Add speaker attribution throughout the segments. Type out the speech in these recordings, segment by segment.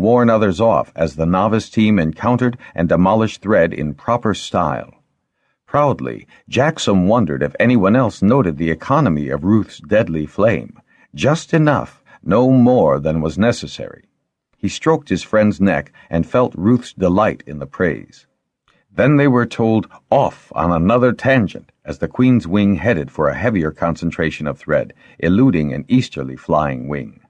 Speaker 1: warn others off as the novice team encountered and demolished thread in proper style. Proudly, Jaxom wondered if anyone else noted the economy of Ruth's deadly flame. Just enough, no more than was necessary. He stroked his friend's neck and felt Ruth's delight in the praise. Then they were told off on another tangent as the Queen's wing headed for a heavier concentration of thread, eluding an easterly flying wing.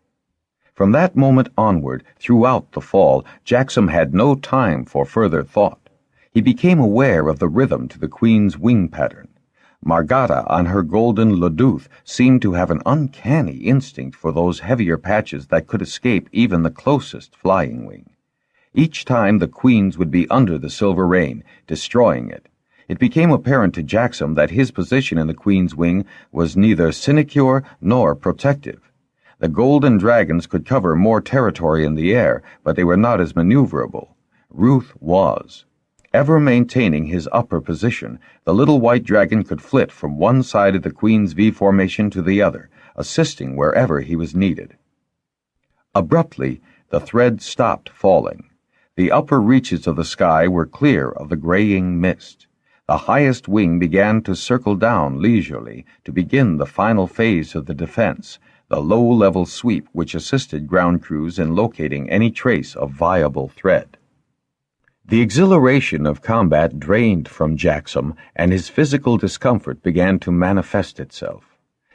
Speaker 1: From that moment onward, throughout the fall, Jaxom had no time for further thought. He became aware of the rhythm to the Queen's wing pattern. Margata on her golden Leduth seemed to have an uncanny instinct for those heavier patches that could escape even the closest flying wing. Each time the Queen's would be under the silver rain, destroying it. It became apparent to Jaxom that his position in the Queen's wing was neither sinecure nor protective. The golden dragons could cover more territory in the air, but they were not as maneuverable. Ruth was. Ever maintaining his upper position, the little white dragon could flit from one side of the Queen's V formation to the other, assisting wherever he was needed. Abruptly, the thread stopped falling. The upper reaches of the sky were clear of the graying mist. The highest wing began to circle down leisurely to begin the final phase of the defense, the low-level sweep which assisted ground crews in locating any trace of viable thread. The exhilaration of combat drained from Jaxom, and his physical discomfort began to manifest itself.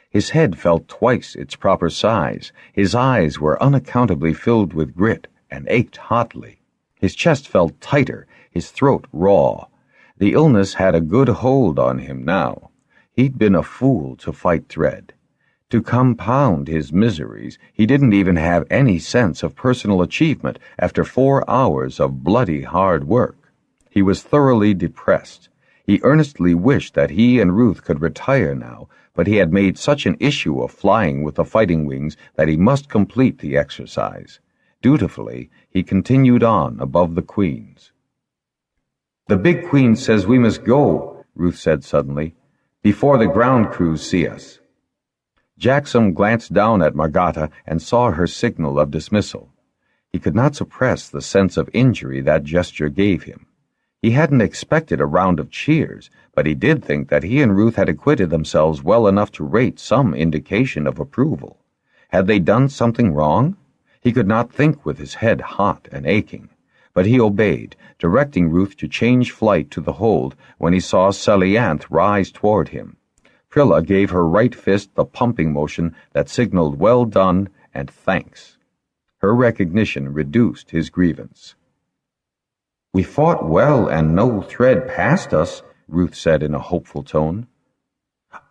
Speaker 1: His head felt twice its proper size, his eyes were unaccountably filled with grit and ached hotly. His chest felt tighter, his throat raw. The illness had a good hold on him now. He'd been a fool to fight thread. To compound his miseries, he didn't even have any sense of personal achievement after 4 hours of bloody hard work. He was thoroughly depressed. He earnestly wished that he and Ruth could retire now, but he had made such an issue of flying with the fighting wings that he must complete the exercise. Dutifully, he continued on above the Queen's. "The big Queen says we must go," Ruth said suddenly, "before the ground crews see us." Jaxom glanced down at Margata and saw her signal of dismissal. He could not suppress the sense of injury that gesture gave him. He hadn't expected a round of cheers, but he did think that he and Ruth had acquitted themselves well enough to rate some indication of approval. Had they done something wrong? He could not think with his head hot and aching, but he obeyed, directing Ruth to change flight to the hold when he saw Celianthe rise toward him. Prilla gave her right fist the pumping motion that signaled well done and thanks. Her recognition reduced his grievance. "We fought well and no thread passed us," Ruth said in a hopeful tone.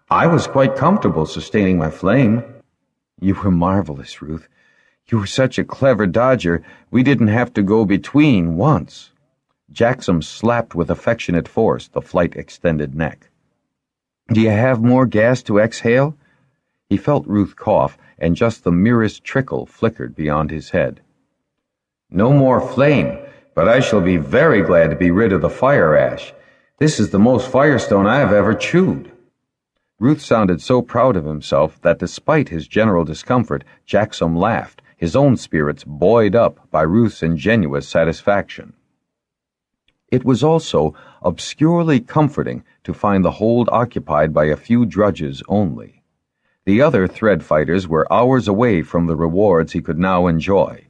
Speaker 1: "I was quite comfortable sustaining my flame." "You were marvelous, Ruth. You were such a clever dodger, we didn't have to go between once." Jaxom slapped with affectionate force the flight-extended neck. "Do you have more gas to exhale?" He felt Ruth cough, and just the merest trickle flickered beyond his head. "No more flame, but I shall be very glad to be rid of the fire ash. This is the most firestone I have ever chewed." Ruth sounded so proud of himself that despite his general discomfort, Jaxom laughed, his own spirits buoyed up by Ruth's ingenuous satisfaction. It was also obscurely comforting to find the hold occupied by a few drudges only. The other thread fighters were hours away from the rewards he could now enjoy.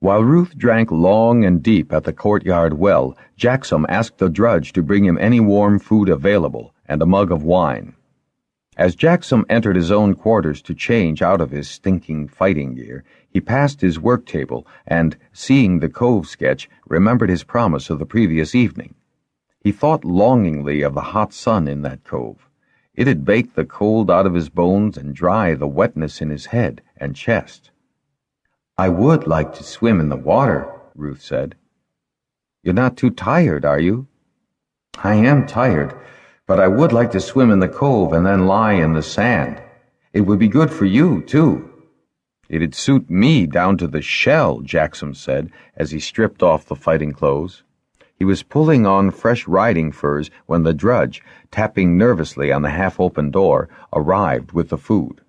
Speaker 1: While Ruth drank long and deep at the courtyard well, Jaxom asked the drudge to bring him any warm food available and a mug of wine. As Jaxom entered his own quarters to change out of his stinking fighting gear, he passed his work table and, seeing the cove sketch, remembered his promise of the previous evening. He thought longingly of the hot sun in that cove. It had baked the cold out of his bones and dried the wetness in his head and chest. "I would like to swim in the water," Ruth said. "You're not too tired, are you?" "I am tired, but I would like to swim in the cove and then lie in the sand. It would be good for you, too." "It'd suit me down to the shell," Jaxom said as he stripped off the fighting clothes. He was pulling on fresh riding furs when the drudge, tapping nervously on the half-open door, arrived with the food.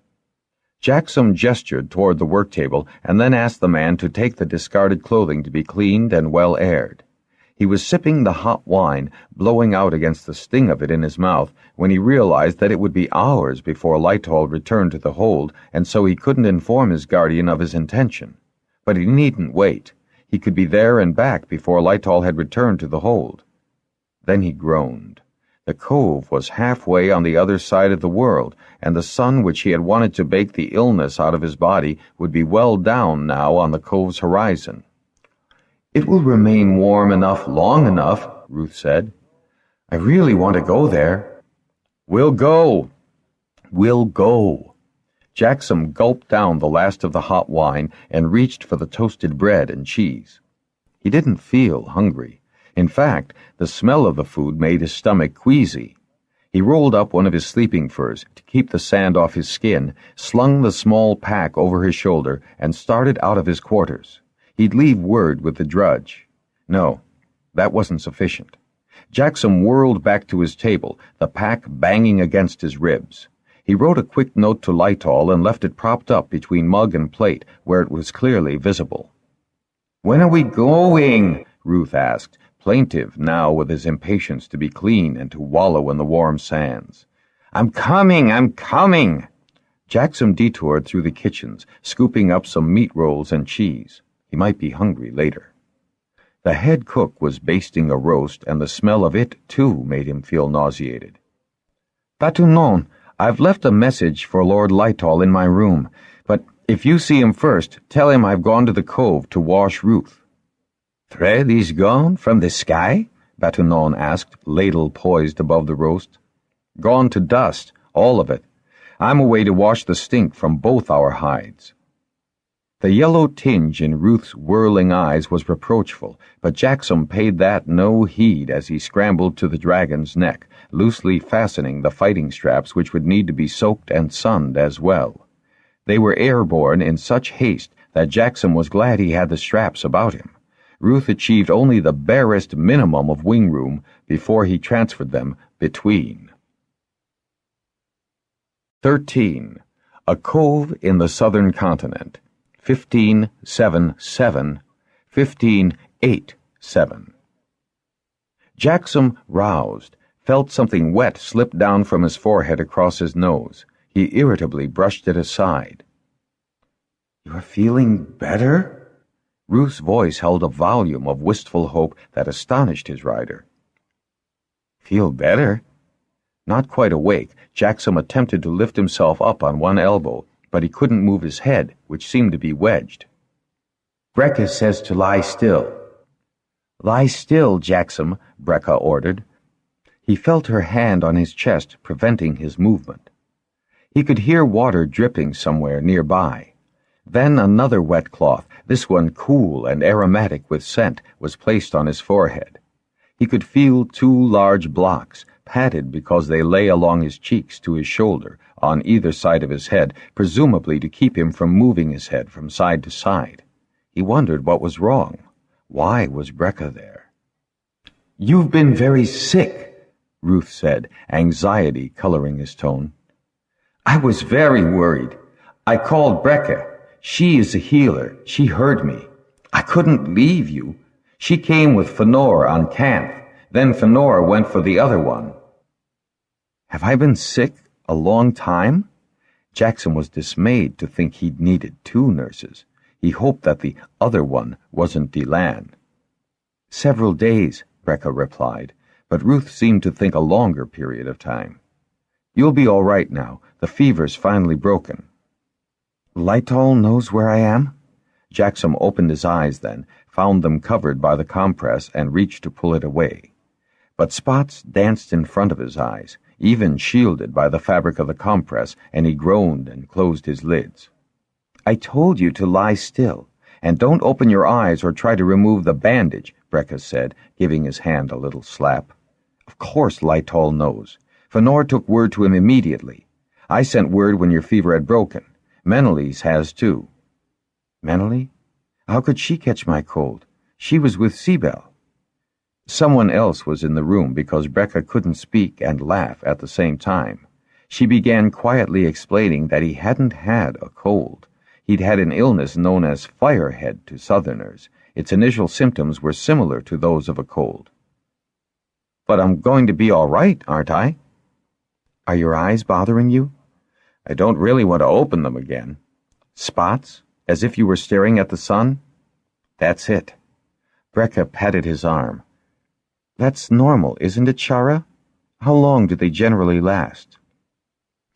Speaker 1: Jaxom gestured toward the work table and then asked the man to take the discarded clothing to be cleaned and well aired. He was sipping the hot wine, blowing out against the sting of it in his mouth, when he realized that it would be hours before Lytol returned to the hold, and so he couldn't inform his guardian of his intention. But he needn't wait. He could be there and back before Lytol had returned to the hold. Then he groaned. The cove was halfway on the other side of the world, and the sun which he had wanted to bake the illness out of his body would be well down now on the cove's horizon. "It will remain warm enough long enough," Ruth said. "I really want to go there." "We'll go." "We'll go." Jaxom gulped down the last of the hot wine and reached for the toasted bread and cheese. He didn't feel hungry. In fact, the smell of the food made his stomach queasy. He rolled up one of his sleeping furs to keep the sand off his skin, slung the small pack over his shoulder, and started out of his quarters. He'd leave word with the drudge. No, that wasn't sufficient. Jaxom whirled back to his table, the pack banging against his ribs. He wrote a quick note to Lytol and left it propped up between mug and plate, where it was clearly visible. "When are we going?" Ruth asked, plaintive now with his impatience to be clean and to wallow in the warm sands. I'm coming." Jaxom detoured through the kitchens, scooping up some meat rolls and cheese. He might be hungry later. The head cook was basting a roast, and the smell of it, too, made him feel nauseated. "Batunon, I've left a message for Lord Lytol in my room, but if you see him first, tell him I've gone to the cove to wash Ruth." "Thread is gone from the sky?" Batunon asked, ladle poised above the roast. "Gone to dust, all of it. I'm away to wash the stink from both our hides." The yellow tinge in Ruth's whirling eyes was reproachful, but Jaxom paid that no heed as he scrambled to the dragon's neck, loosely fastening the fighting straps which would need to be soaked and sunned as well. They were airborne in such haste that Jaxom was glad he had the straps about him. Ruth achieved only the barest minimum of wing room before he transferred them between. 13. A Cove in the Southern Continent, 1577, 1587. Jaxom roused, felt something wet slip down from his forehead across his nose. He irritably brushed it aside. "You're feeling better?" Ruth's voice held a volume of wistful hope that astonished his rider. "Feel better?" Not quite awake, Jaxom attempted to lift himself up on one elbow, but he couldn't move his head, which seemed to be wedged. "Brecca says to lie still." "Lie still, Jaxom," Brecca ordered. He felt her hand on his chest, preventing his movement. He could hear water dripping somewhere nearby. Then another wet cloth, this one cool and aromatic with scent, was placed on his forehead. He could feel 2 large blocks, padded because they lay along his cheeks to his shoulder, on either side of his head, presumably to keep him from moving his head from side to side. He wondered what was wrong. Why was Brecca there? "You've been very sick," Ruth said, anxiety coloring his tone. "I was very worried. I called Brecca. She is a healer. She heard me. I couldn't leave you. She came with Fënor on Canth. Then Fënor went for the other one." "Have I been sick a long time?" Jaxom was dismayed to think he'd needed 2 nurses. He hoped that the other one wasn't Delan. "Several days," Brecca replied, but Ruth seemed to think a longer period of time. "You'll be all right now. The fever's finally broken." "Lytol knows where I am?" Jaxom opened his eyes then, found them covered by the compress, and reached to pull it away. But spots danced in front of his eyes, even shielded by the fabric of the compress, and he groaned and closed his lids. "I told you to lie still, and don't open your eyes or try to remove the bandage," Brecca said, giving his hand a little slap. "Of course Lytol knows. Fënor took word to him immediately. I sent word when your fever had broken. Menelise has, too." "Menelise? How could she catch my cold? She was with Sibel." Someone else was in the room because Brecca couldn't speak and laugh at the same time. She began quietly explaining that he hadn't had a cold. He'd had an illness known as firehead to Southerners. Its initial symptoms were similar to those of a cold. "But I'm going to be all right, aren't I?" "Are your eyes bothering you?" "I don't really want to open them again." "Spots? As if you were staring at the sun?" "That's it." Brecca patted his arm. "That's normal, isn't it, Shara? How long do they generally last?"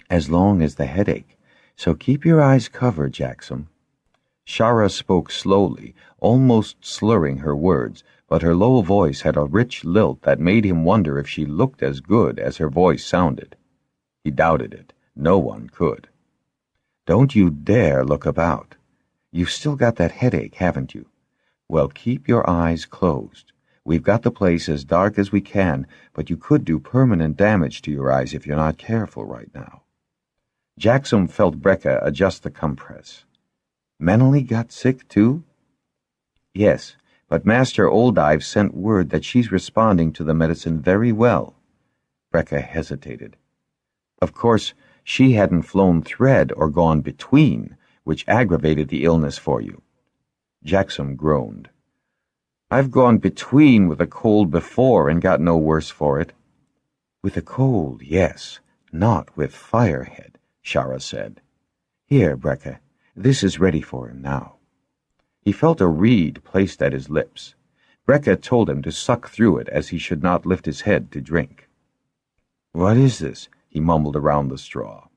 Speaker 1: "As long as the headache, so keep your eyes covered, Jaxom." Shara spoke slowly, almost slurring her words, but her low voice had a rich lilt that made him wonder if she looked as good as her voice sounded. He doubted it. No one could. "Don't you dare look about. You've still got that headache, haven't you? Well, keep your eyes closed. We've got the place as dark as we can, but you could do permanent damage to your eyes if you're not careful right now." Jaxom felt Brecca adjust the compress. "Mentally got sick, too?" "Yes, but Master Oldive sent word that she's responding to the medicine very well." Brecca hesitated. Of course, she hadn't flown thread or gone between, which aggravated the illness for you. Jaxom groaned. "I've gone between with a cold before and got no worse for it." "With a cold, yes, not with firehead," Shara said. "Here, Brecca, this is ready for him now." He felt a reed placed at his lips. Brecca told him to suck through it as he should not lift his head to drink. "What is this?" he mumbled around the straw.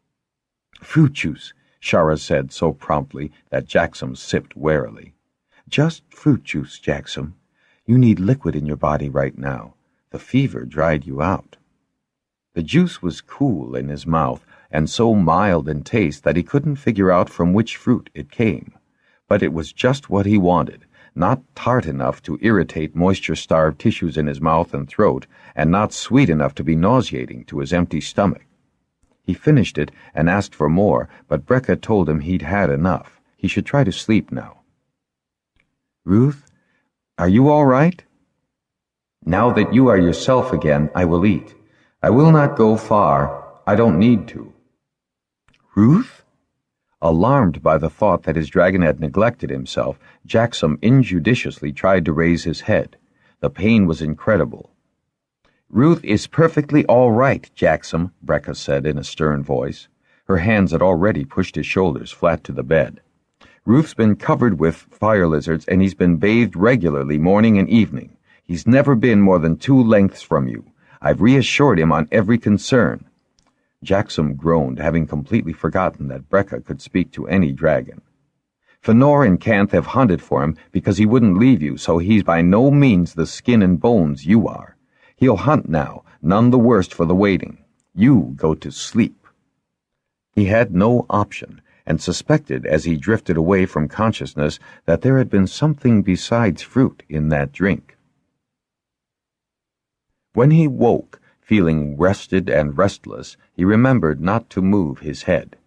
Speaker 1: "Fruit juice," Shara said so promptly that Jaxom sipped warily. "Just fruit juice, Jaxom. You need liquid in your body right now. The fever dried you out." The juice was cool in his mouth and so mild in taste that he couldn't figure out from which fruit it came. But it was just what he wanted, not tart enough to irritate moisture-starved tissues in his mouth and throat, and not sweet enough to be nauseating to his empty stomach. He finished it and asked for more, but Brecca told him he'd had enough. He should try to sleep now. "Ruth, are you all right?" "Now that you are yourself again, I will eat. I will not go far. I don't need to." "Ruth?" Alarmed by the thought that his dragon had neglected himself, Jaxom injudiciously tried to raise his head. The pain was incredible. "Ruth is perfectly all right, Jaxom," Brecca said in a stern voice. Her hands had already pushed his shoulders flat to the bed. "Ruth's been covered with fire lizards, and he's been bathed regularly morning and evening. He's never been more than 2 lengths from you. I've reassured him on every concern." Jaxom groaned, having completely forgotten that Brecca could speak to any dragon. "Fëanor and Canth have hunted for him because he wouldn't leave you, so he's by no means the skin and bones you are. He'll hunt now, none the worse for the waiting. You go to sleep." He had no option, and suspected as he drifted away from consciousness that there had been something besides fruit in that drink. When he woke, feeling rested and restless, he remembered not to move his head.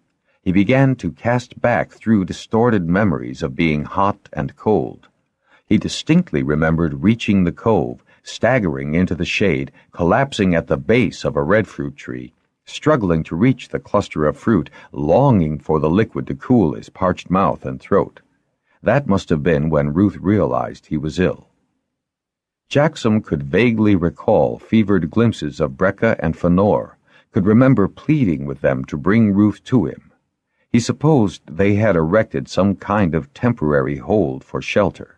Speaker 1: He began to cast back through distorted memories of being hot and cold. He distinctly remembered reaching the cove, staggering into the shade, collapsing at the base of a redfruit tree, struggling to reach the cluster of fruit, longing for the liquid to cool his parched mouth and throat. That must have been when Ruth realized he was ill. Jaxom could vaguely recall fevered glimpses of Brecca and Fëanor, could remember pleading with them to bring Ruth to him. He supposed they had erected some kind of temporary hold for shelter.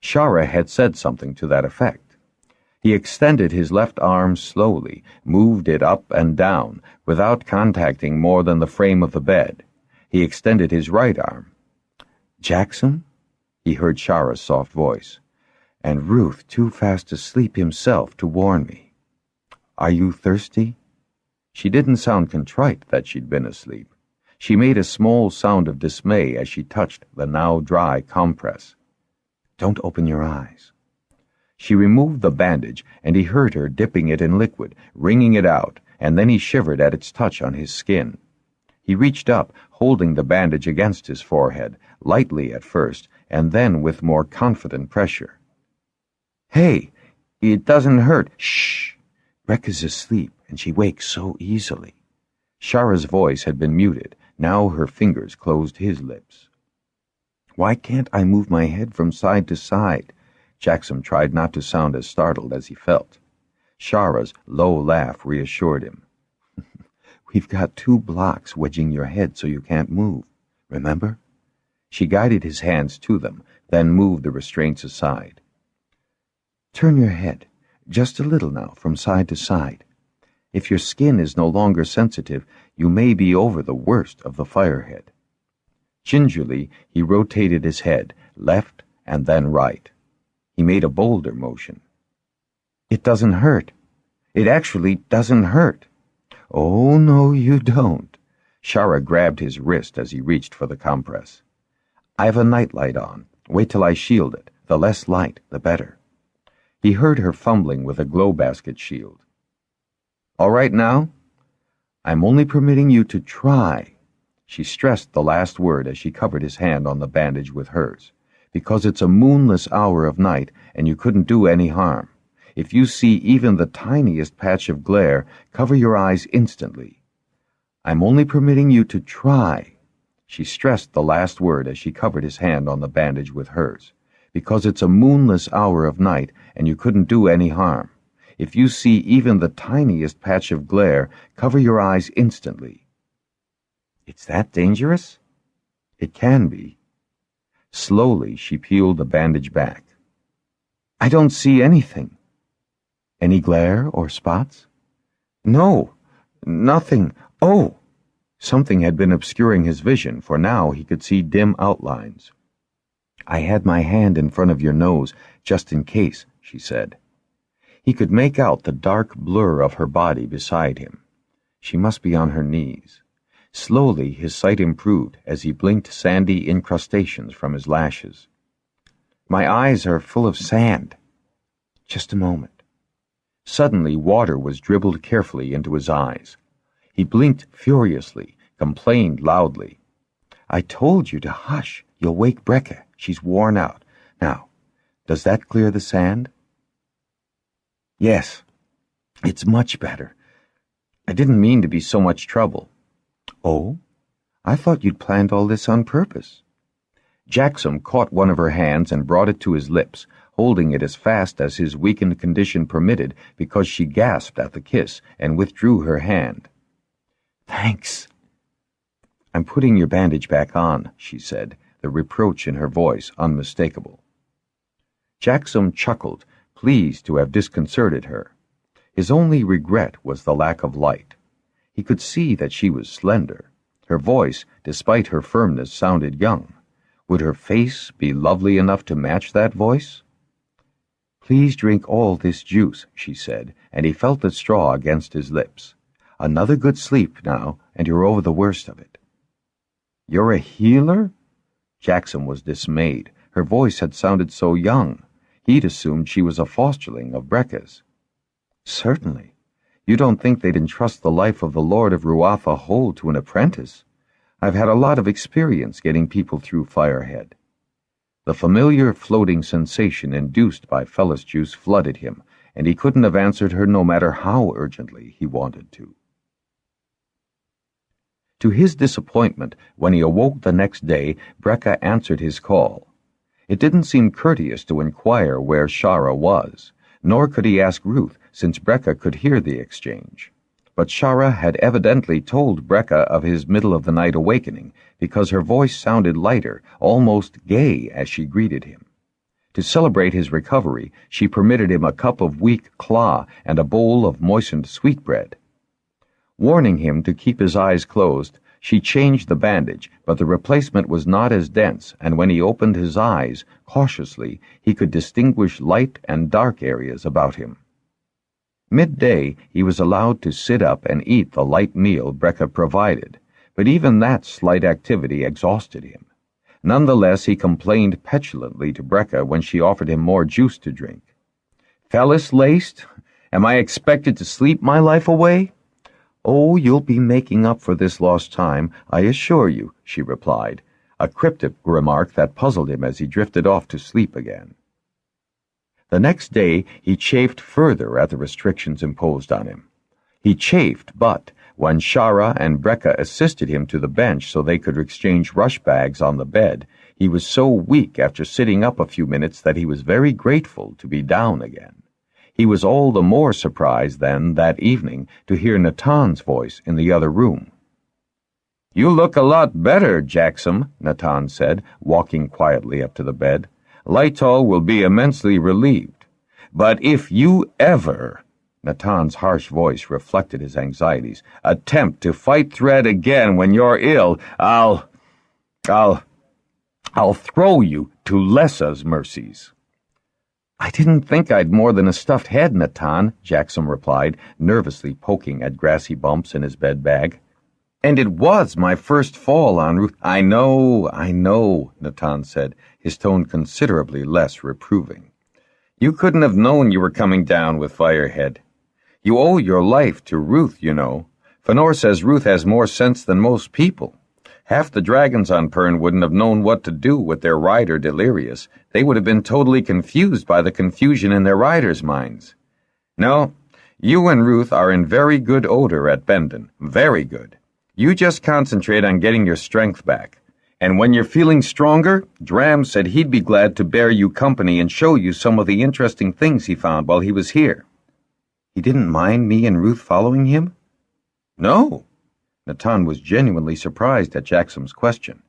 Speaker 1: Shara had said something to that effect. He extended his left arm slowly, moved it up and down, without contacting more than the frame of the bed. He extended his right arm. "Jaxom?" he heard Shara's soft voice. "And Ruth too fast asleep himself to warn me. Are you thirsty?" She didn't sound contrite that she'd been asleep. She made a small sound of dismay as she touched the now dry compress. "Don't open your eyes." She removed the bandage, and he heard her dipping it in liquid, wringing it out, and then he shivered at its touch on his skin. He reached up, holding the bandage against his forehead, lightly at first, and then with more confident pressure. "Hey, it doesn't hurt. Shh! Brecca's asleep, and she wakes so easily." Shara's voice had been muted. Now her fingers closed his lips. "Why can't I move my head from side to side?" Jaxom tried not to sound as startled as he felt. Shara's low laugh reassured him. "We've got 2 blocks wedging your head so you can't move. Remember?" She guided his hands to them, then moved the restraints aside. "Turn your head, just a little now, from side to side. If your skin is no longer sensitive, you may be over the worst of the firehead." Gingerly, he rotated his head, left and then right. He made a bolder motion. "It doesn't hurt. It actually doesn't hurt." "Oh, no, you don't." Shara grabbed his wrist as he reached for the compress. "I've a nightlight on. Wait till I shield it. The less light, the better." He heard her fumbling with a glow basket shield. "All right now?" "I'm only permitting you to try." She stressed the last word as she covered his hand on the bandage with hers. "Because it's a moonless hour of night and you couldn't do any harm. If you see even the tiniest patch of glare, cover your eyes instantly." "I'm only permitting you to try." She stressed the last word as she covered his hand on the bandage with hers. "Because it's a moonless hour of night and you couldn't do any harm. If you see even the tiniest patch of glare, cover your eyes instantly." "It's that dangerous?" "It can be." Slowly, she peeled the bandage back. "I don't see anything." "Any glare or spots?" "No, nothing. Oh!" Something had been obscuring his vision, for now he could see dim outlines. "I had my hand in front of your nose, just in case," she said. He could make out the dark blur of her body beside him. She must be on her knees. Slowly his sight improved as he blinked sandy incrustations from his lashes. "My eyes are full of sand." "Just a moment." Suddenly water was dribbled carefully into his eyes. He blinked furiously, complained loudly. "I told you to hush. You'll wake Brecca. She's worn out. Now, does that clear the sand?" "Yes, it's much better. I didn't mean to be so much trouble." "Oh? I thought you'd planned all this on purpose." Jaxom caught one of her hands and brought it to his lips, holding it as fast as his weakened condition permitted because she gasped at the kiss and withdrew her hand. "Thanks." "I'm putting your bandage back on," she said, the reproach in her voice unmistakable. Jaxom chuckled, pleased to have disconcerted her. His only regret was the lack of light. He could see that she was slender. Her voice, despite her firmness, sounded young. Would her face be lovely enough to match that voice? "Please drink all this juice," she said, and he felt the straw against his lips. "Another good sleep now, and you're over the worst of it." "You're a healer?" Jaxom was dismayed. Her voice had sounded so young. He'd assumed she was a fosterling of Brecca's. "Certainly. You don't think they'd entrust the life of the Lord of Ruatha whole to an apprentice? I've had a lot of experience getting people through Firehead." The familiar floating sensation induced by Fellis juice flooded him, and he couldn't have answered her no matter how urgently he wanted to. To his disappointment, when he awoke the next day, Brecca answered his call. It didn't seem courteous to inquire where Shara was, nor could he ask Ruth, since Brecca could hear the exchange. But Shara had evidently told Brecca of his middle-of-the-night awakening, because her voice sounded lighter, almost gay, as she greeted him. To celebrate his recovery, she permitted him a cup of weak claw and a bowl of moistened sweetbread. Warning him to keep his eyes closed, she changed the bandage, but the replacement was not as dense, and when he opened his eyes, cautiously, he could distinguish light and dark areas about him. Midday, he was allowed to sit up and eat the light meal Brecca provided, but even that slight activity exhausted him. Nonetheless, he complained petulantly to Brecca when she offered him more juice to drink. "Fellis laced? Am I expected to sleep my life away?" "Oh, you'll be making up for this lost time, I assure you," she replied, a cryptic remark that puzzled him as he drifted off to sleep again. The next day, he chafed further at the restrictions imposed on him. He chafed, but, When Shara and Brecca assisted him to the bench so they could exchange rush bags on the bed, he was so weak after sitting up a few minutes that he was very grateful to be down again. He was all the more surprised then, that evening, to hear Natan's voice in the other room. "You look a lot better, Jaxom," Natan said, walking quietly up to the bed. "Lytol will be immensely relieved. But if you ever," Natan's harsh voice reflected his anxieties, "attempt to fight Thread again when you're ill, I'll throw you to Lessa's mercies." "I didn't think I'd more than a stuffed head, Natan," Jaxom replied, nervously poking at grassy bumps in his bed bag. "And it was my first fall on Ruth." I know, Natan said, his tone considerably less reproving. "You couldn't have known you were coming down with Firehead. You owe your life to Ruth, you know. Fëanor says Ruth has more sense than most people. Half the dragons on Pern wouldn't have known what to do with their rider Delirious. They would have been totally confused by the confusion in their riders' minds. No, you and Ruth are in very good odor at Bendon. Very good. You just concentrate on getting your strength back. And when you're feeling stronger, Dram said he'd be glad to bear you company and show you some of the interesting things he found while he was here." "He didn't mind me and Ruth following him?" "No." Natan was genuinely surprised at Jaxom's question.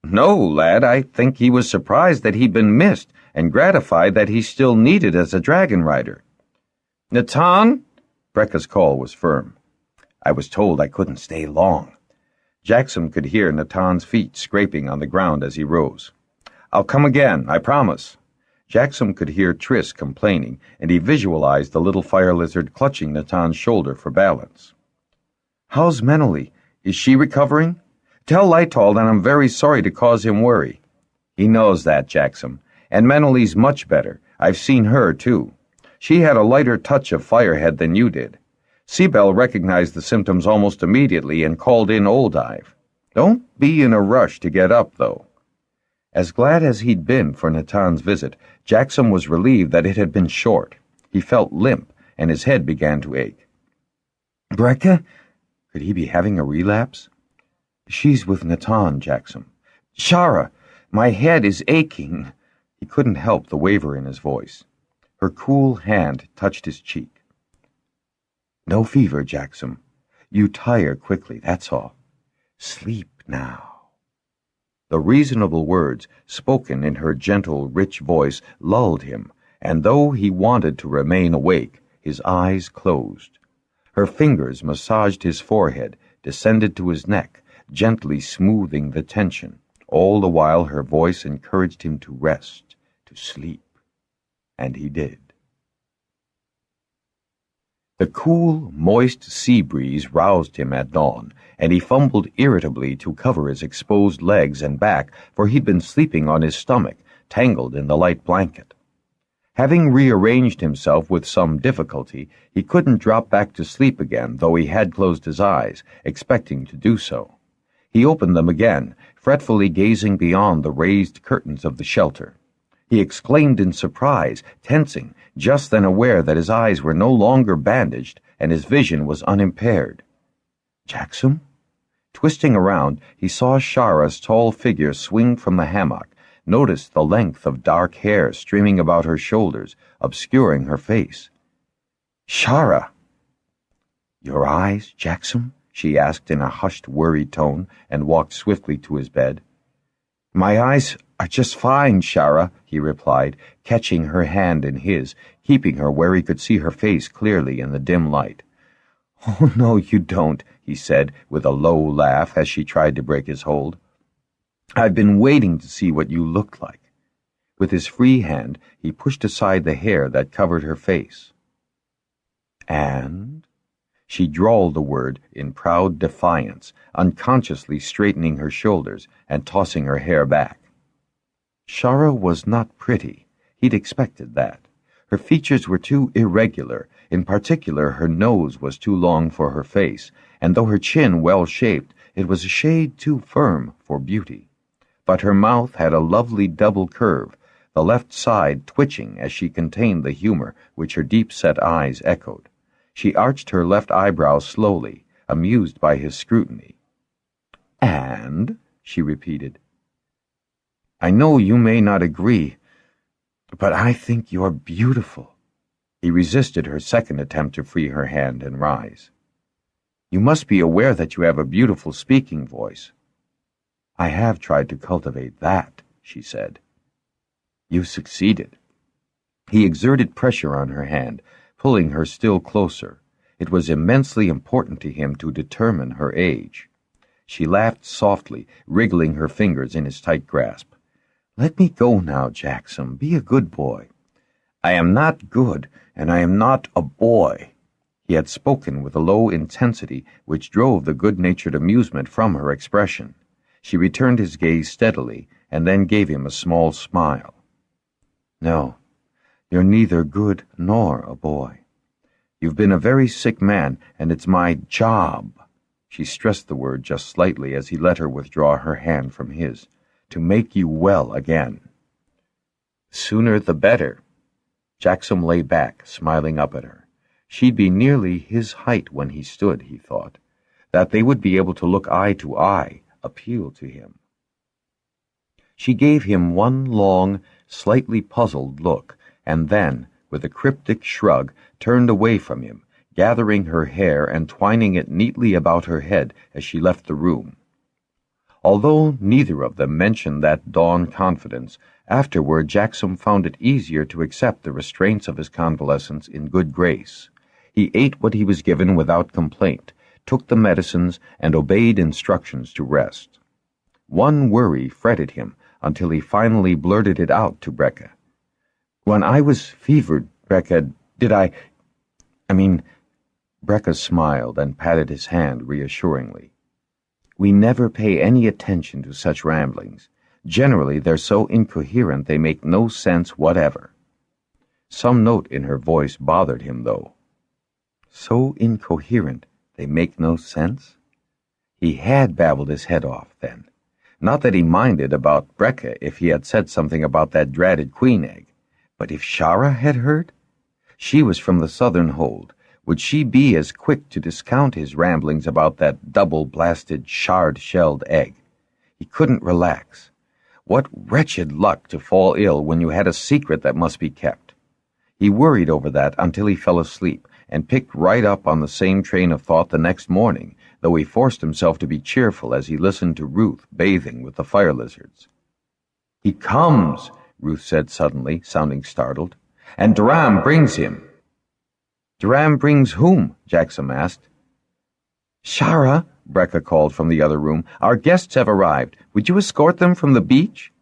Speaker 1: "No, lad, I think he was surprised that he'd been missed and gratified that he's still needed as a dragon rider." "Natan?" Brecca's call was firm. "I was told I couldn't stay long." Jaxom could hear Natan's feet scraping on the ground as he rose. "I'll come again, I promise." Jaxom could hear Triss complaining, and he visualized the little fire lizard clutching Natan's shoulder for balance. "How's Meneley? Is she recovering? Tell Lytol that I'm very sorry to cause him worry." "He knows that, Jaxom. And Meneley's much better. I've seen her, too. She had a lighter touch of Firehead than you did. Seabell recognized the symptoms almost immediately and called in Oldive. Don't be in a rush to get up, though." As glad as he'd been for Natan's visit, Jaxom was relieved that it had been short. He felt limp, and his head began to ache. "Brecca? Could he be having a relapse?" "She's with Natan, Jaxom." "Shara, my head is aching." He couldn't help the waver in his voice. Her cool hand touched his cheek. "No fever, Jaxom. You tire quickly, that's all. Sleep now." The reasonable words, spoken in her gentle, rich voice, lulled him, and though he wanted to remain awake, his eyes closed. Her fingers massaged his forehead, descended to his neck, gently smoothing the tension. All the while her voice encouraged him to rest, to sleep. And he did. The cool, moist sea breeze roused him at dawn, and he fumbled irritably to cover his exposed legs and back, for he'd been sleeping on his stomach, tangled in the light blanket. Having rearranged himself with some difficulty, he couldn't drop back to sleep again, though he had closed his eyes, expecting to do so. He opened them again, fretfully gazing beyond the raised curtains of the shelter. He exclaimed in surprise, tensing, just then aware that his eyes were no longer bandaged and his vision was unimpaired. "Jaxom?" Twisting around, he saw Shara's tall figure swing from the hammock, noticed the length of dark hair streaming about her shoulders, obscuring her face. "Shara!" "Your eyes, Jaxom?" she asked in a hushed, worried tone, and walked swiftly to his bed. "My eyes are just fine, Shara," he replied, catching her hand in his, keeping her where he could see her face clearly in the dim light. "Oh, no, you don't," he said, with a low laugh as she tried to break his hold. "I've been waiting to see what you looked like." With his free hand, he pushed aside the hair that covered her face. "And?" She drawled the word in proud defiance, unconsciously straightening her shoulders and tossing her hair back. Shara was not pretty. He'd expected that. Her features were too irregular. In particular, her nose was too long for her face, and though her chin well-shaped, it was a shade too firm for beauty. But her mouth had a lovely double curve, the left side twitching as she contained the humor which her deep-set eyes echoed. She arched her left eyebrow slowly, amused by his scrutiny. "And?" she repeated. "I know you may not agree, but I think you're beautiful." He resisted her second attempt to free her hand and rise. "You must be aware that you have a beautiful speaking voice." "I have tried to cultivate that," she said. "You've succeeded." He exerted pressure on her hand, pulling her still closer. It was immensely important to him to determine her age. She laughed softly, wriggling her fingers in his tight grasp. "Let me go now, Jaxom. Be a good boy." "I am not good, and I am not a boy." He had spoken with a low intensity which drove the good-natured amusement from her expression. She returned his gaze steadily, and then gave him a small smile. "No, you're neither good nor a boy. You've been a very sick man, and it's my job," she stressed the word just slightly as he let her withdraw her hand from his, "to make you well again." "Sooner the better." Jaxom lay back, smiling up at her. She'd be nearly his height when he stood, he thought. That they would be able to look eye to eye appealed to him. She gave him one long, slightly puzzled look, and then, with a cryptic shrug, turned away from him, gathering her hair and twining it neatly about her head as she left the room. Although neither of them mentioned that dawn confidence, afterward Jaxom found it easier to accept the restraints of his convalescence in good grace. He ate what he was given without complaint, took the medicines, and obeyed instructions to rest. One worry fretted him until he finally blurted it out to Brecca. "When I was fevered, Brecca, did I mean..." Brecca smiled and patted his hand reassuringly. "We never pay any attention to such ramblings. Generally, they're so incoherent they make no sense whatever." Some note in her voice bothered him, though. So incoherent they make no sense? He had babbled his head off, then. Not that he minded about Brecca if he had said something about that dratted queen egg. But if Shara had heard? She was from the southern hold. Would she be as quick to discount his ramblings about that double-blasted, shard-shelled egg? He couldn't relax. What wretched luck to fall ill when you had a secret that must be kept. He worried over that until he fell asleep, and picked right up on the same train of thought the next morning, though he forced himself to be cheerful as he listened to Ruth bathing with the fire lizards. "He comes," Ruth said suddenly, sounding startled, "and Dram brings him." "Dram brings whom?" Jaxom asked. "Shara," Brecca called from the other room, "our guests have arrived. Would you escort them from the beach?"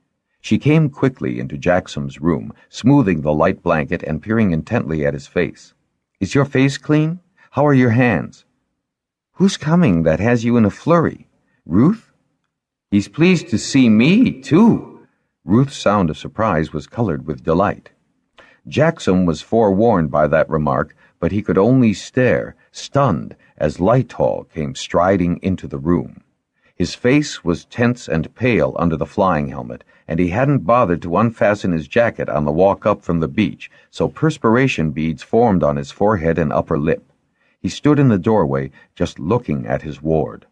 Speaker 1: She came quickly into Jaxom's room, smoothing the light blanket and peering intently at his face. "Is your face clean? How are your hands?" "Who's coming that has you in a flurry? Ruth?" "He's pleased to see me, too." Ruth's sound of surprise was colored with delight. Jaxom was forewarned by that remark, but he could only stare, stunned, as Lighthall came striding into the room. His face was tense and pale under the flying helmet, and he hadn't bothered to unfasten his jacket on the walk up from the beach, so perspiration beads formed on his forehead and upper lip. He stood in the doorway, just looking at his ward.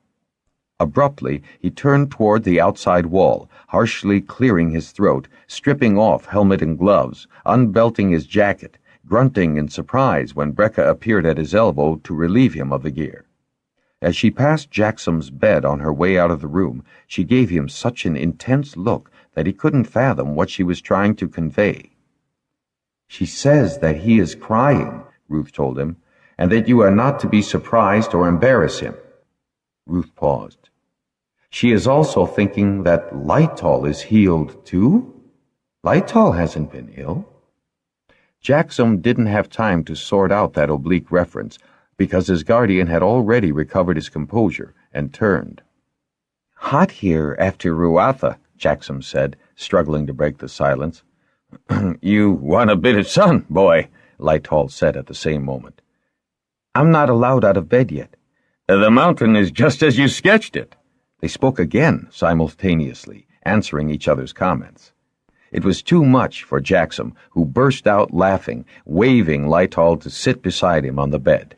Speaker 1: Abruptly, he turned toward the outside wall, harshly clearing his throat, stripping off helmet and gloves, unbelting his jacket, grunting in surprise when Brecca appeared at his elbow to relieve him of the gear. As she passed Jaxom's bed on her way out of the room, she gave him such an intense look that he couldn't fathom what she was trying to convey. "She says that he is crying," Ruth told him, "and that you are not to be surprised or embarrass him." Ruth paused. "She is also thinking that Lighthall is healed, too? Lighthall hasn't been ill." Jaxom didn't have time to sort out that oblique reference, because his guardian had already recovered his composure and turned. "Hot here after Ruatha," Jaxom said, struggling to break the silence. "You want a bit of sun, boy," Lighthall said at the same moment. "I'm not allowed out of bed yet." "The mountain is just as you sketched it." They spoke again, simultaneously, answering each other's comments. It was too much for Jaxom, who burst out laughing, waving Lighthall to sit beside him on the bed.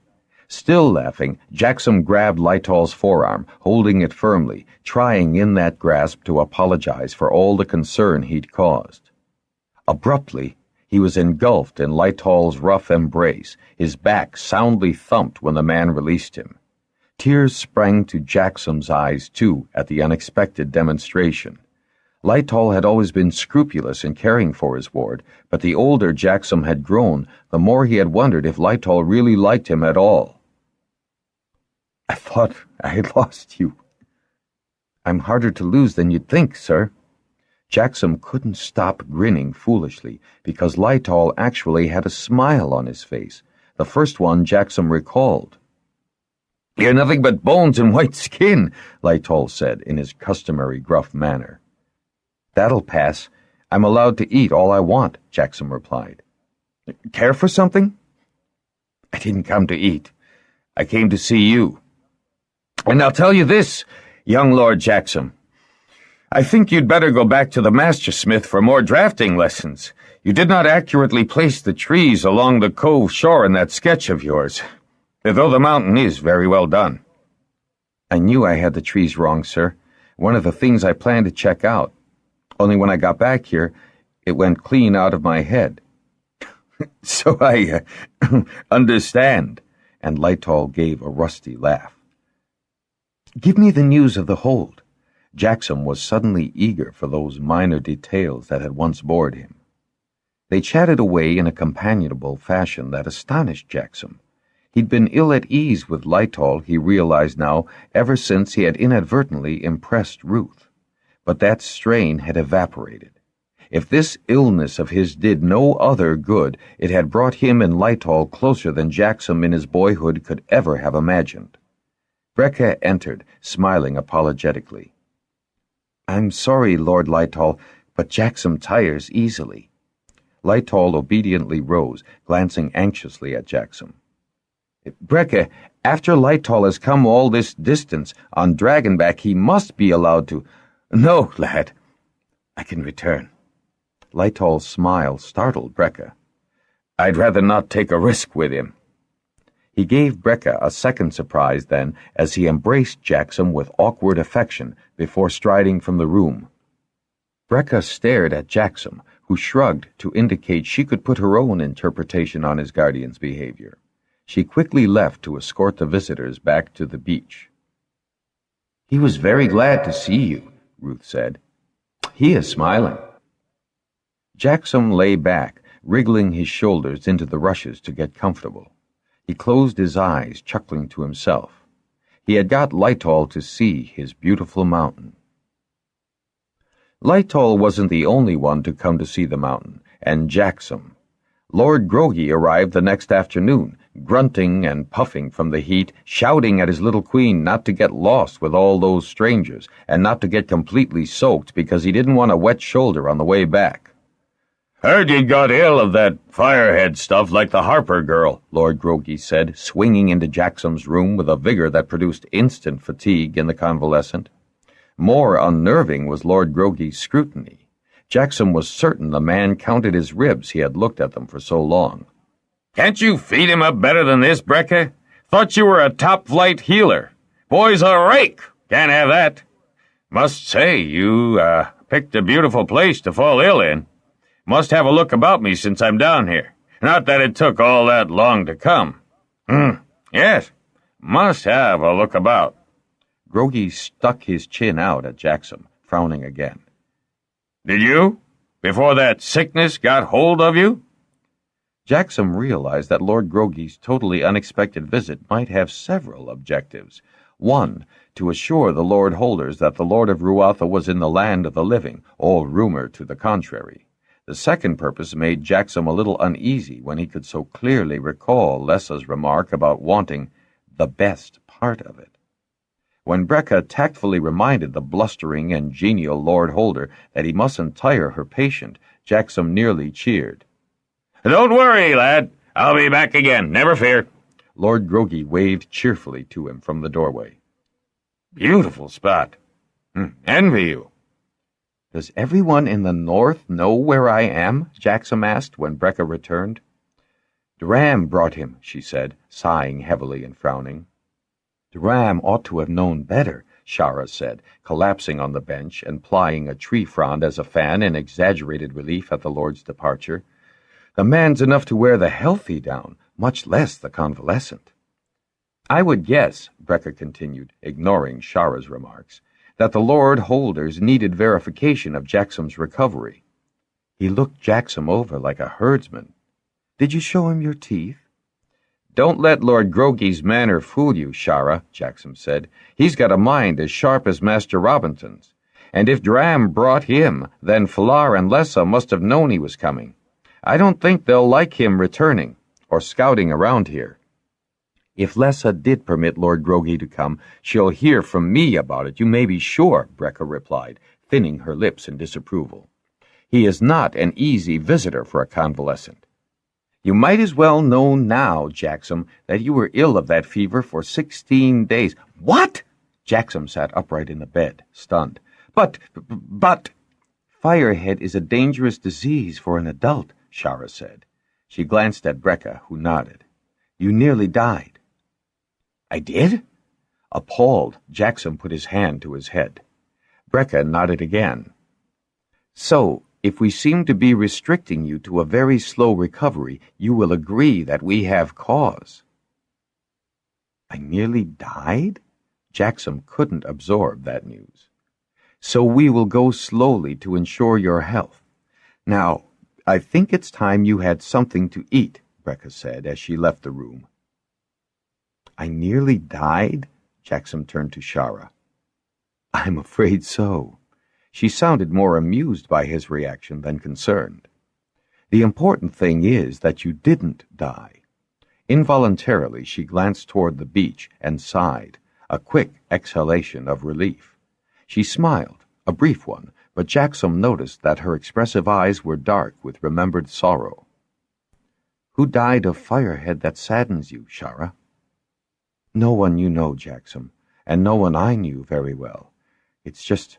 Speaker 1: Still laughing, Jaxom grabbed Lytall's forearm, holding it firmly, trying in that grasp to apologize for all the concern he'd caused. Abruptly, he was engulfed in Lytall's rough embrace, his back soundly thumped when the man released him. Tears sprang to Jaxom's eyes, too, at the unexpected demonstration. Lytall had always been scrupulous in caring for his ward, but the older Jaxom had grown, the more he had wondered if Lytall really liked him at all. "I thought I had lost you." "I'm harder to lose than you'd think, sir." Jaxom couldn't stop grinning foolishly, because Lytall actually had a smile on his face, the first one Jaxom recalled. "You're nothing but bones and white skin," Lytall said in his customary gruff manner. "That'll pass. I'm allowed to eat all I want," Jaxom replied. "Care for something?" "I didn't come to eat. I came to see you. And I'll tell you this, young Lord Jaxom. I think you'd better go back to the mastersmith for more drafting lessons. You did not accurately place the trees along the cove shore in that sketch of yours, though the mountain is very well done." "I knew I had the trees wrong, sir. One of the things I planned to check out. Only when I got back here, it went clean out of my head." "So I understand," and Lytall gave a rusty laugh. "Give me the news of the hold." Jaxom was suddenly eager for those minor details that had once bored him. They chatted away in a companionable fashion that astonished Jaxom. He'd been ill at ease with Lytall, he realized now, ever since he had inadvertently impressed Ruth. But that strain had evaporated. If this illness of his did no other good, it had brought him and Lytall closer than Jaxom in his boyhood could ever have imagined. Brecca entered, smiling apologetically. "I'm sorry, Lord Lytall, but Jaxom tires easily." Lytall obediently rose, glancing anxiously at Jaxom. "Brecca, after Lytall has come all this distance on Dragonback, he must be allowed to—" "No, lad. I can return." Lytall's smile startled Brecca. "I'd rather not take a risk with him." He gave Brecca a second surprise then, as he embraced Jaxom with awkward affection before striding from the room. Brecca stared at Jaxom, who shrugged to indicate she could put her own interpretation on his guardian's behavior. She quickly left to escort the visitors back to the beach. "He was very glad to see you," Ruth said. "He is smiling." Jaxom lay back, wriggling his shoulders into the rushes to get comfortable. He closed his eyes, chuckling to himself. He had got Lytall to see his beautiful mountain. Lytall wasn't the only one to come to see the mountain, and Jaxom. Lord Groggy arrived the next afternoon, grunting and puffing from the heat, shouting at his little queen not to get lost with all those strangers, and not to get completely soaked because he didn't want a wet shoulder on the way back. "Heard you got ill of that firehead stuff like the Harper girl," Lord Groggy said, swinging into Jaxom's room with a vigor that produced instant fatigue in the convalescent. More unnerving was Lord Groggy's scrutiny. Jaxom was certain the man counted his ribs, he had looked at them for so long. "Can't you feed him up better than this, Brecca? Thought you were a top-flight healer. Boy's a rake. Can't have that. Must say, you, picked a beautiful place to fall ill in. Must have a look about me since I'm down here. Not that it took all that long to come. Yes, must have a look about." Groggy stuck his chin out at Jaxom, frowning again. "Did you? Before that sickness got hold of you?" Jaxom realized that Lord Groggy's totally unexpected visit might have several objectives. One, to assure the Lord Holders that the Lord of Ruatha was in the land of the living, all rumor to the contrary. The second purpose made Jaxom a little uneasy when he could so clearly recall Lessa's remark about wanting the best part of it. When Brecca tactfully reminded the blustering and genial Lord Holder that he mustn't tire her patient, Jaxom nearly cheered. "Don't worry, lad. I'll be back again, never fear." Lord Groggy waved cheerfully to him from the doorway. "Beautiful spot. Envy you." "Does everyone in the north know where I am?" Jaxom asked when Brecca returned. Dram brought him, she said, sighing heavily and frowning. Dram ought to have known better, Shara said, collapsing on the bench and plying a tree frond as a fan in exaggerated relief at the Lord's departure. The man's enough to wear the healthy down, much less the convalescent. I would guess, Brecca continued, ignoring Shara's remarks, that the Lord Holders needed verification of Jaxom's recovery. He looked Jaxom over like a herdsman. Did you show him your teeth? Don't let Lord Groggy's manner fool you, Shara, Jaxom said. He's got a mind as sharp as Master Robinton's. And if Dram brought him, then Falar and Lessa must have known he was coming. I don't think they'll like him returning, or scouting around here. If Lessa did permit Lord Groggy to come, she'll hear from me about it, you may be sure, Brecca replied, thinning her lips in disapproval. He is not an easy visitor for a convalescent. You might as well know now, Jaxom, that you were ill of that fever for 16 days. What? Jaxom sat upright in the bed, stunned. But... Firehead is a dangerous disease for an adult, Shara said. She glanced at Brecca, who nodded. You nearly died. I did? Appalled, Jaxom put his hand to his head. Brecca nodded again. So, if we seem to be restricting you to a very slow recovery, you will agree that we have cause. I nearly died? Jaxom couldn't absorb that news. So we will go slowly to ensure your health. Now, I think it's time you had something to eat, Brecca said as she left the room. I nearly died? Jaxom turned to Shara. I'm afraid so. She sounded more amused by his reaction than concerned. The important thing is that you didn't die. Involuntarily, she glanced toward the beach and sighed, a quick exhalation of relief. She smiled, a brief one, but Jaxom noticed that her expressive eyes were dark with remembered sorrow. Who died of firehead that saddens you, Shara? No one you know, Jaxom, and no one I knew very well. It's just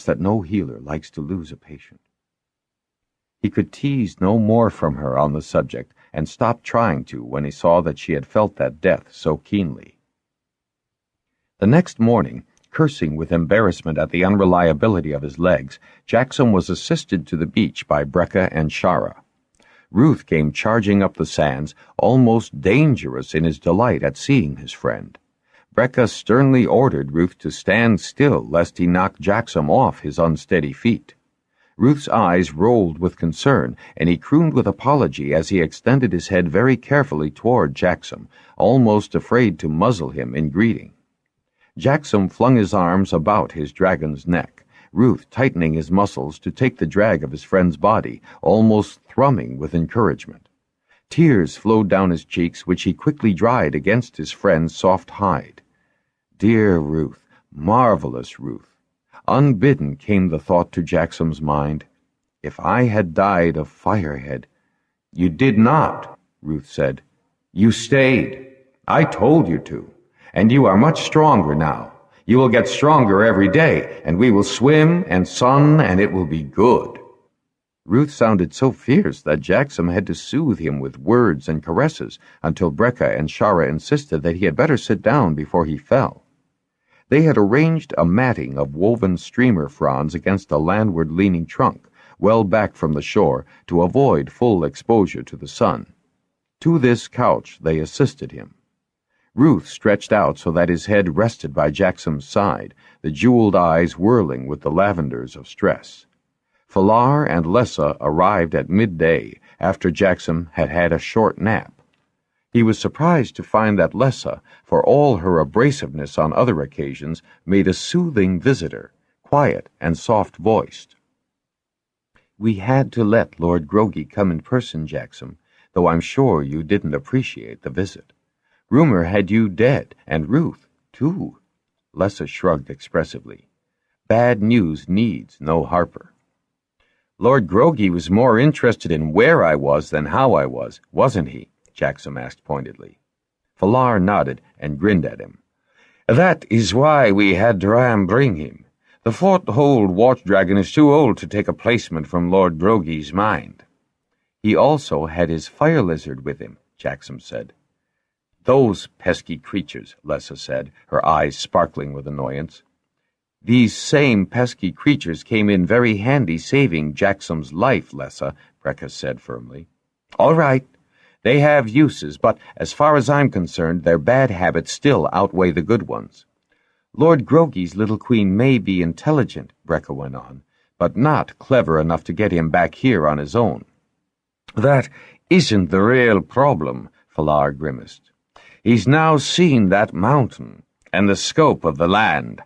Speaker 1: that no healer likes to lose a patient. He could tease no more from her on the subject, and stopped trying to when he saw that she had felt that death so keenly. The next morning, cursing with embarrassment at the unreliability of his legs, Jaxom was assisted to the beach by Brecca and Shara. Ruth came charging up the sands, almost dangerous in his delight at seeing his friend. Brecca sternly ordered Ruth to stand still lest he knock Jaxom off his unsteady feet. Ruth's eyes rolled with concern, and he crooned with apology as he extended his head very carefully toward Jaxom, almost afraid to muzzle him in greeting. Jaxom flung his arms about his dragon's neck, Ruth tightening his muscles to take the drag of his friend's body, almost thrumming with encouragement. Tears flowed down his cheeks, which he quickly dried against his friend's soft hide. Dear Ruth, marvelous Ruth. Unbidden came the thought to Jaxom's mind, if I had died of firehead. You did not, Ruth said. You stayed. I told you to. And you are much stronger now. You will get stronger every day, and we will swim and sun, and it will be good. Ruth sounded so fierce that Jaxom had to soothe him with words and caresses until Brecca and Shara insisted that he had better sit down before he fell. They had arranged a matting of woven streamer fronds against a landward-leaning trunk, well back from the shore, to avoid full exposure to the sun. To this couch they assisted him. Ruth stretched out so that his head rested by Jaxom's side, the jeweled eyes whirling with the lavenders of stress. Falar and Lessa arrived at midday, after Jaxom had had a short nap. He was surprised to find that Lessa, for all her abrasiveness on other occasions, made a soothing visitor, quiet and soft-voiced. We had to let Lord Groggy come in person, Jaxom, though I'm sure you didn't appreciate the visit. Rumor had you dead, and Ruth, too. Lessa shrugged expressively. Bad news needs no harper. Lord Groggy was more interested in where I was than how I was, wasn't he? Jaxom asked pointedly. Falar nodded and grinned at him. That is why we had Dram bring him. The fourth-hold watch-dragon is too old to take a placement from Lord Groggy's mind. He also had his fire lizard with him, Jaxom said. Those pesky creatures, Lessa said, her eyes sparkling with annoyance. These same pesky creatures came in very handy saving Jaxom's life, Lessa, Brecca said firmly. All right. They have uses, but as far as I'm concerned, their bad habits still outweigh the good ones. Lord Grogy's little queen may be intelligent, Brecca went on, but not clever enough to get him back here on his own. That isn't the real problem, Falar grimaced. He's now seen that mountain and the scope of the land.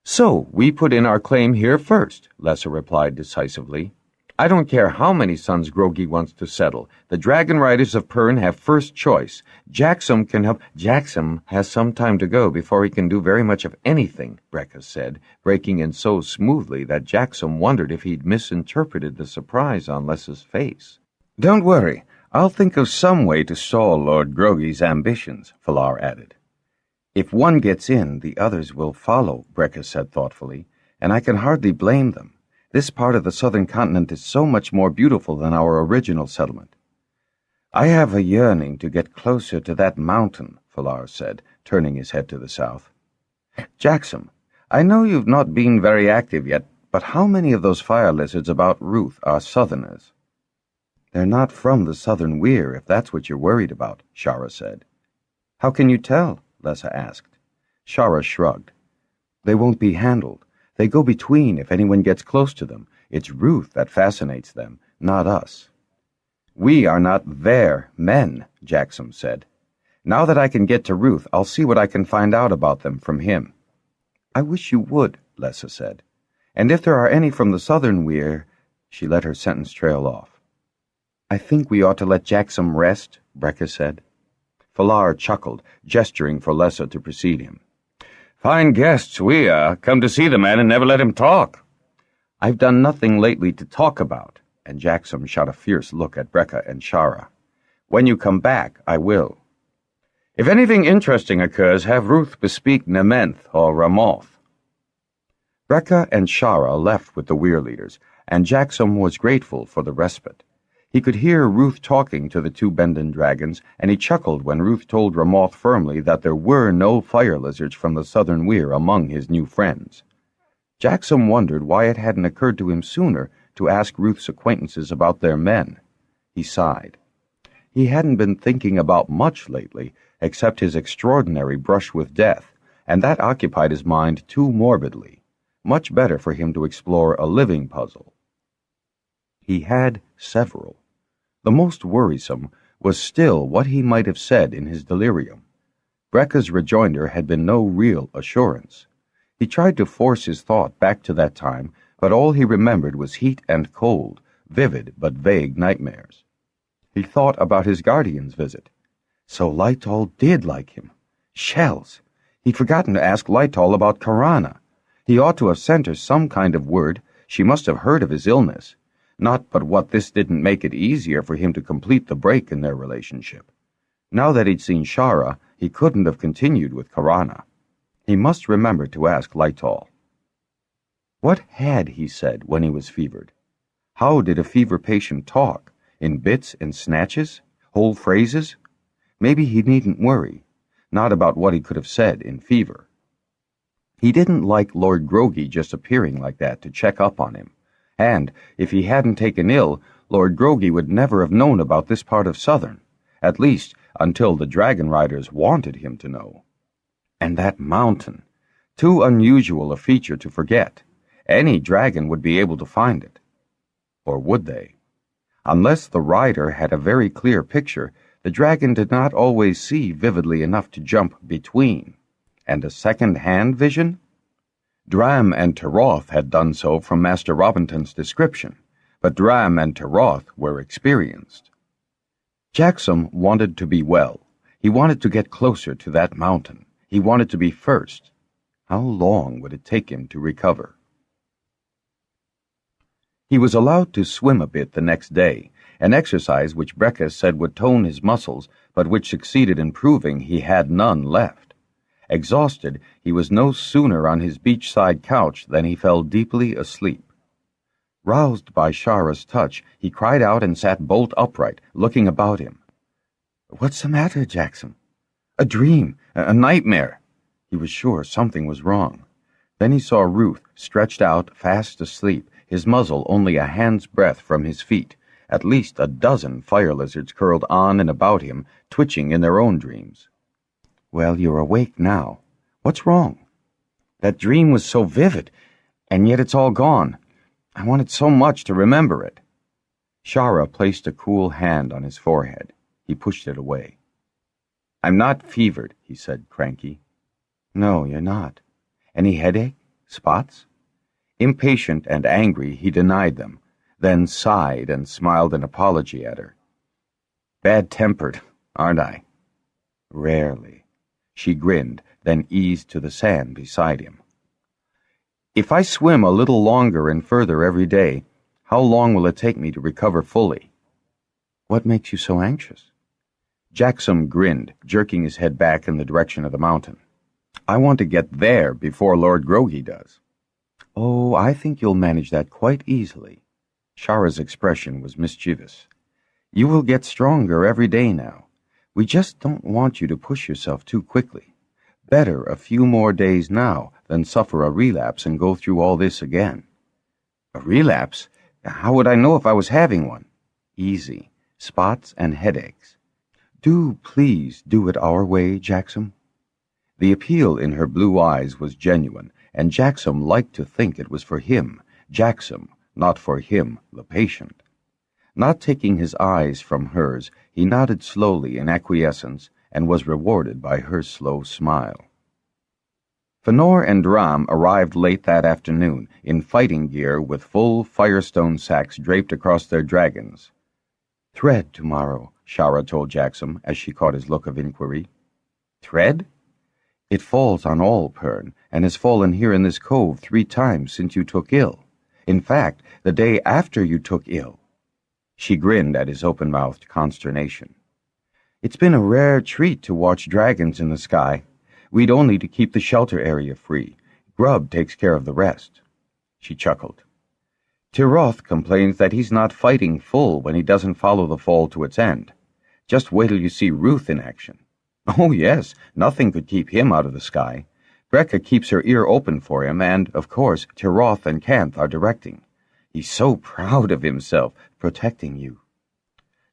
Speaker 1: So we put in our claim here first, Lessa replied decisively. I don't care how many sons Grogy wants to settle. The Dragonriders of Pern have first choice. Jaxom can help. Jaxom has some time to go before he can do very much of anything, Brecca said, breaking in so smoothly that Jaxom wondered if he'd misinterpreted the surprise on Lessa's face. Don't worry. I'll think of some way to stall Lord Grogy's ambitions, Falar added. If one gets in, the others will follow, Brecca said thoughtfully, and I can hardly blame them. This part of the southern continent is so much more beautiful than our original settlement. I have a yearning to get closer to that mountain, Falar said, turning his head to the south. Jaxom, I know you've not been very active yet, but how many of those fire lizards about Ruth are southerners? They're not from the southern weir, if that's what you're worried about, Shara said. How can you tell? Lessa asked. Shara shrugged. They won't be handled. They go between if anyone gets close to them. It's Ruth that fascinates them, not us. We are not their men, Jaxom said. Now that I can get to Ruth, I'll see what I can find out about them from him. I wish you would, Lessa said. And if there are any from the southern weir, she let her sentence trail off. I think we ought to let Jaxom rest, Brecca said. Falar chuckled, gesturing for Lessa to precede him. Fine guests we are. Come to see the man and never let him talk. I've done nothing lately to talk about, and Jaxom shot a fierce look at Brecca and Shara. When you come back, I will. If anything interesting occurs, have Ruth bespeak Nementh or Ramoth. Brecca and Shara left with the weir leaders, and Jaxom was grateful for the respite. He could hear Ruth talking to the two Bendon dragons, and he chuckled when Ruth told Ramoth firmly that there were no fire lizards from the southern weir among his new friends. Jaxom wondered why it hadn't occurred to him sooner to ask Ruth's acquaintances about their men. He sighed. He hadn't been thinking about much lately, except his extraordinary brush with death, and that occupied his mind too morbidly. Much better for him to explore a living puzzle. He had several. The most worrisome was still what he might have said in his delirium. Brecca's rejoinder had been no real assurance. He tried to force his thought back to that time, but all he remembered was heat and cold, vivid but vague nightmares. He thought about his guardian's visit. So Lytol did like him. Shells! He'd forgotten to ask Lytol about Karana. He ought to have sent her some kind of word. She must have heard of his illness. Not but what this didn't make it easier for him to complete the break in their relationship. Now that he'd seen Shara, he couldn't have continued with Karana. He must remember to ask Lytol. What had he said when he was fevered? How did a fever patient talk? In bits and snatches? Whole phrases? Maybe he needn't worry. Not about what he could have said in fever. He didn't like Lord Grogy just appearing like that to check up on him. And, if he hadn't taken ill, Lord Grogy would never have known about this part of Southern, at least until the Dragonriders wanted him to know. And that mountain, too unusual a feature to forget. Any dragon would be able to find it. Or would they? Unless the rider had a very clear picture, the dragon did not always see vividly enough to jump between. And a second-hand vision? Dram and Teroth had done so from Master Robinton's description, but Dram and Teroth were experienced. Jaxom wanted to be well. He wanted to get closer to that mountain. He wanted to be first. How long would it take him to recover? He was allowed to swim a bit the next day, an exercise which Brecca said would tone his muscles, but which succeeded in proving he had none left. Exhausted, he was no sooner on his beachside couch than he fell deeply asleep. Roused by Shara's touch, he cried out and sat bolt upright, looking about him. "What's the matter, Jaxom?" "A dream, a nightmare." He was sure something was wrong. Then he saw Ruth stretched out, fast asleep, his muzzle only a hand's breadth from his feet, at least a dozen fire lizards curled on and about him, twitching in their own dreams. "Well, you're awake now. What's wrong?" "That dream was so vivid, and yet it's all gone. I wanted so much to remember it." Shara placed a cool hand on his forehead. He pushed it away. "I'm not fevered," he said, cranky. "No, you're not. Any headache? Spots?" Impatient and angry, he denied them, then sighed and smiled an apology at her. "Bad-tempered, aren't I?" "Rarely." She grinned, then eased to the sand beside him. "If I swim a little longer and further every day, how long will it take me to recover fully?" "What makes you so anxious?" Jaxom grinned, jerking his head back in the direction of the mountain. "I want to get there before Lord Grogi does." "Oh, I think you'll manage that quite easily." Shara's expression was mischievous. "You will get stronger every day now. We just don't want you to push yourself too quickly. Better a few more days now than suffer a relapse and go through all this again." "A relapse? How would I know if I was having one?" "Easy. Spots and headaches. Do please do it our way, Jaxom." The appeal in her blue eyes was genuine, and Jaxom liked to think it was for him, Jaxom, not for him, the patient. Not taking his eyes from hers, he nodded slowly in acquiescence and was rewarded by her slow smile. Fënor and Dram arrived late that afternoon in fighting gear with full firestone sacks draped across their dragons. "Thread tomorrow," Shara told Jaxom as she caught his look of inquiry. "Thread?" "It falls on all, Pern, and has fallen here in this cove 3 times since you took ill. In fact, the day after you took ill." She grinned at his open-mouthed consternation. "It's been a rare treat to watch dragons in the sky. We'd only to keep the shelter area free. Grub takes care of the rest." She chuckled. "Tiroth complains that he's not fighting full when he doesn't follow the fall to its end. Just wait till you see Ruth in action." "Oh, yes, nothing could keep him out of the sky. Brekka keeps her ear open for him, and, of course, Tiroth and Canth are directing. He's so proud of himself, protecting you."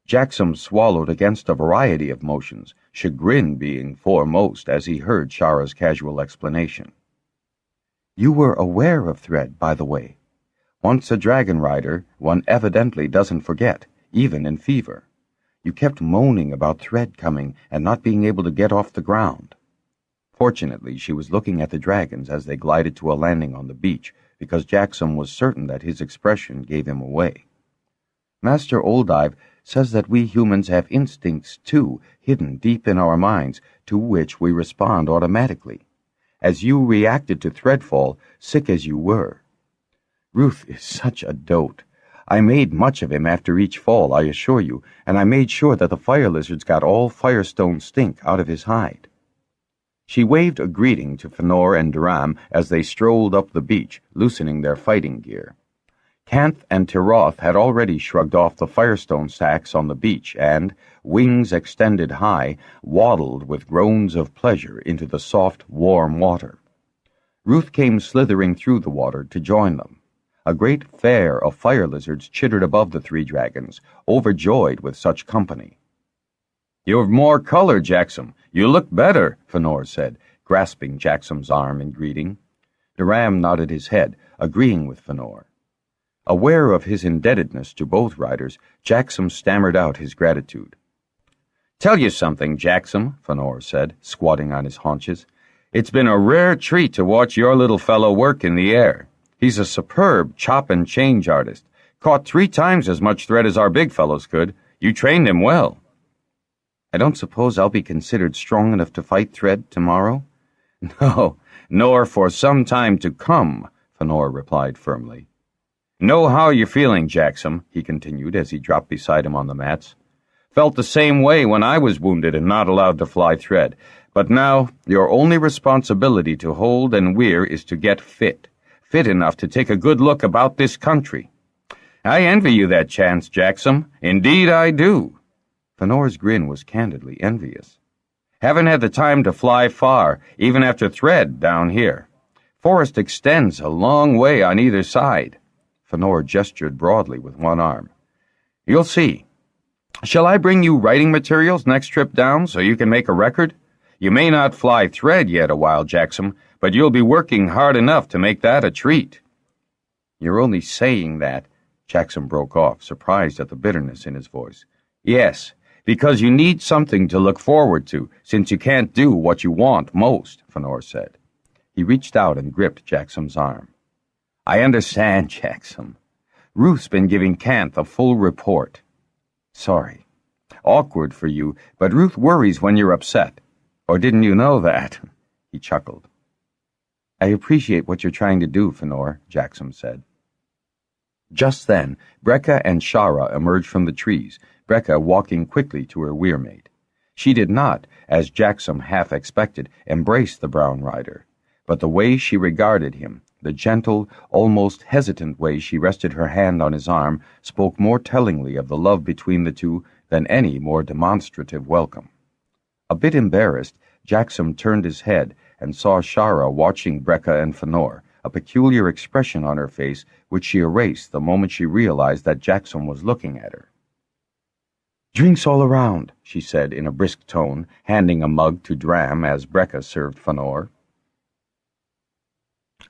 Speaker 1: Jaxom swallowed against a variety of motions, chagrin being foremost as he heard Shara's casual explanation. "You were aware of Thread, by the way. Once a Dragonrider, one evidently doesn't forget, even in fever. You kept moaning about Thread coming and not being able to get off the ground." Fortunately, she was looking at the dragons as they glided to a landing on the beach, because Jaxom was certain that his expression gave him away. "Master Oldive says that we humans have instincts, too, hidden deep in our minds, to which we respond automatically. As you reacted to Threadfall, sick as you were. Ruth is such a dote. I made much of him after each fall, I assure you, and I made sure that the fire lizards got all firestone stink out of his hide." She waved a greeting to Fënor and Dram as they strolled up the beach, loosening their fighting gear. Canth and Tiroth had already shrugged off the firestone sacks on the beach and, wings extended high, waddled with groans of pleasure into the soft, warm water. Ruth came slithering through the water to join them. A great fair of fire lizards chittered above the 3 dragons, overjoyed with such company. "You've more color, Jaxom. You look better," Fënor said, grasping Jaxom's arm in greeting. Dram nodded his head, agreeing with Fënor. Aware of his indebtedness to both riders, Jaxom stammered out his gratitude. "Tell you something, Jaxom," Fënor said, squatting on his haunches. "It's been a rare treat to watch your little fellow work in the air. He's a superb chop-and-change artist. Caught 3 times as much thread as our big fellows could. You trained him well." "I don't suppose I'll be considered strong enough to fight Thread tomorrow?" "No, nor for some time to come," Fënor replied firmly. "Know how you're feeling, Jaxom," he continued as he dropped beside him on the mats. "Felt the same way when I was wounded and not allowed to fly Thread. But now, your only responsibility to hold and weir is to get fit enough to take a good look about this country.
Speaker 2: I envy you that chance, Jaxom. Indeed I do.
Speaker 1: Fenor's grin was candidly envious.
Speaker 2: Haven't had the time to fly far, even after thread down here. Forest extends a long way on either side.
Speaker 1: Fenor gestured broadly with one arm.
Speaker 2: You'll see. Shall I bring you writing materials next trip down so you can make a record? You may not fly thread yet a while, Jaxom, but you'll be working hard enough to make that a treat.
Speaker 1: You're only saying that, Jaxom broke off, surprised at the bitterness in his voice.
Speaker 2: Yes, because you need something to look forward to, since you can't do what you want most, Fenor said.
Speaker 1: He reached out and gripped Jaxom's arm.
Speaker 2: I understand, Jaxom. Ruth's been giving Canth a full report.
Speaker 1: Sorry.
Speaker 2: Awkward for you, but Ruth worries when you're upset. Or didn't you know that?
Speaker 1: He chuckled. I appreciate what you're trying to do, Fenor, Jaxom said. Just then, Brecca and Shara emerged from the trees, Brecca walking quickly to her weirmate. She did not, as Jaxom half expected, embrace the brown rider, but the way she regarded him, the gentle, almost hesitant way she rested her hand on his arm, spoke more tellingly of the love between the two than any more demonstrative welcome. A bit embarrassed, Jaxom turned his head and saw Shara watching Brecca and Fenor, a peculiar expression on her face which she erased the moment she realized that Jaxom was looking at her. Drinks all around, she said in a brisk tone, handing a mug to Dram as Brecca served Fenor.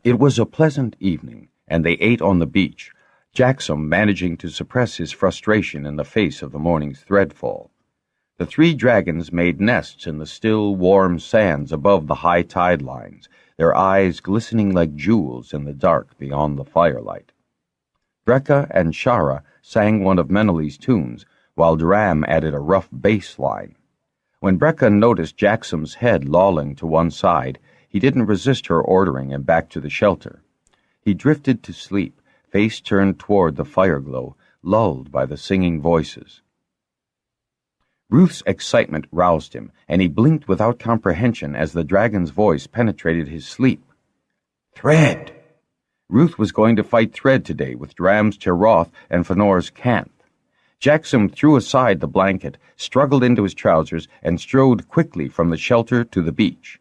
Speaker 1: It was a pleasant evening, and they ate on the beach, Jaxom managing to suppress his frustration in the face of the morning's threadfall. The three dragons made nests in the still, warm sands above the high tide lines, their eyes glistening like jewels in the dark beyond the firelight. Brecca and Shara sang one of Meneley's tunes, while Dram added a rough bass line. When Brecca noticed Jaxom's head lolling to one side, he didn't resist her ordering him back to the shelter. He drifted to sleep, face turned toward the fire-glow, lulled by the singing voices. Ruth's excitement roused him, and he blinked without comprehension as the dragon's voice penetrated his sleep. Thread! Ruth was going to fight Thread today with Dram's Tiroth and Fenor's Canth. Jaxom threw aside the blanket, struggled into his trousers, and strode quickly from the shelter to the beach.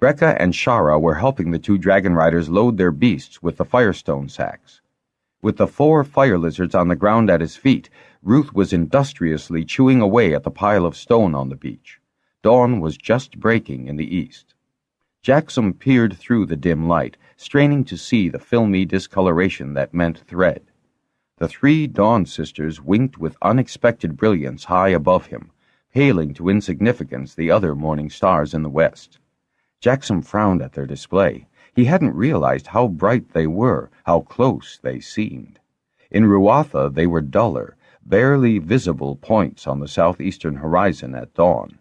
Speaker 1: Brecca and Shara were helping the two Dragonriders load their beasts with the firestone sacks. With the 4 fire lizards on the ground at his feet, Ruth was industriously chewing away at the pile of stone on the beach. Dawn was just breaking in the east. Jaxom peered through the dim light, straining to see the filmy discoloration that meant Thread. The 3 Dawn sisters winked with unexpected brilliance high above him, paling to insignificance the other morning stars in the west. Jaxom frowned at their display. He hadn't realized how bright they were, how close they seemed. In Ruatha they were duller, barely visible points on the southeastern horizon at dawn.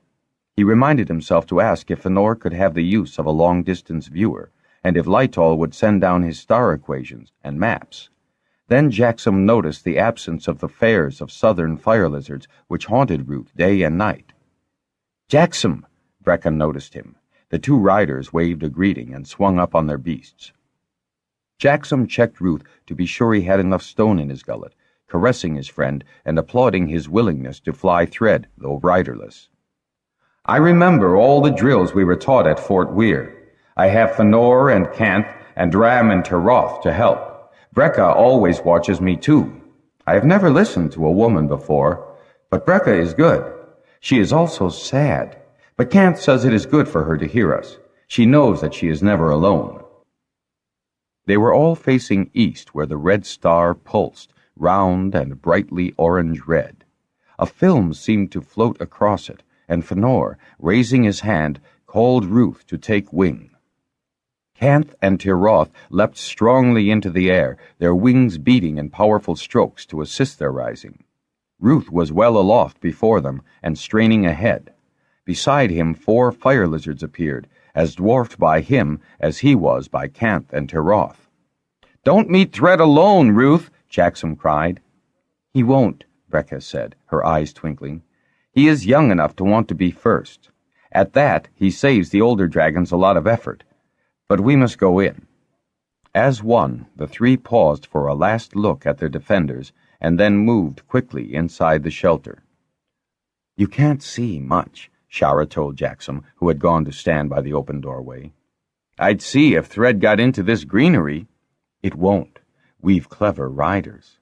Speaker 1: He reminded himself to ask if Fenor could have the use of a long-distance viewer, and if Lytol would send down his star equations and maps. Then Jaxom noticed the absence of the fares of southern fire lizards which haunted Ruth day and night. Jaxom! Brecca noticed him. The 2 riders waved a greeting and swung up on their beasts. Jaxom checked Ruth to be sure he had enough stone in his gullet, caressing his friend and applauding his willingness to fly Thread, though riderless. I remember all the drills we were taught at Fort Weir. I have Fenor and Canth and Dram and Tiroth to help. Brecca always watches me too. I have never listened to a woman before, but Brecca is good. She is also sad. But Canth says it is good for her to hear us. She knows that she is never alone. They were all facing east where the red star pulsed, round and brightly orange-red. A film seemed to float across it, and Fenor, raising his hand, called Ruth to take wing. Canth and Tiroth leapt strongly into the air, their wings beating in powerful strokes to assist their rising. Ruth was well aloft before them and straining ahead. Beside him 4 fire lizards appeared, as dwarfed by him as he was by Canth and Tiroth. Don't meet Thread alone, Ruth, Jaxom cried. He won't, Brecca said, her eyes twinkling. He is young enough to want to be first. At that, he saves the older dragons a lot of effort. But we must go in. As one, the 3 paused for a last look at their defenders,
Speaker 2: and then moved quickly inside the shelter. "You can't see much," Shara told Jaxom, who had gone to stand by the open doorway. "I'd see if Thread got into this greenery." "It won't. We've clever riders."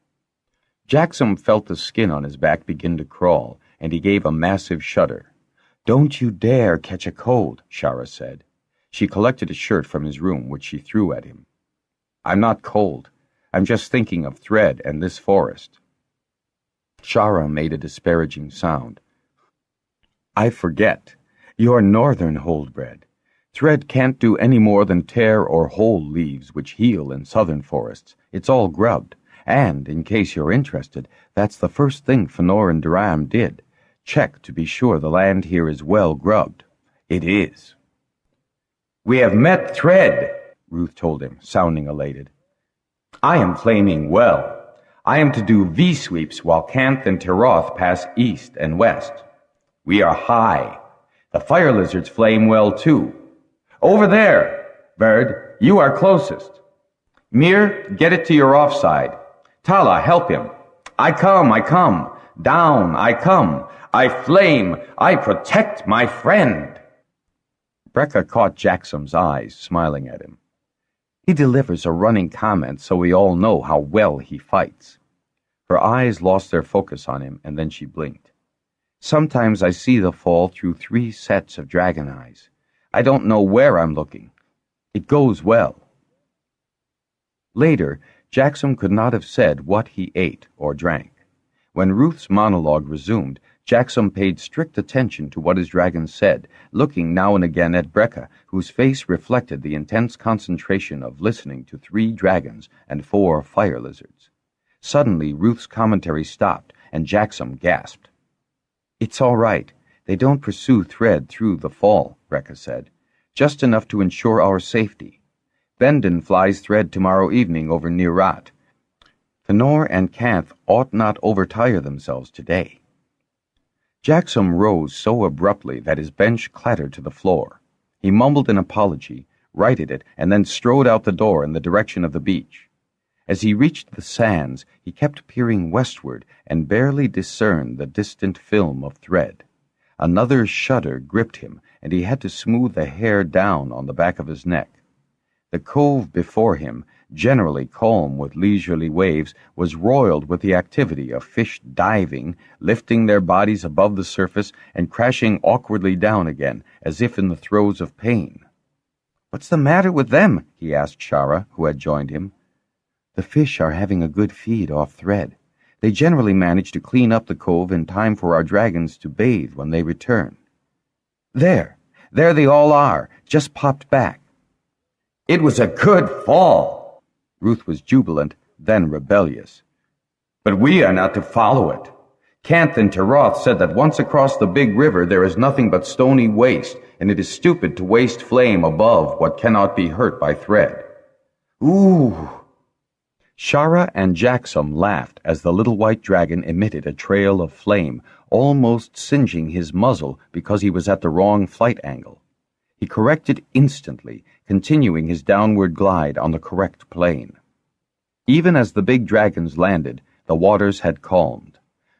Speaker 2: Jaxom felt the skin on his back begin to crawl, and he gave a massive shudder. "Don't you dare catch a cold," Shara said. She collected a shirt from his room, which she threw at him. "I'm not cold. I'm just thinking of Thread and this forest." Shara made a disparaging sound. "I forget. You're northern Holdbred. Thread can't do any more than tear or hole leaves which heal in southern forests. It's all grubbed. And, in case you're interested, that's the first thing Fëanor and Duram did. Check to be sure the land here is well grubbed." "It is." "We have met Thread," Ruth told him, sounding elated. "I am flaming well. I am to do V-sweeps while Canth and Tiroth pass east and west. We are high. The fire lizards flame well, too. Over there, Bird, you are closest. Mir, get it to your offside. Tala, help him. I come. Down, I come. I flame. I protect my friend." Brecca caught Jaxom's eyes, smiling at him. "He delivers a running comment so we all know how well he fights." Her eyes lost their focus on him, and then she blinked. "Sometimes I see the fall through 3 sets of dragon eyes. I don't know where I'm looking. It goes well." Later, Jaxom could not have said what he ate or drank. When Ruth's monologue resumed, Jaxom paid strict attention to what his dragon said, looking now and again at Brecca, whose face reflected the intense concentration of listening to 3 dragons and 4 fire lizards. Suddenly, Ruth's commentary stopped, and Jaxom gasped. "It's all right. They don't pursue Thread through the fall," Brecca said. "Just enough to ensure our safety. Bendon flies Thread tomorrow evening over Nerat. Fëanor and Canth ought not overtire themselves today." Jaxom rose so abruptly that his bench clattered to the floor. He mumbled an apology, righted it, and then strode out the door in the direction of the beach. As he reached the sands, he kept peering westward and barely discerned the distant film of Thread. Another shudder gripped him, and he had to smooth the hair down on the back of his neck. The cove before him, generally calm with leisurely waves, was roiled with the activity of fish diving, lifting their bodies above the surface and crashing awkwardly down again, as if in the throes of pain. "What's the matter with them?" he asked Shara, who had joined him. "The fish are having a good feed off Thread. They generally manage to clean up the cove in time for our dragons to bathe when they return." There they all are, just popped back." "It was a good fall." Ruth was jubilant, then rebellious. "But we are not to follow it. Canth and Tiroth said that once across the big river there is nothing but stony waste, and it is stupid to waste flame above what cannot be hurt by Thread." "Ooh!" Shara and Jaxom laughed as the little white dragon emitted a trail of flame, almost singeing his muzzle because he was at the wrong flight angle. He corrected instantly, continuing his downward glide on the correct plane. Even as the big dragons landed, the waters had calmed.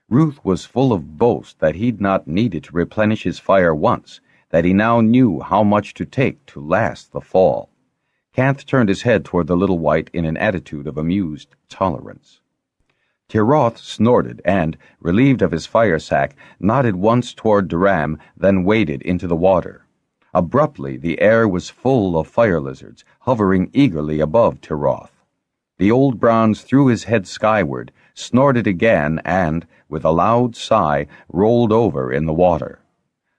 Speaker 2: Ruth was full of boast that he'd not needed to replenish his fire once, that he now knew how much to take to last the fall. Canth turned his head toward the little white in an attitude of amused tolerance. Tiroth snorted and, relieved of his fire sack, nodded once toward Duram, then waded into the water. Abruptly, the air was full of fire lizards, hovering eagerly above Tiroth. The old bronze threw his head skyward, snorted again, and, with a loud sigh, rolled over in the water.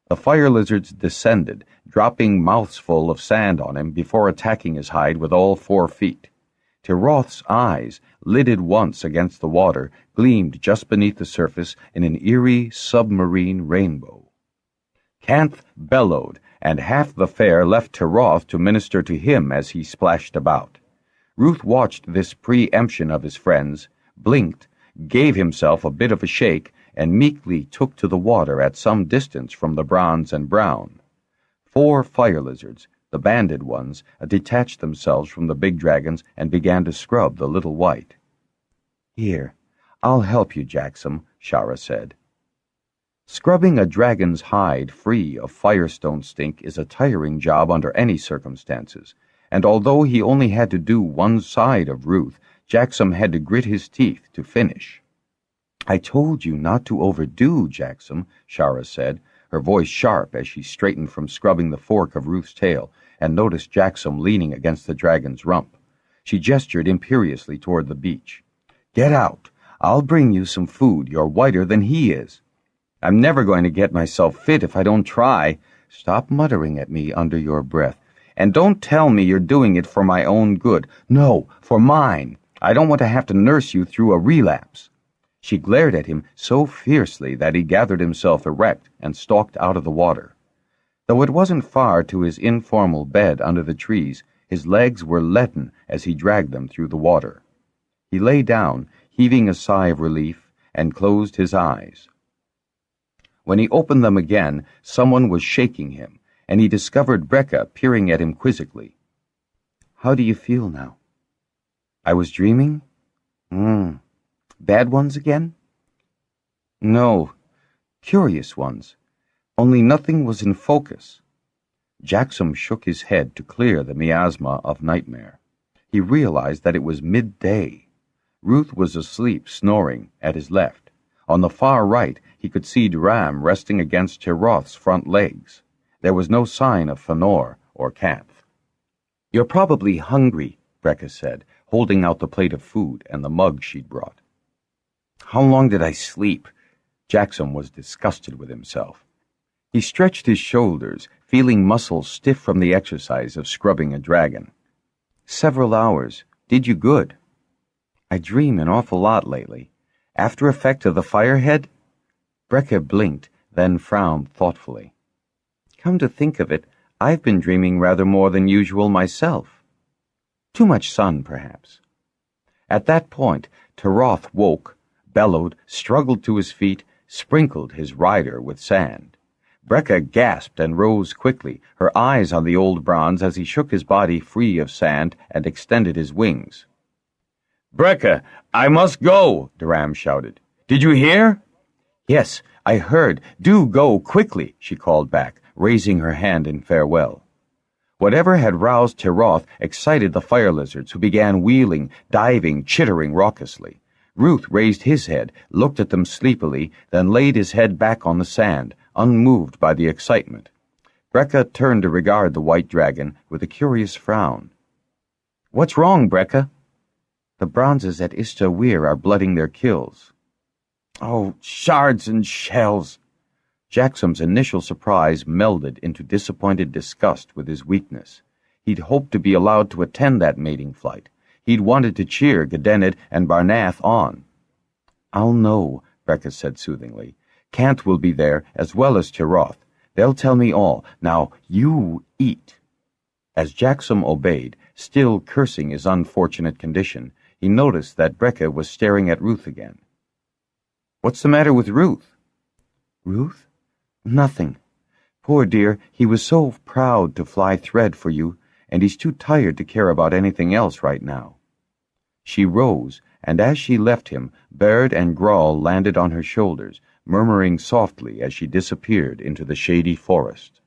Speaker 2: The fire lizards descended, dropping mouths full of sand on him before attacking his hide with all 4 feet. Tiroth's eyes, lidded once against the water, gleamed just beneath the surface in an eerie submarine rainbow. Canth bellowed, and half the fair left Tiroth to minister to him as he splashed about. Ruth watched this preemption of his friends, blinked, gave himself a bit of a shake, and meekly took to the water at some distance from the bronze and brown. 4 fire lizards, the banded ones, detached themselves from the big dragons and began to scrub the little white. "Here,
Speaker 1: "I'll help you, Jaxom," Shara said. Scrubbing a dragon's hide free of firestone stink is a tiring job under any circumstances, and although he only had to do one side of Ruth, Jaxom had to grit his teeth to finish. "I told you not to overdo, Jaxom," Shara said, her voice sharp as she straightened from scrubbing the fork of Ruth's tail and noticed Jaxom leaning against the dragon's rump. She gestured imperiously toward the beach. "Get out. I'll bring you some food. You're whiter than he is." "I'm never going to get myself fit if I don't try." "Stop muttering at me under your breath. And don't tell me you're doing it for my own good." "No, for mine. I don't want to have to nurse you through a relapse." She glared at him so fiercely that he gathered himself erect and stalked out of the water. Though it wasn't far to his informal bed under the trees, his legs were leaden as he dragged them through the water. He lay down, heaving a sigh of relief, and closed his eyes. When he opened them again, someone was shaking him, and he discovered Brecca peering at him quizzically. "How do you feel now?" "I was dreaming?" "Bad ones again?" "No, curious ones. Only nothing was in focus." Jaxom shook his head to clear the miasma of nightmare. He realized that it was midday. Ruth was asleep, snoring, at his left. On the far right, he could see Dram resting against Tiroth's front legs. There was no sign of Fëanor or Kath. "You're probably hungry," Brecca said, holding out the plate of food and the mug she'd brought. "How long did I sleep?" Jaxom was disgusted with himself. He stretched his shoulders, feeling muscles stiff from the exercise of scrubbing a dragon. "Several hours. Did you good." "I dream an awful lot lately. After effect of the firehead?" Brecca blinked, then frowned thoughtfully. "Come to think of it, I've been dreaming rather more than usual myself. Too much sun, perhaps." At that point, Tiroth woke, bellowed, struggled to his feet, sprinkled his rider with sand. Brecca gasped and rose quickly, her eyes on the old bronze as he shook his body free of sand and extended his wings.
Speaker 2: "Brecca, I must go," Dram shouted. "Did you hear?"
Speaker 1: "Yes, I heard. Do go quickly," she called back, raising her hand in farewell. Whatever had roused Tiroth excited the fire lizards, who began wheeling, diving, chittering raucously. Ruth raised his head, looked at them sleepily, then laid his head back on the sand, unmoved by the excitement. Brecca turned to regard the white dragon with a curious frown. "What's wrong, Brecca?" "The bronzes at Ista Weir are blooding their kills." "Oh, shards and shells!" Jaxom's initial surprise melded into disappointed disgust with his weakness. He'd hoped to be allowed to attend that mating flight. He'd wanted to cheer Gedenid and Barnath on. "I'll know," Brecca said soothingly. "Kant will be there, as well as Tiroth. They'll tell me all. Now, you eat." As Jaxom obeyed, still cursing his unfortunate condition, he noticed that Brecca was staring at Ruth again. "What's the matter with Ruth?" "Ruth? Nothing. Poor dear, he was so proud to fly thread for you, and he's too tired to care about anything else right now." She rose, and as she left him, Baird and Grawl landed on her shoulders, murmuring softly as she disappeared into the shady forest.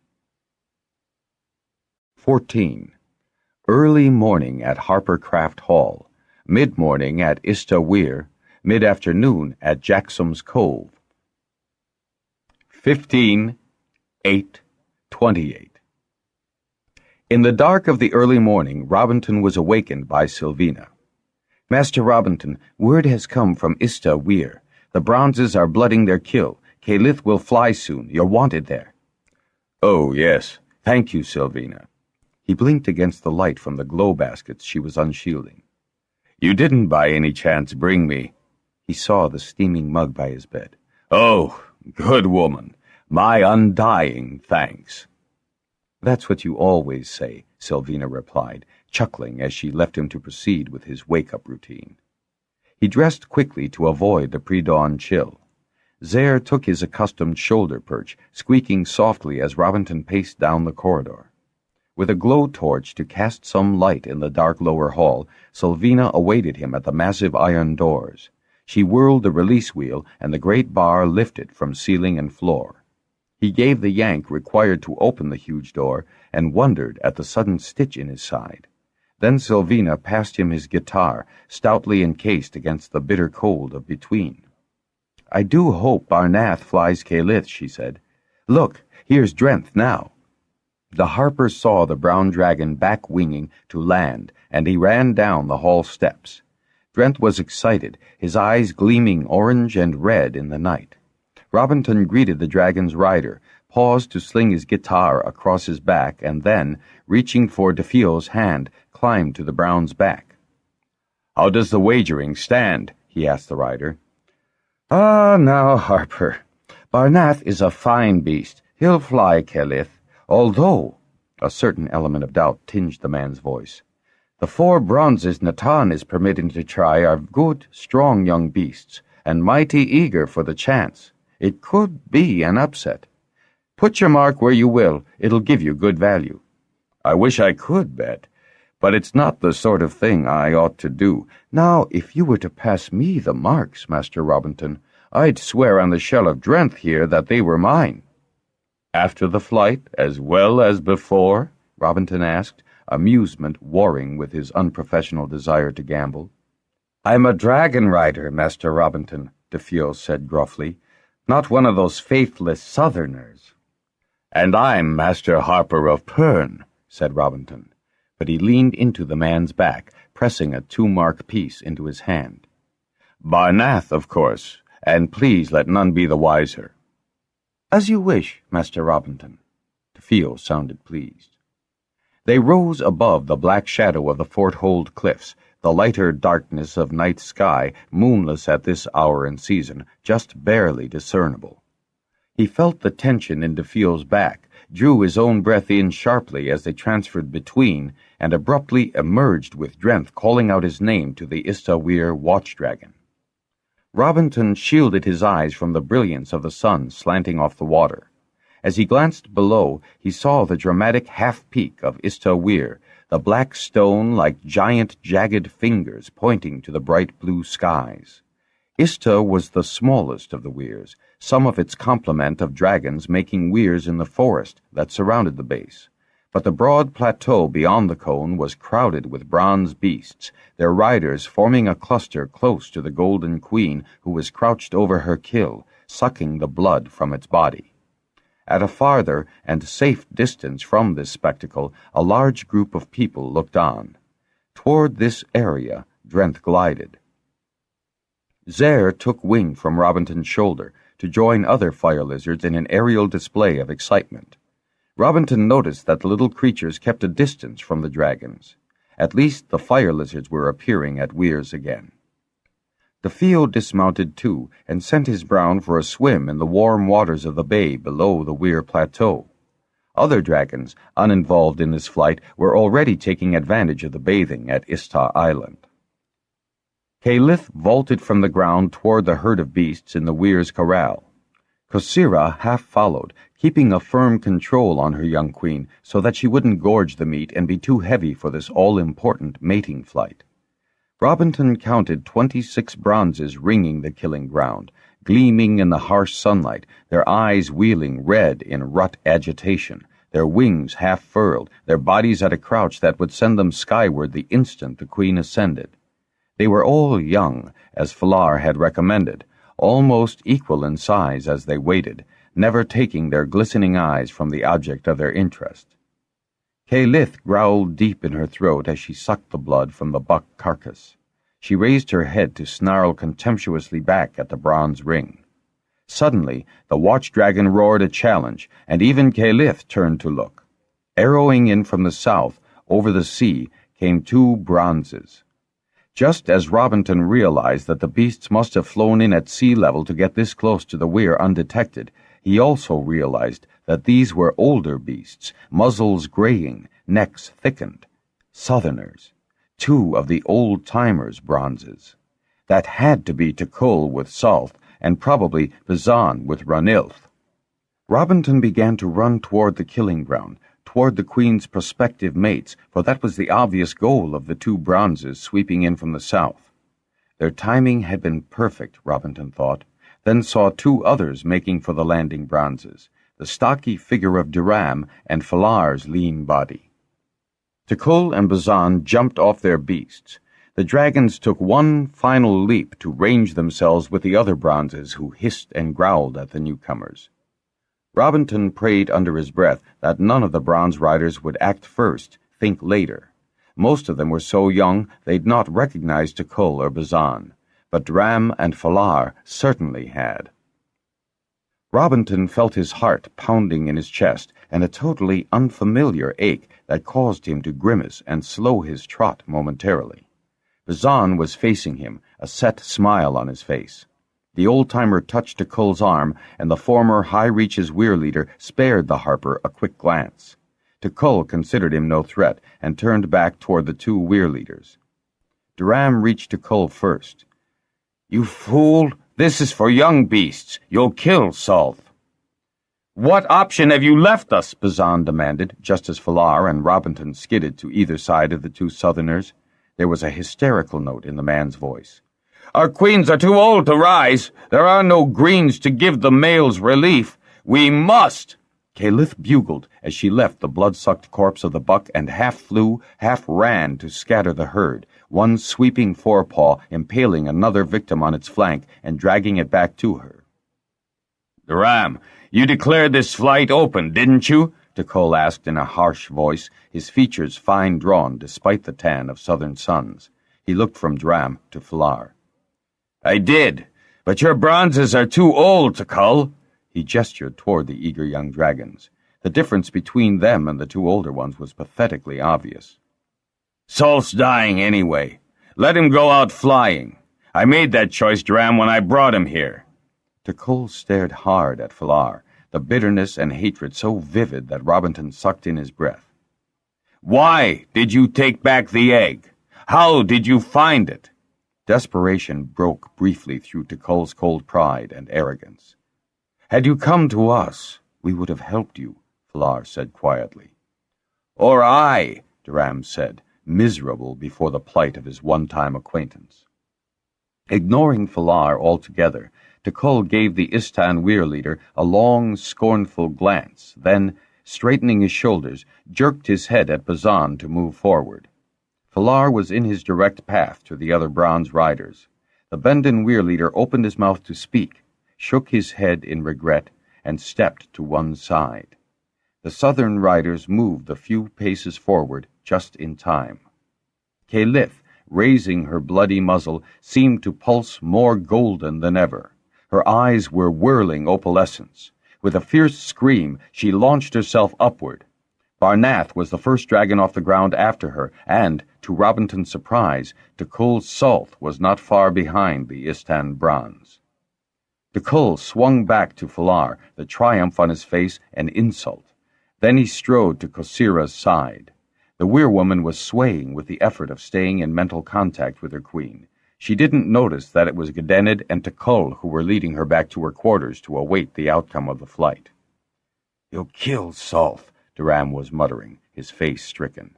Speaker 1: 14. Early morning at Harpercraft Hall, mid-morning at Ista Weir, mid-afternoon at Jaxom's Cove. 15/8/28. In the dark of the early morning, Robinton was awakened by Sylvina. "Master Robinton, word has come from Ista Weir. The bronzes are blooding their kill. Calith will fly soon. You're wanted there."
Speaker 2: "Oh, yes.
Speaker 1: "Thank you, Sylvina." He blinked against the light from the glow baskets she was unshielding.
Speaker 2: "You didn't by any chance bring me—"
Speaker 1: He saw the steaming mug by his bed.
Speaker 2: "Oh, good woman. My undying thanks."
Speaker 1: "That's what you always say," Sylvina replied, chuckling as she left him to proceed with his wake-up routine. He dressed quickly to avoid the pre-dawn chill. Zaire took his accustomed shoulder perch, squeaking softly as Robinton paced down the corridor. With a glow torch to cast some light in the dark lower hall, Sylvina awaited him at the massive iron doors. She whirled the release wheel, and the great bar lifted from ceiling and floor. He gave the yank required to open the huge door and wondered at the sudden stitch in his side. Then Sylvina passed him his guitar, stoutly encased against the bitter cold of between. "I do hope Barnath flies Caelith," she said. "Look, here's Drenth now." The harper saw the brown dragon back-winging to land, and he ran down the hall steps. Drenth was excited, his eyes gleaming orange and red in the night. Robinson greeted the dragon's rider, paused to sling his guitar across his back, and then, reaching for DeFio's hand, climbed to the brown's back. "How does the wagering stand?" he asked the rider. "Ah, now, Harper, Barnath is a fine beast. He'll fly Caelith, although—" a certain element of doubt tinged the man's voice. "The 4 bronzes Natan is permitting to try are good, strong young beasts, and mighty eager for the chance. It could be an upset. Put your mark where you will, it'll give you good value." "I wish I could bet, but it's not the sort of thing I ought to do. Now, if you were to pass me the marks, Master Robinson, I'd swear on the shell of Drenth here that they were mine." "After the flight, as well as before?" Robinson asked, amusement warring with his unprofessional desire to gamble. "I'm a Dragonrider, Master Robinson," DeFio said gruffly, "not one of those faithless Southerners." "And I'm Master Harper of Pern," said Robinson, but he leaned into the man's back, pressing a 2-mark piece into his hand. "Barnath, of course, and please let none be the wiser." "As you wish, Master Robinson." DeFio sounded pleased. They rose above the black shadow of the Fort Hold cliffs, the lighter darkness of night sky, moonless at this hour and season, just barely discernible. He felt the tension in DeFio's back, drew his own breath in sharply as they transferred between, and abruptly emerged with Drenth calling out his name to the Istawir watch-dragon. Robinson shielded his eyes from the brilliance of the sun slanting off the water. As he glanced below, he saw the dramatic half-peak of Istawir, the black stone like giant jagged fingers pointing to the bright blue skies. Ista was the smallest of the weirs, some of its complement of dragons making weirs in the forest that surrounded the base. But the broad plateau beyond the cone was crowded with bronze beasts, their riders forming a cluster close to the Golden Queen who was crouched over her kill, sucking the blood from its body. At a farther and safe distance from this spectacle, a large group of people looked on. Toward this area, Drenth glided. Zer took wing from Robinson's shoulder to join other fire lizards in an aerial display of excitement. Robinson noticed that the little creatures kept a distance from the dragons. At least the fire lizards were appearing at weirs again. DeFio dismounted too and sent his brown for a swim in the warm waters of the bay below the weir plateau. Other dragons, uninvolved in this flight, were already taking advantage of the bathing at Ista Island. Caelith vaulted from the ground toward the herd of beasts in the weir's corral. Kosira half followed, keeping a firm control on her young queen so that she wouldn't gorge the meat and be too heavy for this all-important mating flight. Robinson counted 26 bronzes ringing the killing ground, gleaming in the harsh sunlight, their eyes wheeling red in rut agitation, their wings half furled, their bodies at a crouch that would send them skyward the instant the queen ascended. They were all young, as Falar had recommended, almost equal in size as they waited, never taking their glistening eyes from the object of their interest. Caelith growled deep in her throat as she sucked the blood from the buck carcass. She raised her head to snarl contemptuously back at the bronze ring. Suddenly, the watch-dragon roared a challenge, and even Caelith turned to look. Arrowing in from the south, over the sea, came 2 bronzes. Just as Robinson realized that the beasts must have flown in at sea level to get this close to the weir undetected, he also realized that these were older beasts, muzzles graying, necks thickened. Southerners. 2 of the old-timers' bronzes. That had to be Tekul with Salth, and probably Pizan with Ranilth. Robinson began to run toward the killing ground, toward the queen's prospective mates, for that was the obvious goal of the 2 bronzes sweeping in from the south. Their timing had been perfect, Robinson thought, then saw two others making for the landing bronzes, the stocky figure of Duram and Falar's lean body. Tikul and Bazan jumped off their beasts. The dragons took one final leap to range themselves with the other bronzes who hissed and growled at the newcomers. Robinson prayed under his breath that none of the bronze riders would act first, think later. Most of them were so young they'd not recognized Tikul or Bazan, but Dram and Falar certainly had. Robinson felt his heart pounding in his chest and a totally unfamiliar ache that caused him to grimace and slow his trot momentarily. Bazan was facing him, a set smile on his face. The old-timer touched Tikul's arm, and the former High Reach's weir leader spared the harper a quick glance. Tikul considered him no threat and turned back toward the two weir leaders. Duram reached Tikul first. "You fool! This is for young beasts. You'll kill Salth." "What option have you left us?" Bazan demanded, just as Falar and Robinson skidded to either side of the two southerners. There was a hysterical note in the man's voice. "Our queens are too old to rise. There are no greens to give the males relief. We must!" Caliph bugled as she left the blood-sucked corpse of the buck and half flew, half ran to scatter the herd, one sweeping forepaw impaling another victim on its flank and dragging it back to her. "Duram, you declared this flight open, didn't you?" Tikul asked in a harsh voice, his features fine-drawn despite the tan of southern suns. He looked from Dram to Falar. "I did, but your bronzes are too old, Tikul." He gestured toward the eager young dragons. The difference between them and the two older ones was pathetically obvious. "Salth's dying anyway. Let him go out flying. I made that choice, Dram, when I brought him here." Tikul stared hard at Falar, the bitterness and hatred so vivid that Robinson sucked in his breath. "Why did you take back the egg? How did you find it?" Desperation broke briefly through Tikul's cold pride and arrogance. "Had you come to us, we would have helped you," Falar said quietly. "Or I," Duram said, miserable before the plight of his one-time acquaintance. Ignoring Falar altogether, Tikul gave the Istan weir leader a long, scornful glance, then, straightening his shoulders, jerked his head at Bazan to move forward. Falar was in his direct path to the other bronze riders. The Bendon weir leader opened his mouth to speak, shook his head in regret, and stepped to one side. The southern riders moved a few paces forward just in time. Caliph, raising her bloody muzzle, seemed to pulse more golden than ever. Her eyes were whirling opalescence. With a fierce scream, she launched herself upward. Barnath was the first dragon off the ground after her, and, to Robinson's surprise, Tikul's Salth was not far behind the Istan bronze. Tikul swung back to Falar, the triumph on his face an insult. Then he strode to Kosira's side. The weir-woman was swaying with the effort of staying in mental contact with her queen. She didn't notice that it was Gedenid and Tikul who were leading her back to her quarters to await the outcome of the flight. "You'll kill Salth," Duram was muttering, his face stricken.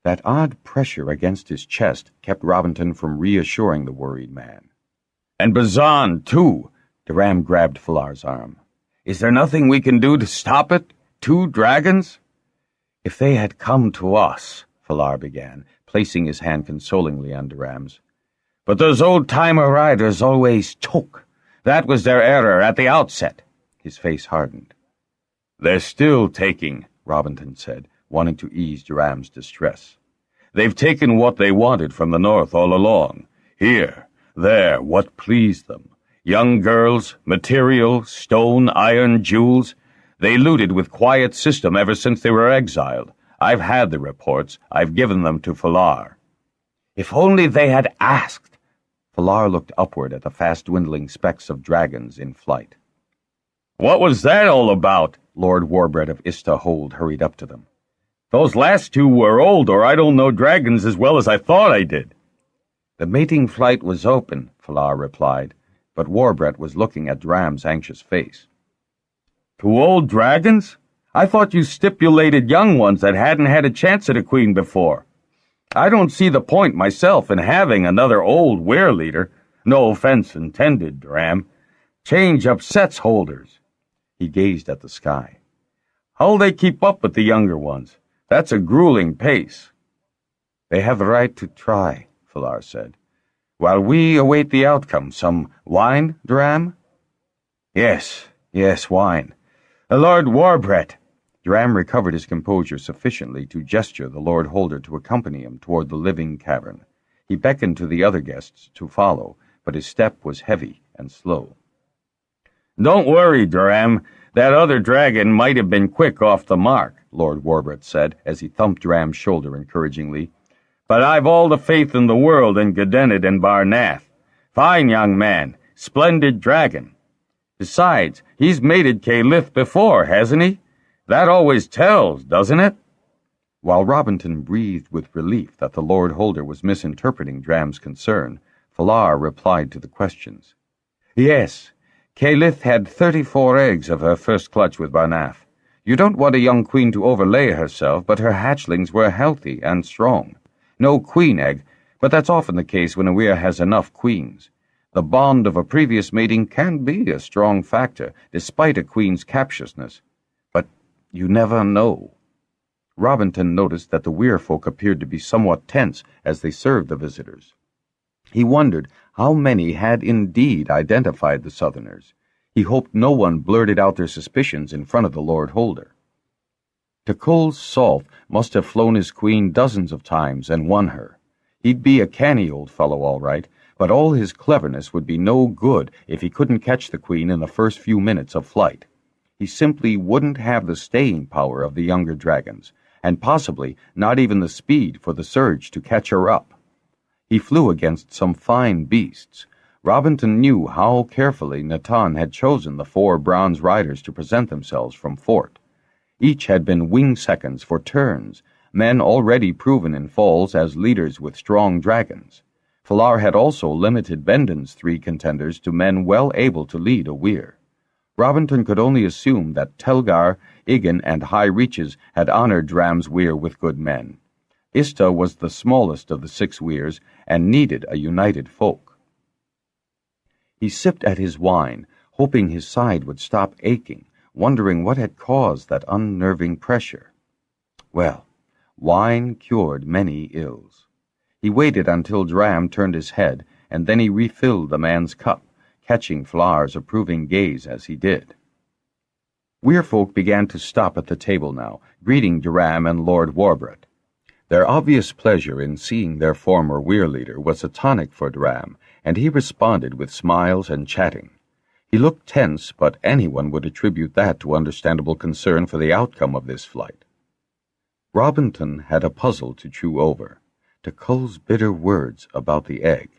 Speaker 1: That odd pressure against his chest kept Robinson from reassuring the worried man. "And Bazan, too!" Duram grabbed Falar's arm. "Is there nothing we can do to stop it? 2 dragons?" "If they had come to us," Falar began, placing his hand consolingly on Duram's. "But those old-timer riders always took. That was their error at the outset." His face hardened. "They're still taking," Robinson said, wanting to ease Duram's distress. "They've taken what they wanted from the north all along. Here, there, what pleased them. Young girls, material, stone, iron, jewels. They looted with quiet system ever since they were exiled. I've had the reports. I've given them to Falar." "If only they had asked." Falar looked upward at the fast-dwindling specks of dragons in flight. "What was that all about?" Lord Warbread of Istahold hurried up to them. "Those last 2 were old, or I don't know dragons as well as I thought I did." "The mating flight was open," Falar replied, but Warbread was looking at Dram's anxious face. 2 old dragons? I thought you stipulated young ones that hadn't had a chance at a queen before."
Speaker 2: I don't see the point myself in having another old weir-leader. No offense intended, Dram. Change upsets holders.
Speaker 1: He gazed at the sky.
Speaker 2: How'll they keep up with the younger ones? That's a grueling pace.
Speaker 1: They have the right to try, Falar said.
Speaker 2: While we await the outcome, some wine, Dram?
Speaker 1: Yes, wine.
Speaker 2: Lord Warbret.
Speaker 1: Dram recovered his composure sufficiently to gesture the Lord Holder to accompany him toward the living cavern. He beckoned to the other guests to follow, but his step was heavy and slow.
Speaker 2: Don't worry, Dram. That other dragon might have been quick off the mark, Lord Warbret said as he thumped Dram's shoulder encouragingly. But I've all the faith in the world in Gedenid and Barnath. Fine young man, splendid dragon. Besides, he's mated Caliph before, hasn't he? That always tells, doesn't it?
Speaker 1: While Robinson breathed with relief that the Lord Holder was misinterpreting Dram's concern, Falar replied to the questions. Yes, Caliph had 34 eggs of her first clutch with Barnath. You don't want a young queen to overlay herself, but her hatchlings were healthy and strong. No queen egg, but that's often the case when a weir has enough queens. The bond of a previous mating can be a strong factor, despite a queen's captiousness. But you never know. Robinson noticed that the weir folk appeared to be somewhat tense as they served the visitors. He wondered how many had indeed identified the Southerners. He hoped no one blurted out their suspicions in front of the Lord Holder. Tekul's Solf must have flown his queen dozens of times and won her. He'd be a canny old fellow, all right, but all his cleverness would be no good if he couldn't catch the queen in the first few minutes of flight. He simply wouldn't have the staying power of the younger dragons, and possibly not even the speed for the surge to catch her up. He flew against some fine beasts. Robinson knew how carefully Natan had chosen the 4 bronze riders to present themselves from fort. Each had been wing seconds for turns, men already proven in falls as leaders with strong dragons. Falar had also limited Benden's 3 contenders to men well able to lead a weir. Robinson could only assume that Telgar, Igan, and High Reaches had honored Dram's weir with good men. Ista was the smallest of the 6 weirs and needed a united folk. He sipped at his wine, hoping his side would stop aching, wondering what had caused that unnerving pressure. Well, wine cured many ills. He waited until Dram turned his head, and then he refilled the man's cup, catching Falar's approving gaze as he did. Weirfolk began to stop at the table now, greeting Dram and Lord Warbret. Their obvious pleasure in seeing their former weir leader was a tonic for Dram, and he responded with smiles and chatting. He looked tense, but anyone would attribute that to understandable concern for the outcome of this flight. Robinson had a puzzle to chew over. Tekul's bitter words about the egg.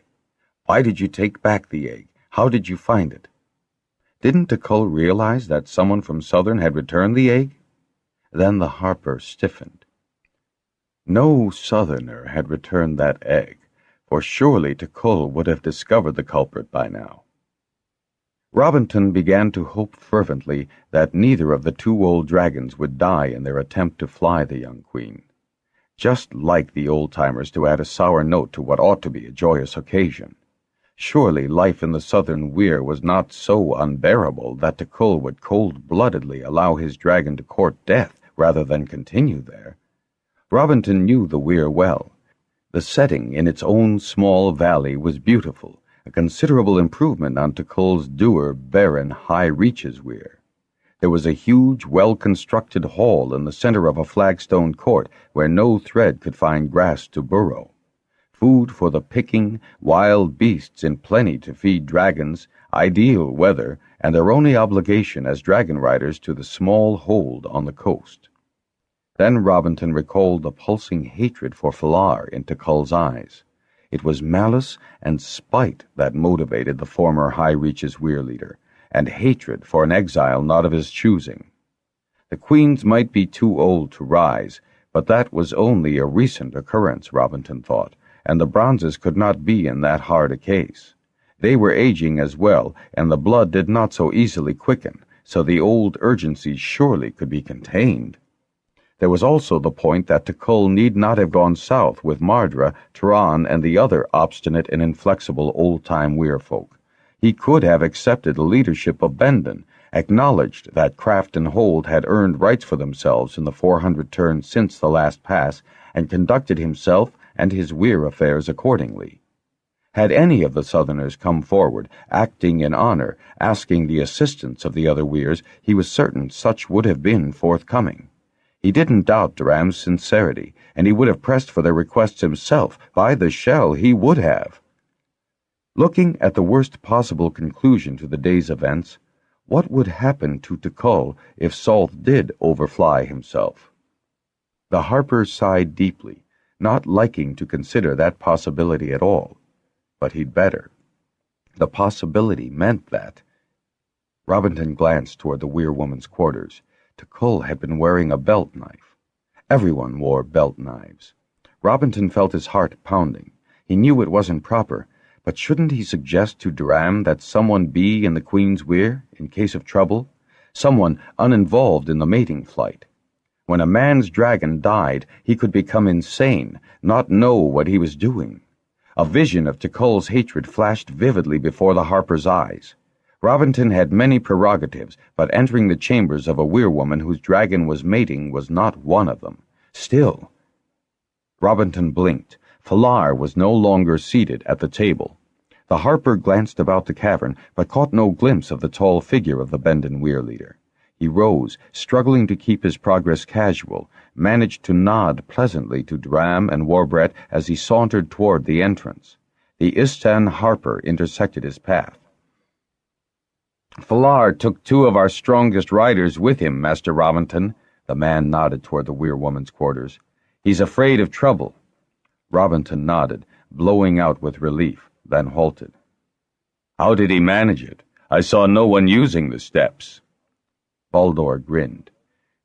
Speaker 1: Why did you take back the egg? How did you find it? Didn't Tekul realize that someone from Southern had returned the egg? Then the harper stiffened. No Southerner had returned that egg, for surely Tekul would have discovered the culprit by now. Robinson began to hope fervently that neither of the 2 old dragons would die in their attempt to fly the young queen. Just like the old-timers to add a sour note to what ought to be a joyous occasion. Surely life in the southern weir was not so unbearable that Tekul would cold-bloodedly allow his dragon to court death rather than continue there. Robinson knew the weir well. The setting in its own small valley was beautiful, a considerable improvement on Tekul's dour, barren, High Reaches weir. There was a huge, well-constructed hall in the center of a flagstone court where no thread could find grass to burrow. Food for the picking, wild beasts in plenty to feed dragons, ideal weather, and their only obligation as Dragonriders to the small hold on the coast. Then Robinson recalled the pulsing hatred for Falar in Tekul's eyes. It was malice and spite that motivated the former High Reaches weir leader, and hatred for an exile not of his choosing. The queens might be too old to rise, but that was only a recent occurrence, Robinson thought, and the bronzes could not be in that hard a case. They were aging as well, and the blood did not so easily quicken, so the old urgency surely could be contained. There was also the point that Tukull need not have gone south with Mardra, Turan, and the other obstinate and inflexible old-time weirfolk. He could have accepted the leadership of Bendon, acknowledged that Craft and Hold had earned rights for themselves in the 400 turns since the last pass, and conducted himself and his weir affairs accordingly. Had any of the Southerners come forward, acting in honor, asking the assistance of the other weirs, he was certain such would have been forthcoming. He didn't doubt Durham's sincerity, and he would have pressed for their requests himself. By the shell, he would have. Looking at the worst possible conclusion to the day's events, what would happen to Tukull if Salt did overfly himself? The Harper sighed deeply, not liking to consider that possibility at all. But he'd better. The possibility meant that. Robinson glanced toward the weir woman's quarters. Tukull had been wearing a belt knife. Everyone wore belt knives. Robinson felt his heart pounding. He knew it wasn't proper, but shouldn't he suggest to Durham that someone be in the Queen's weir in case of trouble? Someone uninvolved in the mating flight. When a man's dragon died, he could become insane, not know what he was doing. A vision of Tukull's hatred flashed vividly before the Harper's eyes. Robinson had many prerogatives, but entering the chambers of a weirwoman whose dragon was mating was not one of them. Still. Robinson blinked. Falar was no longer seated at the table. The Harper glanced about the cavern, but caught no glimpse of the tall figure of the Bendon weir leader. He rose, struggling to keep his progress casual, managed to nod pleasantly to Durham and Warbret as he sauntered toward the entrance. The Istan Harper intersected his path. "Falar took 2 of our strongest riders with him, Master Robinson." The man nodded toward the weir-woman's quarters. "He's afraid of trouble." Robinson nodded, blowing out with relief, then halted. "How did he manage it? I saw no one using the steps." Baldur grinned.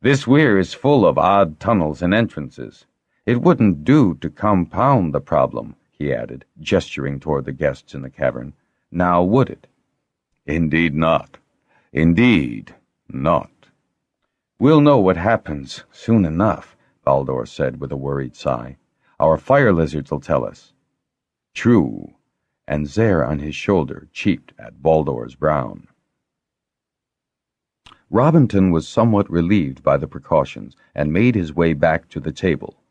Speaker 1: "This weir is full of odd tunnels and entrances. It wouldn't do to compound the problem," he added, gesturing toward the guests in the cavern. "Now would it?" "Indeed not. Indeed not." "We'll know what happens soon enough," Baldur said with a worried sigh. "Our fire lizards will tell us." "True," and Zare on his shoulder cheeped at Baldur's brown. Robinson was somewhat relieved by the precautions and made his way back to the table.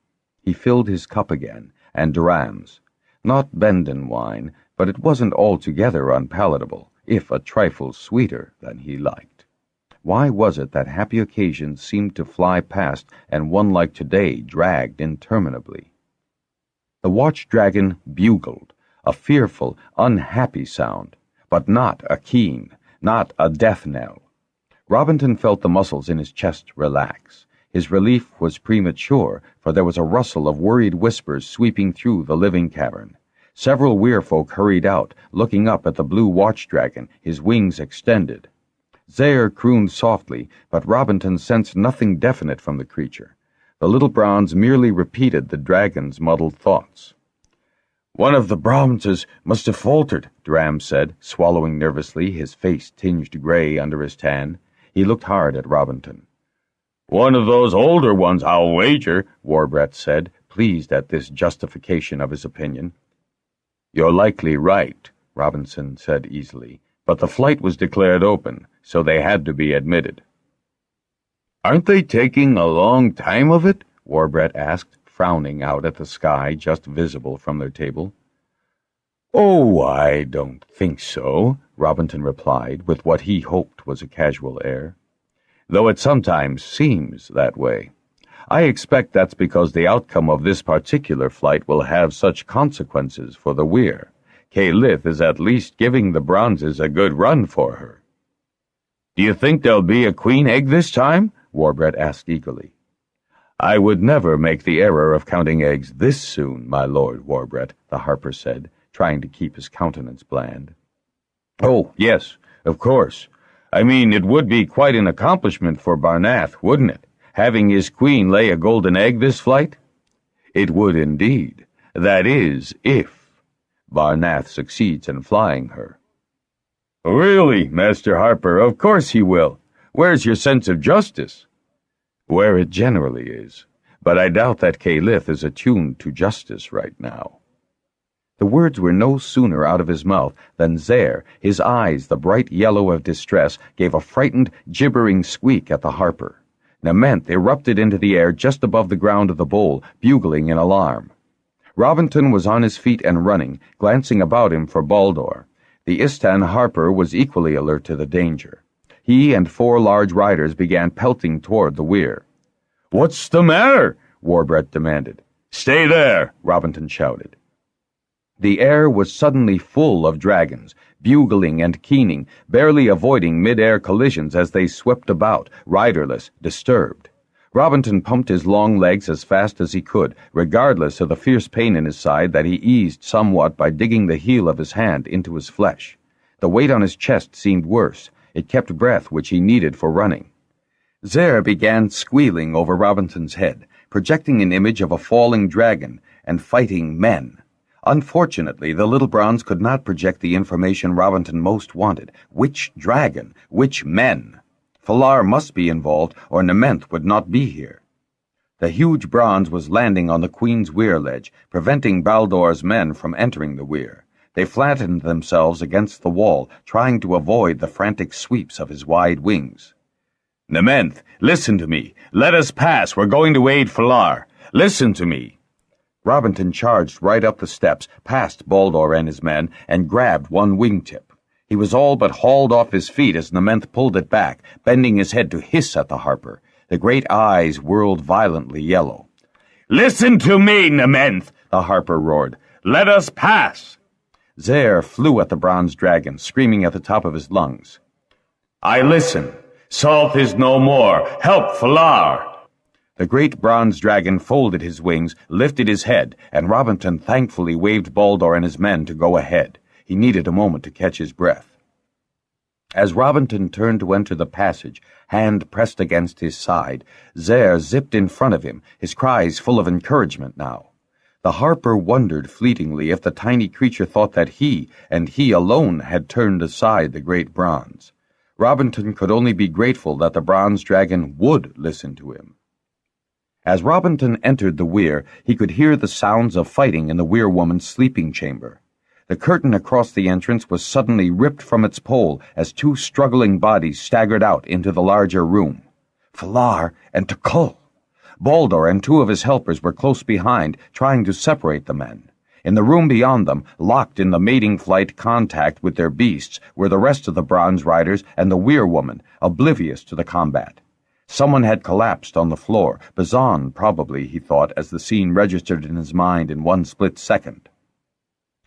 Speaker 1: He filled his cup again, and Durham's. Not Bendon wine, but it wasn't altogether unpalatable, if a trifle sweeter than he liked. Why was it that happy occasions seemed to fly past and one like today dragged interminably? The watch-dragon bugled, a fearful, unhappy sound, but not a keen, not a death knell. Robinson felt the muscles in his chest relax. His relief was premature, for there was a rustle of worried whispers sweeping through the living cavern. Several weirfolk hurried out, looking up at the blue watch-dragon, his wings extended. Zare crooned softly, but Robinson sensed nothing definite from the creature. The little bronze merely repeated the dragon's muddled thoughts. "One of the Brahmses must have faltered," Durham said, swallowing nervously, his face tinged gray under his tan. He looked hard at Robinson. "One of those older ones, I'll wager," Warbret said, pleased at this justification of his opinion. "You're likely right," Robinson said easily, "but the flight was declared open, so they had to be admitted." "Aren't they taking a long time of it?" Warbret asked, frowning out at the sky just visible from their table. "Oh, I don't think so," Robinson replied, with what he hoped was a casual air. "Though it sometimes seems that way. I expect that's because the outcome of this particular flight will have such consequences for the weir. K-Lith is at least giving the Bronzes a good run for her." "Do you think there'll be a queen egg this time?" Warbret asked eagerly. "I would never make the error of counting eggs this soon, my lord Warbret," the Harper said, trying to keep his countenance bland. "Oh, yes, of course. I mean, it would be quite an accomplishment for Barnath, wouldn't it, having his queen lay a golden egg this flight?" "It would indeed. That is, if Barnath succeeds in flying her." "Really, Master Harper, of course he will. Where's your sense of justice?" Where it generally is, but I doubt that Caliph is attuned to justice right now." The words were no sooner out of his mouth than Zer, his eyes the bright yellow of distress, gave a frightened, gibbering squeak at the harper. Nementh erupted into the air just above the ground of the bowl, bugling in alarm. Robinson was on his feet and running, glancing about him for Baldur. The Istan harper was equally alert to the danger. He and 4 large riders began pelting toward the weir.
Speaker 2: "What's the matter?"
Speaker 1: Warbreath demanded.
Speaker 2: "Stay there,"
Speaker 1: Robinson shouted. The air was suddenly full of dragons, bugling and keening, barely avoiding mid-air collisions as they swept about, riderless, disturbed. Robinson pumped his long legs as fast as he could, regardless of the fierce pain in his side that he eased somewhat by digging the heel of his hand into his flesh. The weight on his chest seemed worse. It kept breath which he needed for running. Zer began squealing over Robinson's head, projecting an image of a falling dragon and fighting men. Unfortunately, the little bronze could not project the information Robinson most wanted. Which dragon? Which men? Falar must be involved, or Nementh would not be here. The huge bronze was landing on the Queen's weir ledge, preventing Baldur's men from entering the weir. They flattened themselves against the wall, trying to avoid the frantic sweeps of his wide wings.
Speaker 2: "Nementh, listen to me. Let us pass. We're going to aid Falar. Listen to me."
Speaker 1: Robinson charged right up the steps, past Baldur and his men, and grabbed one wingtip. He was all but hauled off his feet as Nementh pulled it back, bending his head to hiss at the harper. The great eyes whirled violently yellow.
Speaker 2: "Listen to me, Nementh," the harper roared. "Let us pass."
Speaker 1: Zer flew at the bronze dragon, screaming at the top of his lungs.
Speaker 2: "I listen. Salt is no more. Help Falar."
Speaker 1: The great bronze dragon folded his wings, lifted his head, and Robinson thankfully waved Baldur and his men to go ahead. He needed a moment to catch his breath. As Robinson turned to enter the passage, hand pressed against his side, Zer zipped in front of him, his cries full of encouragement now. The harper wondered fleetingly if the tiny creature thought that he, and he alone, had turned aside the great bronze. Robinson could only be grateful that the bronze dragon would listen to him. As Robinson entered the weir, he could hear the sounds of fighting in the weir-woman's sleeping chamber. The curtain across the entrance was suddenly ripped from its pole as 2 struggling bodies staggered out into the larger room. Falar and Tekul. Baldur and 2 of his helpers were close behind, trying to separate the men. In the room beyond them, locked in the mating flight contact with their beasts, were the rest of the bronze riders and the weir-woman, oblivious to the combat. Someone had collapsed on the floor, Bazan probably, he thought, as the scene registered in his mind in one split second.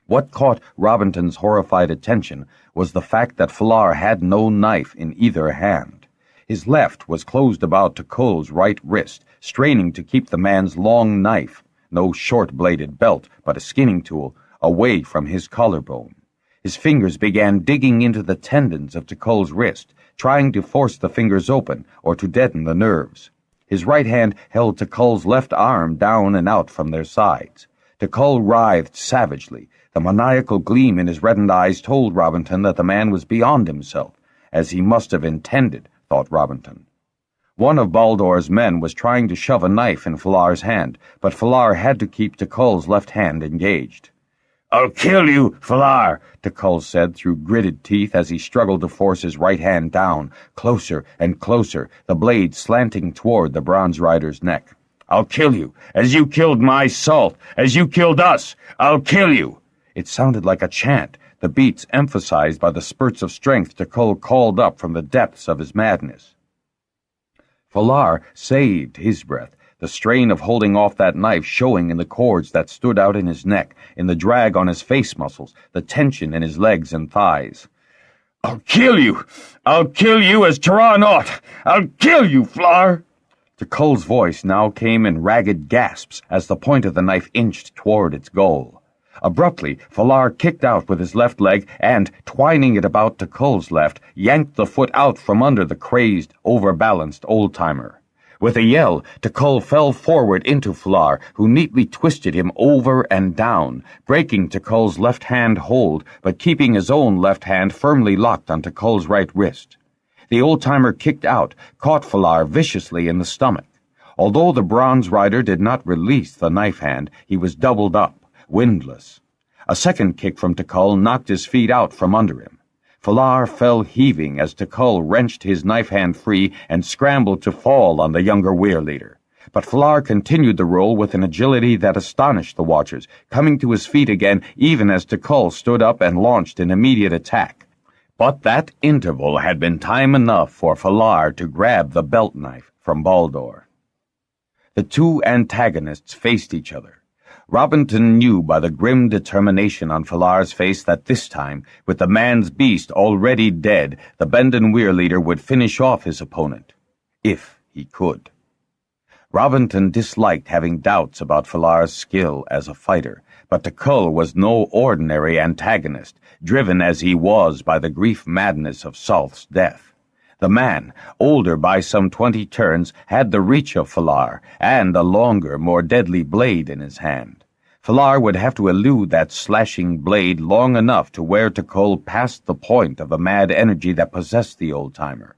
Speaker 1: What caught Robinson's horrified attention was the fact that Falar had no knife in either hand. His left was closed about Tekul's right wrist, straining to keep the man's long knife, no short-bladed belt, but a skinning tool, away from his collarbone. His fingers began digging into the tendons of Tekul's wrist, trying to force the fingers open or to deaden the nerves. His right hand held Tekul's left arm down and out from their sides. Tekul writhed savagely. The maniacal gleam in his reddened eyes told Robinson that the man was beyond himself, as he must have intended, thought Robinson. One of Baldur's men was trying to shove a knife in Falar's hand, but Falar had to keep Tekul's left hand engaged.
Speaker 2: "I'll kill you, Falar,"
Speaker 1: Tekul said through gritted teeth as he struggled to force his right hand down, closer and closer, the blade slanting toward the bronze rider's neck.
Speaker 2: "I'll kill you, as you killed my salt, as you killed us. I'll kill you."
Speaker 1: It sounded like a chant, the beats emphasized by the spurts of strength Tekul called up from the depths of his madness. Falar saved his breath, the strain of holding off that knife showing in the cords that stood out in his neck, in the drag on his face muscles, the tension in his legs and thighs.
Speaker 2: "I'll kill you! I'll kill you as Tyrannot! I'll kill you, Falar!"
Speaker 1: Tekul's voice now came in ragged gasps as the point of the knife inched toward its goal. Abruptly, Falar kicked out with his left leg and, twining it about Tekul's left, yanked the foot out from under the crazed, overbalanced old-timer. With a yell, Tekul fell forward into Falar, who neatly twisted him over and down, breaking Tekul's left-hand hold, but keeping his own left hand firmly locked on Tekul's right wrist. The old-timer kicked out, caught Falar viciously in the stomach.
Speaker 2: Although the bronze rider did not release the knife hand, he was doubled up, windless. A second kick from Tikal knocked his feet out from under him. Falar fell heaving as Tikal wrenched his knife hand free and scrambled to fall on the younger weir leader. But Falar continued the roll with an agility that astonished the watchers, coming to his feet again even as Tikal stood up and launched an immediate attack. But that interval had been time enough for Falar to grab the belt knife from Baldur. The two antagonists faced each other. Robinson knew by the grim determination on Falar's face that this time, with the man's beast already dead, the Bendon weir leader would finish off his opponent, if he could. Robinson disliked having doubts about Falar's skill as a fighter, but Tikal was no ordinary antagonist, driven as he was by the grief madness of Salth's death. The man, older by some 20 turns, had the reach of Falar, and a longer, more deadly blade in his hand. Falar would have to elude that slashing blade long enough to wear Tikal past the point of the mad energy that possessed the old-timer.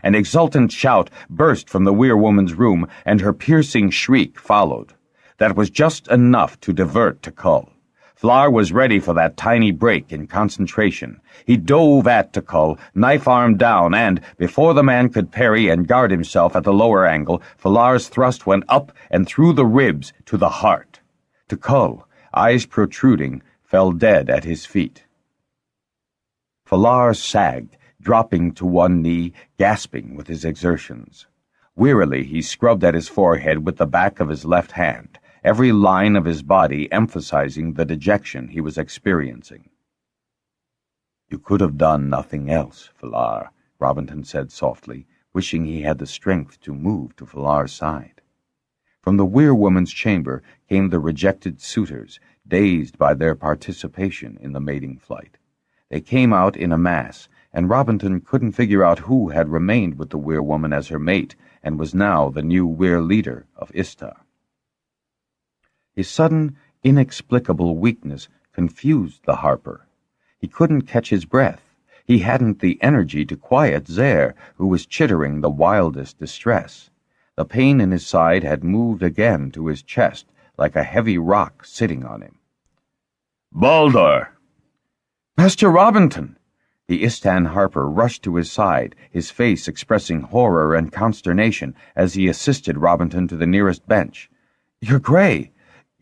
Speaker 2: An exultant shout burst from the weir-woman's room, and her piercing shriek followed. That was just enough to divert Tikal. Falar was ready for that tiny break in concentration. He dove at Tikal, knife-arm down, and, before the man could parry and guard himself at the lower angle, Falar's thrust went up and through the ribs to the heart. Tikal, eyes protruding, fell dead at his feet. Falar sagged, dropping to one knee, gasping with his exertions. Wearily he scrubbed at his forehead with the back of his left hand, every line of his body emphasizing the dejection he was experiencing. "You could have done nothing else, Falar," Robinson said softly, wishing he had the strength to move to Falar's side. From the weir-woman's chamber came the rejected suitors, dazed by their participation in the mating flight. They came out in a mass, and Robinson couldn't figure out who had remained with the weir-woman as her mate and was now the new weir leader of Ista. His sudden, inexplicable weakness confused the harper. He couldn't catch his breath. He hadn't the energy to quiet Zer, who was chittering the wildest distress. The pain in his side had moved again to his chest, like a heavy rock sitting on him. "Baldur!" "Master Robinson!" The Istan harper rushed to his side, his face expressing horror and consternation as he assisted Robinson to the nearest bench. "You're gray.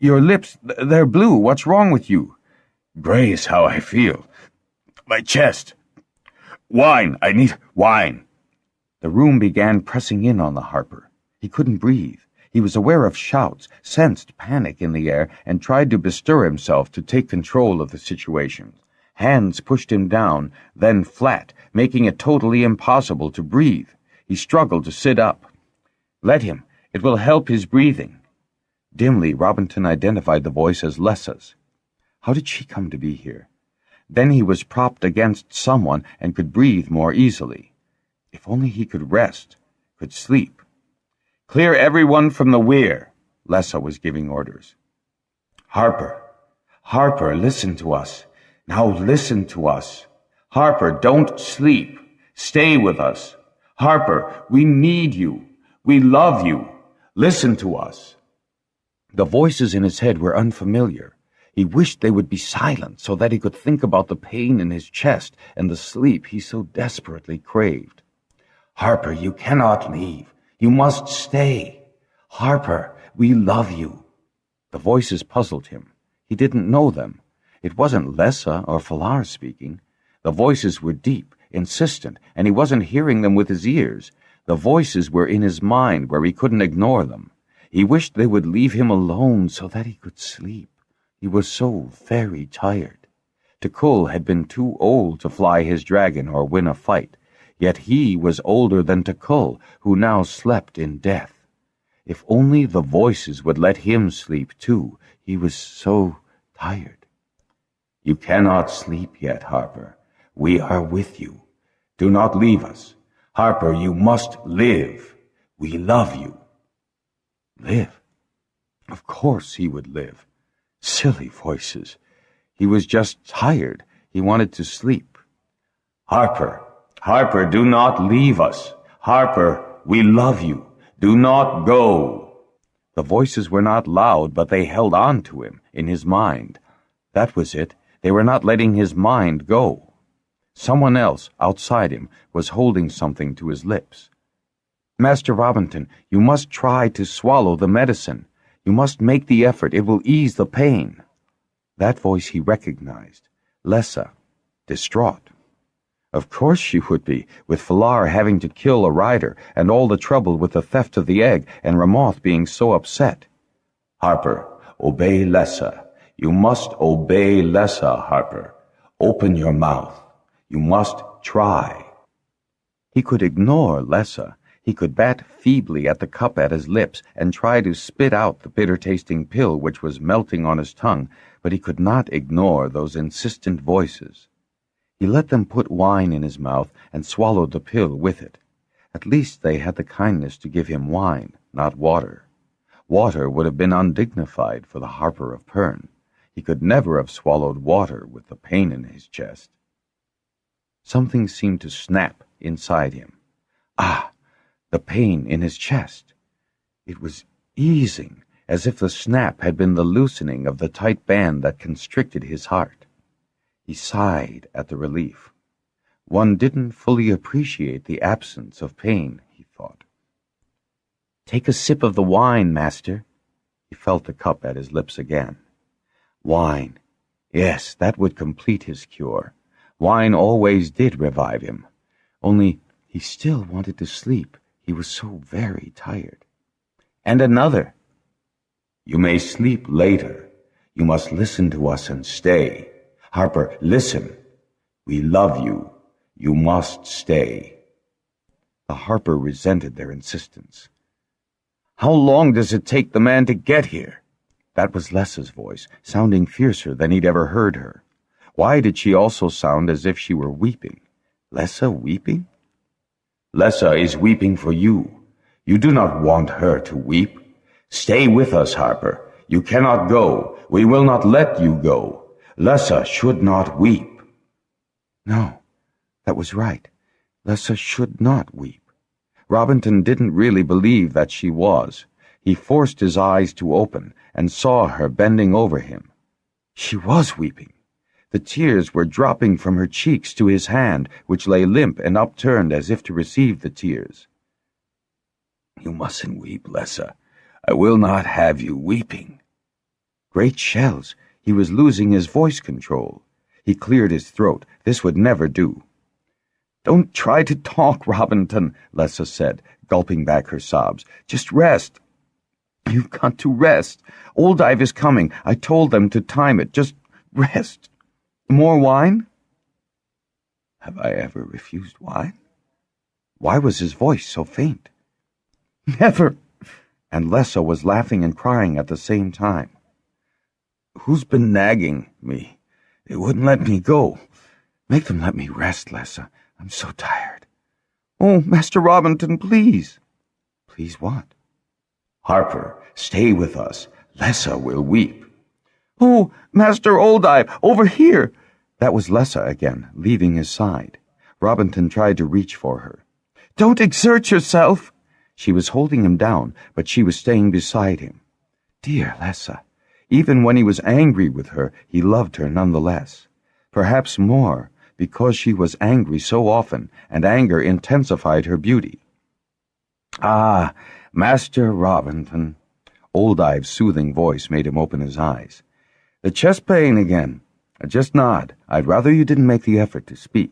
Speaker 2: Your lips, they're blue. What's wrong with you?" "Gray is how I feel. My chest. Wine. I need wine." The room began pressing in on the harper. He couldn't breathe. He was aware of shouts, sensed panic in the air, and tried to bestir himself to take control of the situation. Hands pushed him down, then flat, making it totally impossible to breathe. He struggled to sit up. "Let him. It will help his breathing." Dimly, Robinson identified the voice as Lessa's. How did she come to be here? Then he was propped against someone and could breathe more easily. If only he could rest, could sleep. "Clear everyone from the weir," Lessa was giving orders. Harper, listen to us. Now listen to us. Harper, don't sleep. Stay with us. Harper, we need you. We love you. Listen to us." The voices in his head were unfamiliar. He wished they would be silent so that he could think about the pain in his chest and the sleep he so desperately craved. "Harper, you cannot leave. You must stay. Harper, we love you." The voices puzzled him. He didn't know them. It wasn't Lessa or Falar speaking. The voices were deep, insistent, and he wasn't hearing them with his ears. The voices were in his mind where he couldn't ignore them. He wished they would leave him alone so that he could sleep. He was so very tired. Tikal had been too old to fly his dragon or win a fight, yet he was older than Tikal, who now slept in death. If only the voices would let him sleep too. He was so tired. "You cannot sleep yet, Harper. We are with you. Do not leave us. Harper, you must live. We love you." Live? Of course he would live. Silly voices. He was just tired. He wanted to sleep. Harper, do not leave us. Harper, we love you.
Speaker 1: Do not go. The voices were not loud, but they held on to him in his mind. That was it. They were not letting his mind go. Someone else, outside him, was holding something to his lips. Master Robinson, you must try to swallow the medicine. You must make the effort. It will ease the pain. That voice he recognized. Lessa, distraught. Of course she would be, with Falar having to kill a rider, and all the trouble with the theft of the egg, and Ramoth being so upset. Harper, obey Lessa. You must obey Lessa, Harper. Open your mouth. You must try. He could ignore Lessa. He could bat feebly at the cup at his lips and try to spit out the bitter-tasting pill which was melting on his tongue, but he could not ignore those insistent voices. He let them put wine in his mouth and swallowed the pill with it. At least they had the kindness to give him wine, not water. Water would have been undignified for the Harper of Pern. He could never have swallowed water with the pain in his chest. Something seemed to snap inside him. Ah! The pain in his chest. It was easing, as if the snap had been the loosening of the tight band that constricted his heart. He sighed at the relief. One didn't fully appreciate the absence of pain, he thought. Take a sip of the wine, master. He felt the cup at his lips again. Wine. Yes, that would complete his cure. Wine always did revive him. Only he still wanted to sleep. He was so very tired. And another. You may sleep later. You must listen to us and stay. Harper, listen. We love you. You must stay. The Harper resented their insistence. How long does it take the man to get here? That was Lessa's voice, sounding fiercer than he'd ever heard her. Why did she also sound as if she were weeping? Lessa weeping? Lessa is weeping for you. You do not want her to weep. Stay with us, Harper. You cannot go. We will not let you go. Lessa should not weep. No, that was right. Lessa should not weep. Robinson didn't really believe that she was. He forced his eyes to open and saw her bending over him. She was weeping. The tears were dropping from her cheeks to his hand, which lay limp and upturned as if to receive the tears. You mustn't weep, Lessa. I will not have you weeping. Great shells! He was losing his voice control. He cleared his throat. This would never do. Don't try to talk, Robinson, Lessa said, gulping back her sobs. Just rest. You've got to rest. Old Ive is coming. I told them to time it. Just rest. More wine? Have I ever refused wine? Why was his voice so faint? Never! And Lessa was laughing and crying at the same time. Who's been nagging me? They wouldn't let me go. Make them let me rest, Lessa. I'm so tired. Oh, Master Robinson, please. Please what? Harper, stay with us. Lessa will weep. Oh, Master Oldive, over here! That was Lessa again, leaving his side. Robinson tried to reach for her. Don't exert yourself! She was holding him down, but she was staying beside him. Dear Lessa. Even when he was angry with her, he loved her nonetheless. Perhaps more, because she was angry so often, and anger intensified her beauty. Ah, Master Robinson. Oldive's soothing voice made him open his eyes. The chest pain again. Just nod. I'd rather you didn't make the effort to speak.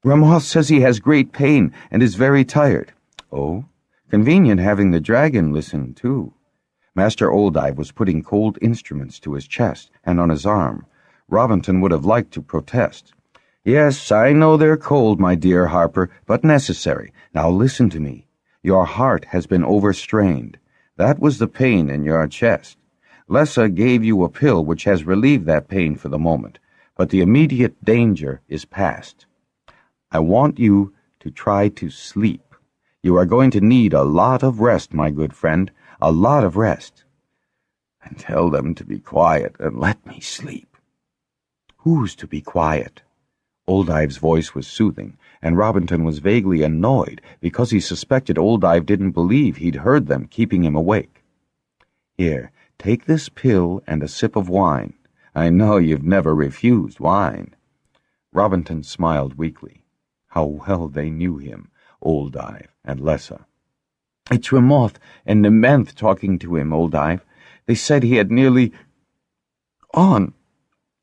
Speaker 1: Ramoth says he has great pain and is very tired. Oh, convenient having the dragon listen, too. Master Oldive was putting cold instruments to his chest and on his arm. Robinson would have liked to protest. Yes, I know they're cold, my dear Harper, but necessary. Now listen to me. Your heart has been overstrained. That was the pain in your chest. Lessa gave you a pill which has relieved that pain for the moment, but the immediate danger is past. I want you to try to sleep. You are going to need a lot of rest, my good friend, a lot of rest. And tell them to be quiet and let me sleep. Who's to be quiet? Oldive's voice was soothing, and Robinson was vaguely annoyed because he suspected Oldive didn't believe he'd heard them, keeping him awake. "Here, take this pill and a sip of wine. I know you've never refused wine." Robinson smiled weakly. How well they knew him, Oldive and Lessa. "It's Ramoth and Nementh talking to him, Oldive. They said he had nearly on."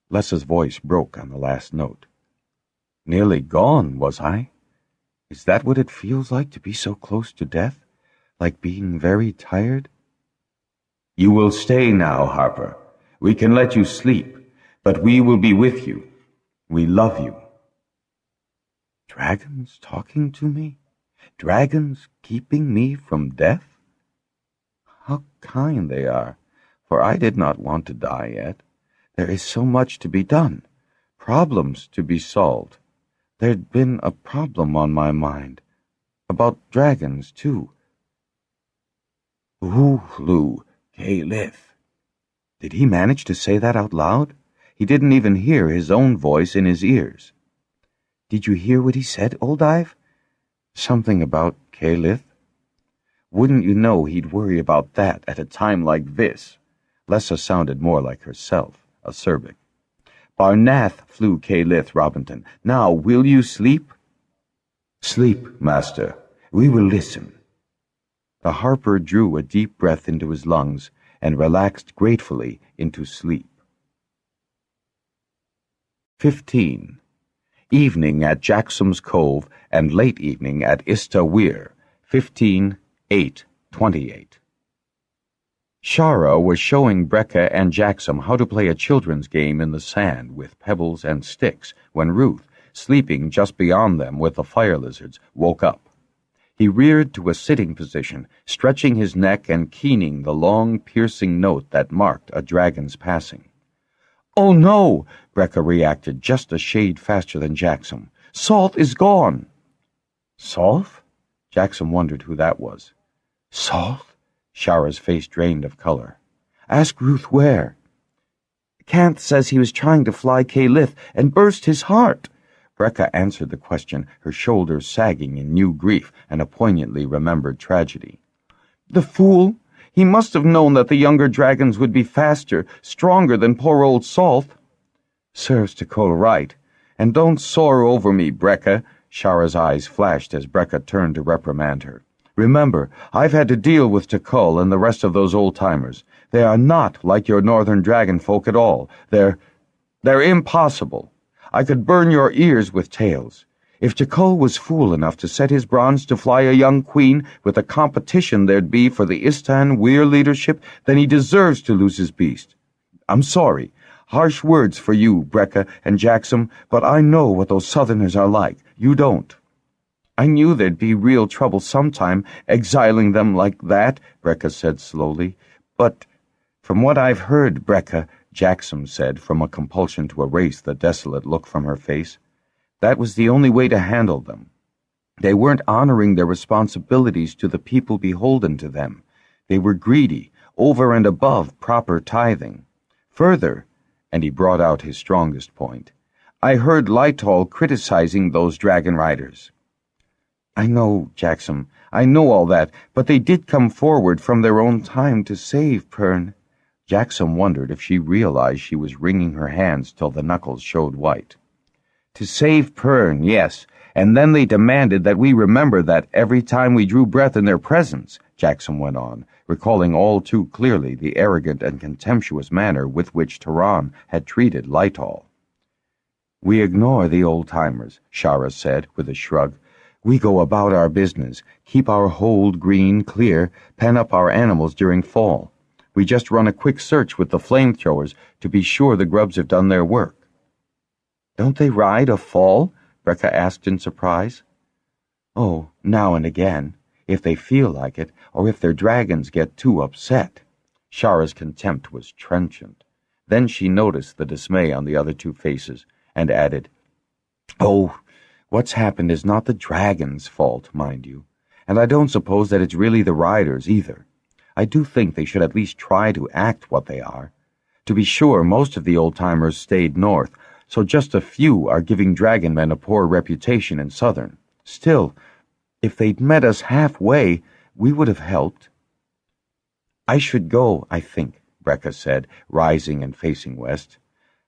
Speaker 1: Lessa's voice broke on the last note. "Nearly gone, was I? Is that what it feels like to be so close to death? Like being very tired?" "You will stay now, Harper. We can let you sleep, but we will be with you. We love you." Dragons talking to me? Dragons keeping me from death? How kind they are, for I did not want to die yet. There is so much to be done, problems to be solved. There'd been a problem on my mind. About dragons, too. Uhlu Caliph. Did he manage to say that out loud? He didn't even hear his own voice in his ears. "Did you hear what he said, Oldive?" "Something about Caliph." "Wouldn't you know he'd worry about that at a time like this?" Lessa sounded more like herself, acerbic. "Barnath flew Caliph, Robinson. Now, will you sleep?" "Sleep, master. We will listen." The harper drew a deep breath into his lungs and relaxed gratefully into sleep. 15. Evening at Jaxom's Cove and late evening at Ista Weir, 15/8/28. Shara was showing Brecca and Jaxom how to play a children's game in the sand with pebbles and sticks when Ruth, sleeping just beyond them with the fire lizards, woke up. He reared to a sitting position, stretching his neck and keening the long, piercing note that marked a dragon's passing. "Oh no!" Brecca reacted just a shade faster than Jaxom. "Salt is gone!" "Salt?" Jaxom wondered who that was. "Salt?" Shara's face drained of color. "Ask Ruth where." "Canth says he was trying to fly Caliph and burst his heart." Brecca answered the question, her shoulders sagging in new grief and a poignantly remembered tragedy. "The fool! He must have known that the younger dragons would be faster, stronger than poor old Salt." "Serves Tikol right. And don't soar over me, Brecca." Shara's eyes flashed as Brecca turned to reprimand her. "Remember, I've had to deal with Tikol and the rest of those old-timers. They are not like your northern dragon folk at all. They're impossible. I could burn your ears with tales. If Tikol was fool enough to set his bronze to fly a young queen with the competition there'd be for the Istan Weir leadership, then he deserves to lose his beast. I'm sorry. Harsh words for you, Brecca and Jaxom, but I know what those southerners are like. You don't." "I knew there'd be real trouble sometime, exiling them like that," Brecca said slowly. "But from what I've heard, Brecca," Jaxom said, from a compulsion to erase the desolate look from her face, "that was the only way to handle them. They weren't honoring their responsibilities to the people beholden to them. They were greedy, over and above proper tithing. Further," and he brought out his strongest point, "I heard Lytol criticizing those Dragonriders." "I know, Jaxom, I know all that, but they did come forward from their own time to save Pern." Jaxom wondered if she realized she was wringing her hands till the knuckles showed white. "To save Pern, yes, and then they demanded that we remember that every time we drew breath in their presence," Jaxom went on, recalling all too clearly the arrogant and contemptuous manner with which Tehran had treated Lytol. "We ignore the old-timers," Shara said with a shrug. "We go about our business, keep our hold green clear, pen up our animals during fall. We just run a quick search with the flamethrowers to be sure the grubs have done their work." "Don't they ride a fall?" Brecca asked in surprise. "Oh, now and again, if they feel like it, or if their dragons get too upset." Shara's contempt was trenchant. Then she noticed the dismay on the other two faces, and added, "Oh, what's happened is not the dragon's fault, mind you, and I don't suppose that it's really the riders either. I do think they should at least try to act what they are. To be sure, most of the old-timers stayed north, so just a few are giving dragonmen a poor reputation in Southern. Still, if they'd met us halfway, we would have helped. I should go, I think, Brecca said, rising and facing west.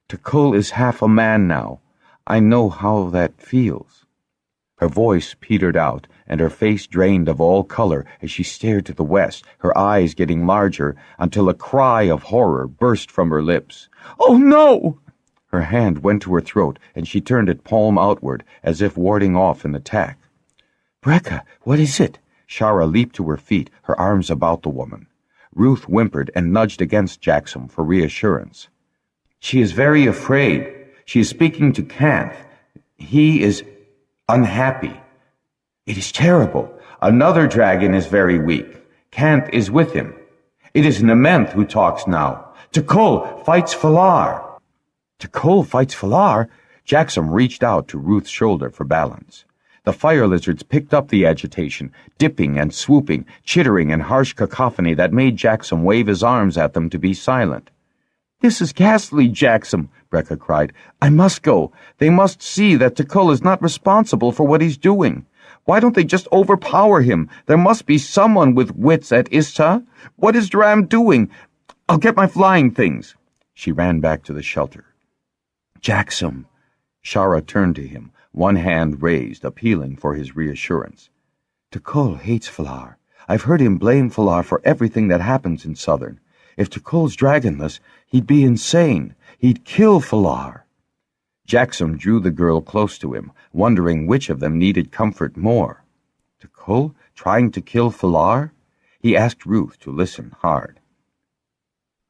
Speaker 1: Takul is half a man now. I know how that feels. Her voice petered out, and her face drained of all color as she stared to the west, her eyes getting larger, until a cry of horror burst from her lips. "Oh, no!" Her hand went to her throat, and she turned it palm outward, as if warding off an attack. "Brecca, what is it?" Shara leaped to her feet, her arms about the woman. Ruth whimpered and nudged against Jaxom for reassurance. "She is very afraid. She is speaking to Kanth. He is unhappy. It is terrible. Another dragon is very weak. Kanth is with him. It is Nementh who talks now. Takul fights Falar." "Takul fights Falar?" Jaxom reached out to Ruth's shoulder for balance. The fire lizards picked up the agitation, dipping and swooping, chittering in harsh cacophony that made Jaxom wave his arms at them to be silent. "This is ghastly, Jaxom," Brecca cried. "I must go. They must see that Takul is not responsible for what he's doing. Why don't they just overpower him? There must be someone with wits at Ista. What is Dram doing? I'll get my flying things." She ran back to the shelter. "Jaxom." Shara turned to him, one hand raised, appealing for his reassurance. "Takul hates Falar. I've heard him blame Falar for everything that happens in Southern. If Takul's dragonless, he'd be insane. He'd kill Falar." Jaxom drew the girl close to him, wondering which of them needed comfort more. Takul trying to kill Falar? He asked Ruth to listen hard.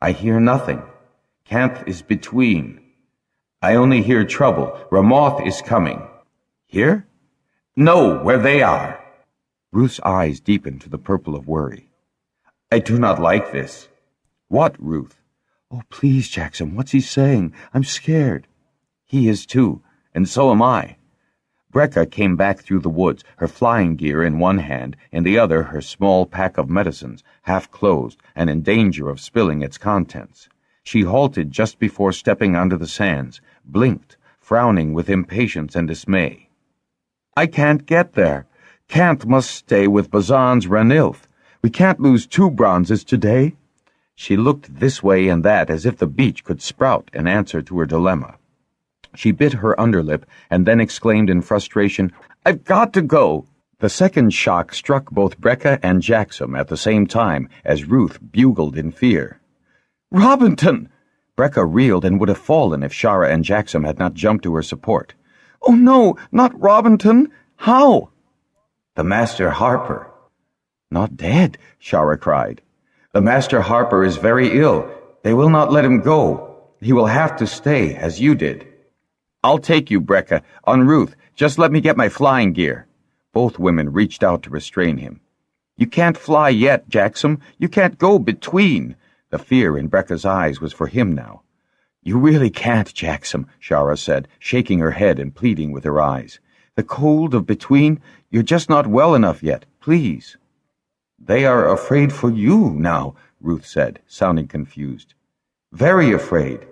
Speaker 1: "I hear nothing. Kanth is between. I only hear trouble. Ramoth is coming." "Here?" "No, where they are." Ruth's eyes deepened to the purple of worry. "I do not like this." "What, Ruth?" "Oh, please, Jaxom, what's he saying? I'm scared." "He is too, and so am I." Brecca came back through the woods, her flying gear in one hand, in the other her small pack of medicines, half closed and in danger of spilling its contents. She halted just before stepping onto the sands, blinked, frowning with impatience and dismay. "I can't get there. Kanth must stay with Bazan's Ranilth. We can't lose 2 bronzes today." She looked this way and that as if the beach could sprout an answer to her dilemma. She bit her underlip and then exclaimed in frustration, "I've got to go!" The second shock struck both Brecca and Jaxom at the same time as Ruth bugled in fear. "Robinton!" Brecca reeled and would have fallen if Shara and Jaxom had not jumped to her support. "Oh no, not Robinton! How?" "The Master Harper." "Not dead?" Shara cried. "The Master Harper is very ill. They will not let him go. He will have to stay, as you did." "I'll take you, Brecca. On Ruth, just let me get my flying gear." Both women reached out to restrain him. "You can't fly yet, Jaxom. You can't go between." The fear in Brecca's eyes was for him now. "You really can't, Jaxom," Shara said, shaking her head and pleading with her eyes. "The cold of between, you're just not well enough yet. Please." "They are afraid for you now," Ruth said, sounding confused. "Very afraid.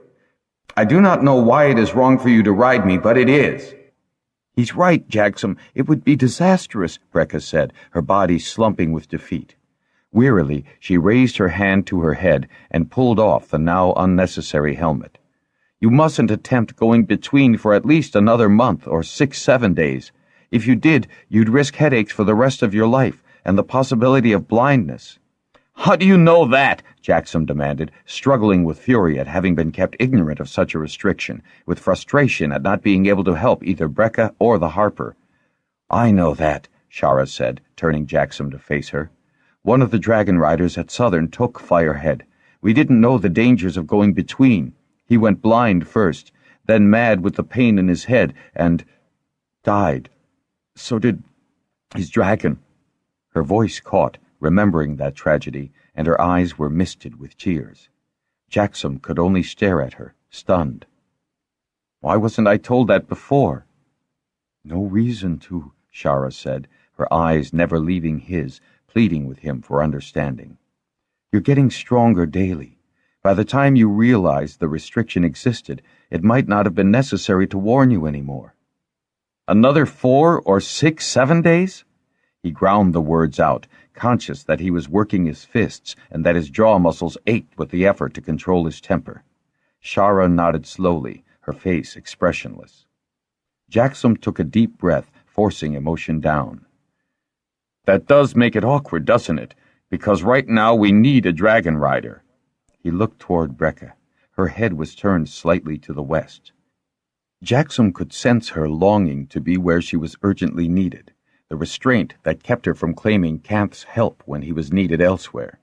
Speaker 1: I do not know why it is wrong for you to ride me, but it is." "He's right, Jaxom. It would be disastrous," Brecca said, her body slumping with defeat. Wearily, she raised her hand to her head and pulled off the now unnecessary helmet. "You mustn't attempt going between for at least another month or 6-7 days. If you did, you'd risk headaches for the rest of your life and the possibility of blindness." "How do you know that?" Jaxom demanded, struggling with fury at having been kept ignorant of such a restriction, with frustration at not being able to help either Brecca or the Harper. "I know that," Shara said, turning Jaxom to face her. "One of the Dragonriders at Southern took Firehead. We didn't know the dangers of going between. He went blind first, then mad with the pain in his head, and died. So did his dragon." Her voice caught, remembering that tragedy, and her eyes were misted with tears. Jaxom could only stare at her, stunned. "Why wasn't I told that before?" "No reason to," Shara said, her eyes never leaving his, pleading with him for understanding. "You're getting stronger daily. By the time you realized the restriction existed, it might not have been necessary to warn you anymore. Another 4 or 6, 7 days? He ground the words out, conscious that he was working his fists and that his jaw muscles ached with the effort to control his temper. Shara nodded slowly, her face expressionless. Jaxom took a deep breath, forcing emotion down. That does make it awkward, doesn't it? Because right now we need a Dragonrider. He looked toward Brecca. Her head was turned slightly to the west. Jaxom could sense her longing to be where she was urgently needed, the restraint that kept her from claiming Canth's help when he was needed elsewhere.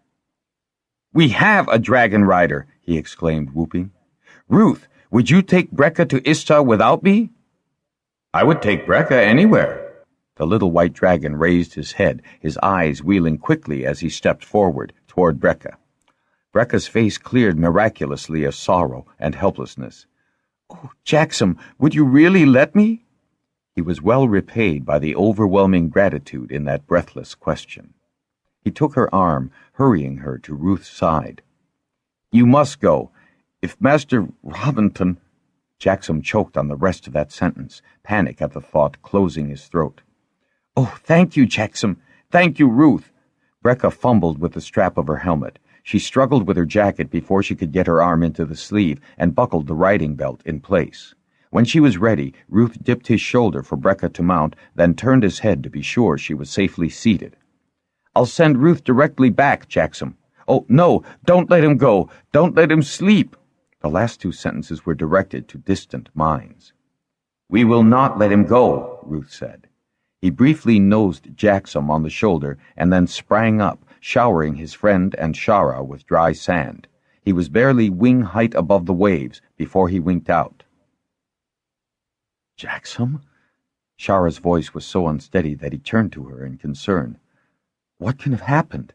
Speaker 1: We have a Dragonrider, he exclaimed, whooping. Ruth, would you take Brecca to Ishtar without me? I would take Brecca anywhere. The little white dragon raised his head, his eyes wheeling quickly as he stepped forward toward Brecca. Brecca's face cleared miraculously of sorrow and helplessness. Oh, Jaxom, would you really let me? He was well repaid by the overwhelming gratitude in that breathless question. He took her arm, hurrying her to Ruth's side. You must go. If Master Robinson... Jaxom choked on the rest of that sentence, panic at the thought closing his throat. Oh, thank you, Jaxom. Thank you, Ruth. Brecca fumbled with the strap of her helmet. She struggled with her jacket before she could get her arm into the sleeve and buckled the riding belt in place. When she was ready, Ruth dipped his shoulder for Brecca to mount, then turned his head to be sure she was safely seated. I'll send Ruth directly back, Jaxom. Oh, no, don't let him go. Don't let him sleep. The last 2 sentences were directed to distant minds. We will not let him go, Ruth said. He briefly nosed Jaxom on the shoulder and then sprang up, showering his friend and Shara with dry sand. He was barely wing-height above the waves before he winked out. Jaxom? Shara's voice was so unsteady that he turned to her in concern. What can have happened?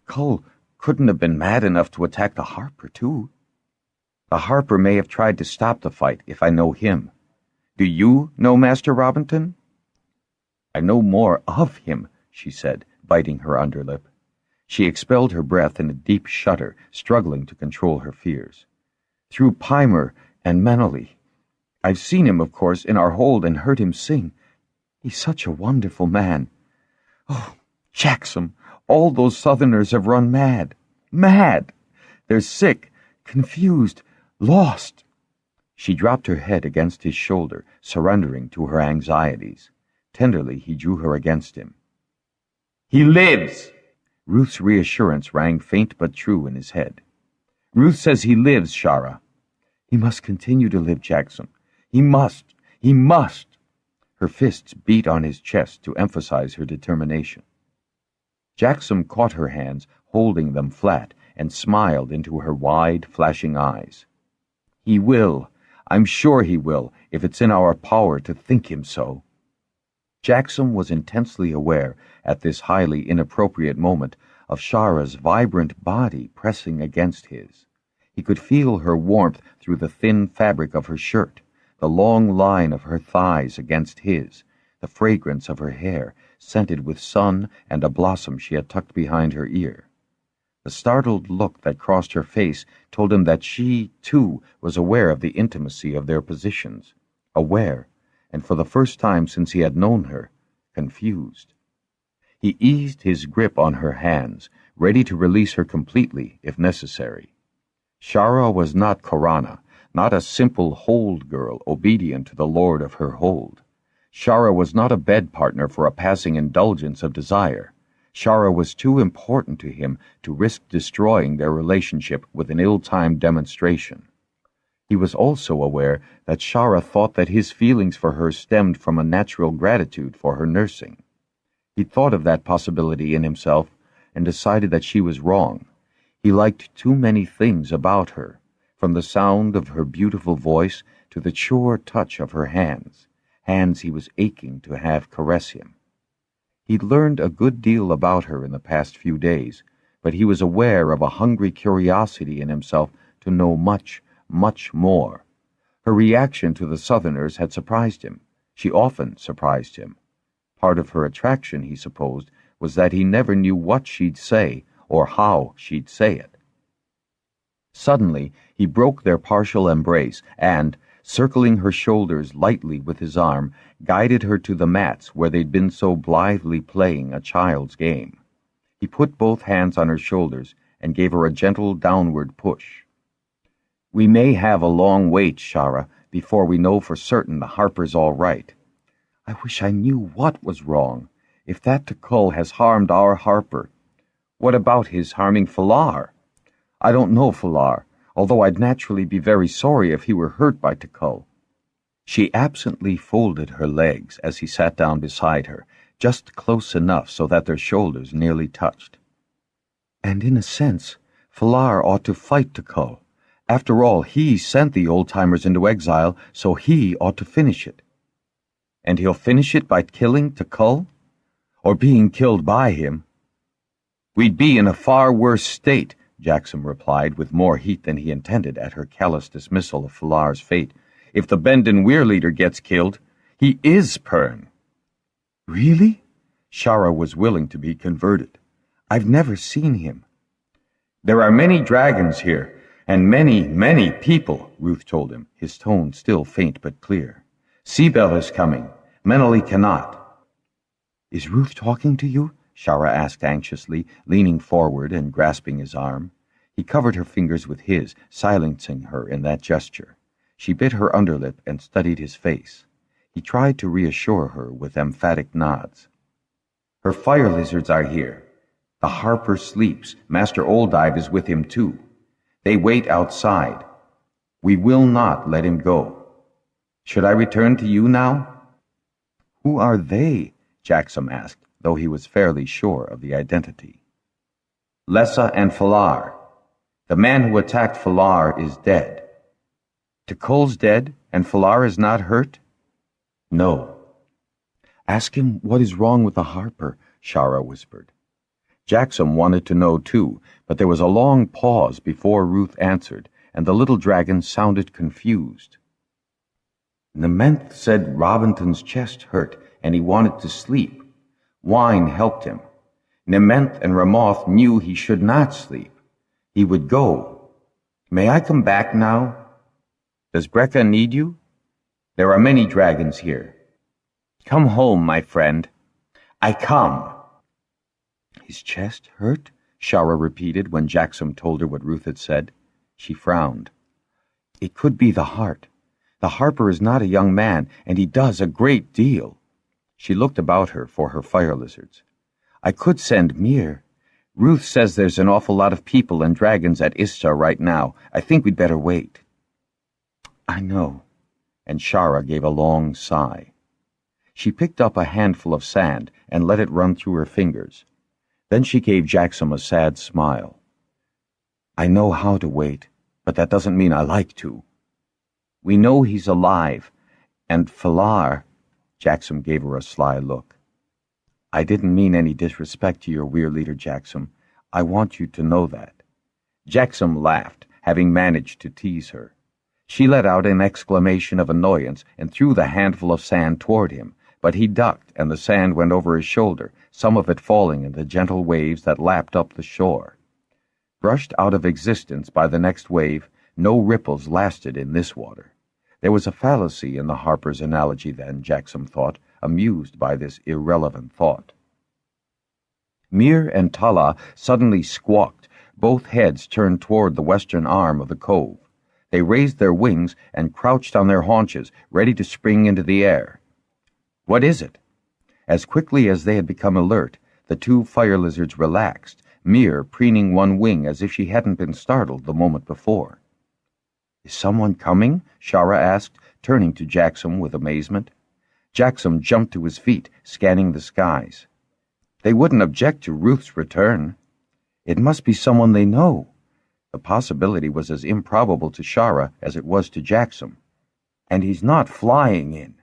Speaker 1: Cull couldn't have been mad enough to attack the Harper, too. The Harper may have tried to stop the fight, if I know him. Do you know Master Robinson? I know more of him, she said, biting her underlip. She expelled her breath in a deep shudder, struggling to control her fears. Through Pimer and Meneley. I've seen him, of course, in our hold and heard him sing. He's such a wonderful man. Oh, Jaxom, all those Southerners have run mad. Mad! They're sick, confused, lost. She dropped her head against his shoulder, surrendering to her anxieties. Tenderly, he drew her against him. He lives! Ruth's reassurance rang faint but true in his head. Ruth says he lives, Shara. He must continue to live, Jaxom. He must. He must. Her fists beat on his chest to emphasize her determination. Jaxom caught her hands, holding them flat, and smiled into her wide, flashing eyes. He will. I'm sure he will, if it's in our power to think him so. Jaxom was intensely aware, at this highly inappropriate moment, of Shara's vibrant body pressing against his. He could feel her warmth through the thin fabric of her shirt, the long line of her thighs against his, the fragrance of her hair, scented with sun and a blossom she had tucked behind her ear. The startled look that crossed her face told him that she, too, was aware of the intimacy of their positions, aware, and for the first time since he had known her, confused. He eased his grip on her hands, ready to release her completely if necessary. Shara was not Korana, not a simple hold girl obedient to the lord of her hold. Shara was not a bed partner for a passing indulgence of desire. Shara was too important to him to risk destroying their relationship with an ill-timed demonstration. He was also aware that Shara thought that his feelings for her stemmed from a natural gratitude for her nursing. He thought of that possibility in himself and decided that she was wrong. He liked too many things about her, from the sound of her beautiful voice to the sure touch of her hands, hands he was aching to have caress him. He'd learned a good deal about her in the past few days, but he was aware of a hungry curiosity in himself to know much, much more. Her reaction to the Southerners had surprised him. She often surprised him. Part of her attraction, he supposed, was that he never knew what she'd say or how she'd say it. Suddenly, he broke their partial embrace and, circling her shoulders lightly with his arm, guided her to the mats where they'd been so blithely playing a child's game. He put both hands on her shoulders and gave her a gentle downward push. "We may have a long wait, Shara, before we know for certain the Harper's all right. I wish I knew what was wrong. If that Tekul has harmed our Harper, what about his harming Falar? I don't know Falar, although I'd naturally be very sorry if he were hurt by Tekul." She absently folded her legs as he sat down beside her, just close enough so that their shoulders nearly touched. "And in a sense, Falar ought to fight Tekul. After all, he sent the old-timers into exile, so he ought to finish it." "And he'll finish it by killing Tekul? Or being killed by him?" "We'd be in a far worse state," Jaxom replied with more heat than he intended at her callous dismissal of Falar's fate. "If the Bendon Weir leader gets killed, he is Pern." "Really?" Shara was willing to be converted. "I've never seen him." "There are many dragons here, and many, many people," Ruth told him, his tone still faint but clear. "Seabel is coming. Menelli cannot." "Is Ruth talking to you?" Shara asked anxiously, leaning forward and grasping his arm. He covered her fingers with his, silencing her in that gesture. She bit her underlip and studied his face. He tried to reassure her with emphatic nods. "Her fire lizards are here. The Harper sleeps. Master Oldive is with him too. They wait outside. We will not let him go. Should I return to you now?" "Who are they?" Jaxom asked, though he was fairly sure of the identity. "Lessa and Falar. The man who attacked Falar is dead." "Tekul's dead, and Falar is not hurt?" "No." "Ask him what is wrong with the Harper," Shara whispered. Jaxom wanted to know too, but there was a long pause before Ruth answered, and the little dragon sounded confused. "Nementh said Robinton's chest hurt, and he wanted to sleep. Wine helped him. Nementh and Ramoth knew he should not sleep. He would go. May I come back now? Does Brekka need you? There are many dragons here. Come home, my friend. I come." "His chest hurt?" Shara repeated when Jaxom told her what Ruth had said. She frowned. "It could be the heart. The Harper is not a young man, and he does a great deal." She looked about her for her fire lizards. "I could send Mir. Ruth says there's an awful lot of people and dragons at Istar right now. I think we'd better wait." "I know," and Shara gave a long sigh. She picked up a handful of sand and let it run through her fingers. Then she gave Jaxom a sad smile. "I know how to wait, but that doesn't mean I like to. We know he's alive, and Falar—" Jaxom gave her a sly look. "I didn't mean any disrespect to your Weir leader, Jaxom. I want you to know that." Jaxom laughed, having managed to tease her. She let out an exclamation of annoyance and threw the handful of sand toward him, but he ducked and the sand went over his shoulder, some of it falling in the gentle waves that lapped up the shore. Brushed out of existence by the next wave, no ripples lasted in this water. There was a fallacy in the Harper's analogy then, Jaxom thought, amused by this irrelevant thought. Mir and Tala suddenly squawked, both heads turned toward the western arm of the cove. They raised their wings and crouched on their haunches, ready to spring into the air. "What is it?" As quickly as they had become alert, the two fire lizards relaxed, Mir preening one wing as if she hadn't been startled the moment before. "Is someone coming?" Shara asked, turning to Jaxom with amazement. Jaxom jumped to his feet, scanning the skies. They wouldn't object to Ruth's return. It must be someone they know. The possibility was as improbable to Shara as it was to Jaxom. And he's not flying in.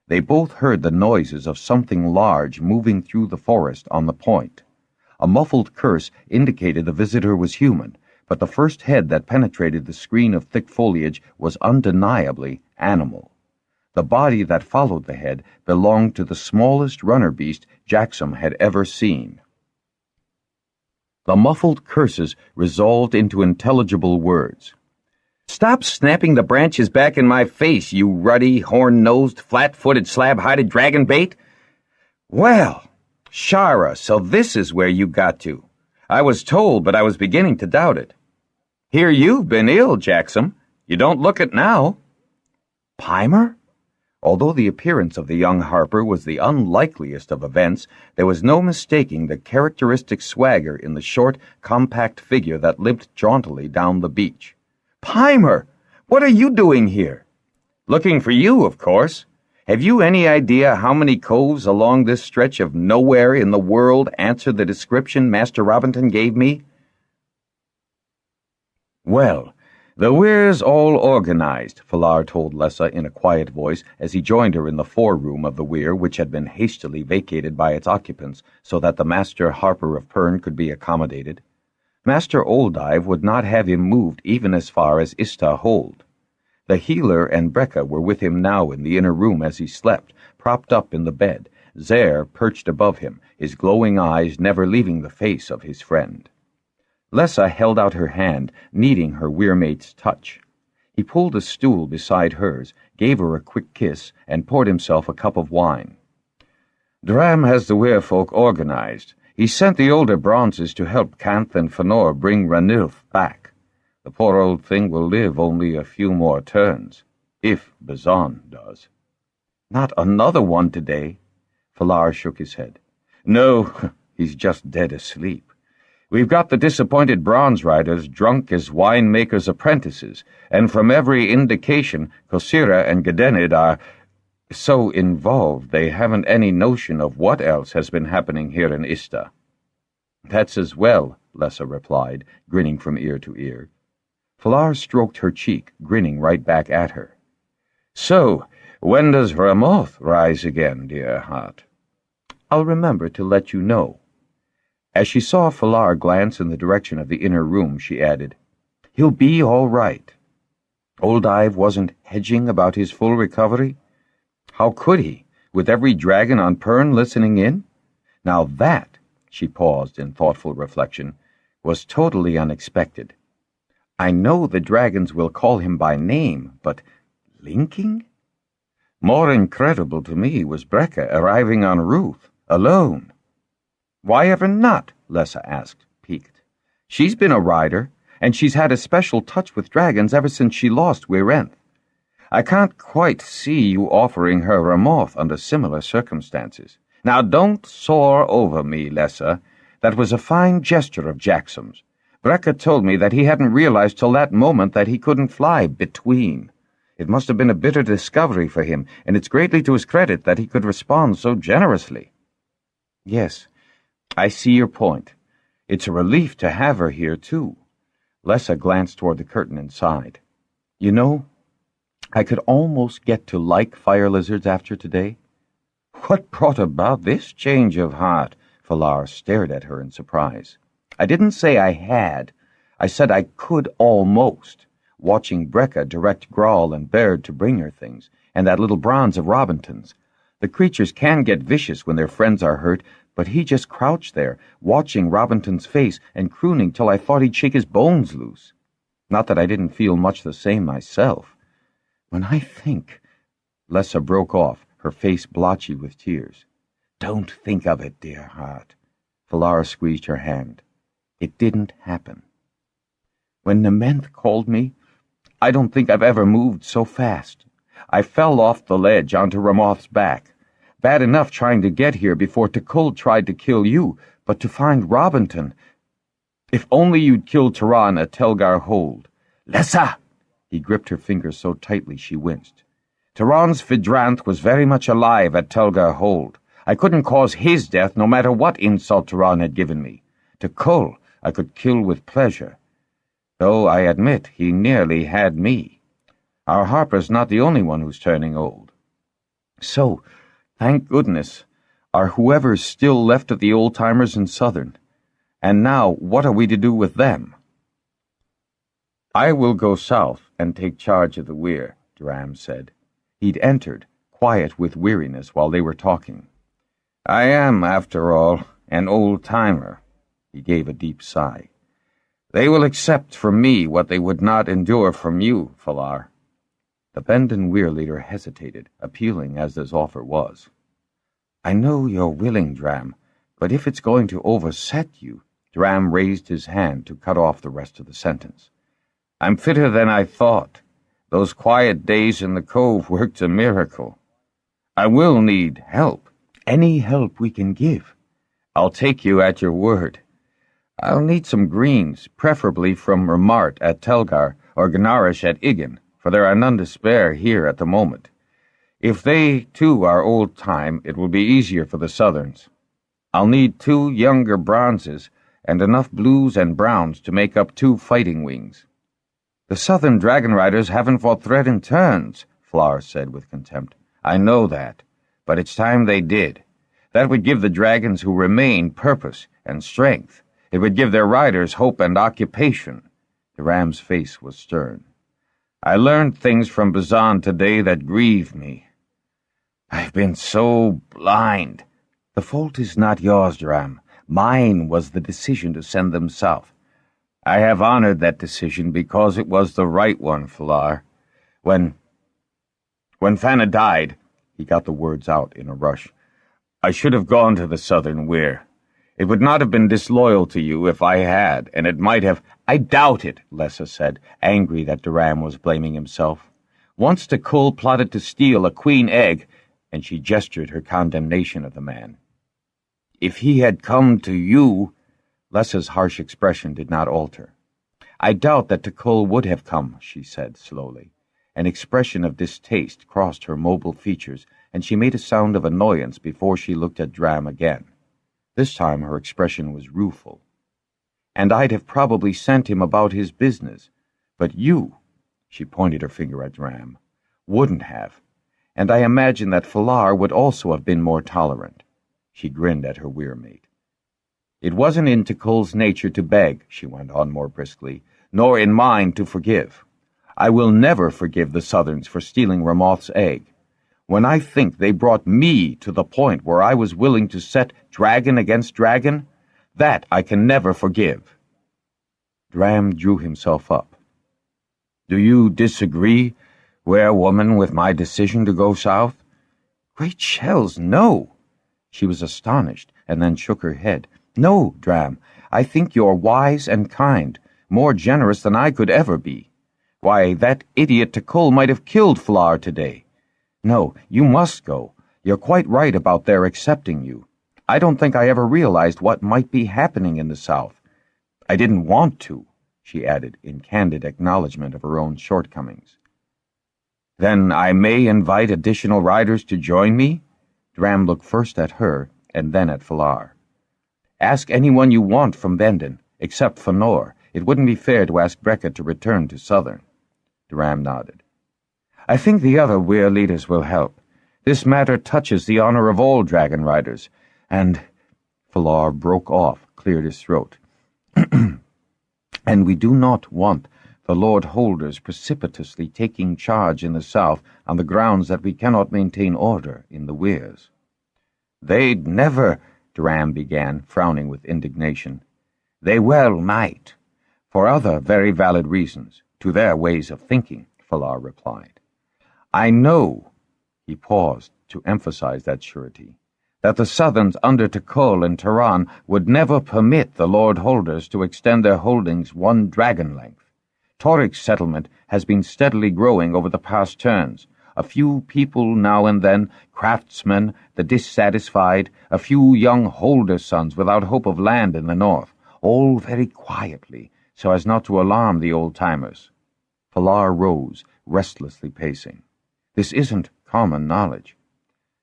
Speaker 1: They both heard the noises of something large moving through the forest on the point. A muffled curse indicated the visitor was human, but the first head that penetrated the screen of thick foliage was undeniably animal. The body that followed the head belonged to the smallest runner beast Jaxom had ever seen. The muffled curses resolved into intelligible words.
Speaker 2: "Stop snapping the branches back in my face, you ruddy, horn-nosed, flat-footed, slab-hided dragon bait! Well, Shara, so this is where you got to. I was told, but I was beginning to doubt it. Here you've been ill, Jaxom. You don't look it now."
Speaker 1: Pimer? Although the appearance of the young harper was the unlikeliest of events, there was no mistaking the characteristic swagger in the short, compact figure that limped jauntily down the beach.
Speaker 2: "Pimer, what are you doing here?" "Looking for you, of course. Have you any idea how many coves along this stretch of nowhere in the world answer the description Master Robinson gave me?"
Speaker 1: "Well, the weir's all organized," Falar told Lessa in a quiet voice as he joined her in the foreroom of the weir, which had been hastily vacated by its occupants so that the Master Harper of Pern could be accommodated. Master Oldive would not have him moved even as far as Ista Hold. The healer and Brecca were with him now in the inner room as he slept, propped up in the bed, Zer perched above him, his glowing eyes never leaving the face of his friend. Lessa held out her hand, needing her weirmate's touch. He pulled a stool beside hers, gave her a quick kiss, and poured himself a cup of wine.
Speaker 2: "Dram has the weirfolk organized. He sent the older bronzes to help Canth and Fënor bring Ranilf back. The poor old thing will live only a few more turns, if Bazan does."
Speaker 1: "Not another one today?" Falar shook his head.
Speaker 2: "No, he's just dead asleep. We've got the disappointed bronze riders drunk as winemakers' apprentices, and from every indication, Kosira and Gedenid are so involved they haven't any notion of what else has been happening here in Ista."
Speaker 1: "That's as well," Lessa replied, grinning from ear to ear. Falar stroked her cheek, grinning right back at her.
Speaker 2: "So, when does Ramoth rise again, dear heart?"
Speaker 1: "I'll remember to let you know." As she saw Falar glance in the direction of the inner room, she added, "He'll be all right." Oldive wasn't hedging about his full recovery? How could he, with every dragon on Pern listening in? Now that, she paused in thoughtful reflection, was totally unexpected. I know the dragons will call him by name, but linking?
Speaker 2: More incredible to me was Brecca arriving on Ruth, alone.
Speaker 1: "Why ever not?" Lessa asked, piqued. "She's been a rider, and she's had a special touch with dragons ever since she lost Wirenth.
Speaker 2: I can't quite see you offering her Ramoth under similar circumstances. Now don't soar over me, Lessa. That was a fine gesture of Jaxom's. Brecca told me that he hadn't realized till that moment that he couldn't fly between. It must have been a bitter discovery for him, and it's greatly to his credit that he could respond so generously."
Speaker 1: "Yes, I see your point. It's a relief to have her here, too." Lessa glanced toward the curtain and sighed. "You know, I could almost get to like fire lizards after today."
Speaker 2: "What brought about this change of heart?"
Speaker 1: Falar stared at her in surprise. "I didn't say I had. I said I could almost, watching Brecca direct Grawl and Baird to bring her things, and that little bronze of Robinton's. The creatures can get vicious when their friends are hurt, but he just crouched there, watching Robinton's face and crooning till I thought he'd shake his bones loose. Not that I didn't feel much the same myself. When I think—" Lessa broke off, her face blotchy with tears.
Speaker 2: "Don't think of it, dear heart."
Speaker 1: Falar squeezed her hand. "It didn't happen. When Nementh called me, I don't think I've ever moved so fast. I fell off the ledge onto Ramoth's back. Bad enough trying to get here before Tekul tried to kill you, but to find Robinton— If only you'd killed Turan at Telgar Hold."
Speaker 2: "Lessa!"
Speaker 1: He gripped her fingers so tightly she winced.
Speaker 2: "Turan's Vidranth was very much alive at Telgar Hold. I couldn't cause his death no matter what insult Turan had given me. Tekul I could kill with pleasure. Though I admit he nearly had me. Our Harper's not the only one who's turning old."
Speaker 1: "So, thank goodness, are whoever's still left of the old-timers in Southern. And now, what are we to do with them?"
Speaker 2: "I will go south and take charge of the weir," Dram said.
Speaker 1: He'd entered, quiet with weariness while they were talking.
Speaker 2: "I am, after all, an old-timer." He gave a deep sigh. They will accept from me what they would not endure from you, Falar. The Bendon Weir leader hesitated, appealing as this offer was. I know you're willing, Dram, but if it's going to overset you— Dram raised his hand to cut off the rest of the sentence. I'm fitter than I thought. Those quiet days in the cove worked a miracle. I will need help. Any help we can give. I'll take you at your word. I'll need some greens, preferably from Ramart at Telgar or Gnarish at Igan, for there are none to spare here at the moment. If they, too, are old-time, it will be easier for the Southerns. I'll need 2 younger bronzes and enough blues and browns to make up 2 fighting wings. The Southern Dragonriders haven't fought Thread in turns, Flower said with contempt. I know that, but it's time they did. That would give the dragons who remain purpose and strength. It would give their riders hope and occupation. The ram's face was stern. I learned things from Bazan today that grieve me. I've been so blind. The fault is not yours, Dram. Mine was the decision to send them south. I have honored that decision because it was the right one, Falar. When Fana died, he got the words out in a rush, I should have gone to the Southern Weir. It would not have been disloyal to you if I had, and it might have— I doubt it, Lessa said, angry that Duram was blaming himself. Once Takul plotted to steal a queen egg, and she gestured her condemnation of the man. If he had come to you— Lessa's harsh expression did not alter. I doubt that Takul would have come, she said slowly. An expression of distaste crossed her mobile features, and she made a sound of annoyance before she looked at Dram again. This time her expression was rueful. And I'd have probably sent him about his business. But you— she pointed her finger at Dram— wouldn't have. And I imagine that Falar would also have been more tolerant. She grinned at her weir-mate. It wasn't in Takul's nature to beg, she went on more briskly, nor in mine to forgive. I will never forgive the Southerns for stealing Ramoth's egg. When I think they brought me to the point where I was willing to set dragon against dragon, that I can never forgive. Dram drew himself up. Do you disagree, were-woman, with my decision to go south? Great shells, no. She was astonished, and then shook her head. No, Dram, I think you're wise and kind, more generous than I could ever be. Why, that idiot Takul might have killed Flar today. No, you must go. You're quite right about their accepting you. I don't think I ever realized what might be happening in the South. I didn't want to, she added, in candid acknowledgment of her own shortcomings. Then I may invite additional riders to join me? Dram looked first at her, and then at Falar. Ask anyone you want from Bendon, except Fanor. It wouldn't be fair to ask Brekka to return to Southern. Dram nodded. I think the other Weir leaders will help. This matter touches the honor of all Dragonriders, and— Falar broke off, cleared his throat. And we do not want the Lord Holders precipitously taking charge in the South on the grounds that we cannot maintain order in the Weirs. They'd never— Dram began, frowning with indignation. They well might, for other very valid reasons, to their ways of thinking, Falar replied. I know— he paused to emphasize that surety— that the Southerns under Takul and Tehran would never permit the Lord Holders to extend their holdings 1 dragon length. Torik's settlement has been steadily growing over the past turns. A few people now and then, craftsmen, the dissatisfied, a few young holder sons without hope of land in the north, all very quietly, so as not to alarm the old-timers. Falar rose, restlessly pacing. This isn't common knowledge.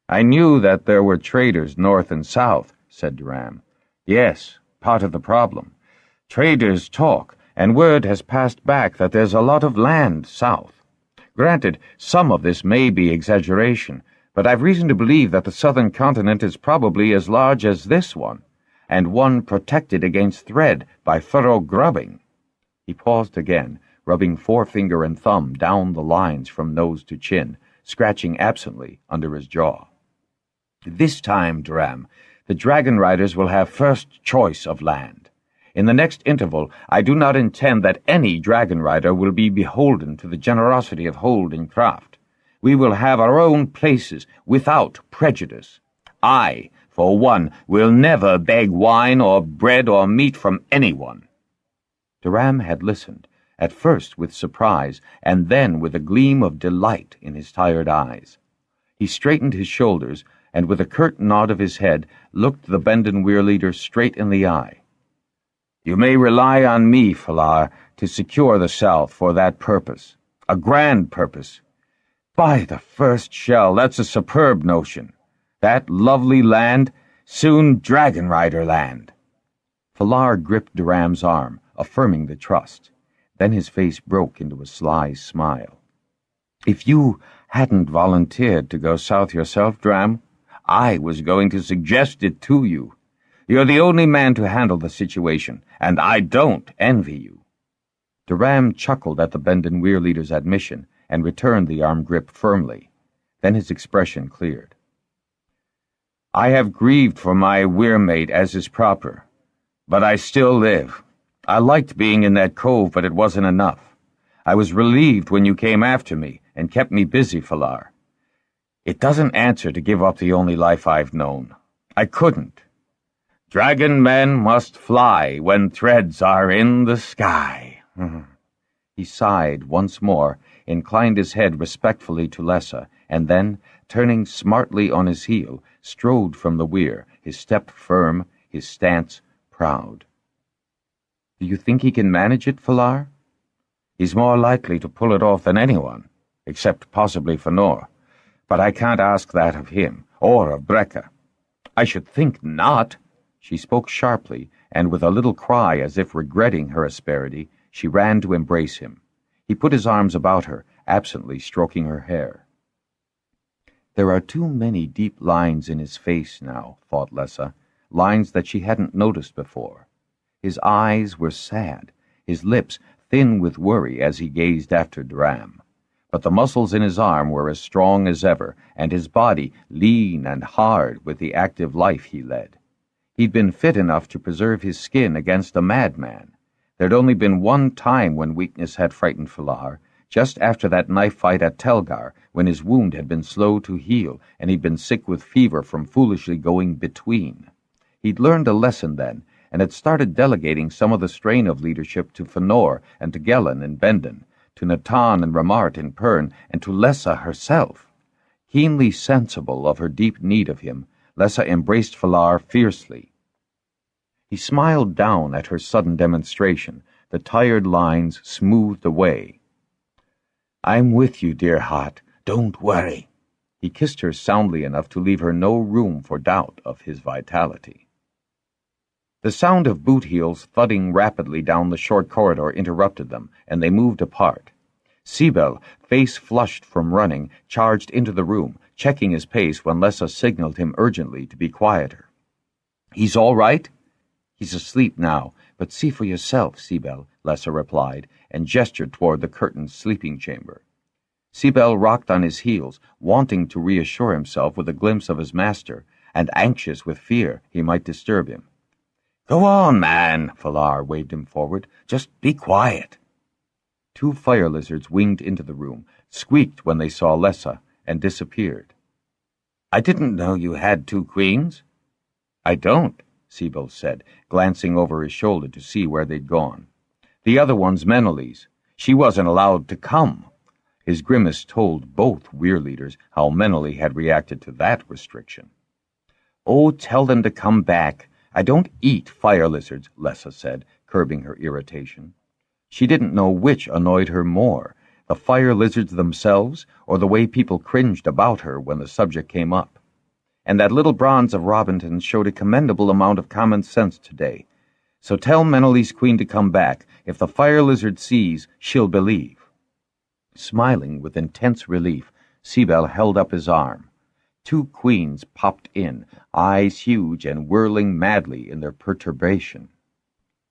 Speaker 2: I knew that there were traders north and south, said Dram. Yes, part of the problem. Traders talk, and word has passed back that there's a lot of land south. Granted, some of this may be exaggeration, but I've reason to believe that the southern continent is probably as large as this one, and one protected against thread by thorough grubbing. He paused again, rubbing forefinger and thumb down the lines from nose to chin, scratching absently under his jaw. This time, Dram, the Dragonriders will have first choice of land. In the next interval, I do not intend that any Dragonrider will be beholden to the generosity of hold and craft. We will have our own places without prejudice. I, for one, will never beg wine or bread or meat from anyone." Durham had listened, at first with surprise, and then with a gleam of delight in his tired eyes. He straightened his shoulders, and with a curt nod of his head, looked the Bendon Weir leader straight in the eye. "You may rely on me, Falar, to secure the South for that purpose. A grand purpose. By the first shell, that's a superb notion. That lovely land, soon Dragonrider land." Falar gripped Durham's arm, affirming the trust. Then his face broke into a sly smile. "If you hadn't volunteered to go south yourself, Durham, I was going to suggest it to you. You're the only man to handle the situation, and I don't envy you." Durham chuckled at the Bendon Weir leader's admission and returned the arm grip firmly. Then his expression cleared. "I have grieved for my Weir mate as is proper, but I still live. I liked being in that cove, but it wasn't enough. I was relieved when you came after me and kept me busy, Falar. It doesn't answer to give up the only life I've known. I couldn't. Dragon men must fly when threads are in the sky." He sighed once more, inclined his head respectfully to Lessa, and then, turning smartly on his heel, strode from the weir, his step firm, his stance proud. "Do you think he can manage it, Falar?" "He's more likely to pull it off than anyone, except possibly Fëanor. But I can't ask that of him, or of Brecca." "I should think not." She spoke sharply, and with a little cry as if regretting her asperity, she ran to embrace him. He put his arms about her, absently stroking her hair. There are too many deep lines in his face now, thought Lessa, lines that she hadn't noticed before. His eyes were sad, his lips thin with worry as he gazed after Durham. But the muscles in his arm were as strong as ever, and his body lean and hard with the active life he led. He'd been fit enough to preserve his skin against a madman. There'd only been one time when weakness had frightened Falar, just after that knife fight at Telgar, when his wound had been slow to heal and he'd been sick with fever from foolishly going between. He'd learned a lesson then, and had started delegating some of the strain of leadership to Fëanor and to Gellan in Bendon, to Natan and Ramart in Pern, and to Lessa herself. Keenly sensible of her deep need of him, Lessa embraced Falar fiercely. He smiled down at her sudden demonstration, the tired lines smoothed away. "I'm with you, dear heart. Don't worry." He kissed her soundly enough to leave her no room for doubt of his vitality. The sound of boot heels thudding rapidly down the short corridor interrupted them, and they moved apart. Sibel, face flushed from running, charged into the room, checking his pace when Lessa signaled him urgently to be quieter. "He's all right?" "He's asleep now, but see for yourself, Sibel," Lessa replied, and gestured toward the curtained sleeping chamber. Sibel rocked on his heels, wanting to reassure himself with a glimpse of his master, and anxious with fear he might disturb him. "Go on, man," Falar waved him forward. "Just be quiet." Two fire lizards winged into the room, squeaked when they saw Lessa, and disappeared. "I didn't know you had two queens." "I don't," Sibel said, glancing over his shoulder to see where they'd gone. "The other one's Menelly's. She wasn't allowed to come." His grimace told both Weir leaders how Menelly had reacted to that restriction. "Oh, tell them to come back. I don't eat fire lizards," Lessa said, curbing her irritation. She didn't know which annoyed her more, the fire lizards themselves or the way people cringed about her when the subject came up. And that little bronze of Robinton showed a commendable amount of common sense today. So tell Menelly's queen to come back. If the fire lizard sees, she'll believe. Smiling with intense relief, Sibel held up his arm. Two queens popped in, eyes huge and whirling madly in their perturbation.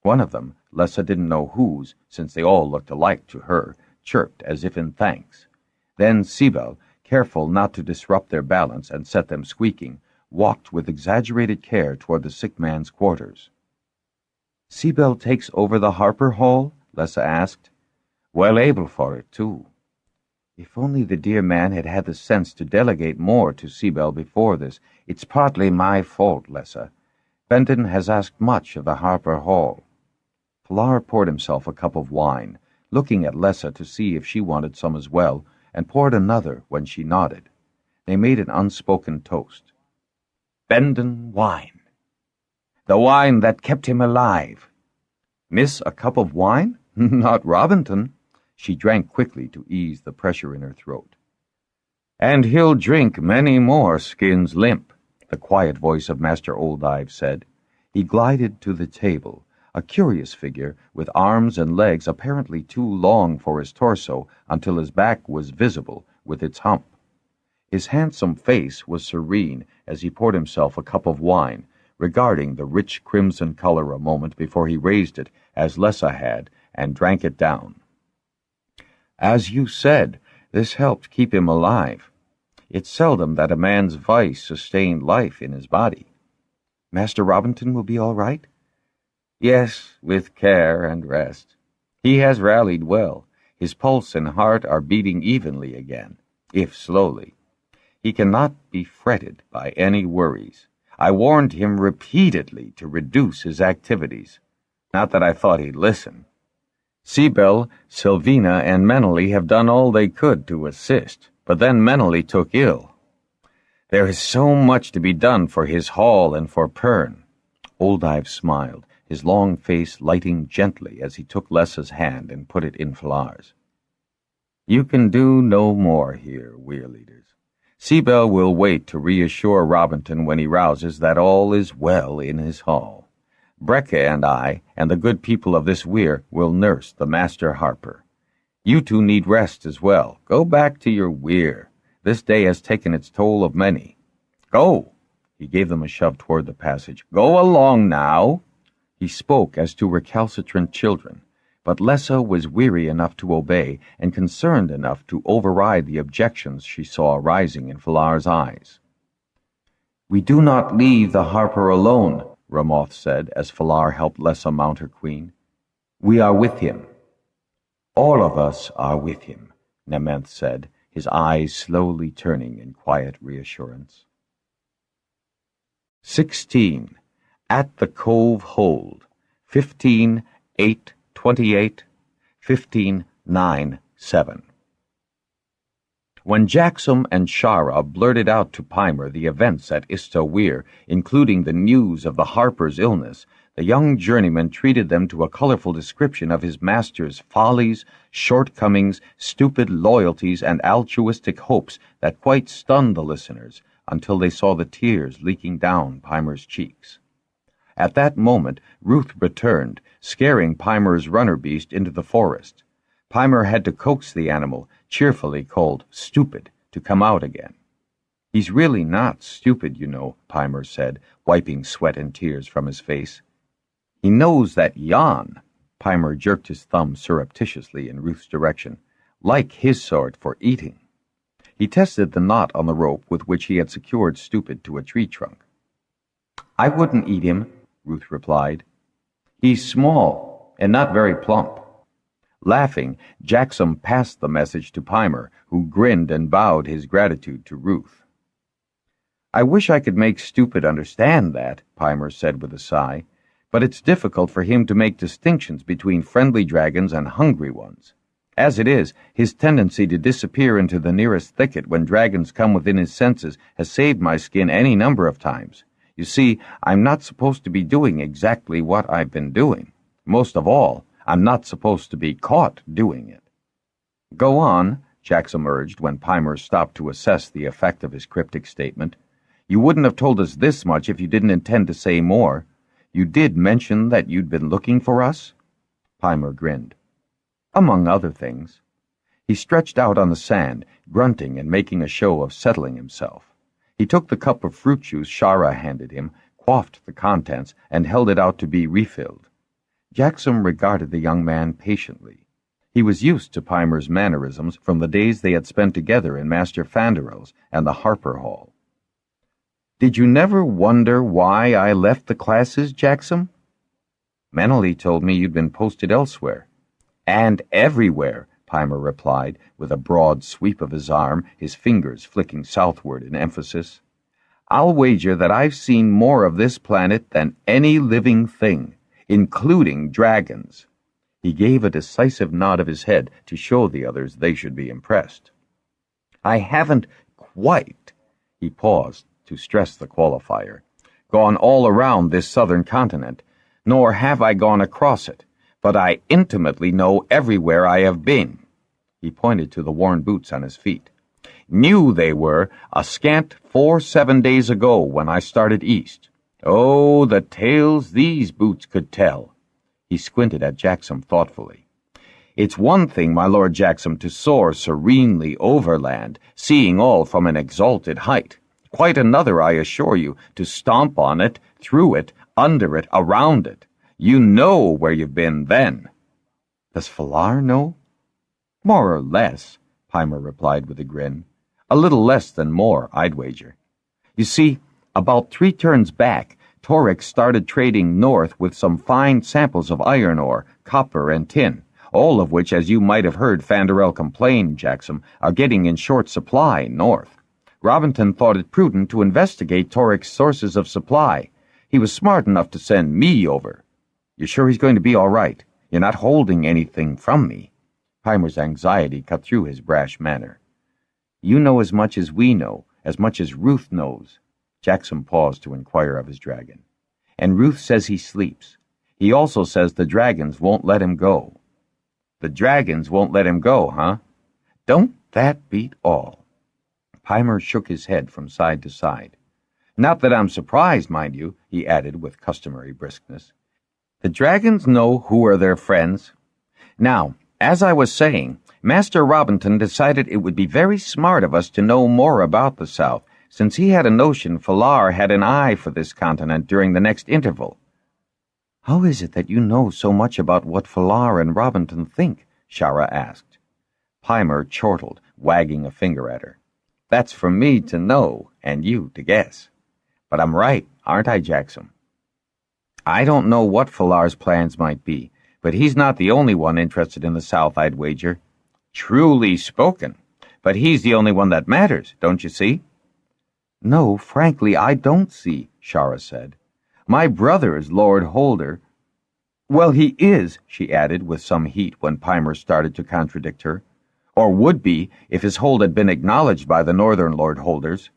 Speaker 2: One of them, Lessa didn't know whose, since they all looked alike to her, chirped as if in thanks. Then Sibel, careful not to disrupt their balance and set them squeaking, walked with exaggerated care toward the sick man's quarters.
Speaker 1: Seabell takes over the Harper Hall? Lessa asked.
Speaker 2: Well able for it, too.
Speaker 1: If only the dear man had had the sense to delegate more to Seabell before this. It's partly my fault, Lessa. Benton has asked much of the Harper Hall. Pilar poured himself a cup of wine, looking at Lessa to see if she wanted some as well, and poured another when she nodded. They made an unspoken toast. Benton wine. The wine that kept him alive. Miss a cup of wine? Not Robinson. She drank quickly to ease the pressure in her throat.
Speaker 2: And he'll drink many more skins limp,
Speaker 1: the quiet voice of Master Oldive said. He glided to the table, a curious figure with arms and legs apparently too long for his torso until his back was visible with its hump. His handsome face was serene as he poured himself a cup of wine, regarding the rich crimson color a moment before he raised it, as Lessa had, and drank it down. As you said, this helped keep him alive. It's seldom that a man's vice sustained life in his body. Master Robinson will be all right?
Speaker 2: Yes, with care and rest. He has rallied well. His pulse and heart are beating evenly again, if slowly. He cannot be fretted by any worries. I warned him repeatedly to reduce his activities. Not that I thought he'd listen. Seabell, Sylvina, and Menely have done all they could to assist, but then Menely took ill. There is so much to be done for his hall and for Pern.
Speaker 1: Oldive smiled, his long face lighting gently as he took Lessa's hand and put it in Pilar's.
Speaker 2: You can do no more here, weir leaders. Seabell will wait to reassure Robinson when he rouses that all is well in his hall. Brecca and I, and the good people of this weir, will nurse the Master Harper. You two need rest as well. Go back to your weir. This day has taken its toll of many. Go! He gave them a shove toward the passage. Go along now!
Speaker 1: He spoke as to recalcitrant children, but Lessa was weary enough to obey and concerned enough to override the objections she saw rising in Pilar's eyes. We do not leave the Harper alone, Ramoth said as Pilar helped Lessa mount her queen. We are with him. All of us are with him, Nementh said, his eyes slowly turning in quiet reassurance. 16. At the Cove Hold, 15/8/28, 15/9/7. When Jaxom and Shara blurted out to Pimer the events at Ista Weir, including the news of the Harper's illness, the young journeyman treated them to a colorful description of his master's follies, shortcomings, stupid loyalties, and altruistic hopes that quite stunned the listeners until they saw the tears leaking down Pimer's cheeks. At that moment, Ruth returned, scaring Pimer's runner beast into the forest. Pimer had to coax the animal, cheerfully called stupid, to come out again. He's really not stupid, you know, Pimer said, wiping sweat and tears from his face. He knows that Jan, Pimer jerked his thumb surreptitiously in Ruth's direction, like his sort for eating. He tested the knot on the rope with which he had secured Stupid to a tree trunk. I wouldn't eat him, Ruth replied. He's small and not very plump. Laughing, Jaxom passed the message to Pimer, who grinned and bowed his gratitude to Ruth. I wish I could make Stupid understand that, Pimer said with a sigh, but it's difficult for him to make distinctions between friendly dragons and hungry ones. As it is, his tendency to disappear into the nearest thicket when dragons come within his senses has saved my skin any number of times. You see, I'm not supposed to be doing exactly what I've been doing. Most of all, I'm not supposed to be caught doing it. Go on, Jaxom urged when Pimer stopped to assess the effect of his cryptic statement. You wouldn't have told us this much if you didn't intend to say more. You did mention that you'd been looking for us? Pimer grinned. Among other things. He stretched out on the sand, grunting and making a show of settling himself. He took the cup of fruit juice Shara handed him, quaffed the contents, and held it out to be refilled. Jaxom regarded the young man patiently. He was used to Pimer's mannerisms from the days they had spent together in Master Fanderel's and the Harper Hall. Did you never wonder why I left the classes, Jaxom? Meneley told me you'd been posted elsewhere. And everywhere, Peimer replied, with a broad sweep of his arm, his fingers flicking southward in emphasis. I'll wager that I've seen more of this planet than any living thing, including dragons. He gave a decisive nod of his head to show the others they should be impressed. I haven't quite, he paused to stress the qualifier, gone all around this southern continent, nor have I gone across it, but I intimately know everywhere I have been. He pointed to the worn boots on his feet. Knew they were a scant 7 days ago when I started east. Oh, the tales these boots could tell. He squinted at Jaxom thoughtfully. It's one thing, my Lord Jaxom, to soar serenely overland, seeing all from an exalted height. Quite another, I assure you, to stomp on it, through it, under it, around it. You know where you've been then. Does Falar know? More or less, Peimer replied with a grin. A little less than more, I'd wager. You see, about 3 turns back, Torix started trading north with some fine samples of iron ore, copper, and tin, all of which, as you might have heard Fanderel complain, Jaxom, are getting in short supply north. Robinson thought it prudent to investigate Torix's sources of supply. He was smart enough to send me over. You're sure he's going to be all right? You're not holding anything from me? Peimer's anxiety cut through his brash manner. You know as much as we know, as much as Ruth knows. Jaxom paused to inquire of his dragon. And Ruth says he sleeps. He also says the dragons won't let him go. The dragons won't let him go, huh? Don't that beat all? Peimer shook his head from side to side. Not that I'm surprised, mind you, he added with customary briskness. The dragons know who are their friends. Now, as I was saying, Master Robinson decided it would be very smart of us to know more about the South, since he had a notion Falar had an eye for this continent during the next interval. How is it that you know so much about what Falar and Robinson think? Shara asked. Peimer chortled, wagging a finger at her. That's for me to know, and you to guess. But I'm right, aren't I, Jaxom? I don't know what Falar's plans might be, but he's not the only one interested in the South, I'd wager. Truly spoken. But he's the only one that matters, don't you see? No, frankly, I don't see, Shara said. My brother is Lord Holder. Well, he is, she added with some heat when Peimer started to contradict her. Or would be, if his hold had been acknowledged by the northern Lord Holders.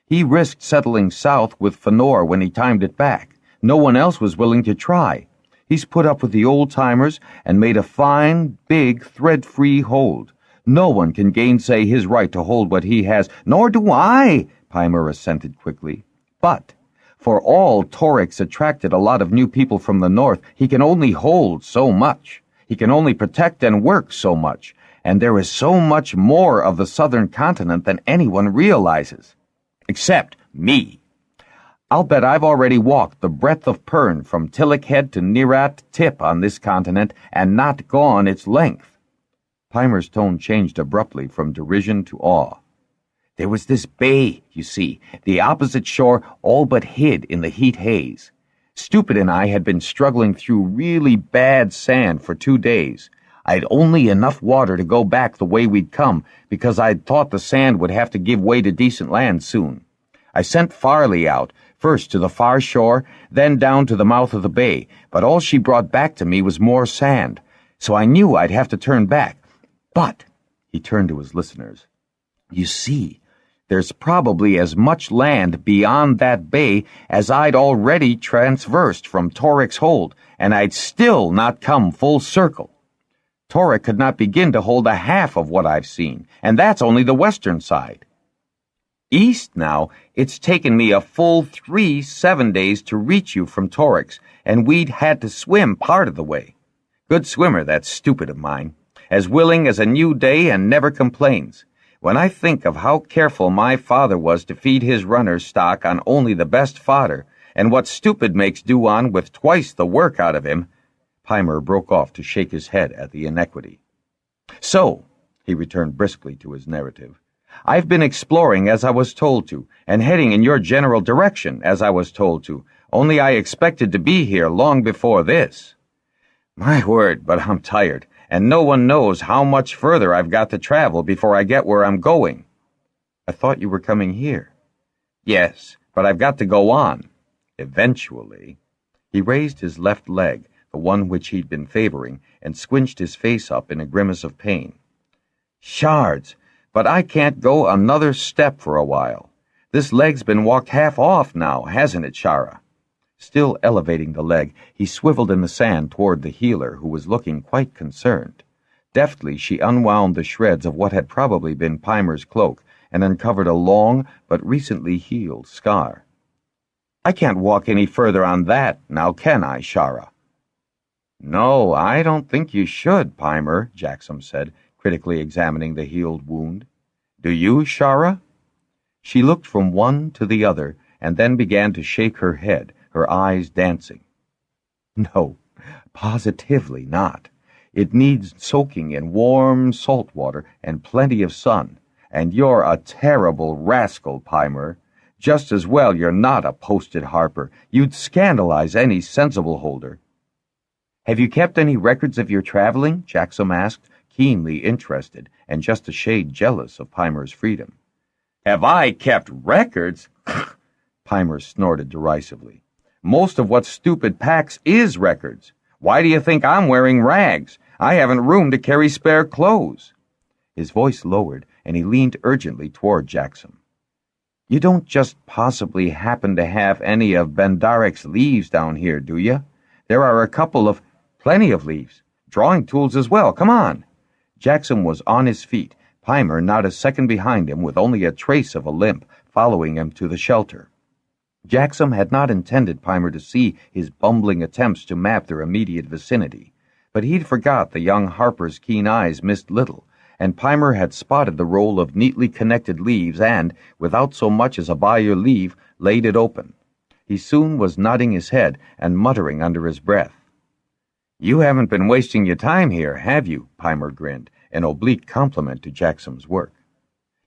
Speaker 1: He risked settling south with Fëanor when he timed it back. No one else was willing to try. He's put up with the old-timers and made a fine, big, thread-free hold. No one can gainsay his right to hold what he has. Nor do I, Peimer assented quickly. But, for all Torix attracted a lot of new people from the north, he can only hold so much. He can only protect and work so much. And there is so much more of the southern continent than anyone realizes. Except me. I'll bet I've already walked the breadth of Pern from Tillich Head to Nerat Tip on this continent and not gone its length. Peimer's tone changed abruptly from derision to awe. There was this bay, you see, the opposite shore all but hid in the heat haze. Stupid and I had been struggling through really bad sand for 2 days. I'd only enough water to go back the way we'd come because I'd thought the sand would have to give way to decent land soon. I sent Farley out, first to the far shore, then down to the mouth of the bay, but all she brought back to me was more sand, so I knew I'd have to turn back. But, he turned to his listeners, you see, there's probably as much land beyond that bay as I'd already transversed from Torix's hold, and I'd still not come full circle. Torix could not begin to hold a half of what I've seen, and that's only the western side. East now, it's taken me a full 7 days to reach you from Torix, and we'd had to swim part of the way. Good swimmer, that stupid of mine. As willing as a new day and never complains. When I think of how careful my father was to feed his runner's stock on only the best fodder, and what stupid makes do on with twice the work out of him, Peimer broke off to shake his head at the inequity. So, he returned briskly to his narrative, I've been exploring as I was told to, and heading in your general direction as I was told to, only I expected to be here long before this.
Speaker 2: My word, but I'm tired, and no one knows how much further I've got to travel before I get where I'm going.
Speaker 1: I thought you were coming here.
Speaker 2: Yes, but I've got to go on.
Speaker 1: Eventually. He raised his left leg, the one which he'd been favoring, and squinched his face up in a grimace of pain.
Speaker 2: Shards, but I can't go another step for a while. This leg's been walked half off now, hasn't it, Shara?
Speaker 1: Still elevating the leg, he swiveled in the sand toward the healer, who was looking quite concerned. Deftly, she unwound the shreds of what had probably been Pimer's cloak and uncovered a long but recently healed scar.
Speaker 2: I can't walk any further on that, now can I, Shara?
Speaker 1: No, I don't think you should, Pimer, Jaxom said, critically examining the healed wound. Do you, Shara? She looked from one to the other and then began to shake her head, her eyes dancing. No, positively not. It needs soaking in warm salt water and plenty of sun, and you're a terrible rascal, Pimer. Just as well you're not a posted harper. You'd scandalize any sensible holder. Have you kept any records of your traveling? Jaxom asked, keenly interested and just a shade jealous of Pimer's freedom.
Speaker 2: Have I kept records?
Speaker 1: Pimer snorted derisively.
Speaker 2: Most of what stupid packs is records. Why do you think I'm wearing rags? I haven't room to carry spare clothes.
Speaker 1: His voice lowered, and he leaned urgently toward Jaxom. You don't just possibly happen to have any of Bendarek's leaves down here, do you? There are plenty of leaves. Drawing tools as well, come on. Jaxom was on his feet, Pimer not a second behind him with only a trace of a limp, following him to the shelter. Jaxom had not intended Pimer to see his bumbling attempts to map their immediate vicinity, but he'd forgot the young harper's keen eyes missed little, and Pimer had spotted the roll of neatly connected leaves and, without so much as a by your leave, laid it open. He soon was nodding his head and muttering under his breath.
Speaker 2: You haven't been wasting your time here, have you?
Speaker 1: Pimer grinned, an oblique compliment to Jaxom's work.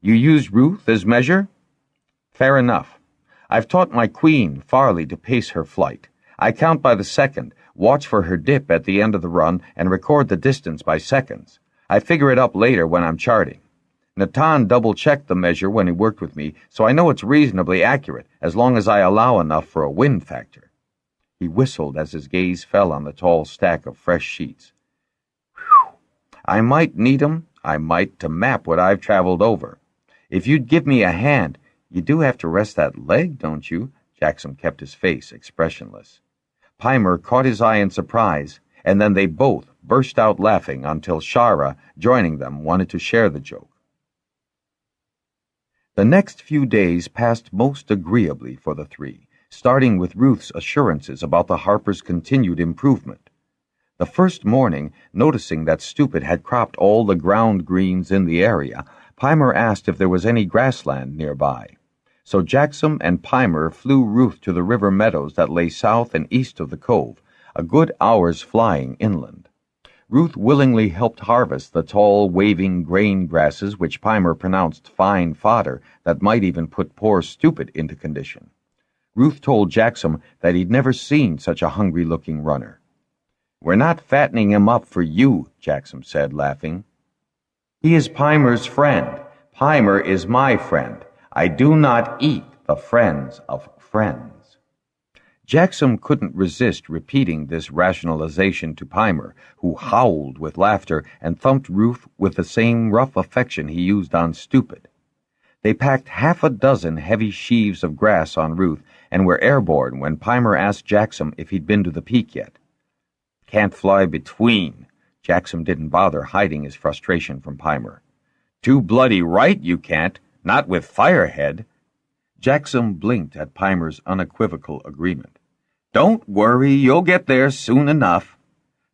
Speaker 2: You used Ruth as measure?
Speaker 1: Fair enough. I've taught my queen, Farley, to pace her flight. I count by the second, watch for her dip at the end of the run, and record the distance by seconds. I figure it up later when I'm charting. Natan double-checked the measure when he worked with me, so I know it's reasonably accurate, as long as I allow enough for a wind factor. He whistled as his gaze fell on the tall stack of fresh sheets. Whew! I might need 'em, to map what I've traveled over. If you'd give me a hand, you do have to rest that leg, don't you? Jaxom kept his face expressionless. Pimer caught his eye in surprise, and then they both burst out laughing until Shara, joining them, wanted to share the joke. The next few days passed most agreeably for the three, starting with Ruth's assurances about the harper's continued improvement. The first morning, noticing that Stupid had cropped all the ground greens in the area, Pimer asked if there was any grassland nearby. So Jaxom and Pimer flew Ruth to the river meadows that lay south and east of the cove, a good hour's flying inland. Ruth willingly helped harvest the tall, waving grain grasses which Pimer pronounced fine fodder that might even put poor Stupid into condition. Ruth told Jaxom that he'd never seen such a hungry-looking runner.
Speaker 2: We're not fattening him up for you, Jaxom said, laughing. He is Pimer's friend. Pimer is my friend. I do not eat the friends of friends.
Speaker 1: Jaxom couldn't resist repeating this rationalization to Pimer, who howled with laughter and thumped Ruth with the same rough affection he used on Stupid. They packed 6 heavy sheaves of grass on Ruth and were airborne when Pimer asked Jaxom if he'd been to the peak yet.
Speaker 2: Can't fly between.
Speaker 1: Jaxom didn't bother hiding his frustration from Pimer.
Speaker 2: Too bloody right you can't. Not with Firehead.
Speaker 1: Jaxom blinked at Pimer's unequivocal agreement.
Speaker 2: Don't worry, you'll get there soon enough.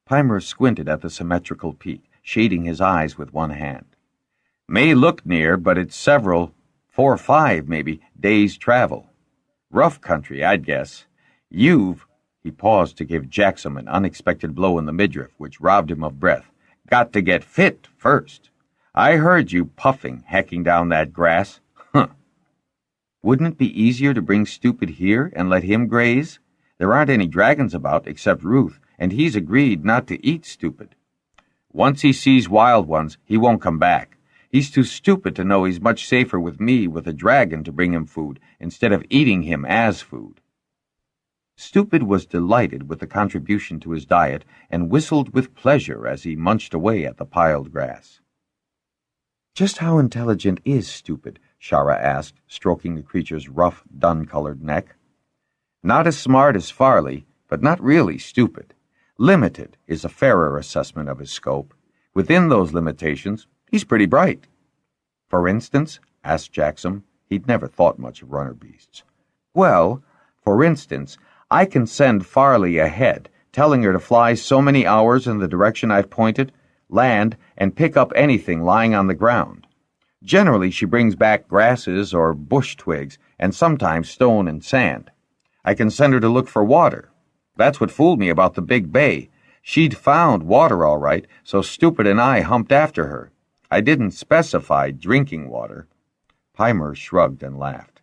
Speaker 1: Pimer squinted at the symmetrical peak, shading his eyes with one hand.
Speaker 2: May look near, but it's 4 or 5, maybe, days' travel. Rough country, I'd guess. He paused to give Jaxom an unexpected blow in the midriff, which robbed him of breath. Got to get fit first. I heard you puffing, hacking down that grass. Huh.
Speaker 1: Wouldn't it be easier to bring Stupid here and let him graze? There aren't any dragons about except Ruth,
Speaker 2: and he's agreed not to eat stupid. Once he sees wild ones, he won't come back. He's too stupid to know he's much safer with me with a dragon to bring him food instead of eating him as food. Stupid was delighted with the contribution to his diet and whistled with pleasure as he munched away at the piled grass. "Just how intelligent is Stupid?" Shara asked, stroking the creature's rough, dun-colored neck. "Not as smart as Farley, but not really stupid. Limited is a fairer assessment of his scope. Within those limitations, he's pretty bright." "For instance?" asked Jaxom. He'd never thought much of runner beasts. "Well, for instance, I can send Farley ahead, telling her to fly so many hours in the direction I've pointed, land, and pick up anything lying on the ground. Generally, she brings back grasses or bush twigs, and sometimes stone and sand. I can send her to look for water. That's what fooled me about the big bay. She'd found water all right, so Stupid and I humped after her. I didn't specify drinking water." Peimer shrugged and laughed.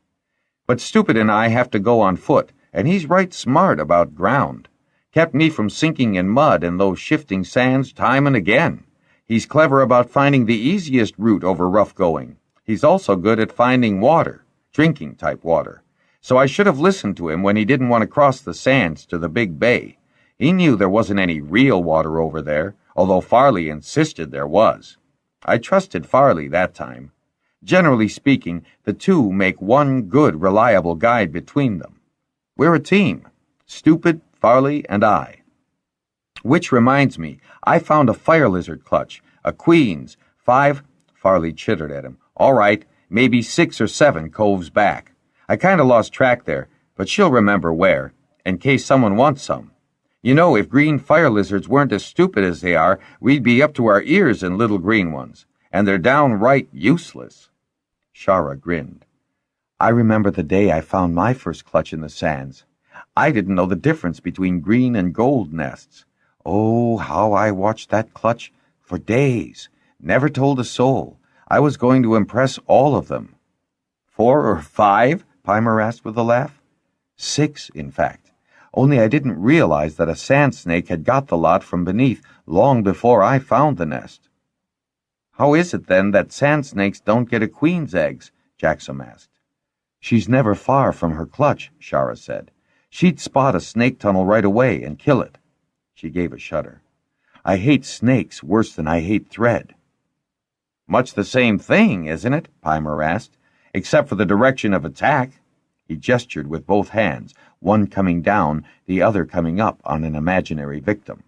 Speaker 2: "But Stupid and I have to go on foot, and he's right smart about ground. Kept me from sinking in mud and those shifting sands time and again. He's clever about finding the easiest route over rough going. He's also good at finding water, drinking-type water. So I should have listened to him when he didn't want to cross the sands to the big bay. He knew there wasn't any real water over there, although Farley insisted there was. I trusted Farley that time. Generally speaking, the two make one good, reliable guide between them. We're a team. Stupid, Farley, and I. Which reminds me, I found a fire lizard clutch, a queen's, 5, Farley chittered at him. All right, maybe 6 or 7 coves back. I kind of lost track there, but she'll remember where, in case someone wants some. You know, if green fire lizards weren't as stupid as they are, we'd be up to our ears in little green ones, and they're downright useless." Shara grinned. "I remember the day I found my first clutch in the sands. I didn't know the difference between green and gold nests. Oh, how I watched that clutch for days. Never told a soul. I was going to impress all of them." 4 or 5? Peimer asked with a laugh. 6, in fact. Only I didn't realize that a sand snake had got the lot from beneath long before I found the nest. "How is it, then, that sand snakes don't get a queen's eggs?" Jaxom asked. "She's never far from her clutch," Shara said. "She'd spot a snake tunnel right away and kill it." She gave a shudder. "I hate snakes worse than I hate thread." "Much the same thing, isn't it?" Peimer asked, "except for the direction of attack." He gestured with both hands, one coming down, the other coming up on an imaginary victim.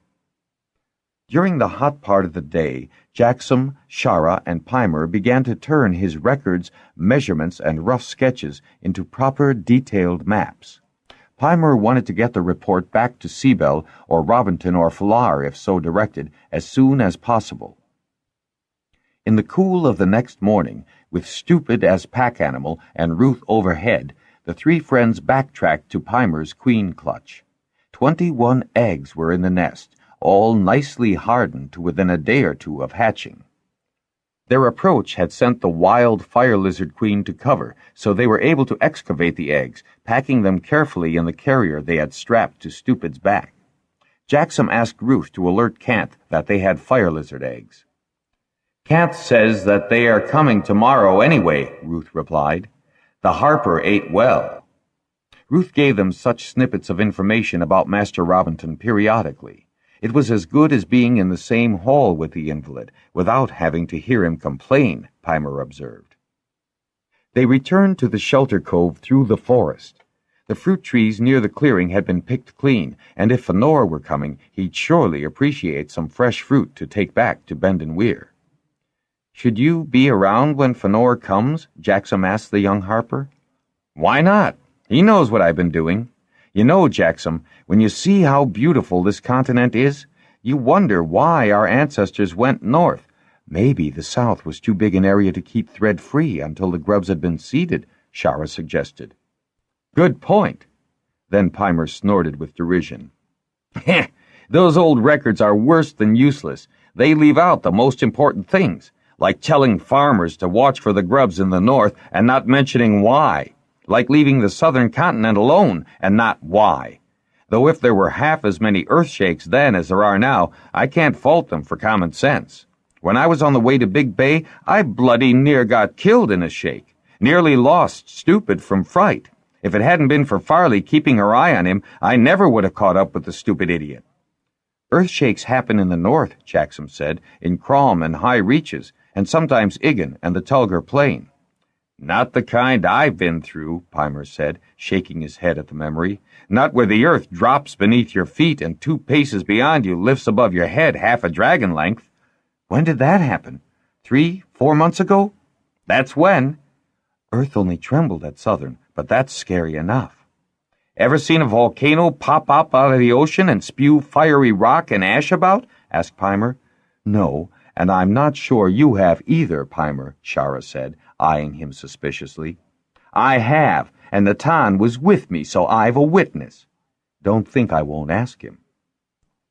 Speaker 2: During the hot part of the day, Jaxom, Shara, and Peimer began to turn his records, measurements, and rough sketches into proper, detailed maps. Peimer wanted to get the report back to Seabell or Robinton or Falar, if so directed, as soon as possible. In the cool of the next morning, with Stupid as pack animal and Ruth overhead, the 3 friends backtracked to Peimer's queen clutch. 21 eggs were in the nest, all nicely hardened to within a day or 2 of hatching. Their approach had sent the wild fire lizard queen to cover, so they were able to excavate the eggs, packing them carefully in the carrier they had strapped to Stupid's back. Jaxom asked Ruth to alert Canth that they had fire lizard eggs. "Canth says that they are coming tomorrow anyway," Ruth replied. "The Harper ate well." Ruth gave them such snippets of information about Master Robinson periodically. It was as good as being in the same hall with the invalid, without having to hear him complain, Peimer observed. They returned to the shelter cove through the forest. The fruit trees near the clearing had been picked clean, and if Fëanor were coming, he'd surely appreciate some fresh fruit to take back to Bendon Weir. "Should you be around when Fëanor comes?" Jaxom asked the young harper. "Why not? He knows what I've been doing. You know, Jaxom, when you see how beautiful this continent is, you wonder why our ancestors went north. Maybe the south was too big an area to keep thread free until the grubs had been seeded," Shara suggested. "Good point." Then Peimer snorted with derision. "Heh, those old records are worse than useless. They leave out the most important things, like telling farmers to watch for the grubs in the north and not mentioning why. Like leaving the southern continent alone and not why. Though if there were half as many earthshakes then as there are now, I can't fault them for common sense. When I was on the way to Big Bay, I bloody near got killed in a shake. Nearly lost, stupid from fright. If it hadn't been for Farley keeping her eye on him, I never would have caught up with the stupid idiot.
Speaker 1: Earthshakes happen in the north, Jaxom said, in Crom and high reaches, and sometimes Igan and the Tulgar Plain.
Speaker 2: Not the kind I've been through, Peimer said, shaking his head at the memory. Not where the earth drops beneath your feet and 2 paces beyond you lifts above your head half a dragon length.
Speaker 1: When did that happen? 3, 4 months ago?
Speaker 2: That's when.
Speaker 1: Earth only trembled at Southern, but that's scary enough.
Speaker 2: Ever seen a volcano pop up out of the ocean and spew fiery rock and ash about? Asked Peimer.
Speaker 1: No, and I'm not sure you have either, Peimer, Shara said, eyeing him suspiciously.
Speaker 2: I have, and Natan was with me, so I've a witness.
Speaker 1: Don't think I won't ask him.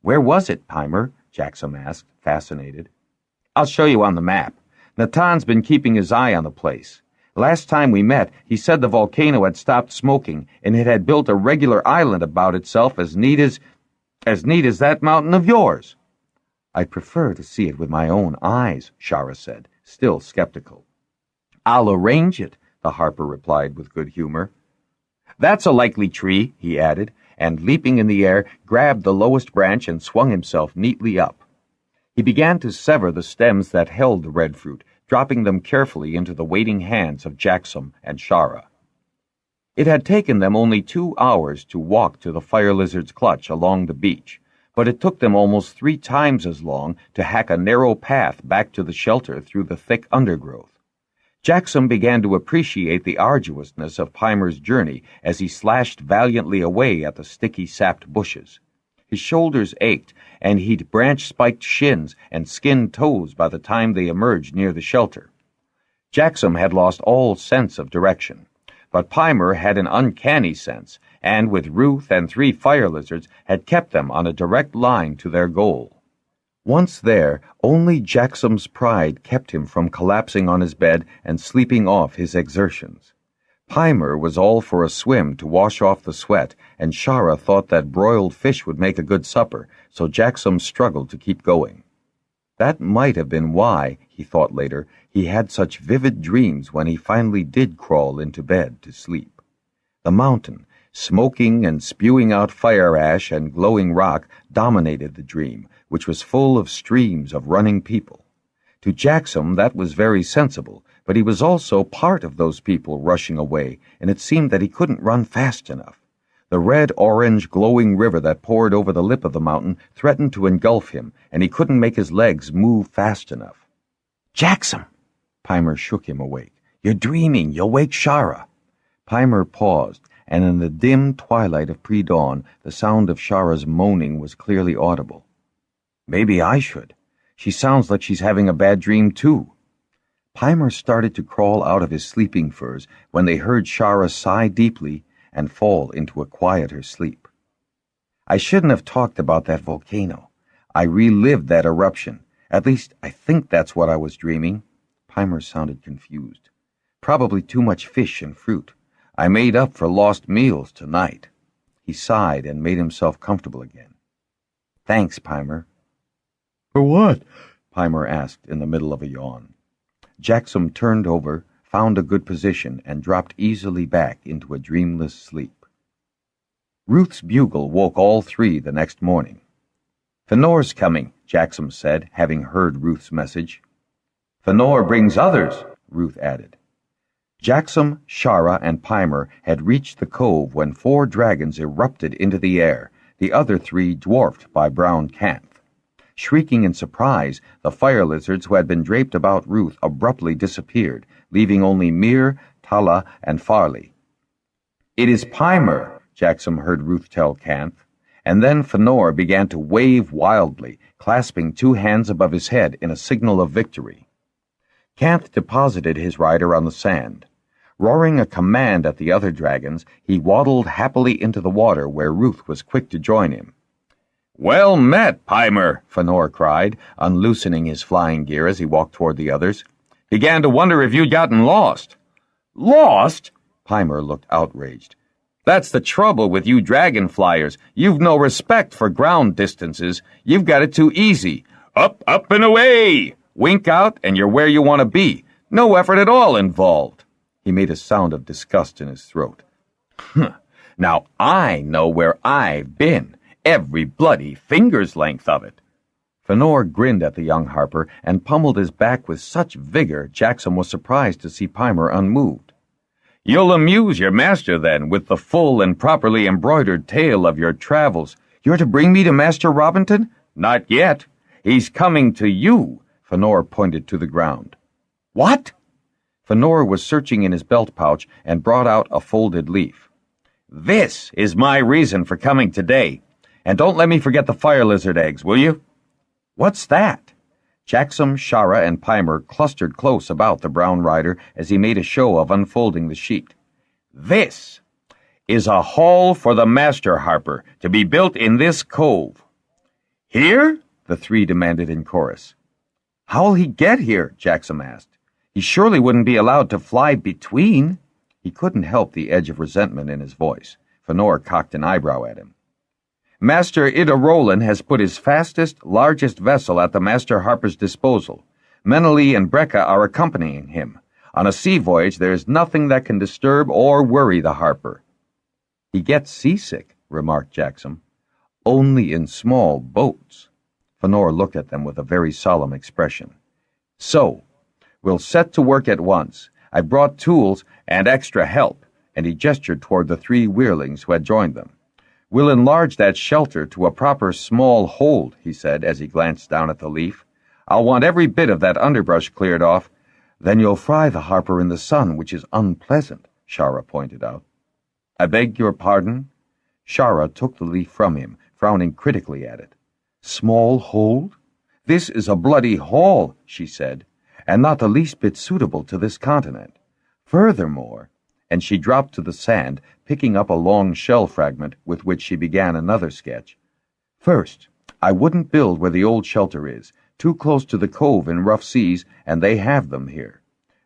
Speaker 2: Where was it, Peimer? Jaxom asked, fascinated. I'll show you on the map. Natan's been keeping his eye on the place. Last time we met, he said the volcano had stopped smoking, and it had built a regular island about itself as neat as that mountain of yours.
Speaker 1: I'd prefer to see it with my own eyes, Shara said, still skeptical.
Speaker 2: I'll arrange it, the harper replied with good humor. That's a likely tree, he added, and leaping in the air, grabbed the lowest branch and swung himself neatly up. He began to sever the stems that held the red fruit, dropping them carefully into the waiting hands of Jaxom and Shara. It had taken them only 2 hours to walk to the fire lizard's clutch along the beach, but it took them almost 3 times as long to hack a narrow path back to the shelter through the thick undergrowth. Jaxom began to appreciate the arduousness of Peimer's journey as he slashed valiantly away at the sticky sapped bushes. His shoulders ached, and he'd branch-spiked shins and skinned toes by the time they emerged near the shelter. Jaxom had lost all sense of direction, but Peimer had an uncanny sense, and with Ruth and 3 fire lizards had kept them on a direct line to their goal.
Speaker 1: Once there, only Jaxom's pride kept him from collapsing on his bed and sleeping off his exertions. Peimer was all for a swim to wash off the sweat, and Shara thought that broiled fish would make a good supper, so Jaxom struggled to keep going. That might have been why, he thought later, he had such vivid dreams when he finally did crawl into bed to sleep. The mountain, smoking and spewing out fire ash and glowing rock, dominated the dream, which was full of streams of running people. To Jaxom that was very sensible, but he was also part of those people rushing away, and it seemed that he couldn't run fast enough. The red-orange glowing river that poured over the lip of the mountain threatened to engulf him, and he couldn't make his legs move fast enough. Jaxom! Peimer shook him awake. You're dreaming. You'll wake Shara. Peimer paused, and in the dim twilight of pre-dawn, the sound of Shara's moaning was clearly audible. Maybe I should. She sounds like she's having a bad dream, too. Peimer started to crawl out of his sleeping furs when they heard Shara sigh deeply and fall into a quieter sleep. I shouldn't have talked about that volcano. I relived that eruption. At least, I think that's what I was dreaming. Peimer sounded confused. Probably too much fish and fruit. I made up for lost meals tonight. He sighed and made himself comfortable again. Thanks, Peimer.
Speaker 2: For what?
Speaker 1: Peimer asked in the middle of a yawn. Jaxom turned over, found a good position, and dropped easily back into a dreamless sleep. Ruth's bugle woke all 3 the next morning.
Speaker 2: Fenor's coming, Jaxom said, having heard Ruth's message. Fenor brings others, Ruth added.
Speaker 1: Jaxom, Shara, and Peimer had reached the cove when 4 dragons erupted into the air, the other 3 dwarfed by brown Canth. Shrieking in surprise, the fire lizards who had been draped about Ruth abruptly disappeared, leaving only Mir, Tala, and Farley.
Speaker 2: It is Peimer, Jaxom heard Ruth tell Canth, and then Fenor began to wave wildly, clasping 2 hands above his head in a signal of victory.
Speaker 1: Canth deposited his rider on the sand. Roaring a command at the other dragons, he waddled happily into the water where Ruth was quick to join him.
Speaker 2: Well met, Peimer,
Speaker 1: Fenor cried, unloosening his flying gear as he walked toward the others.
Speaker 2: Began to wonder if you'd gotten lost. Lost?
Speaker 1: Peimer looked outraged.
Speaker 2: That's the trouble with you dragon flyers. You've no respect for ground distances. You've got it too easy. Up, up, and away! Wink out, and you're where you want to be. No effort at all involved. He made a sound of disgust in his throat. Now I know where I've been. Every bloody finger's length of it. Fënor grinned at the young harper and pummeled his back with such vigor Jaxom was surprised to see Peimer unmoved. You'll amuse your master, then, with the full and properly embroidered tale of your travels. You're to bring me to Master Robinson? Not yet. He's coming to you. Fënor pointed to the ground. What? Fënor was searching in his belt pouch and brought out a folded leaf. This is my reason for coming today. And don't let me forget the fire lizard eggs, will you? What's that? Jaxom, Shara, and Peimer clustered close about the brown rider as he made a show of unfolding the sheet. This is a hall for the master harper, to be built in this cove. Here? The three demanded in chorus. How'll he get here? Jaxom asked. He surely wouldn't be allowed to fly between. He couldn't help the edge of resentment in his voice. Fënor cocked an eyebrow at him. Master Idarolan has put his fastest, largest vessel at the Master Harper's disposal. Meneli and Brekka are accompanying him. On a sea voyage, there is nothing that can disturb or worry the Harper. He gets seasick, remarked Jaxom. Only in small boats. Fënor looked at them with a very solemn expression. So, we'll set to work at once. I brought tools and extra help, and he gestured toward the three weirlings who had joined them. We'll enlarge that shelter to a proper small hold, he said as he glanced down at the leaf. I'll want every bit of that underbrush cleared off. Then you'll fry the harper in the sun, which is unpleasant, Shara pointed out. I beg your pardon? Shara took the leaf from him, frowning critically at it. Small hold? This is a bloody hall, she said, and not the least bit suitable to this continent. Furthermore, and she dropped to the sand, picking up a long shell fragment with which she began another sketch. First, I wouldn't build where the old shelter is, too close to the cove in rough seas, and they have them here.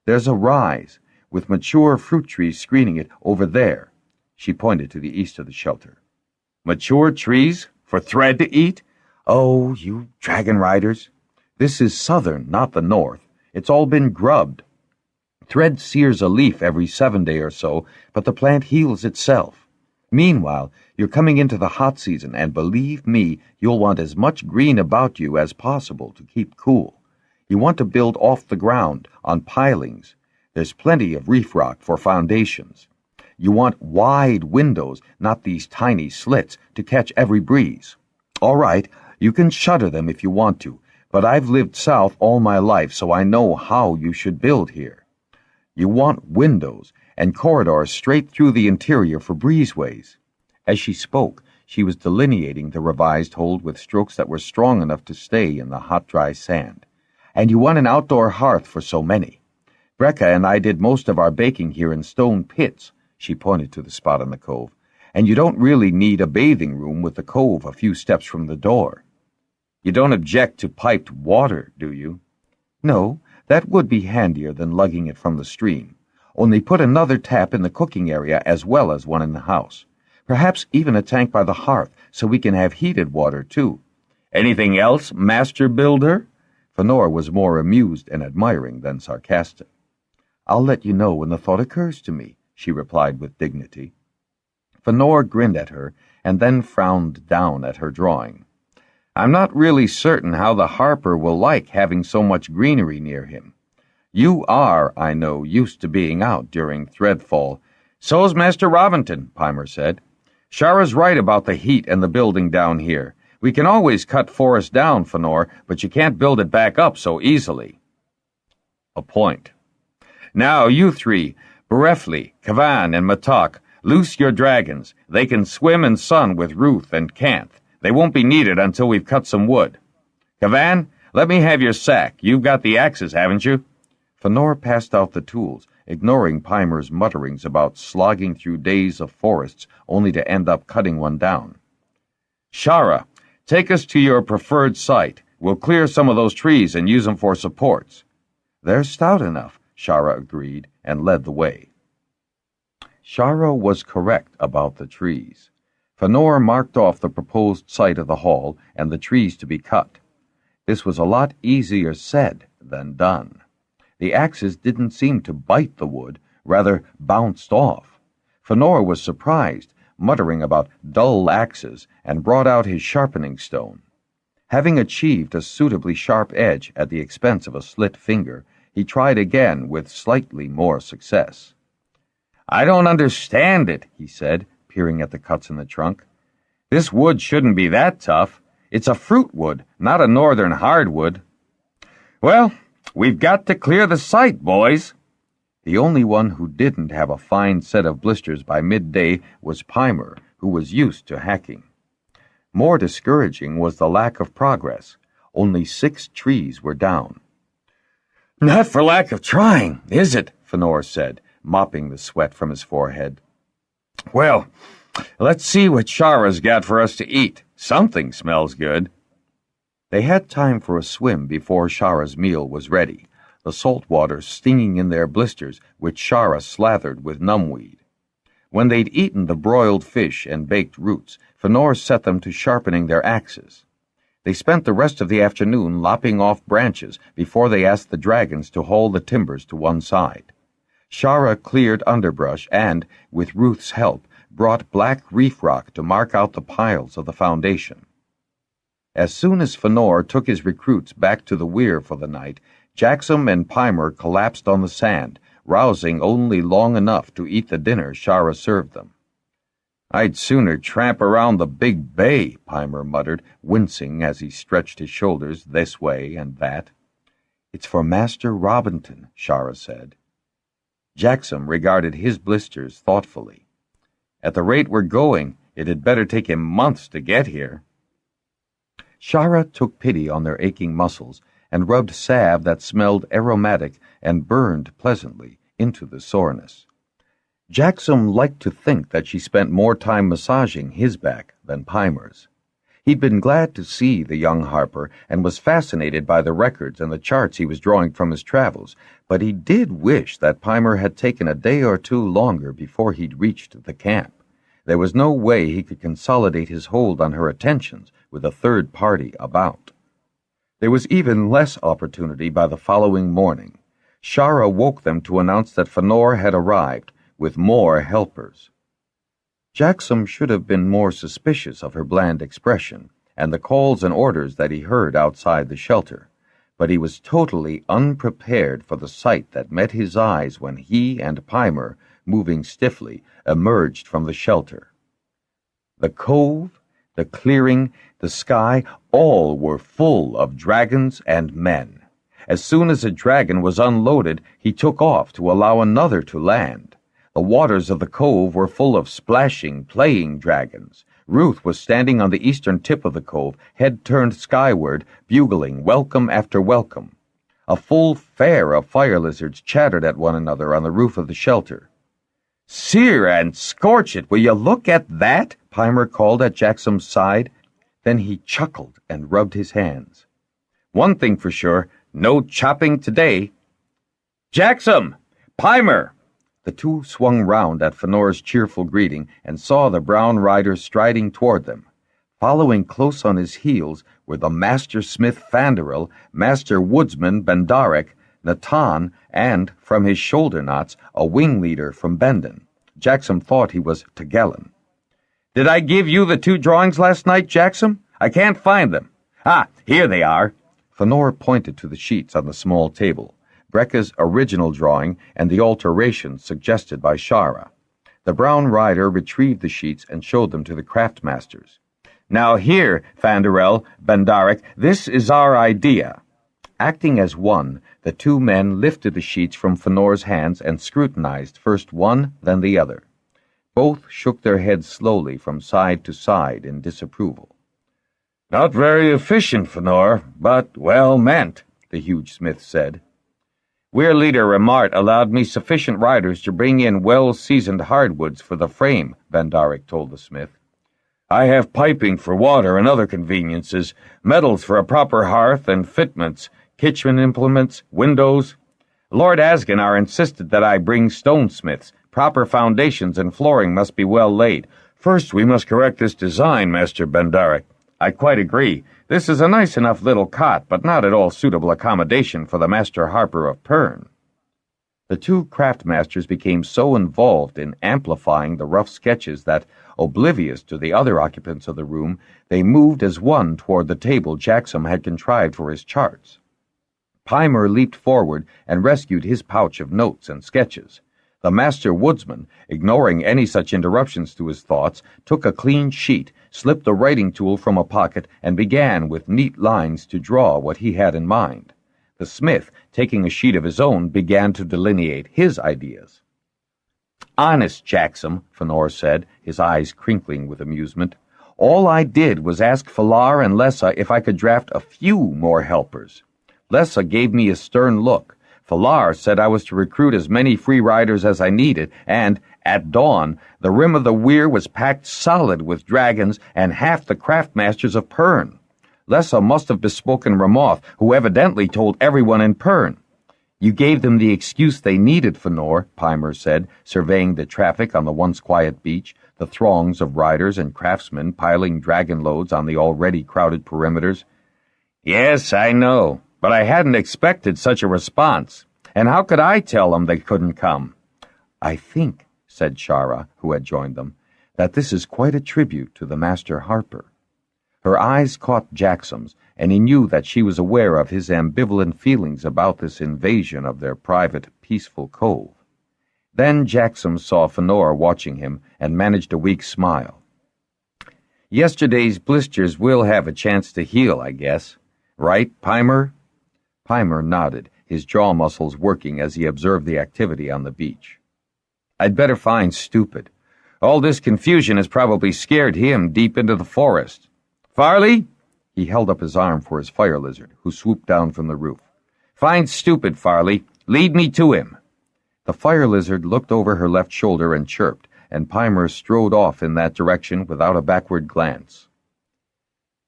Speaker 2: There's a rise, with mature fruit trees screening it over there. She pointed to the east of the shelter. Mature trees? For thread to eat? Oh, you Dragonriders. This is southern, not the north. It's all been grubbed. Thread sears a leaf every 7 days or so, but the plant heals itself. Meanwhile, you're coming into the hot season, and believe me, you'll want as much green about you as possible to keep cool. You want to build off the ground, on pilings. There's plenty of reef rock for foundations. You want wide windows, not these tiny slits, to catch every breeze. All right, you can shutter them if you want to, but I've lived south all my life, so I know how you should build here. You want windows and corridors straight through the interior for breezeways. As she spoke, she was delineating the revised hold with strokes that were strong enough to stay in the hot, dry sand. And you want an outdoor hearth for so many. Brekka and I did most of our baking here in stone pits, she pointed to the spot in the cove, and you don't really need a bathing room with the cove a few steps from the door. You don't object to piped water, do you? No. That would be handier than lugging it from the stream. Only put another tap in the cooking area as well as one in the house. Perhaps even a tank by the hearth, so we can have heated water, too. Anything else, Master Builder? Fënor was more amused and admiring than sarcastic. I'll let you know when the thought occurs to me, she replied with dignity. Fënor grinned at her, and then frowned down at her drawing. I'm not really certain how the harper will like having so much greenery near him. You are, I know, used to being out during threadfall. So's Master Robinson, Peimer said. Shara's right about the heat and the building down here. We can always cut forest down, Fënor, but you can't build it back up so easily. A point. Now, you three, Berefli, Kavan, and Matok, loose your dragons. They can swim and sun with Ruth and Canth. They won't be needed until we've cut some wood. Kavan, let me have your sack. You've got the axes, haven't you? Fënor passed out the tools, ignoring Peimer's mutterings about slogging through days of forests only to end up cutting one down. Shara, take us to your preferred site. We'll clear some of those trees and use them for supports. They're stout enough, Shara agreed, and led the way.
Speaker 1: Shara was correct about the trees. Fënor marked off the proposed site of the hall and the trees to be cut. This was a lot easier said than done. The axes didn't seem to bite the wood, rather bounced off. Fënor was surprised, muttering about dull axes, and brought out his sharpening stone. Having achieved a suitably sharp edge at the expense of a slit finger, he tried again with slightly more success.
Speaker 2: "I don't understand it," he said, peering at the cuts in the trunk. "This wood shouldn't be that tough. It's a fruit wood, not a northern hardwood." "Well, we've got to clear the site, boys."
Speaker 1: The only one who didn't have a fine set of blisters by midday was Peimer, who was used to hacking. More discouraging was the lack of progress. Only 6 trees were down.
Speaker 2: "Not for lack of trying, is it?"
Speaker 1: Fënor said, mopping the sweat from his forehead.
Speaker 2: "Well, let's see what Shara's got for us to eat. Something smells good."
Speaker 1: They had time for a swim before Shara's meal was ready, the salt water stinging in their blisters, which Shara slathered with numbweed. When they'd eaten the broiled fish and baked roots, Fënor set them to sharpening their axes. They spent the rest of the afternoon lopping off branches before they asked the dragons to haul the timbers to one side. Shara cleared underbrush and, with Ruth's help, brought black reef rock to mark out the piles of the foundation. As soon as Fënor took his recruits back to the weir for the night, Jaxom and Peimer collapsed on the sand, rousing only long enough to eat the dinner Shara served them.
Speaker 2: "I'd sooner tramp around the big bay," Peimer muttered, wincing as he stretched his shoulders this way and that.
Speaker 1: "It's for Master Robinton," Shara said. Jaxom regarded his blisters thoughtfully.
Speaker 2: "At the rate we're going, it had better take him months to get here."
Speaker 1: Shara took pity on their aching muscles and rubbed salve that smelled aromatic and burned pleasantly into the soreness. Jaxom liked to think that she spent more time massaging his back than Peimer's. He'd been glad to see the young harper and was fascinated by the records and the charts he was drawing from his travels, but he did wish that Peimer had taken a day or 2 longer before he'd reached the camp. There was no way he could consolidate his hold on her attentions with a third party about. There was even less opportunity by the following morning. Shara woke them to announce that Fënor had arrived, with more helpers. Jaxom should have been more suspicious of her bland expression and the calls and orders that he heard outside the shelter, but he was totally unprepared for the sight that met his eyes when he and Peimer, moving stiffly, emerged from the shelter. The cove, the clearing, the sky, all were full of dragons and men. As soon as a dragon was unloaded, he took off to allow another to land. The waters of the cove were full of splashing, playing dragons. Ruth was standing on the eastern tip of the cove, head turned skyward, bugling welcome after welcome. A full fair of fire lizards chattered at one another on the roof of the shelter.
Speaker 2: "Sear and scorch it, will you look at that?"
Speaker 1: Peimer called at Jaxom's side. Then he chuckled and rubbed his hands.
Speaker 2: "One thing for sure, no chopping today." "Jaxom! Peimer!"
Speaker 1: The 2 swung round at Fënor's cheerful greeting and saw the brown rider striding toward them. Following close on his heels were the Master Smith Fanderel, Master Woodsman Bendarek, Natan, and, from his shoulder knots, a wing leader from Bendon. Jaxom thought he was Tegelen.
Speaker 2: "Did I give you the 2 drawings last night, Jaxom? I can't find them. Ah, here they are."
Speaker 1: Fënor pointed to the sheets on the small table, Brecca's original drawing and the alterations suggested by Shara. The brown rider retrieved the sheets and showed them to the craftmasters.
Speaker 2: "Now here, Fanderel, Bendarek, this is our idea."
Speaker 1: Acting as one, the 2 men lifted the sheets from Fënor's hands and scrutinized first one, then the other. Both shook their heads slowly from side to side in disapproval.
Speaker 2: "Not very efficient, Fënor, but well meant," the huge smith said. "Weir leader Remart allowed me sufficient riders to bring in well-seasoned hardwoods for the frame," Bendarek told the smith. "I have piping for water and other conveniences, metals for a proper hearth and fitments, kitchen implements, windows. Lord Asganar insisted that I bring stonesmiths, Proper foundations and flooring must be well laid. First, we must correct this design, Master Bendarek. I quite agree. This is a nice enough little cot, but not at all suitable accommodation for the Master Harper of Pern. The two craftmasters became so involved in amplifying the rough sketches that, oblivious to the other occupants of the room, they moved as one toward the table Jaxom had contrived for his charts. Peimer leaped forward and rescued his pouch of notes and sketches. The master woodsman, ignoring any such interruptions to his thoughts, took a clean sheet, slipped a writing tool from a pocket, and began with neat lines to draw what he had in mind. The smith, taking a sheet of his own, began to delineate his ideas. "Honest, Jaxom," Fënor said, his eyes crinkling with amusement, "all I did was ask Falar and Lessa if I could draft a few more helpers. Lessa gave me a stern look. Falar said I was to recruit as many free riders as I needed, and, at dawn, the rim of the weir was packed solid with dragons and half the craftmasters of Pern. Lessa must have bespoken Ramoth, who evidently told everyone in Pern." "You gave them the excuse they needed, Fënor," Peimer said, surveying the traffic on the once quiet beach, the throngs of riders and craftsmen piling dragon loads on the already crowded perimeters. "Yes, I know, but I hadn't expected such a response. And how could I tell them they couldn't come?" "I think," said Shara, who had joined them, "that this is quite a tribute to the Master Harper." Her eyes caught Jaxom's, and he knew that she was aware of his ambivalent feelings about this invasion of their private, peaceful cove. Then Jaxom saw Fënor watching him and managed a weak smile. "Yesterday's blisters will have a chance to heal, I guess. Right, Peimer?" Peimer nodded, his jaw muscles working as he observed the activity on the beach. "I'd better find Stupid. All this confusion has probably scared him deep into the forest. Farley?" He held up his arm for his fire lizard, who swooped down from the roof. "Find Stupid, Farley. Lead me to him." The fire lizard looked over her left shoulder and chirped, and Peimer strode off in that direction without a backward glance.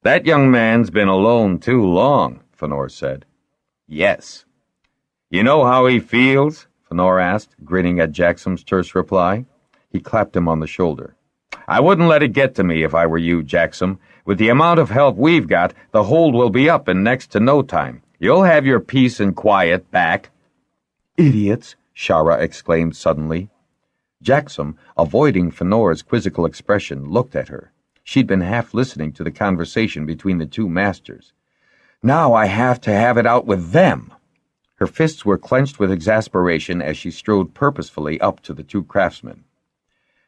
Speaker 2: "That young man's been alone too long," Fënor said. "Yes." "You know how he feels?" Fënor asked, grinning at Jaxom's terse reply. He clapped him on the shoulder. "I wouldn't let it get to me if I were you, Jaxom. With the amount of help we've got, the hold will be up in next to no time. You'll have your peace and quiet back." "Idiots!" Shara exclaimed suddenly. Jaxom, avoiding Fënor's quizzical expression, looked at her. She'd been half listening to the conversation between the two masters. "Now I have to have it out with them." Her fists were clenched with exasperation as she strode purposefully up to the two craftsmen.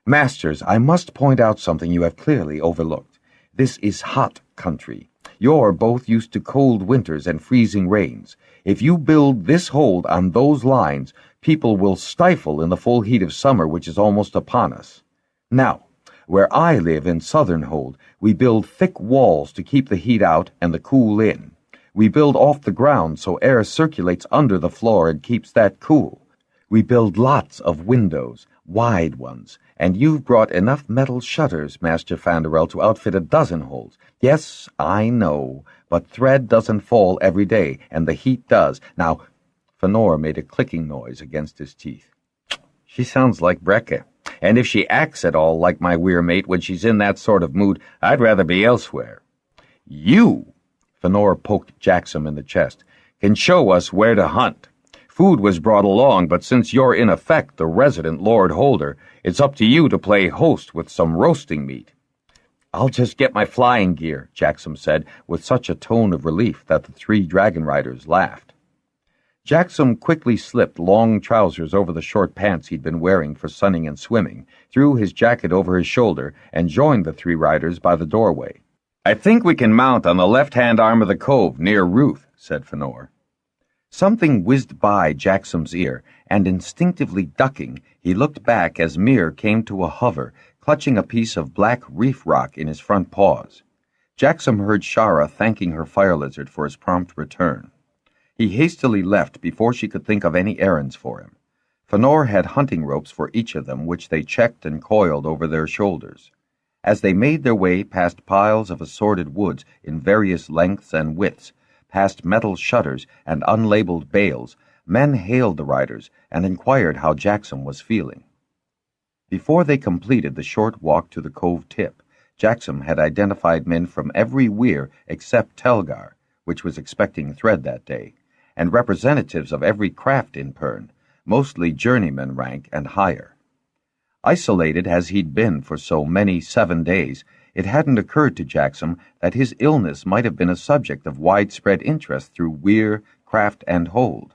Speaker 2: "Masters, I must point out something you have clearly overlooked. This is hot country. You're both used to cold winters and freezing rains. If you build this hold on those lines, people will stifle in the full heat of summer, which is almost upon us. Now, where I live in Southern Hold, we build thick walls to keep the heat out and the cool in. We build off the ground so air circulates under the floor and keeps that cool. We build lots of windows, wide ones, and you've brought enough metal shutters, Master Fanderel, to outfit a dozen holds. Yes, I know, but thread doesn't fall every day, and the heat does. Now," Fënor made a clicking noise against his teeth. "She sounds like Brecke, and if she acts at all like my weir mate when she's in that sort of mood, I'd rather be elsewhere. You," Fënor poked Jaxom in the chest, "can show us where to hunt. Food was brought along, but since you're in effect the resident Lord Holder, it's up to you to play host with some roasting meat." "I'll just get my flying gear," Jaxom said, with such a tone of relief that the three Dragonriders laughed. Jaxom quickly slipped long trousers over the short pants he'd been wearing for sunning and swimming, threw his jacket over his shoulder, and joined the three riders by the doorway. "I think we can mount on the left-hand arm of the cove, near Ruth," said Fënor. Something whizzed by Jaxom's ear, and instinctively ducking, he looked back as Mir came to a hover, clutching a piece of black reef rock in his front paws. Jaxom heard Shara thanking her fire lizard for his prompt return. He hastily left before she could think of any errands for him. Fënor had hunting ropes for each of them, which they checked and coiled over their shoulders. As they made their way past piles of assorted woods in various lengths and widths, past metal shutters and unlabeled bales, men hailed the riders and inquired how Jaxom was feeling.
Speaker 1: Before they completed the short walk to the cove tip, Jaxom had identified men from every weir except Telgar, which was expecting thread that day, and representatives of every craft in Pern, mostly journeyman rank and higher. Isolated as he'd been for so many 7 days, it hadn't occurred to Jaxom that his illness might have been a subject of widespread interest through weir, craft, and hold.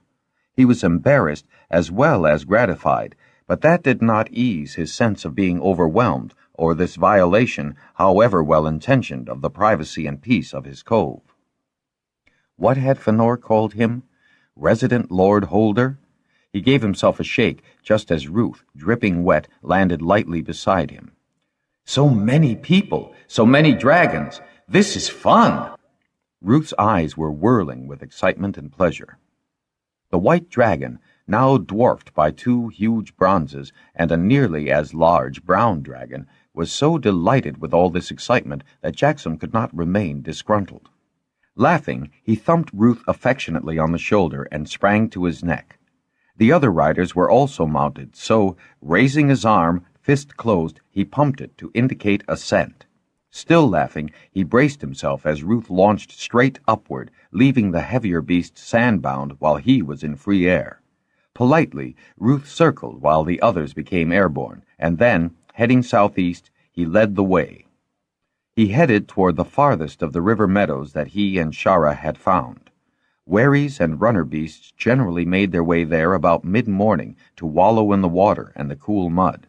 Speaker 1: He was embarrassed as well as gratified, but that did not ease his sense of being overwhelmed or this violation, however well-intentioned, of the privacy and peace of his cove. What had Fëanor called him? Resident Lord Holder? He gave himself a shake just as Ruth, dripping wet, landed lightly beside him. "So many people, so many dragons. This is fun!" Ruth's eyes were whirling with excitement and pleasure. The white dragon, now dwarfed by 2 huge bronzes and a nearly as large brown dragon, was so delighted with all this excitement that Jaxom could not remain disgruntled. Laughing, he thumped Ruth affectionately on the shoulder and sprang to his neck. The other riders were also mounted, so, raising his arm, fist closed, he pumped it to indicate assent. Still laughing, he braced himself as Ruth launched straight upward, leaving the heavier beast sandbound while he was in free air. Politely, Ruth circled while the others became airborne, and then, heading southeast, he led the way. He headed toward the farthest of the river meadows that he and Shara had found. Wherries and runner beasts generally made their way there about mid-morning to wallow in the water and the cool mud.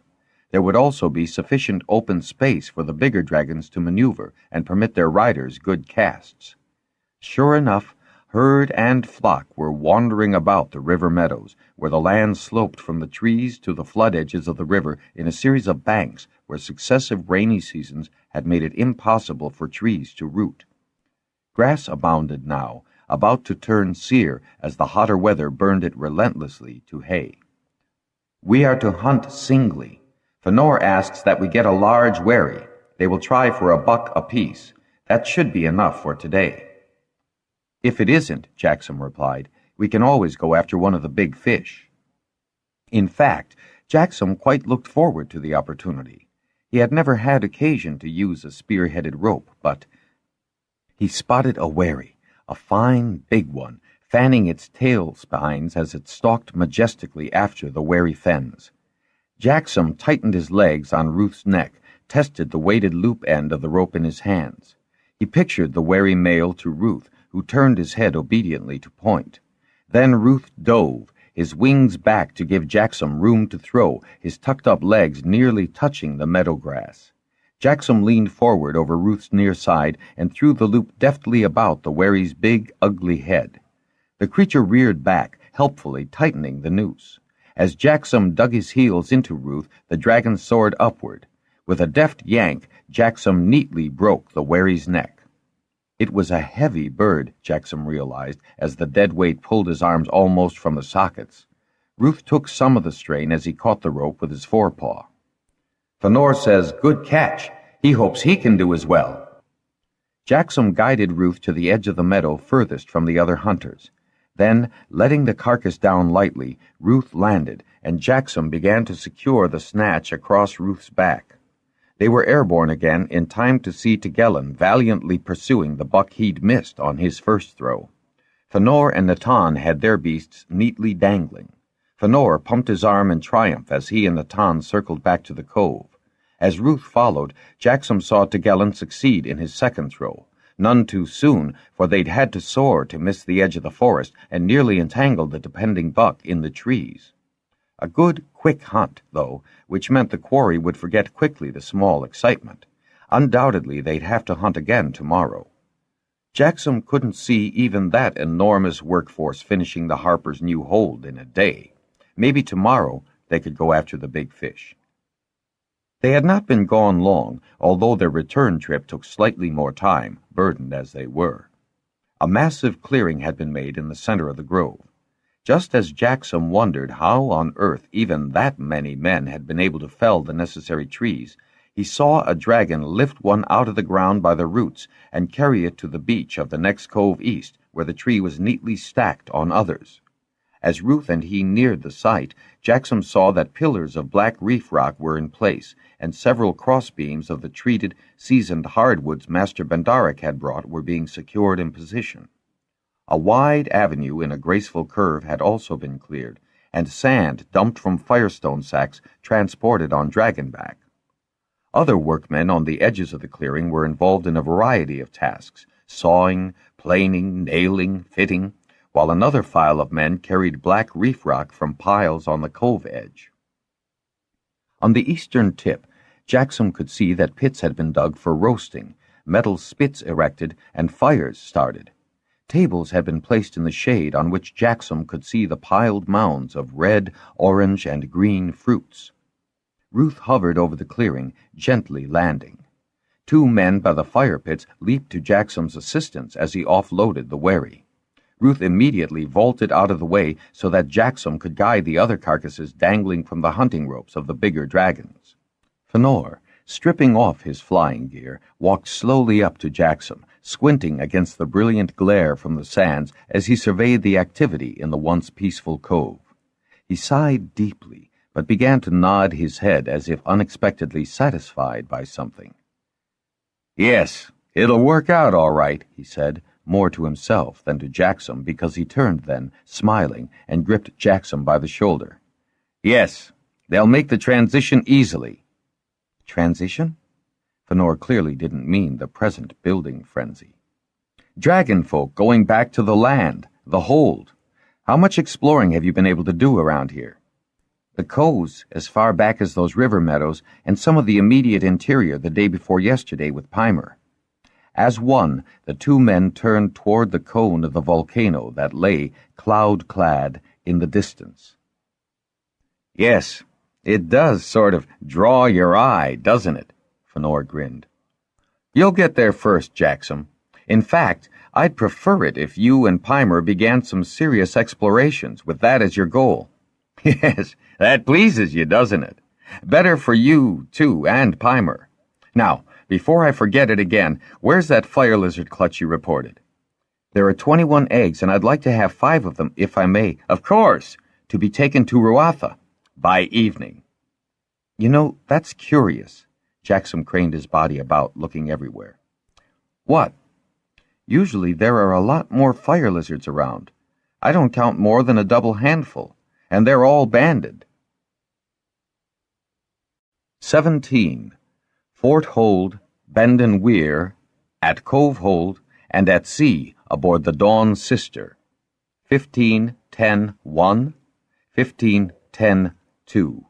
Speaker 1: There would also be sufficient open space for the bigger dragons to maneuver and permit their riders good casts. Sure enough, herd and flock were wandering about the river meadows, where the land sloped from the trees to the flood edges of the river in a series of banks where successive rainy seasons had made it impossible for trees to root. Grass abounded now, about to turn sere as the hotter weather burned it relentlessly to hay. "We are to hunt singly. Fëanor asks that we get a large wherry. They will try for $1 apiece. That should be enough for today." "If it isn't," Jaxom replied, "we can always go after one of the big fish." In fact, Jaxom quite looked forward to the opportunity. He had never had occasion to use a spear-headed rope, but he spotted a wherry, a fine big one, fanning its tail spines as it stalked majestically after the wary fens. Jaxom tightened his legs on Ruth's neck, tested the weighted loop end of the rope in his hands. He pictured the wary male to Ruth, who turned his head obediently to point. Then Ruth dove, his wings back to give Jaxom room to throw, his tucked-up legs nearly touching the meadow grass. Jaxom leaned forward over Ruth's near side and threw the loop deftly about the wherry's big, ugly head. The creature reared back, helpfully tightening the noose. As Jaxom dug his heels into Ruth, the dragon soared upward. With a deft yank, Jaxom neatly broke the wherry's neck. It was a heavy bird, Jaxom realized, as the dead weight pulled his arms almost from the sockets. Ruth took some of the strain as he caught the rope with his forepaw. "Fëanor says, 'Good catch.' He hopes he can do as well." Jaxom guided Ruth to the edge of the meadow furthest from the other hunters. Then, letting the carcass down lightly, Ruth landed, and Jaxom began to secure the snatch across Ruth's back. They were airborne again in time to see Tagellon valiantly pursuing the buck he'd missed on his first throw. Fëanor and Natan had their beasts neatly dangling. Fëanor pumped his arm in triumph as he and Natan circled back to the cove. As Ruth followed, Jaxom saw Tagellon succeed in his second throw. None too soon, for they'd had to soar to miss the edge of the forest and nearly entangled the depending buck in the trees. A good, quick hunt, though, which meant the quarry would forget quickly the small excitement. Undoubtedly, they'd have to hunt again tomorrow. Jaxom couldn't see even that enormous workforce finishing the Harper's new hold in a day. Maybe tomorrow they could go after the big fish. They had not been gone long, although their return trip took slightly more time, burdened as they were. A massive clearing had been made in the center of the grove. Just as Jaxom wondered how on earth even that many men had been able to fell the necessary trees, he saw a dragon lift one out of the ground by the roots and carry it to the beach of the next cove east, where the tree was neatly stacked on others. As Ruth and he neared the site, Jaxom saw that pillars of black reef rock were in place, and several crossbeams of the treated, seasoned hardwoods Master Bendarik had brought were being secured in position. A wide avenue in a graceful curve had also been cleared, and sand dumped from firestone sacks transported on dragonback. Other workmen on the edges of the clearing were involved in a variety of tasks, sawing, planing, nailing, fitting, while another file of men carried black reef rock from piles on the cove edge. On the eastern tip, Jaxom could see that pits had been dug for roasting, metal spits erected, and fires started. Tables had been placed in the shade on which Jaxom could see the piled mounds of red, orange, and green fruits. Ruth hovered over the clearing, gently landing. 2 men by the fire pits leaped to Jaxom's assistance as he offloaded the wherry. Ruth immediately vaulted out of the way so that Jaxom could guide the other carcasses dangling from the hunting ropes of the bigger dragons. Fëanor, stripping off his flying gear, walked slowly up to Jaxom, squinting against the brilliant glare from the sands as he surveyed the activity in the once peaceful cove. He sighed deeply, but began to nod his head as if unexpectedly satisfied by something. "Yes, it'll work out all right," he said, more to himself than to Jaxom, because he turned then, smiling, and gripped Jaxom by the shoulder. "Yes, they'll make the transition easily." Transition? Fëanor clearly didn't mean the present building frenzy. "Dragonfolk going back to the land, the hold. How much exploring have you been able to do around here?" "The coves, as far back as those river meadows, and some of the immediate interior the day before yesterday with Pimer." As one, the 2 men turned toward the cone of the volcano that lay, cloud-clad, in the distance. "Yes, it does sort of draw your eye, doesn't it?" Fëanor grinned. "You'll get there first, Jaxom. In fact, I'd prefer it if you and Pimer began some serious explorations, with that as your goal." "Yes, that pleases you, doesn't it? Better for you, too, and Pimer. Now, before I forget it again, where's that fire lizard clutch you reported?" "There are 21 eggs, and I'd like to have 5 of them, if I may." "Of course, to be taken to Ruatha by evening." "You know, that's curious." Jaxom craned his body about, looking everywhere. "What?" "Usually there are a lot more fire lizards around. I don't count more than a double handful, and they're all banded." 17. Fort Hold, Bendon Weir, at Cove Hold, and at sea aboard the Dawn Sister. 15-10-1, 15-10-2.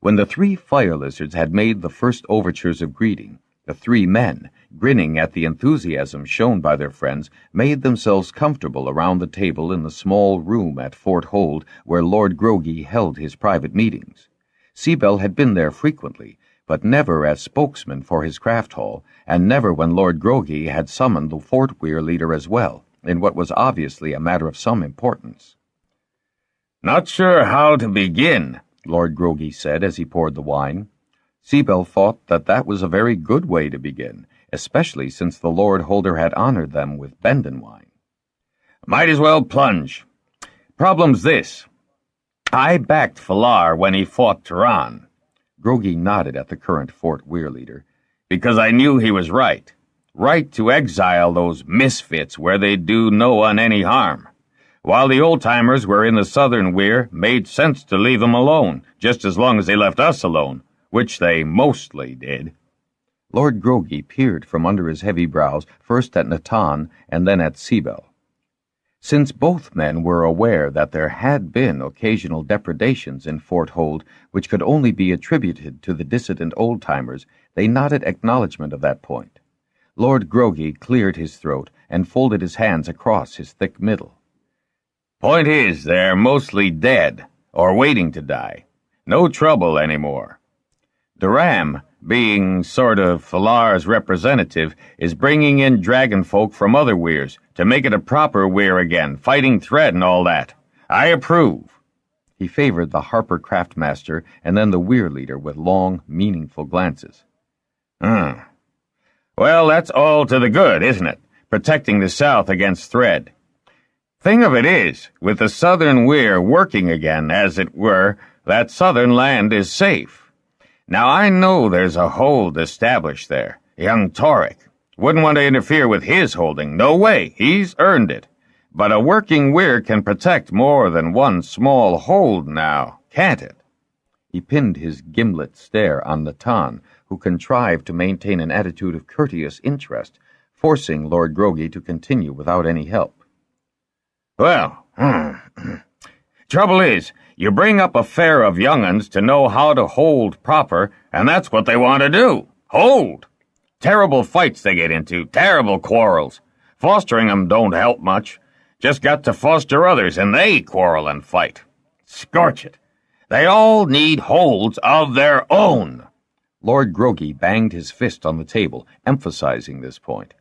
Speaker 1: When the 3 fire lizards had made the first overtures of greeting, the 3 men, grinning at the enthusiasm shown by their friends, made themselves comfortable around the table in the small room at Fort Hold where Lord Grogi held his private meetings. Seabell had been there frequently, but never as spokesman for his craft hall, and never when Lord Grogi had summoned the Fort Weir leader as well, in what was obviously a matter of some importance. "Not sure how to begin," Lord Grogi said as he poured the wine. Seabell thought that was a very good way to begin, especially since the Lord Holder had honored them with Bendon wine. "Might as well plunge. Problem's this. I backed Falar when he fought Turan." Grogi nodded at the current Fort Weir leader. "Because I knew he was right. Right to exile those misfits where they'd do no one any harm. While the old-timers were in the southern Weir, made sense to leave them alone, just as long as they left us alone, which they mostly did." Lord Grogi peered from under his heavy brows, first at Natan and then at Seabell. Since both men were aware that there had been occasional depredations in Fort Hold which could only be attributed to the dissident old-timers, they nodded acknowledgment of that point. Lord Grogi cleared his throat and folded his hands across his thick middle. "Point is, they're mostly dead, or waiting to die. No trouble anymore. Duram, being sort of Falar's representative, is bringing in dragonfolk from other weirs to make it a proper weir again, fighting thread and all that. I approve." He favored the Harper craftmaster and then the weir leader with long, meaningful glances. Well, that's all to the good, isn't it? Protecting the South against thread.
Speaker 2: Thing of it is, with the southern weir working again, as it were, that southern land is safe. Now I know there's a hold established there. Young Torek wouldn't want to interfere with his holding. No way. He's earned it. But a working weir can protect more than one small hold now, can't it?
Speaker 1: He pinned his gimlet stare on Natan, who contrived to maintain an attitude of courteous interest, forcing Lord Grogi to continue without any help.
Speaker 2: Well, trouble is, you bring up a fair of young'uns to know how to hold proper, and that's what they want to do. Hold! Terrible fights they get into, terrible quarrels. Fostering 'em don't help much. Just got to foster others, and they quarrel and fight. Scorch it. They all need holds of their own.
Speaker 1: Lord Grogi banged his fist on the table, emphasizing this point.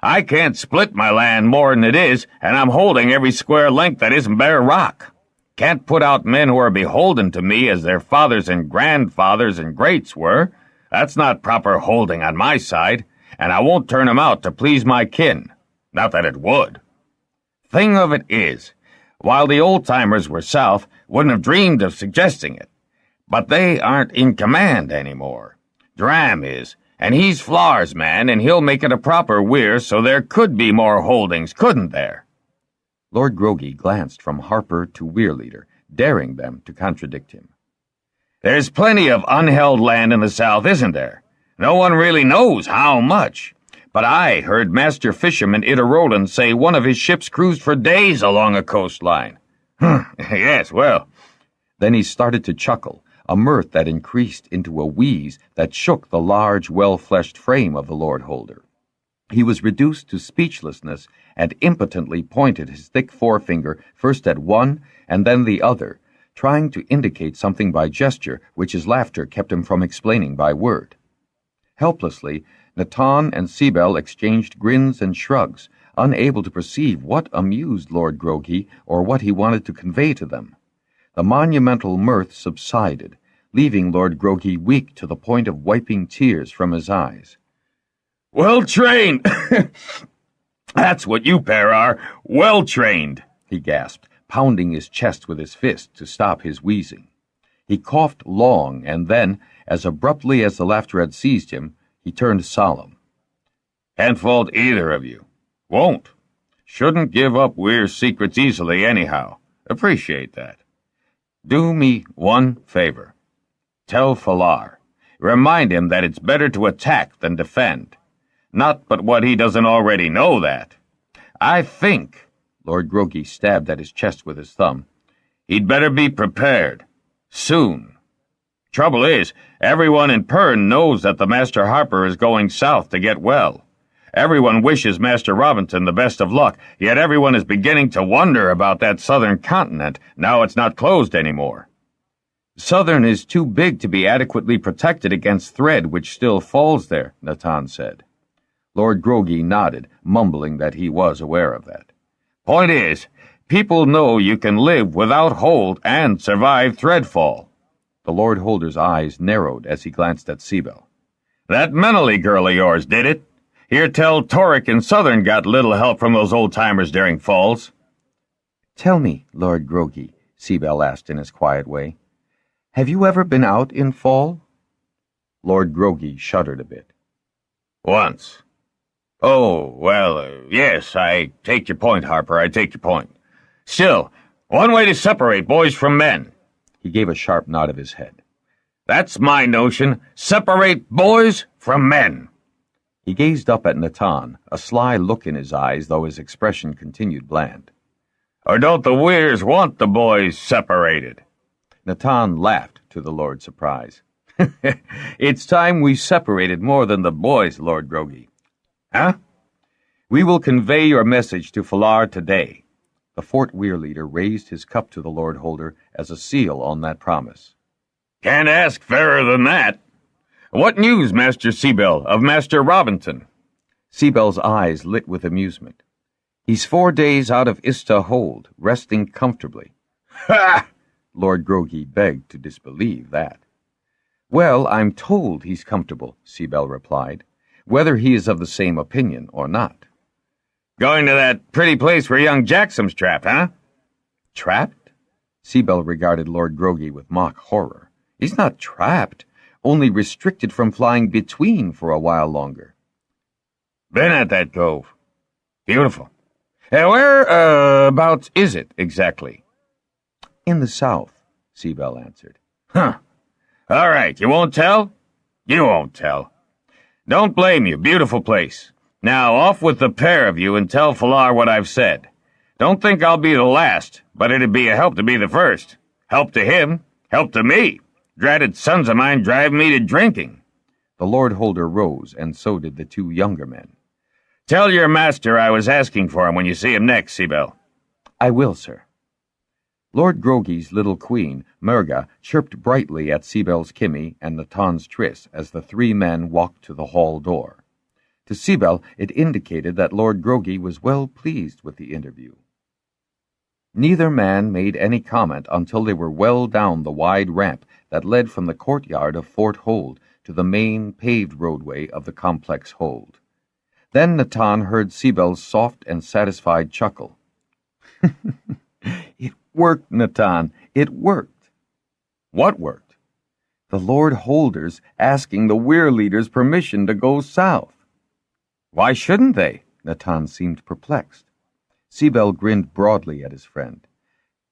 Speaker 2: I can't split my land more'n it is, and I'm holding every square length that isn't bare rock. Can't put out men who are beholden to me as their fathers and grandfathers and greats were. That's not proper holding on my side, and I won't turn 'em out to please my kin. Not that it would. Thing of it is, while the old-timers were south, wouldn't have dreamed of suggesting it. But they aren't in command anymore. Dram is, and he's Flar's man, and he'll make it a proper weir, so there could be more holdings, couldn't there?
Speaker 1: Lord Grogi glanced from Harper to Weir Leader, daring them to contradict him.
Speaker 2: There's plenty of unheld land in the south, isn't there? No one really knows how much. But I heard Master Fisherman Itarolan say one of his ships cruised for days along a coastline. Yes, well.
Speaker 1: Then he started to chuckle, a mirth that increased into a wheeze that shook the large, well-fleshed frame of the Lord Holder. He was reduced to speechlessness and impotently pointed his thick forefinger first at one and then the other, trying to indicate something by gesture which his laughter kept him from explaining by word. Helplessly, Natan and Sibel exchanged grins and shrugs, unable to perceive what amused Lord Grogi or what he wanted to convey to them. The monumental mirth subsided, leaving Lord Grogi weak to the point of wiping tears from his eyes.
Speaker 2: Well trained! That's what you pair are, well trained,
Speaker 1: he gasped, pounding his chest with his fist to stop his wheezing. He coughed long, and then, as abruptly as the laughter had seized him, he turned solemn.
Speaker 2: Can't fault either of you. Won't. Shouldn't give up Weir's secrets easily anyhow. Appreciate that. Do me one favor. Tell Falar. Remind him that it's better to attack than defend. Not but what he doesn't already know that. I think,
Speaker 1: Lord Grogi stabbed at his chest with his thumb,
Speaker 2: he'd better be prepared. Soon. Trouble is, everyone in Pern knows that the Master Harper is going south to get well. Everyone wishes Master Robinson the best of luck, yet everyone is beginning to wonder about that southern continent, now it's not closed anymore.
Speaker 1: Southern is too big to be adequately protected against thread which still falls there, Natan said. Lord Grogi nodded, mumbling that he was aware of that.
Speaker 2: Point is, people know you can live without hold and survive threadfall.
Speaker 1: The Lord Holder's eyes narrowed as he glanced at Sibel.
Speaker 2: That Meneley girl of yours did it. Hear tell Torek and Southern got little help from those old-timers during falls.
Speaker 1: Tell me, Lord Grogi, Sibel asked in his quiet way, have you ever been out in fall? Lord Grogi shuddered a bit.
Speaker 2: Once. Oh, well, yes, I take your point, Harper, I take your point. Still, one way to separate boys from men.
Speaker 1: He gave a sharp nod of his head.
Speaker 2: That's my notion. Separate boys from men.
Speaker 1: He gazed up at Natan, a sly look in his eyes, though his expression continued bland.
Speaker 2: Or don't the Weirs want the boys separated?
Speaker 1: Natan laughed, to the Lord's surprise. It's time we separated more than the boys, Lord Grogi.
Speaker 2: Huh?
Speaker 1: We will convey your message to Falar today. The Fort Weir leader raised his cup to the Lord Holder as a seal on that promise.
Speaker 2: Can't ask fairer than that. What news, Master Sibel, of Master Robinson?
Speaker 1: Sibel's eyes lit with amusement. He's 4 days out of Ista Hold, resting comfortably.
Speaker 2: Ha!
Speaker 1: Lord Grogi begged to disbelieve that. Well, I'm told he's comfortable, Sibel replied, whether he is of the same opinion or not.
Speaker 2: Going to that pretty place where young Jaxom's trapped, huh?
Speaker 1: Trapped? Seabell regarded Lord Groggy with mock horror. He's not trapped, only restricted from flying between for a while longer.
Speaker 2: Been at that cove. Beautiful. Whereabouts is it, exactly?
Speaker 1: In the south, Seabell answered.
Speaker 2: Huh. All right, you won't tell? You won't tell. Don't blame you, beautiful place. Now, off with the pair of you and tell Falar what I've said. Don't think I'll be the last, but it'd be a help to be the first. Help to him, help to me. Dratted sons of mine drive me to drinking.
Speaker 1: The Lord Holder rose, and so did the two younger men.
Speaker 2: Tell your master I was asking for him when you see him next, Seabell.
Speaker 1: I will, sir. Lord Groggy's little queen, Murga, chirped brightly at Seabell's Kimmy and Natan's Triss as the three men walked to the hall door. To Seabell, it indicated that Lord Groggy was well pleased with the interview. Neither man made any comment until they were well down the wide ramp that led from the courtyard of Fort Hold to the main paved roadway of the complex hold. Then Natan heard Seabell's soft and satisfied chuckle. It worked, Natan. It worked.
Speaker 2: What worked?
Speaker 1: The Lord Holders asking the Weir leaders permission to go south.
Speaker 2: Why shouldn't they?
Speaker 1: Natan seemed perplexed. Seabell grinned broadly at his friend.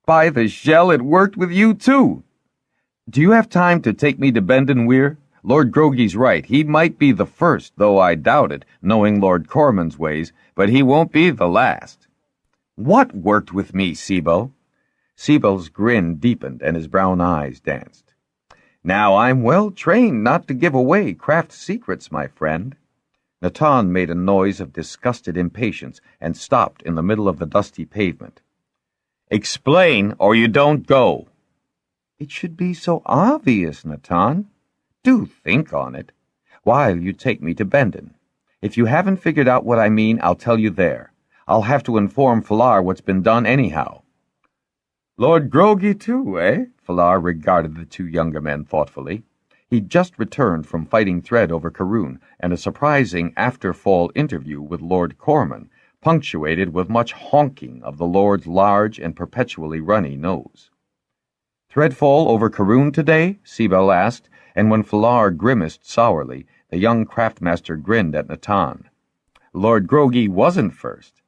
Speaker 1: By the shell, it worked with you, too. Do you have time to take me to Bendon Weir? Lord Groggy's right. He might be the first, though I doubt it, knowing Lord Corman's ways, but he won't be the last. What worked with me, Seabell? Seabell's grin deepened and his brown eyes danced. Now I'm well trained not to give away craft secrets, my friend. Natan made a noise of disgusted impatience and stopped in the middle of the dusty pavement.
Speaker 2: Explain, or you don't go.
Speaker 1: It should be so obvious, Natan. Do think on it, while you take me to Bendon. If you haven't figured out what I mean, I'll tell you there. I'll have to inform Falar what's been done anyhow. Lord Groggy, too, eh? Falar regarded the two younger men thoughtfully. He'd just returned from fighting Thread over Karoon and a surprising after-fall interview with Lord Corman, punctuated with much honking of the Lord's large and perpetually runny nose. Threadfall over Karoon today? Seabell asked, and when Falar grimaced sourly, the young craftmaster grinned at Natan. Lord Groggy wasn't first.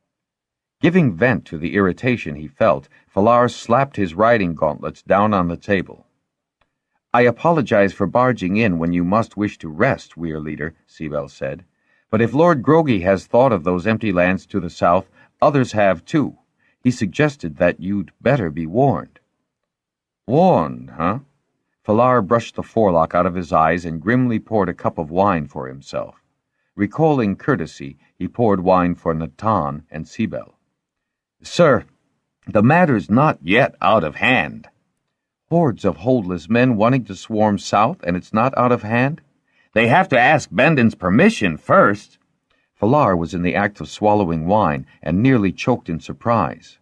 Speaker 1: Giving vent to the irritation he felt, Falar slapped his riding gauntlets down on the table. I apologize for barging in when you must wish to rest, Weir Leader, Seabell said. But if Lord Groggy has thought of those empty lands to the south, others have too. He suggested that you'd better be warned. Warned, huh? Falar brushed the forelock out of his eyes and grimly poured a cup of wine for himself. Recalling courtesy, he poured wine for Natan and Seabell. Sir, the matter's not yet out of hand. Hordes of holdless men wanting to swarm south, and it's not out of hand?
Speaker 2: They have to ask Bendon's permission first.
Speaker 1: Falar was in the act of swallowing wine and nearly choked in surprise.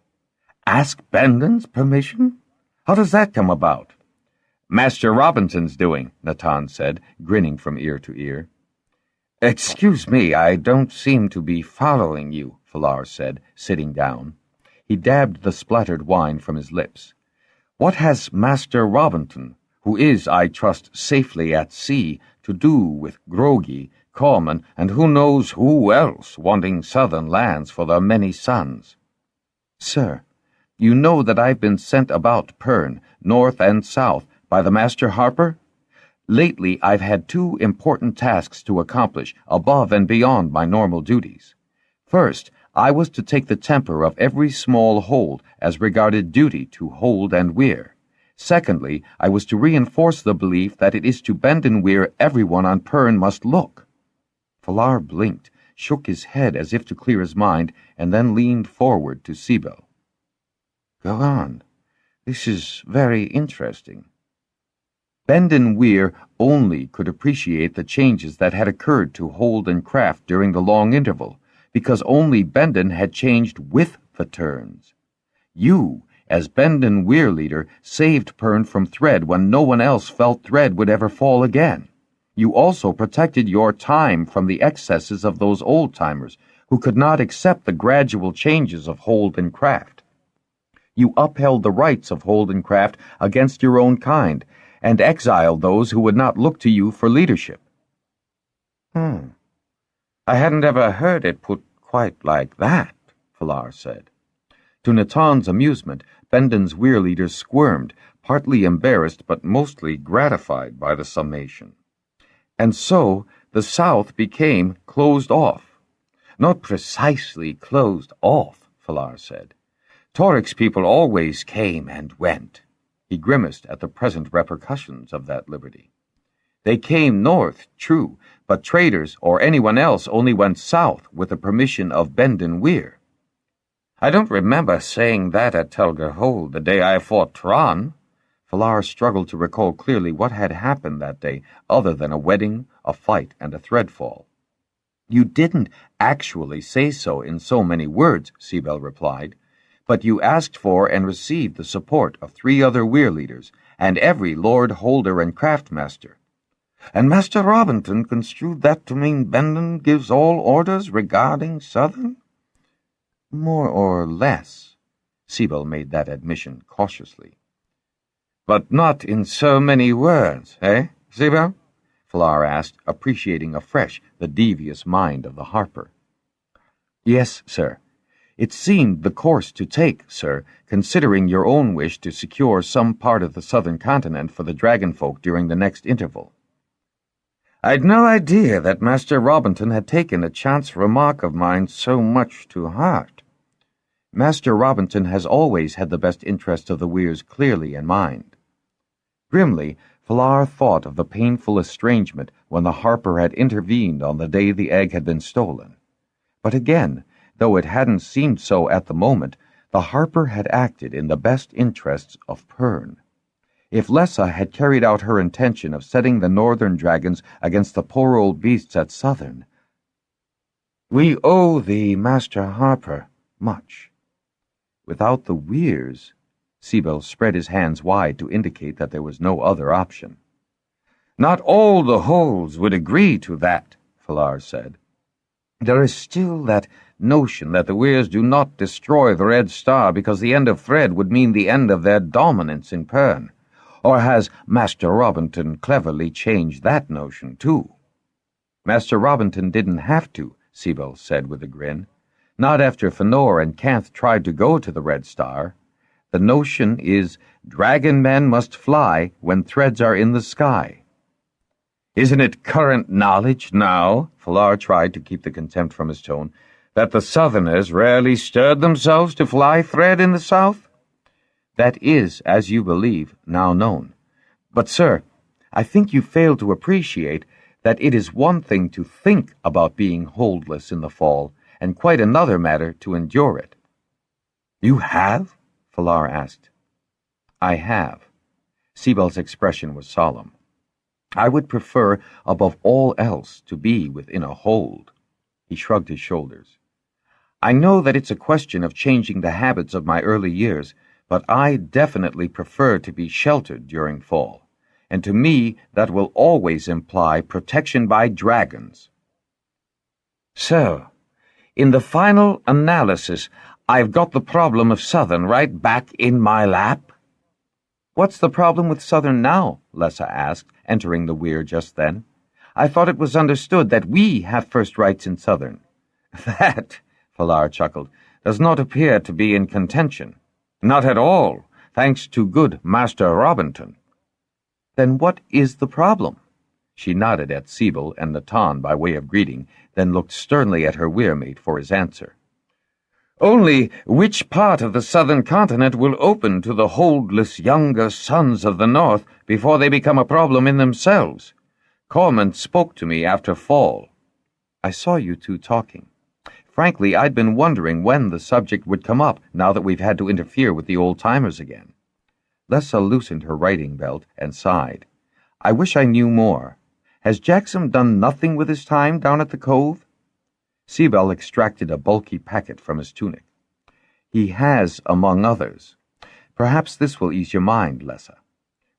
Speaker 1: Ask Bendon's permission? How does that come about?
Speaker 2: Master Robinson's doing, Natan said, grinning from ear to ear.
Speaker 1: Excuse me, I don't seem to be following you, Falar said, sitting down. He dabbed the splattered wine from his lips. What has Master Robinson, who is, I trust, safely at sea, to do with Groggy, Corman, and who knows who else wanting southern lands for their many sons? Sir, you know that I've been sent about Pern, north and south, by the Master Harper? Lately I've had two important tasks to accomplish above and beyond my normal duties. First, I was to take the temper of every small hold as regarded duty to Hold and Weir. Secondly, I was to reinforce the belief that it is to Bendon Weir everyone on Pern must look. Falar blinked, shook his head as if to clear his mind, and then leaned forward to Seabell. Go on. This is very interesting. Bendon Weir only could appreciate the changes that had occurred to Hold and Craft during the long interval, because only Bendon had changed with the turns. You, as Bendon Weir leader, saved Pern from Thread when no one else felt Thread would ever fall again. You also protected your time from the excesses of those old-timers,
Speaker 2: who could not accept the gradual changes of hold and craft. You upheld the rights of hold and craft against your own kind, and exiled those who would not look to you for leadership.
Speaker 1: I hadn't ever heard it put quite like that, Falar said. To Natan's amusement, Benden's weir leaders squirmed, partly embarrassed but mostly gratified by the summation. And so the South became closed off. Not precisely closed off, Falar said. Toric's people always came and went. He grimaced at the present repercussions of that liberty. They came north, true, but traders or anyone else only went south with the permission of Benden Weir. I don't remember saying that at Telger Hold the day I fought Tron. Falar struggled to recall clearly what had happened that day, other than a wedding, a fight, and a threadfall. You didn't actually say so in so many words, Sibel replied, but you asked for and received the support of 3 other weir leaders, and every lord, holder, and craftmaster. And Master Robinson construed that to mean Benden gives all orders regarding Southern? More or less. Sibel made that admission cautiously. But not in so many words, eh, Sibel? Falar asked, appreciating afresh the devious mind of the harper. Yes, sir. It seemed the course to take, sir, considering your own wish to secure some part of the southern continent for the dragonfolk during the next interval. I'd no idea that Master Robinson had taken a chance remark of mine so much to heart. Master Robinson has always had the best interests of the weirs clearly in mind. Grimly, Falar thought of the painful estrangement when the harper had intervened on the day the egg had been stolen. But again, though it hadn't seemed so at the moment, the harper had acted in the best interests of Pern. If Lessa had carried out her intention of setting the northern dragons against the poor old beasts at southern, we owe thee, Master Harper, much. Without the weirs, Sibel spread his hands wide to indicate that there was no other option. Not all the holds would agree to that, Falar said. There is still that notion that the weirs do not destroy the Red Star because the end of thread would mean the end of their dominance in Pern. Or has Master Robinson cleverly changed that notion, too? Master Robinson didn't have to, Sibel said with a grin. Not after Fëanor and Canth tried to go to the Red Star. The notion is dragon men must fly when threads are in the sky. Isn't it current knowledge now, Falar tried to keep the contempt from his tone, that the Southerners rarely stirred themselves to fly thread in the South? That is, as you believe, now known. But, sir, I think you fail to appreciate that it is one thing to think about being holdless in the fall, and quite another matter to endure it. You have? Falar asked. I have. Sibel's expression was solemn. I would prefer, above all else, to be within a hold. He shrugged his shoulders. I know that it's a question of changing the habits of my early years, but I definitely prefer to be sheltered during fall, and to me that will always imply protection by dragons. So, in the final analysis, I've got the problem of Southern right back in my lap? What's the problem with Southern now? Lessa asked, entering the weir just then. I thought it was understood that we have first rights in Southern. That, Falar chuckled, does not appear to be in contention. Not at all, thanks to good Master Robinson. Then what is the problem? She nodded at Sibel and Natan by way of greeting, then looked sternly at her weirmate for his answer. Only which part of the southern continent will open to the holdless younger sons of the north before they become a problem in themselves? Cormant spoke to me after fall. I saw you two talking. Frankly, I'd been wondering when the subject would come up now that we've had to interfere with the old-timers again. Lessa loosened her writing belt and sighed. I wish I knew more. Has Jaxom done nothing with his time down at the cove? Sibel extracted a bulky packet from his tunic. He has, among others. Perhaps this will ease your mind, Lessa.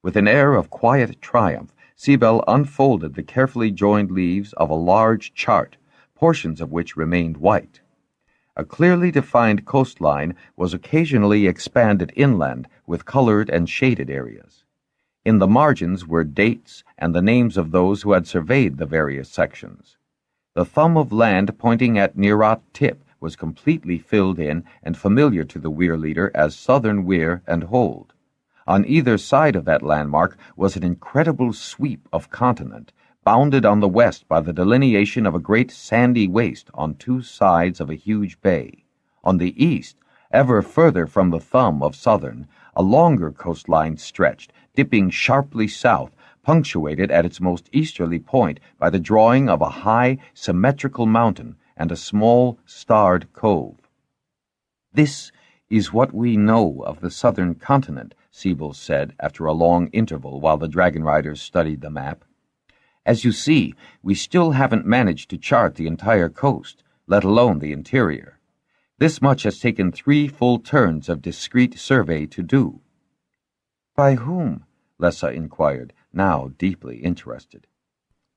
Speaker 1: With an air of quiet triumph, Sibel unfolded the carefully joined leaves of a large chart, portions of which remained white. A clearly defined coastline was occasionally expanded inland with colored and shaded areas. In the margins were dates and the names of those who had surveyed the various sections. The thumb of land pointing at Nearot Tip was completely filled in and familiar to the Weir leader as Southern Weir and Hold. On either side of that landmark was an incredible sweep of continent, bounded on the west by the delineation of a great sandy waste on two sides of a huge bay. On the east, ever further from the thumb of Southern, a longer coastline stretched, dipping sharply south, punctuated at its most easterly point by the drawing of a high, symmetrical mountain and a small, starred cove. "This is what we know of the southern continent," Siebel said after a long interval while the Dragonriders studied the map. "As you see, we still haven't managed to chart the entire coast, let alone the interior. This much has taken 3 full turns of discreet survey to do." "By whom?" Lessa inquired, now deeply interested.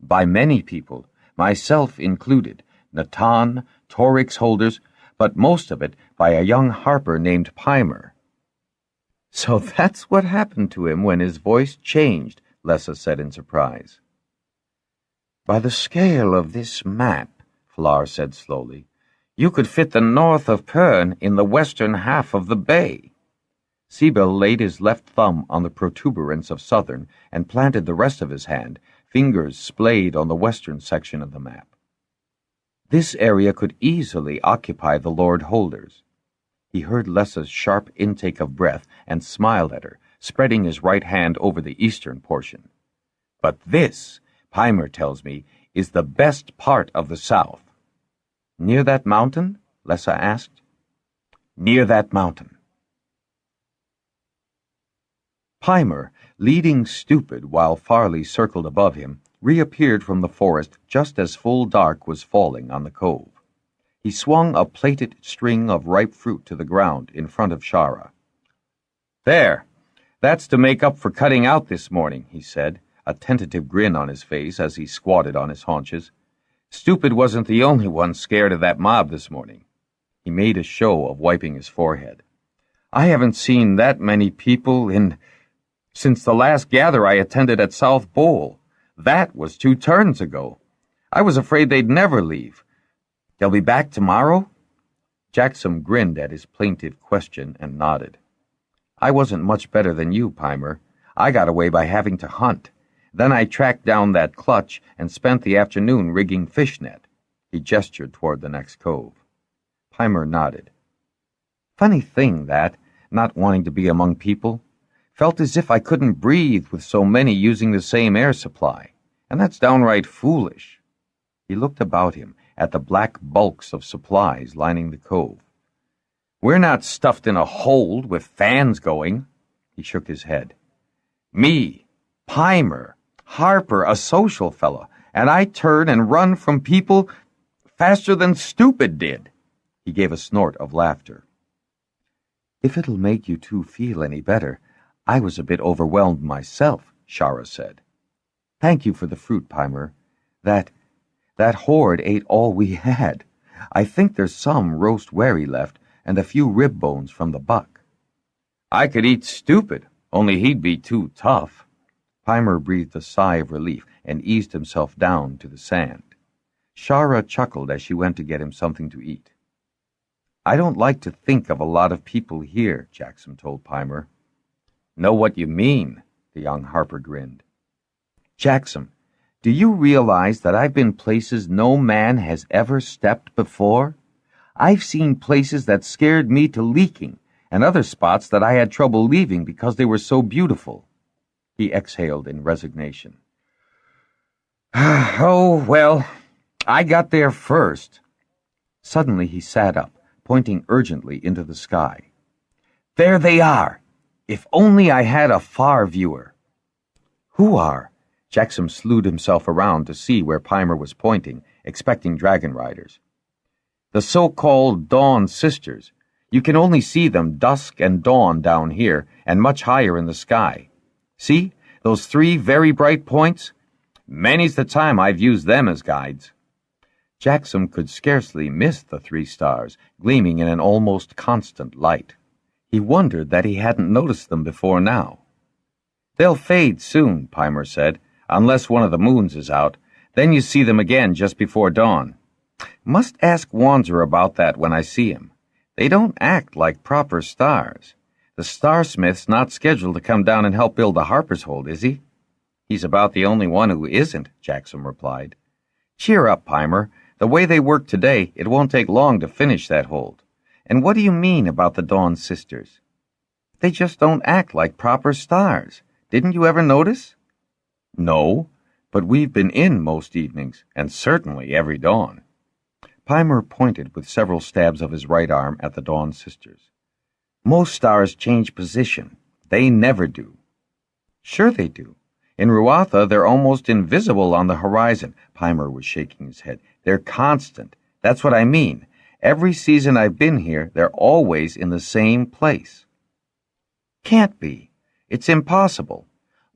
Speaker 1: "By many people, myself included, Natan, Torix holders, but most of it by a young harper named Peimer." "So that's what happened to him when his voice changed," Lessa said in surprise. "By the scale of this map," Flar said slowly, "you could fit the north of Pern in the western half of the bay." Siebel laid his left thumb on the protuberance of Southern and planted the rest of his hand, fingers splayed on the western section of the map. "This area could easily occupy the Lord Holders." He heard Lessa's sharp intake of breath and smiled at her, spreading his right hand over the eastern portion. "But this, Peimer tells me, is the best part of the south." "Near that mountain?" Lessa asked. "Near that mountain." Peimer, leading Stupid while Farley circled above him, reappeared from the forest just as full dark was falling on the cove. He swung a plaited string of ripe fruit to the ground in front of Shara. "There, that's to make up for cutting out this morning," he said, a tentative grin on his face as he squatted on his haunches. "Stupid wasn't the only one scared of that mob this morning." He made a show of wiping his forehead. "I haven't seen that many people since the last gather I attended at South Bowl. That was 2 turns ago. I was afraid they'd never leave. They'll be back tomorrow?" Jaxom grinned at his plaintive question and nodded. "I wasn't much better than you, Peimer. I got away by having to hunt. Then I tracked down that clutch and spent the afternoon rigging fishnet." He gestured toward the next cove. Peimer nodded. "Funny thing, that, not wanting to be among people. Felt as if I couldn't breathe with so many using the same air supply, and that's downright foolish." He looked about him at the black bulks of supplies lining the cove. "We're not stuffed in a hold with fans going." He shook his head. "Me, Peimer, Harper, a social fella, and I turn and run from people faster than Stupid did." He gave a snort of laughter. "If it'll make you two feel any better, I was a bit overwhelmed myself," Shara said. "Thank you for the fruit, Peimer. That horde ate all we had. I think there's some roast wary left and a few rib bones from the buck." "I could eat Stupid, only he'd be too tough." Peimer breathed a sigh of relief and eased himself down to the sand. Shara chuckled as she went to get him something to eat. "I don't like to think of a lot of people here," Jaxom told Peimer. "Know what you mean," the young harper grinned. "Jaxom, do you realize that I've been places no man has ever stepped before? I've seen places that scared me to leaking, and other spots that I had trouble leaving because they were so beautiful." He exhaled in resignation. "Oh, well, I got there first." Suddenly he sat up, pointing urgently into the sky. "There they are! If only I had a far viewer." "Who are?" Jaxom slewed himself around to see where Peimer was pointing, expecting Dragonriders. "The so-called Dawn Sisters. You can only see them dusk and dawn down here, and much higher in the sky. See, those 3 very bright points? Many's the time I've used them as guides." Jaxom could scarcely miss the 3 stars, gleaming in an almost constant light. He wondered that he hadn't noticed them before now. "They'll fade soon," Peimer said, "unless one of the moons is out. Then you see them again just before dawn. Must ask Wanzer about that when I see him. They don't act like proper stars. The Starsmith's not scheduled to come down and help build the Harper's Hold, is he?" "He's about the only one who isn't," Jaxom replied. "Cheer up, Peimer. The way they work today, it won't take long to finish that hold. And what do you mean about the Dawn Sisters?" "They just don't act like proper stars. Didn't you ever notice?" "No, but we've been in most evenings, and certainly every dawn." Peimer pointed with several stabs of his right arm at the Dawn Sisters. "Most stars change position. They never do." "Sure they do. In Ruatha, they're almost invisible on the horizon." Peimer was shaking his head. "They're constant. That's what I mean. Every season I've been here, they're always in the same place." "Can't be. It's impossible.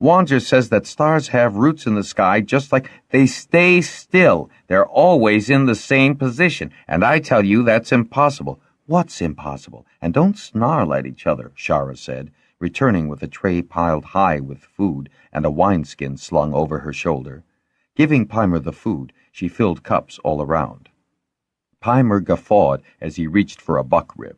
Speaker 1: Wanzer says that stars have roots in the sky just like they stay still. They're always in the same position, and I tell you that's impossible." "What's impossible? And don't snarl at each other," Shara said, returning with a tray piled high with food and a wineskin slung over her shoulder. Giving Peimer the food, she filled cups all around. Peimer guffawed as he reached for a buck rib.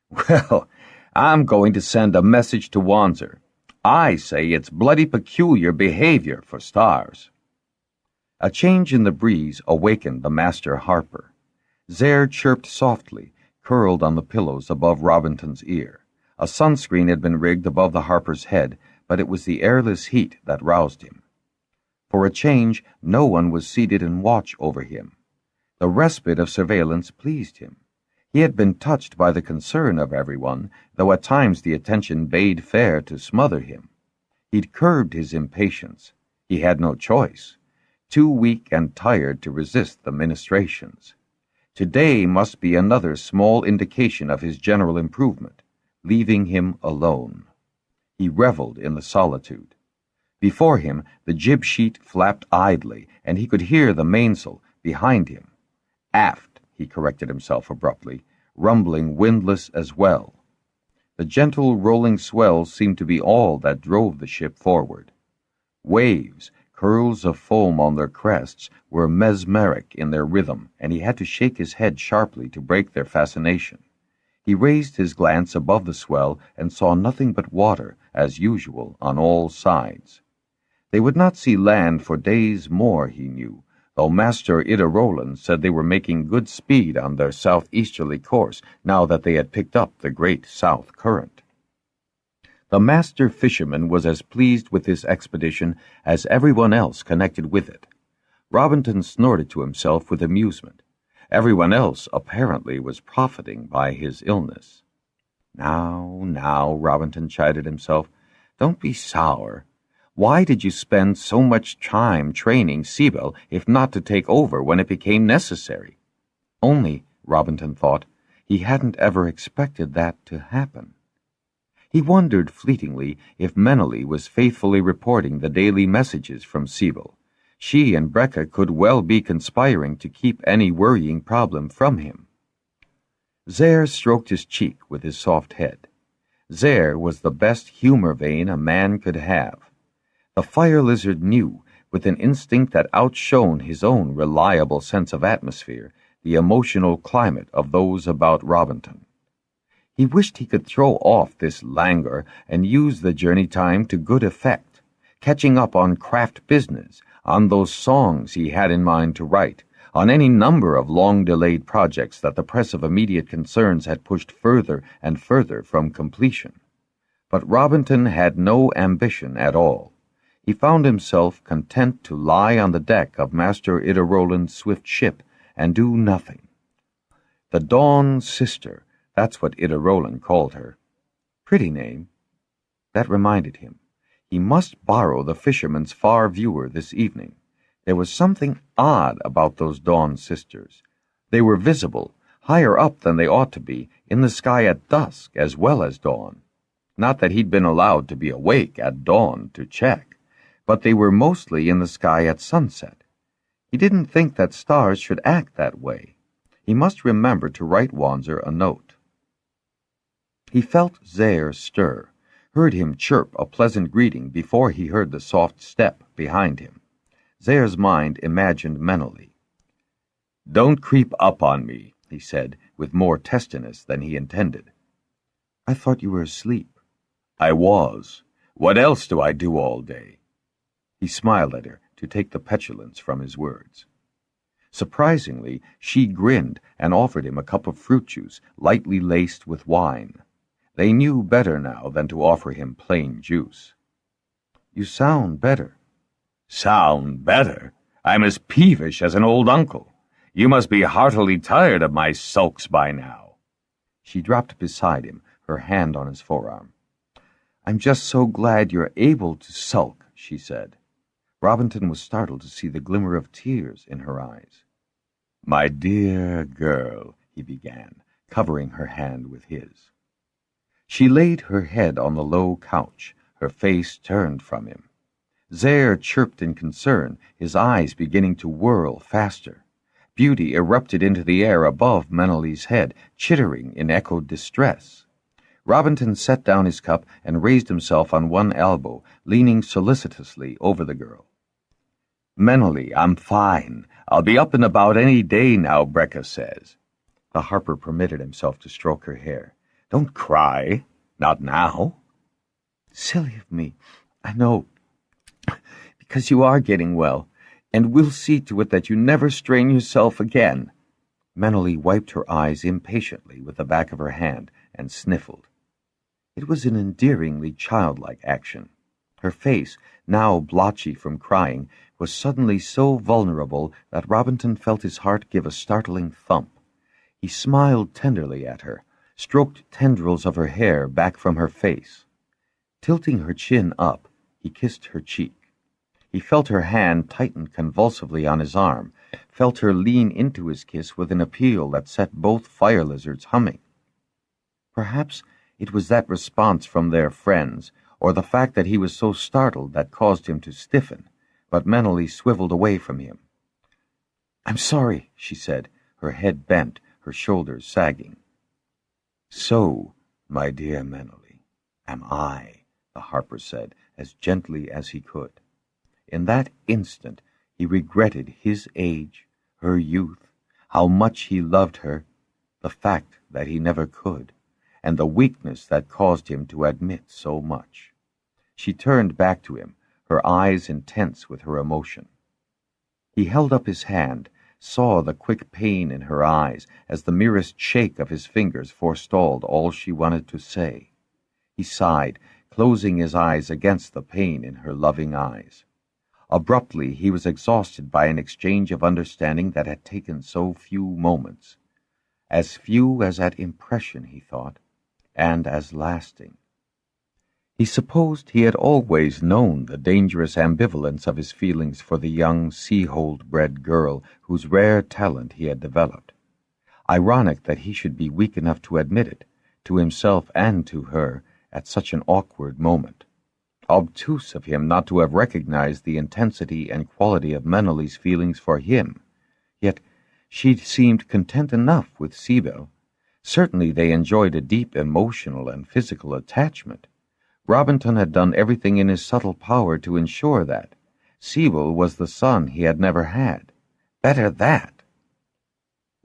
Speaker 1: "Well, I'm going to send a message to Wanzer. I say it's bloody peculiar behavior for stars." A change in the breeze awakened the master harper. Zare chirped softly, curled on the pillows above Robinton's ear. A sunscreen had been rigged above the harper's head, but it was the airless heat that roused him. For a change, no one was seated in watch over him. The respite of surveillance pleased him. He had been touched by the concern of everyone, though at times the attention bade fair to smother him. He'd curbed his impatience. He had no choice. Too weak and tired to resist the ministrations. Today must be another small indication of his general improvement, leaving him alone. He reveled in the solitude. Before him, the jib sheet flapped idly, and he could hear the mainsail behind him. Aft, he corrected himself abruptly, rumbling windless as well. The gentle rolling swells seemed to be all that drove the ship forward. Waves, curls of foam on their crests, were mesmeric in their rhythm, and he had to shake his head sharply to break their fascination. He raised his glance above the swell and saw nothing but water, as usual, on all sides. They would not see land for days more, he knew, though Master Ida Roland said they were making good speed on their southeasterly course now that they had picked up the great south current. The master fisherman was as pleased with this expedition as everyone else connected with it. Robinson snorted to himself with amusement. Everyone else apparently was profiting by his illness. Now, Robinson chided himself, don't be sour. Why did you spend so much time training Siebel if not to take over when it became necessary? Only, Robinson thought, he hadn't ever expected that to happen. He wondered fleetingly if Menely was faithfully reporting the daily messages from Siebel. She and Brecca could well be conspiring to keep any worrying problem from him. Zare stroked his cheek with his soft head. Zare was the best humor vein a man could have. The fire lizard knew, with an instinct that outshone his own reliable sense of atmosphere, the emotional climate of those about Robinson. He wished he could throw off this languor and use the journey time to good effect, catching up on craft business, on those songs he had in mind to write, on any number of long-delayed projects that the press of immediate concerns had pushed further and further from completion. But Robinson had no ambition at all. He found himself content to lie on the deck of Master Ida Roland's swift ship and do nothing. The Dawn Sister, that's what Ida Roland called her. Pretty name. That reminded him. He must borrow the fisherman's far viewer this evening. There was something odd about those Dawn Sisters. They were visible, higher up than they ought to be, in the sky at dusk as well as dawn. Not that he'd been allowed to be awake at dawn to check, but they were mostly in the sky at sunset. He didn't think that stars should act that way. He must remember to write Wanzer a note. He felt Zaire stir, heard him chirp a pleasant greeting before he heard the soft step behind him. Zaire's mind imagined mentally. "Don't creep up on me," he said, with more testiness than he intended. "I thought you were asleep." "I was. What else do I do all day?" He smiled at her to take the petulance from his words. Surprisingly, she grinned and offered him a cup of fruit juice, lightly laced with wine. They knew better now than to offer him plain juice. "You sound better." "Sound better? I'm as peevish as an old uncle. You must be heartily tired of my sulks by now." She dropped beside him, her hand on his forearm. "I'm just so glad you're able to sulk," she said. Robinson was startled to see the glimmer of tears in her eyes. "My dear girl," he began, covering her hand with his. She laid her head on the low couch, her face turned from him. Zaire chirped in concern, his eyes beginning to whirl faster. Beauty erupted into the air above Meneley's head, chittering in echoed distress. Robinson set down his cup and raised himself on one elbow, leaning solicitously over the girl. "Meneley, I'm fine. I'll be up and about any day now, Brecca says." The harper permitted himself to stroke her hair. "Don't cry. Not now." "Silly of me. I know. Because you are getting well, and we'll see to it that you never strain yourself again." Meneley wiped her eyes impatiently with the back of her hand and sniffled. It was an endearingly childlike action. Her face, now blotchy from crying, was suddenly so vulnerable that Robinson felt his heart give a startling thump. He smiled tenderly at her, stroked tendrils of her hair back from her face. Tilting her chin up, he kissed her cheek. He felt her hand tighten convulsively on his arm, felt her lean into his kiss with an appeal that set both fire lizards humming. Perhaps it was that response from their friends, or the fact that he was so startled that caused him to stiffen, but Meneley swiveled away from him. "I'm sorry," she said, her head bent, her shoulders sagging. "So, my dear Meneley, am I," the harper said, as gently as he could. In that instant he regretted his age, her youth, how much he loved her, the fact that he never could, and the weakness that caused him to admit so much. She turned back to him, her eyes intense with her emotion. He held up his hand, saw the quick pain in her eyes as the merest shake of his fingers forestalled all she wanted to say. He sighed, closing his eyes against the pain in her loving eyes. Abruptly he was exhausted by an exchange of understanding that had taken so few moments. As few as at impression, he thought, and as lasting. He supposed he had always known the dangerous ambivalence of his feelings for the young sea-hold-bred girl whose rare talent he had developed. Ironic that he should be weak enough to admit it, to himself and to her, at such an awkward moment. Obtuse of him not to have recognized the intensity and quality of Meneley's feelings for him. Yet she seemed content enough with Sibyl. Certainly they enjoyed a deep emotional and physical attachment. Robinson had done everything in his subtle power to ensure that. Sibyl was the son he had never had. Better that.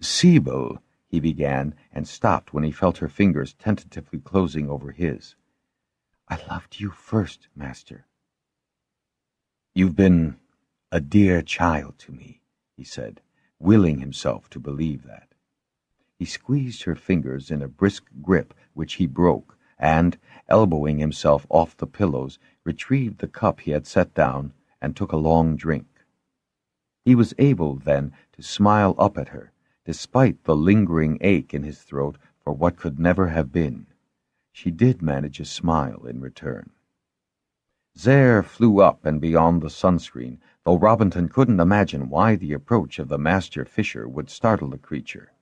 Speaker 1: "Sibyl," he began, and stopped when he felt her fingers tentatively closing over his. "I loved you first, Master." "You've been a dear child to me," he said, willing himself to believe that. He squeezed her fingers in a brisk grip which he broke, and, elbowing himself off the pillows, retrieved the cup he had set down and took a long drink. He was able, then, to smile up at her, despite the lingering ache in his throat for what could never have been. She did manage a smile in return. Zaire flew up and beyond the sunscreen, though Robinson couldn't imagine why the approach of the master fisher would startle the creature.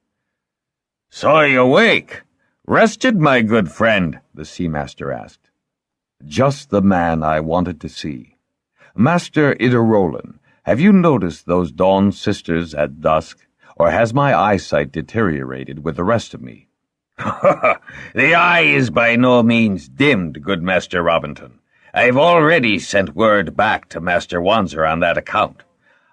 Speaker 1: "So you awake? Rested, my good friend?" the seamaster asked. "Just the man I wanted to see. Master Idarolan, Have you noticed those Dawn sisters at dusk, or has my eyesight deteriorated with the rest of me?"
Speaker 2: "The eye is by no means dimmed, good Master Robinson. I've already sent word back to Master Wanzer on that account.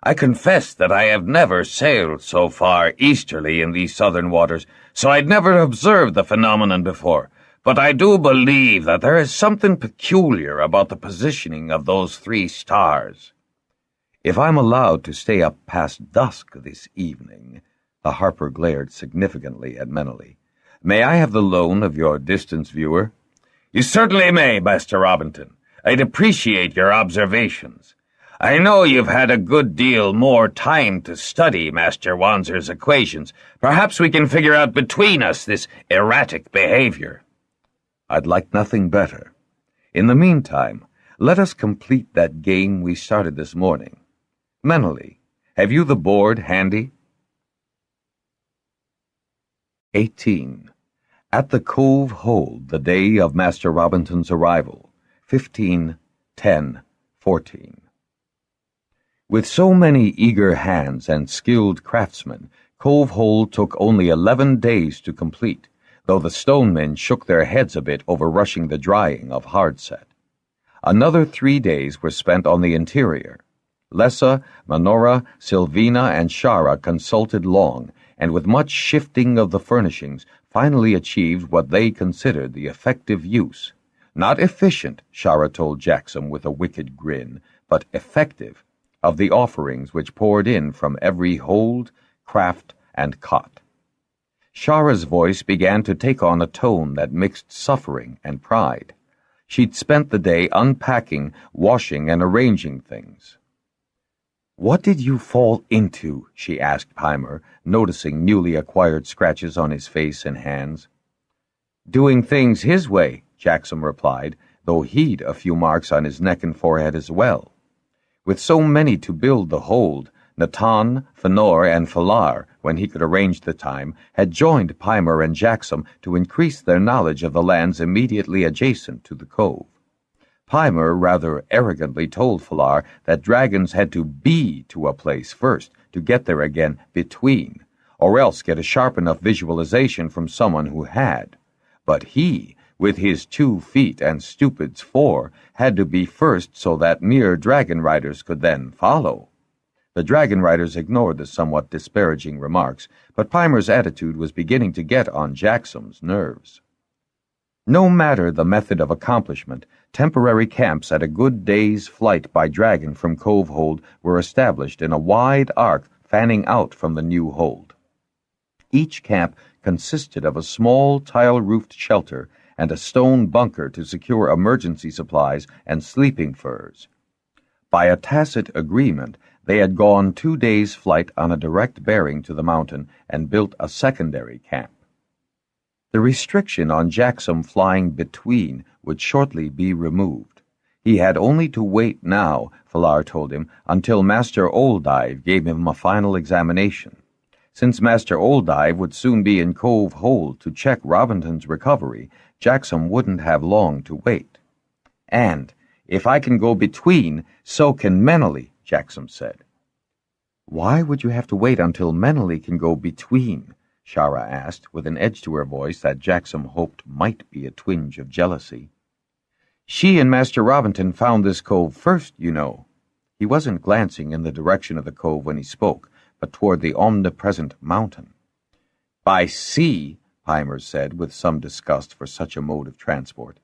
Speaker 2: I confess that I have never sailed so far easterly in these southern waters, so I'd never observed the phenomenon before, but I do believe that there is something peculiar about the positioning of those 3 stars."
Speaker 1: "If I'm allowed to stay up past dusk this evening," the harper glared significantly at Menely, "may I have the loan of your distance viewer?"
Speaker 2: "You certainly may, Master Robinson. I'd appreciate your observations. I know you've had a good deal more time to study Master Wanzer's equations. Perhaps we can figure out between us this erratic behavior."
Speaker 1: "I'd like nothing better. In the meantime, let us complete that game we started this morning. Menely, have you the board handy?" 18. At the Cove Hold, the day of Master Robinson's arrival, 15/10/14. With so many eager hands and skilled craftsmen, Cove Hold took only 11 days to complete, though the stonemen shook their heads a bit over rushing the drying of hardset. Another 3 days were spent on the interior. Lessa, Minora, Silvina, and Shara consulted long, and with much shifting of the furnishings, finally achieved what they considered the effective use. Not efficient, Shara told Jaxom with a wicked grin, but effective, of the offerings which poured in from every hold, craft, and cot. Shara's voice began to take on a tone that mixed suffering and pride. She'd spent the day unpacking, washing, and arranging things. "What did you fall into?" she asked Peimer, noticing newly acquired scratches on his face and hands. "Doing things his way," Jaxom replied, though he'd a few marks on his neck and forehead as well. With so many to build the hold, Natan, Fënor, and Falar, when he could arrange the time, had joined Peimer and Jaxom to increase their knowledge of the lands immediately adjacent to the cove. Peimer rather arrogantly told Falar that dragons had to be to a place first to get there again between, or else get a sharp enough visualization from someone who had. But he, with his 2 feet and Stupid's 4, had to be first so that mere Dragonriders could then follow. The Dragonriders ignored the somewhat disparaging remarks, but Peimer's attitude was beginning to get on Jaxom's nerves. No matter the method of accomplishment, temporary camps at a good day's flight by dragon from Cove Hold were established in a wide arc fanning out from the new hold. Each camp consisted of a small tile-roofed shelter and a stone bunker to secure emergency supplies and sleeping furs. By a tacit agreement, they had gone 2 days' flight on a direct bearing to the mountain and built a secondary camp. The restriction on Jaxom flying between would shortly be removed. He had only to wait now, Falar told him, until Master Olddive gave him a final examination. Since Master Olddive would soon be in Cove Hold to check Robinson's recovery, Jaxom wouldn't have long to wait. "And if I can go between, so can Menely," Jaxom said. "Why would you have to wait until Menely can go between?" Shara asked, with an edge to her voice that Jaxom hoped might be a twinge of jealousy. "She and Master Robinson found this cove first, you know." He wasn't glancing in the direction of the cove when he spoke, but toward the omnipresent mountain. "By sea," Peimer said, with some disgust for such a mode of transport.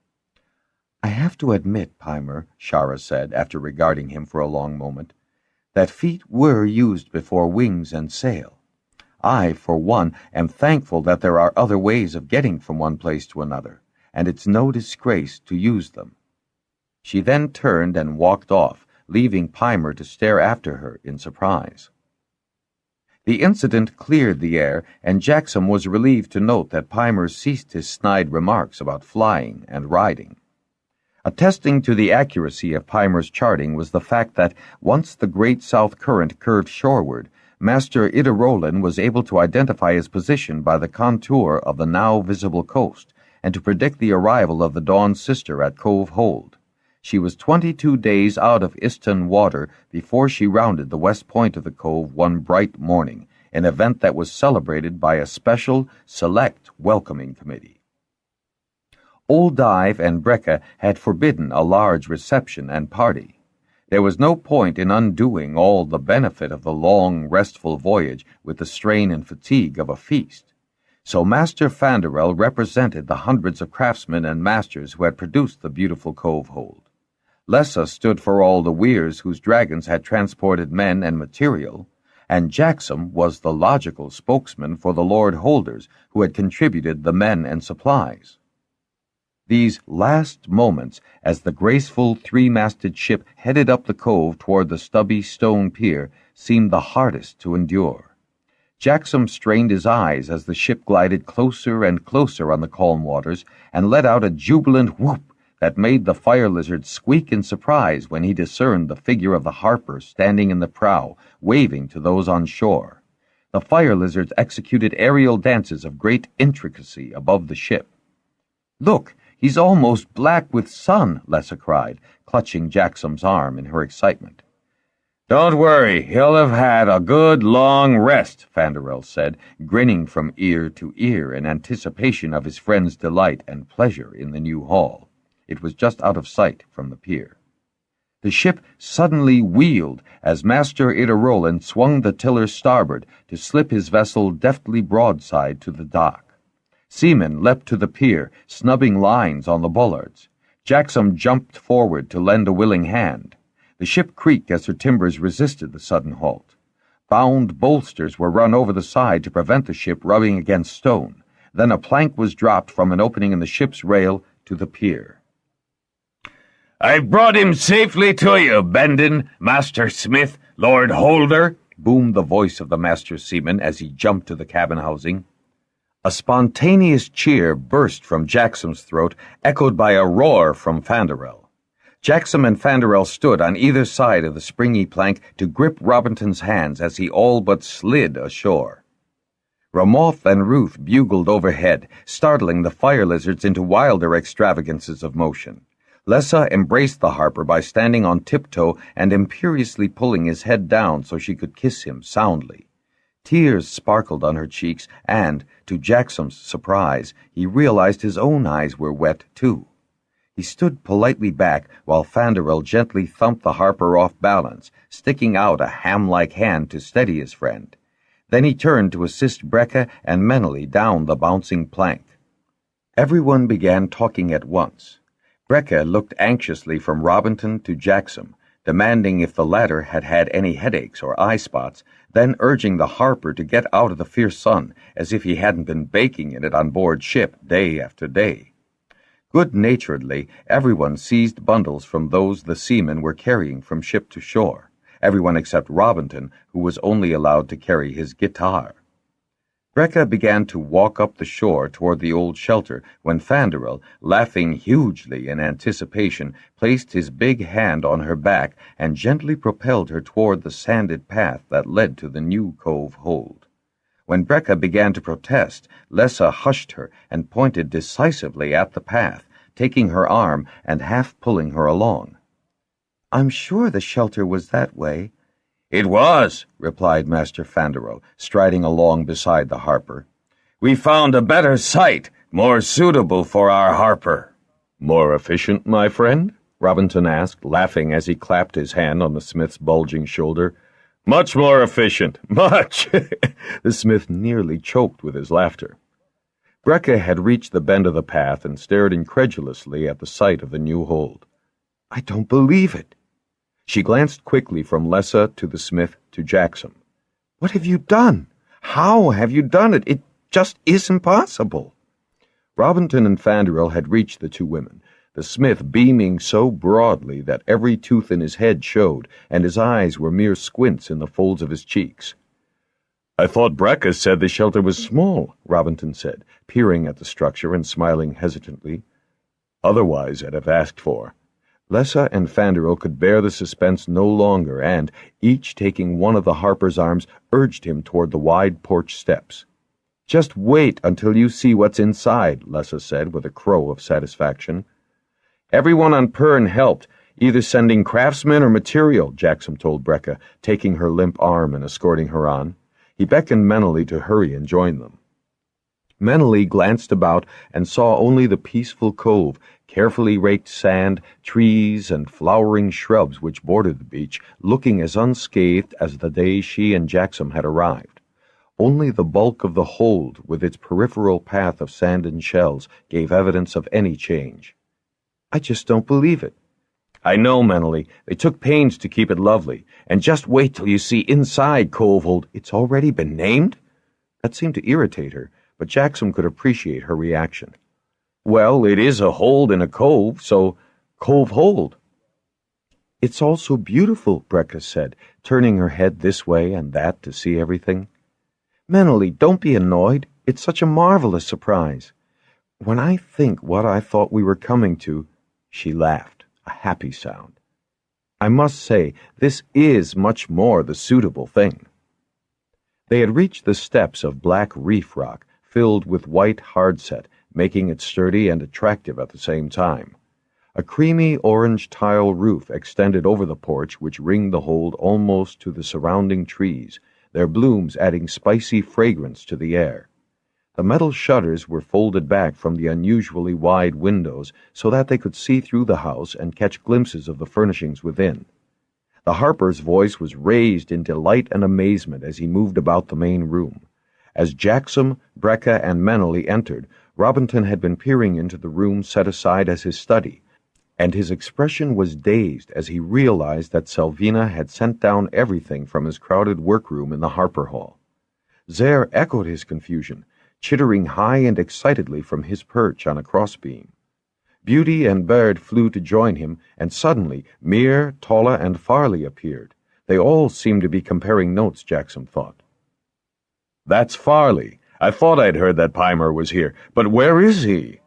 Speaker 1: "I have to admit, Peimer," Shara said, after regarding him for a long moment, "that feet were used before wings and sail. I, for one, am thankful that there are other ways of getting from one place to another, and it's no disgrace to use them." She then turned and walked off, leaving Peimer to stare after her in surprise. The incident cleared the air, and Jaxom was relieved to note that Peimer ceased his snide remarks about flying and riding. Attesting to the accuracy of Peimer's charting was the fact that, once the great south current curved shoreward, Master Idarolin was able to identify his position by the contour of the now visible coast, and to predict the arrival of the Dawn sister at Cove Hold. She was 22 days out of Iston water before she rounded the west point of the cove one bright morning, an event that was celebrated by a special, select welcoming committee. Old Dive and Brecca had forbidden a large reception and party. There was no point in undoing all the benefit of the long, restful voyage with the strain and fatigue of a feast. So Master Fanderel represented the hundreds of craftsmen and masters who had produced the beautiful cove hold. Lessa stood for all the weirs whose dragons had transported men and material, and Jaxom was the logical spokesman for the Lord Holders who had contributed the men and supplies. These last moments, as the graceful three-masted ship headed up the cove toward the stubby stone pier, seemed the hardest to endure. Jaxom strained his eyes as the ship glided closer and closer on the calm waters and let out a jubilant whoop that made the fire lizard squeak in surprise when he discerned the figure of the harper standing in the prow, waving to those on shore. The fire lizards executed aerial dances of great intricacy above the ship. "Look, he's almost black with sun," Lessa cried, clutching Jaxom's arm in her excitement.
Speaker 2: "Don't worry, he'll have had a good long rest," Fanderel said, grinning from ear to ear in anticipation of his friend's delight and pleasure in the new hall. It was just out of sight from the pier. The ship suddenly wheeled as Master Itarolan swung the tiller starboard to slip his vessel deftly broadside to the dock. Seamen leapt to the pier, snubbing lines on the bollards. Jaxom jumped forward to lend a willing hand. The ship creaked as her timbers resisted the sudden halt. Bound bolsters were run over the side to prevent the ship rubbing against stone. Then a plank was dropped from an opening in the ship's rail to the pier. "I've brought him safely to you, Bendon, Master Smith, Lord Holder,"
Speaker 1: boomed the voice of the master seaman as he jumped to the cabin housing. A spontaneous cheer burst from Jaxom's throat, echoed by a roar from Fanderel. Jaxom and Fanderel stood on either side of the springy plank to grip Robinton's hands as he all but slid ashore. Ramoth and Ruth bugled overhead, startling the fire lizards into wilder extravagances of motion. Lessa embraced the harper by standing on tiptoe and imperiously pulling his head down so she could kiss him soundly. Tears sparkled on her cheeks, and, to Jaxom's surprise, he realized his own eyes were wet, too. He stood politely back while Fanderel gently thumped the harper off balance, sticking out a ham-like hand to steady his friend. Then he turned to assist Brecca and Menely down the bouncing plank. Everyone began talking at once. Brecca looked anxiously from Robinton to Jaxom, demanding if the latter had had any headaches or eye spots, then urging the harper to get out of the fierce sun, as if he hadn't been baking in it on board ship day after day. Good-naturedly, everyone seized bundles from those the seamen were carrying from ship to shore, everyone except Robinton, who was only allowed to carry his guitar. Brecca began to walk up the shore toward the old shelter when Fanderel, laughing hugely in anticipation, placed his big hand on her back and gently propelled her toward the sanded path that led to the new cove hold. When Brecca began to protest, Lessa hushed her and pointed decisively at the path, taking her arm and half pulling her along. "I'm sure the shelter was that way."
Speaker 2: "It was,"
Speaker 1: replied Master Fanderel, striding along beside the harper.
Speaker 2: "We found a better site, more suitable for our harper."
Speaker 1: "More efficient, my friend?" Robinson asked, laughing as he clapped his hand on the smith's bulging shoulder.
Speaker 2: "Much more efficient, much."
Speaker 1: The smith nearly choked with his laughter. Brecca had reached the bend of the path and stared incredulously at the sight of the new hold. "I don't believe it." She glanced quickly from Lessa to the smith to Jaxom. "What have you done? How have you done it? It just isn't possible." Robinton and Fanderel had reached the two women, the smith beaming so broadly that every tooth in his head showed, and his eyes were mere squints in the folds of his cheeks. "I thought Brecca said the shelter was small," Robinton said, peering at the structure and smiling hesitantly. "Otherwise I'd have asked for." Lessa and Fanderel could bear the suspense no longer and, each taking one of the harper's arms, urged him toward the wide porch steps. "Just wait until you see what's inside," Lessa said with a crow of satisfaction. Everyone on Pern helped, Either sending craftsmen or material, Jaxom told Brecca, taking her limp arm and escorting her on. He beckoned Menely to hurry and join them. Menely glanced about and saw only the peaceful cove, carefully raked sand, trees, and flowering shrubs which bordered the beach, looking as unscathed as the day she and Jaxom had arrived. Only the bulk of the hold, with its peripheral path of sand and shells, gave evidence of any change. "I just don't believe it." "I know, Menely. They took pains to keep it lovely. And just wait till you see inside Cove Hold. It's already been named?" That seemed to irritate her, but Jaxom could appreciate her reaction. "Well, it is a hold in a cove, so Cove Hold." "It's all so beautiful," Brecca said, turning her head this way and that to see everything. "Menely, don't be annoyed. It's such a marvelous surprise. When I think what I thought we were coming to—" She laughed, a happy sound. "I must say, this is much more the suitable thing." They had reached the steps of black reef rock, filled with white hardset, making it sturdy and attractive at the same time. A creamy orange tile roof extended over the porch which ringed the hold almost to the surrounding trees, their blooms adding spicy fragrance to the air. The metal shutters were folded back from the unusually wide windows so that they could see through the house and catch glimpses of the furnishings within. The Harper's voice was raised in delight and amazement as he moved about the main room. As Jaxom, Brecca, and Menely entered, Robinson had been peering into the room set aside as his study, and his expression was dazed as he realized that Selvina had sent down everything from his crowded workroom in the Harper Hall. Zer echoed his confusion, chittering high and excitedly from his perch on a crossbeam. Beauty and Baird flew to join him, and suddenly Mir, Tolla, and Farley appeared. They all seemed to be comparing notes, Jaxom thought. "That's Farley. I thought I'd heard that Peimer was here, but where is he?"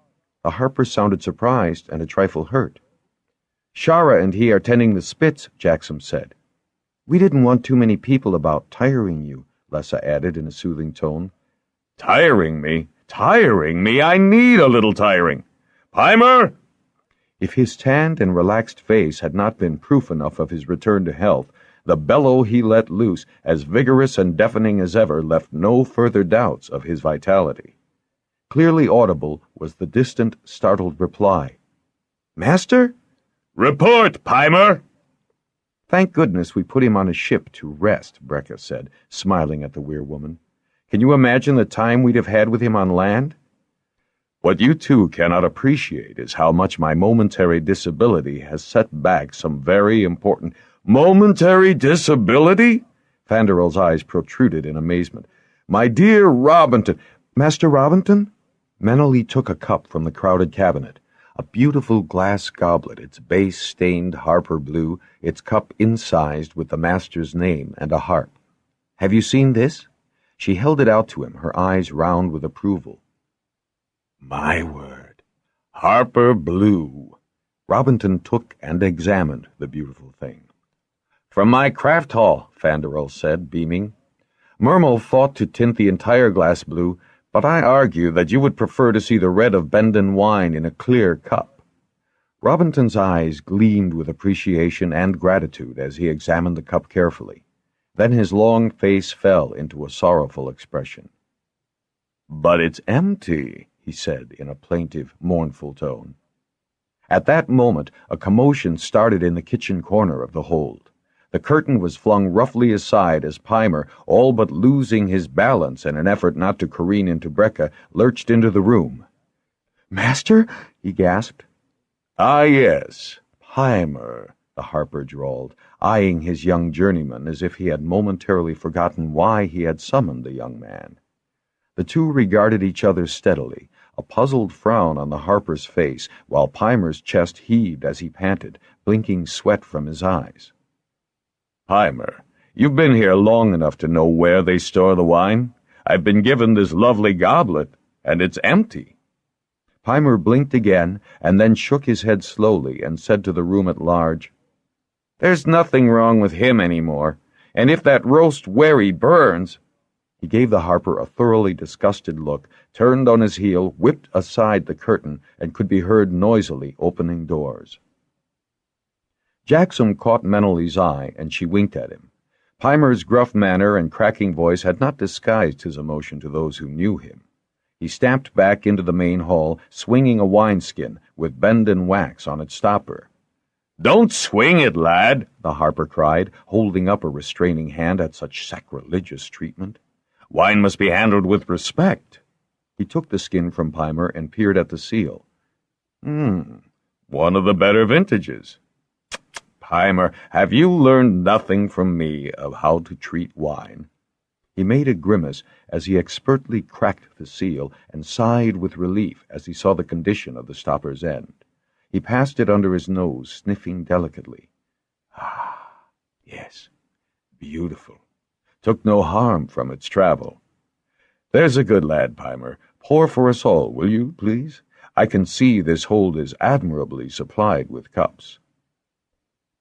Speaker 1: The Harper sounded surprised and a trifle hurt. "Shara and he are tending the spits," Jaxom said. "We didn't want too many people about tiring you," Lessa added in a soothing tone. "Tiring me? Tiring me? I need a little tiring. Peimer!" If his tanned and relaxed face had not been proof enough of his return to health, the bellow he let loose, as vigorous and deafening as ever, left no further doubts of his vitality. Clearly audible was the distant, startled reply. "Master?" "Report, Peimer!" "Thank goodness we put him on a ship to rest," Brecca said, smiling at the weirwoman. "Can you imagine the time we'd have had with him on land?" "What you two cannot appreciate is how much my momentary disability has set back some very important—" "Momentary disability?" Fanderel's eyes protruded in amazement. "My dear Robinson—" "Master Robinson?" Menely took a cup from the crowded cabinet, a beautiful glass goblet, its base stained Harper blue, its cup incised with the master's name and a harp. "Have you seen this?" She held it out to him, her eyes round with approval. "My word, Harper blue." Robinson took and examined the beautiful thing. "From my craft hall," Fanderel said, beaming. "Mermal fought to tint the entire glass blue, but I argue that you would prefer to see the red of Bendon wine in a clear cup." Robinson's eyes gleamed with appreciation and gratitude as he examined the cup carefully. Then his long face fell into a sorrowful expression. "But it's empty," he said in a plaintive, mournful tone. At that moment, a commotion started in the kitchen corner of the hold. The curtain was flung roughly aside as Peimer, all but losing his balance in an effort not to careen into Brecca, lurched into the room. "Master?" he gasped. "Ah, yes, Peimer," the Harper drawled, eyeing his young journeyman as if he had momentarily forgotten why he had summoned the young man. The two regarded each other steadily, a puzzled frown on the Harper's face, while Peimer's chest heaved as he panted, blinking sweat from his eyes. "Peimer, you've been here long enough to know where they store the wine. I've been given this lovely goblet, and it's empty." Peimer blinked again, and then shook his head slowly and said to the room at large, "There's nothing wrong with him anymore, and if that roast wherry burns—" He gave the Harper a thoroughly disgusted look, turned on his heel, whipped aside the curtain, and could be heard noisily opening doors. Jaxom caught Meneley's eye, and she winked at him. Pymer's gruff manner and cracking voice had not disguised his emotion to those who knew him. He stamped back into the main hall, swinging a wineskin with bend and wax on its stopper.
Speaker 2: "Don't swing it, lad," the harper cried, holding up a restraining hand at such sacrilegious treatment. "Wine must be handled with respect."
Speaker 1: He took the skin from Pymer and peered at the seal.
Speaker 2: One of the better vintages. Pymer, have you learned nothing from me of how to treat wine?
Speaker 1: He made a grimace as he expertly cracked the seal and sighed with relief as he saw the condition of the stopper's end. He passed it under his nose, sniffing delicately.
Speaker 2: Ah, yes, beautiful. Took no harm from its travel. There's a good lad, Pymer. Pour for us all, will you, please? I can see this hold is admirably supplied with cups.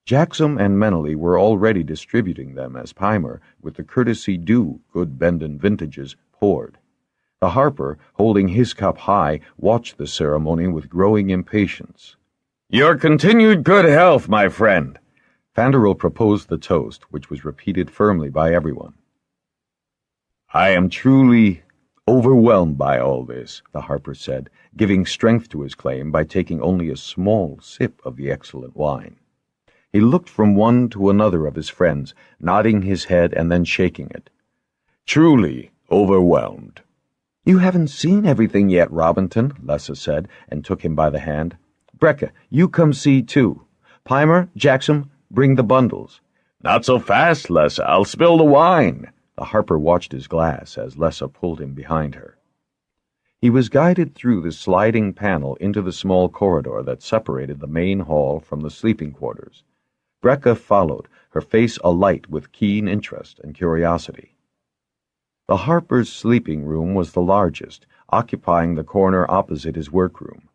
Speaker 1: Jaxom and Meneley were already distributing them as Pymer, with the courtesy due good Bendon vintages, poured. The harper, holding his cup high, watched the ceremony with growing impatience.
Speaker 2: "Your continued good health, my friend."
Speaker 1: Fanderel proposed the toast, which was repeated firmly by everyone.
Speaker 2: "I am truly overwhelmed by all this," the harper said, giving strength to his claim by taking only a small sip of the excellent wine.
Speaker 1: He looked from one to another of his friends, nodding his head and then shaking it.
Speaker 2: "Truly overwhelmed."
Speaker 1: "You haven't seen everything yet, Robinson," Lessa said, and took him by the hand. "Brecca, you come see, too. Pymer, Jaxom, bring the bundles."
Speaker 2: "Not so fast, Lessa. I'll spill the wine."
Speaker 1: The harper watched his glass as Lessa pulled him behind her. He was guided through the sliding panel into the small corridor that separated the main hall from the sleeping quarters. Brecca followed, her face alight with keen interest and curiosity. The harper's sleeping room was the largest, occupying the corner opposite his workroom.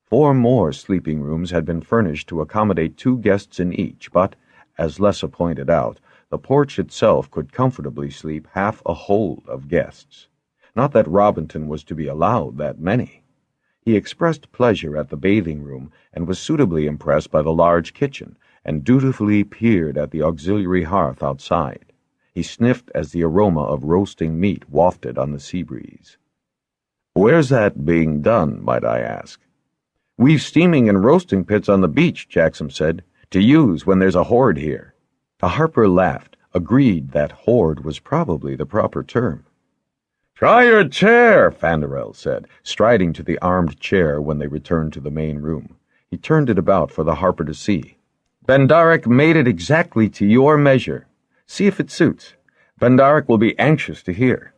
Speaker 1: 4 more sleeping rooms had been furnished to accommodate 2 guests in each, but, as Lessa pointed out, the porch itself could comfortably sleep half a hold of guests. Not that Robinson was to be allowed that many. He expressed pleasure at the bathing room and was suitably impressed by the large kitchen, and dutifully peered at the auxiliary hearth outside. He sniffed as the aroma of roasting meat wafted on the sea breeze.
Speaker 2: "Where's that being done, might I ask?"
Speaker 1: "We've steaming and roasting pits on the beach," Jaxom said, "to use when there's a horde here." The harper laughed, agreed that horde was probably the proper term.
Speaker 2: "Try your chair," Fanderel said,
Speaker 1: striding to the armed chair when they returned to the main room. He turned it about for the harper to see. "Bendarek made it exactly to your measure. See if it suits. Bendarek will be anxious to hear."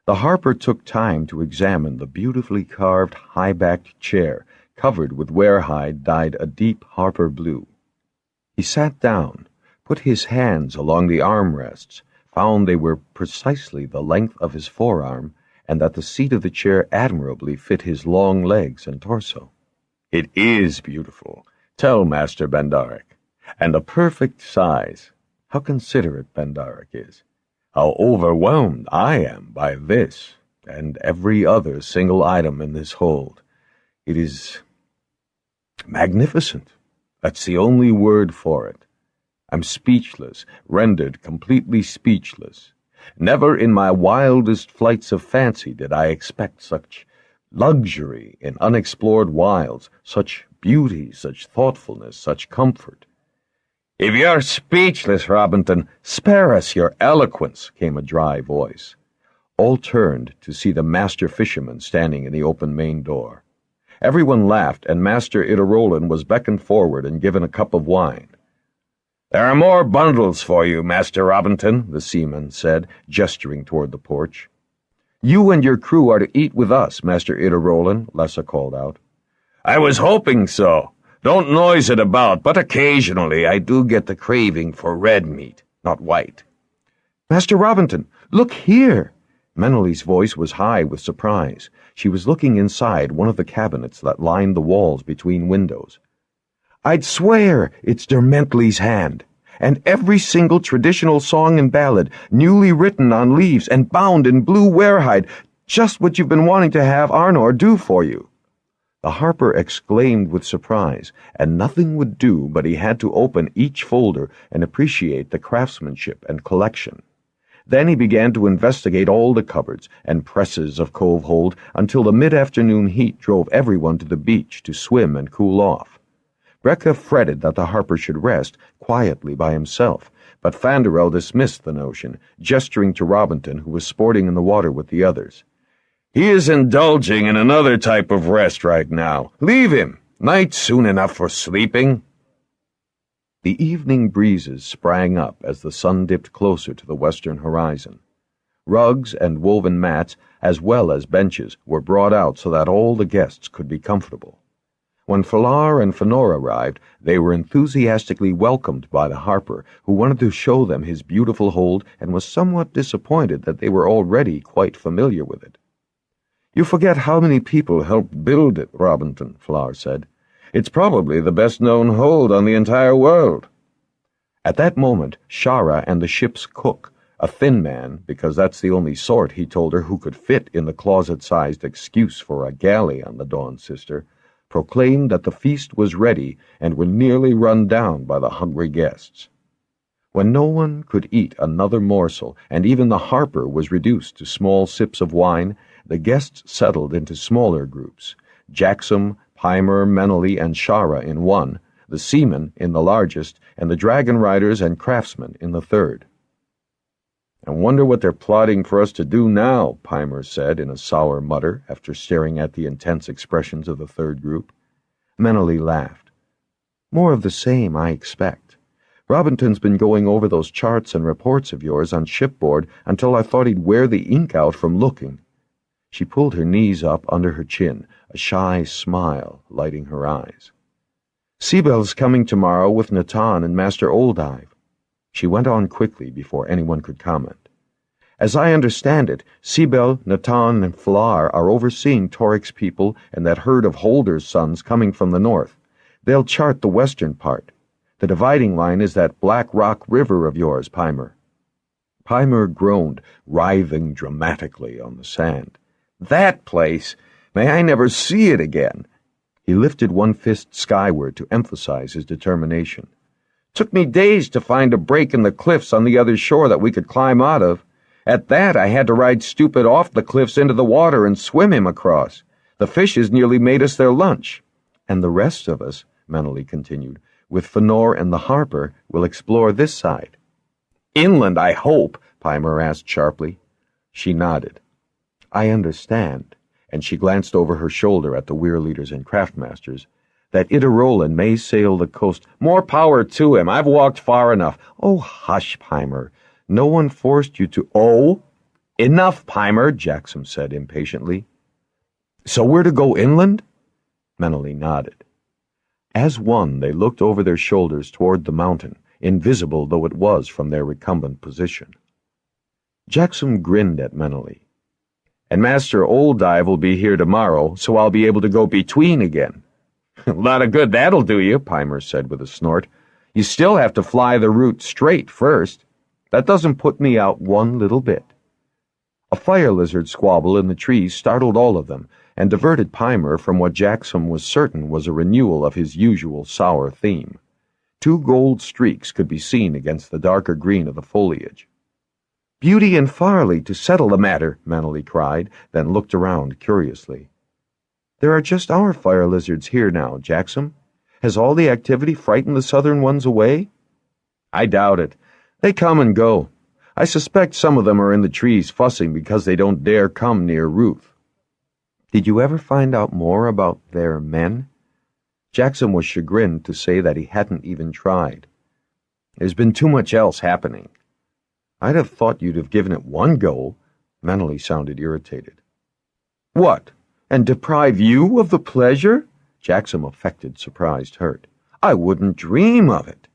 Speaker 1: The harper took time to examine the beautifully carved, high-backed chair, covered with warehide dyed a deep harper blue. He sat down, put his hands along the armrests, found they were precisely the length of his forearm, and that the seat of the chair admirably fit his long legs and torso.
Speaker 2: "It is beautiful. Tell Master Bendarek. And a perfect size.
Speaker 1: How considerate Bendarek is.
Speaker 2: How overwhelmed I am by this and every other single item in this hold. It is magnificent. That's the only word for it. I'm speechless, rendered completely speechless. Never in my wildest flights of fancy did I expect such luxury in unexplored wilds, such beauty, such thoughtfulness, such comfort."
Speaker 1: "If you're speechless, Robinson, spare us your eloquence," came a dry voice. All turned to see the master fisherman standing in the open main door. Everyone laughed, and Master Idarolan was beckoned forward and given a cup of wine.
Speaker 2: "There are more bundles for you, Master Robinson," the seaman said, gesturing toward the porch.
Speaker 1: "You and your crew are to eat with us, Master Idarolan," Lessa called out.
Speaker 2: "I was hoping so. Don't noise it about, but occasionally I do get the craving for red meat, not white."
Speaker 1: "Master Robinson, look here!" Meneley's voice was high with surprise. She was looking inside one of the cabinets that lined the walls between windows. "I'd swear it's Dermentley's hand, and every single traditional song and ballad, newly written on leaves and bound in blue warehide, just what you've been wanting to have Arnor do for you." The harper exclaimed with surprise, and nothing would do but he had to open each folder and appreciate the craftsmanship and collection. Then he began to investigate all the cupboards and presses of Cove Hold until the mid-afternoon heat drove everyone to the beach to swim and cool off. Brecca fretted that the harper should rest quietly by himself, but Fanderel dismissed the notion, gesturing to Robinson, who was sporting in the water with the others. "He is indulging in another type of rest right now. Leave him. Night's soon enough for sleeping." The evening breezes sprang up as the sun dipped closer to the western horizon. Rugs and woven mats, as well as benches, were brought out so that all the guests could be comfortable. When Falar and Fenor arrived, they were enthusiastically welcomed by the harper, who wanted to show them his beautiful hold and was somewhat disappointed that they were already quite familiar with it. "You forget how many people helped build it," Robinson, Falar said. "It's probably the best-known hold on the entire world." At that moment, Shara and the ship's cook, a thin man, because that's the only sort, he told her, who could fit in the closet-sized excuse for a galley on the Dawn Sister, proclaimed that the feast was ready and were nearly run down by the hungry guests. When no one could eat another morsel, and even the harper was reduced to small sips of wine, the guests settled into smaller groups, Jaxom, Peimer, Menely, and Shara in one, the seamen in the largest, and the Dragonriders and craftsmen in the third. "I wonder what they're plotting for us to do now," Peimer said in a sour mutter after staring at the intense expressions of the third group. Menely laughed. "More of the same, I expect. Robinson's been going over those charts and reports of yours on shipboard until I thought he'd wear the ink out from looking." She pulled her knees up under her chin, a shy smile lighting her eyes. "Seabell's coming tomorrow with Natan and Master Oldive." She went on quickly before anyone could comment. "As I understand it, Seabell, Natan, and Falar are overseeing Toric's people and that herd of Holder's sons coming from the north. They'll chart the western part. The dividing line is that Black Rock River of yours, Peimer." Peimer groaned, writhing dramatically on the sand. "That place! May I never see it again!" He lifted one fist skyward to emphasize his determination. "Took me days to find a break in the cliffs on the other shore that we could climb out of. At that, I had to ride Stupid off the cliffs into the water and swim him across. The fishes nearly made us their lunch. And the rest of us," Menely continued, "with Fenor and the harper, will explore this side." "Inland, I hope?" Peimer asked sharply. She nodded. "I understand," and she glanced over her shoulder at the weir leaders and craftmasters, "that Itarolan may sail the coast." "More power to him. I've walked far enough." "Oh, hush, Peimer. No one forced you to—" "Oh, enough, Peimer," Jaxom said impatiently. "So we're to go inland?" Menely nodded. As one, they looked over their shoulders toward the mountain, invisible though it was from their recumbent position. Jaxom grinned at Menely. "And Master Oldive will be here tomorrow, so I'll be able to go between again." "A lot of good that'll do you," Peimer said with a snort. "You still have to fly the route straight first. That doesn't put me out one little bit." A fire lizard squabble in the trees startled all of them, and diverted Peimer from what Jaxom was certain was a renewal of his usual sour theme. 2 gold streaks could be seen against the darker green of the foliage. "Beauty and Farley to settle the matter," Menely cried, then looked around curiously. "There are just our fire lizards here now, Jaxom. Has all the activity frightened the southern ones away?" "I doubt it. They come and go. I suspect some of them are in the trees fussing because they don't dare come near Ruth." "Did you ever find out more about their men?" Jaxom was chagrined to say that he hadn't even tried. "There's been too much else happening." "I'd have thought you'd have given it one go." Menely sounded irritated. "What, and deprive you of the pleasure?" Jaxom affected surprised hurt. "I wouldn't dream of it."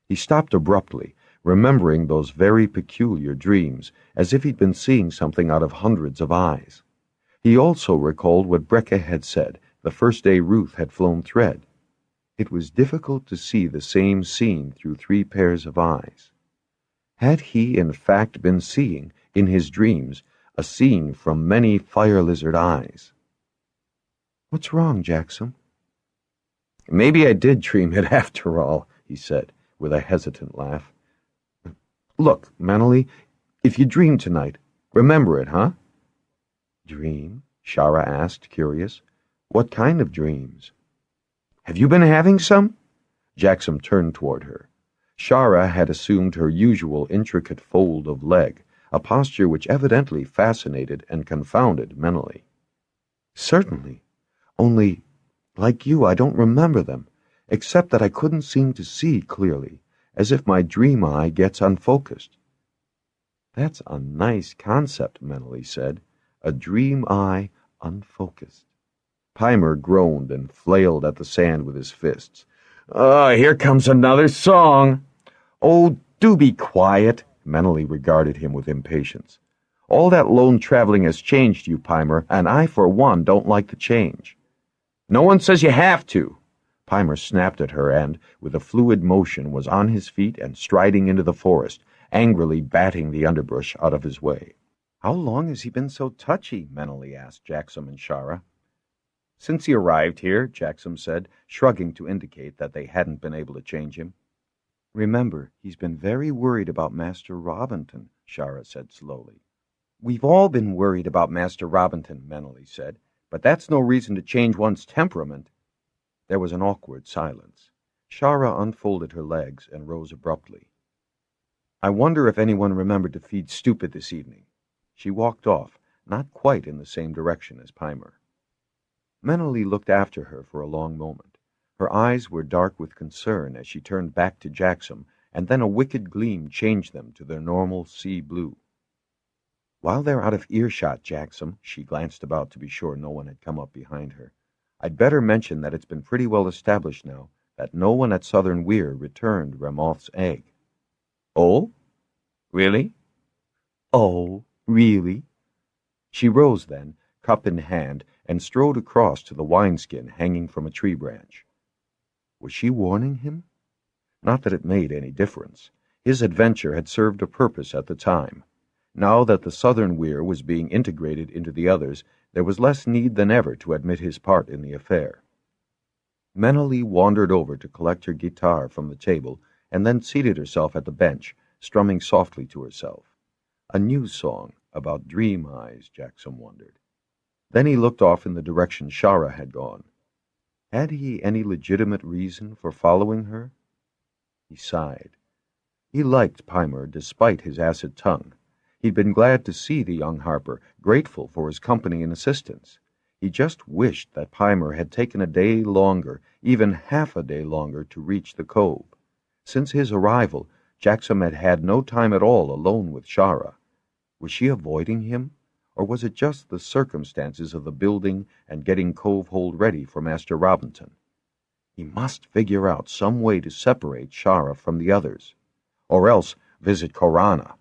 Speaker 1: He stopped abruptly, remembering those very peculiar dreams, as if he'd been seeing something out of hundreds of eyes. He also recalled what Brecca had said the first day Ruth had flown thread. It was difficult to see the same scene through 3 pairs of eyes. Had he in fact been seeing, in his dreams, a scene from many fire lizard eyes? What's wrong, Jaxom? Maybe I did dream it after all, he said, with a hesitant laugh. Look, Manly, if you dream tonight, remember it, huh? Dream? Shara asked, curious. What kind of dreams? Have you been having some? Jaxom turned toward her. Shara had assumed her usual intricate fold of leg, a posture which evidently fascinated and confounded Manly. Certainly. Only, like you, I don't remember them, except that I couldn't seem to see clearly, as if my dream eye gets unfocused. That's a nice concept, Manly said. A dream eye unfocused. Pimer groaned and flailed at the sand with his fists. Oh, here comes another song. Oh, do be quiet. Manly regarded him with impatience. All that lone traveling has changed you, Pimer, and I, for one, don't like the change. No one says you have to. Pimer snapped at her and, with a fluid motion, was on his feet and striding into the forest, angrily batting the underbrush out of his way. How long has he been so touchy? Manly asked Jaxom and Shara. Since he arrived here, Jaxom said, shrugging to indicate that they hadn't been able to change him. Remember, he's been very worried about Master Robinson, Shara said slowly. We've all been worried about Master Robinson, Manly said, but that's no reason to change one's temperament. There was an awkward silence. Shara unfolded her legs and rose abruptly. I wonder if anyone remembered to feed Stupid this evening. She walked off, not quite in the same direction as Pimer. Manly looked after her for a long moment. Her eyes were dark with concern as she turned back to Jaxom, and then a wicked gleam changed them to their normal sea blue. While they're out of earshot, Jaxom, she glanced about to be sure no one had come up behind her, I'd better mention that it's been pretty well established now that no one at Southern Weir returned Ramoth's egg. Oh? Really? Oh, really? She rose then, cup in hand, and strode across to the wineskin hanging from a tree branch. Was she warning him? Not that it made any difference. His adventure had served a purpose at the time. Now that the Southern Weir was being integrated into the others, there was less need than ever to admit his part in the affair. Manly wandered over to collect her guitar from the table, and then seated herself at the bench, strumming softly to herself. A new song about dream eyes, Jaxom wondered. Then he looked off in the direction Shara had gone. Had he any legitimate reason for following her? He sighed. He liked Pimer despite his acid tongue. He'd been glad to see the young harper, grateful for his company and assistance. He just wished that Pimer had taken a day longer, even half a day longer, to reach the cove. Since his arrival, Jaxom had had no time at all alone with Shara. Was she avoiding him, or was it just the circumstances of the building and getting Cove Hold ready for Master Robinson? He must figure out some way to separate Shara from the others, or else visit Korana.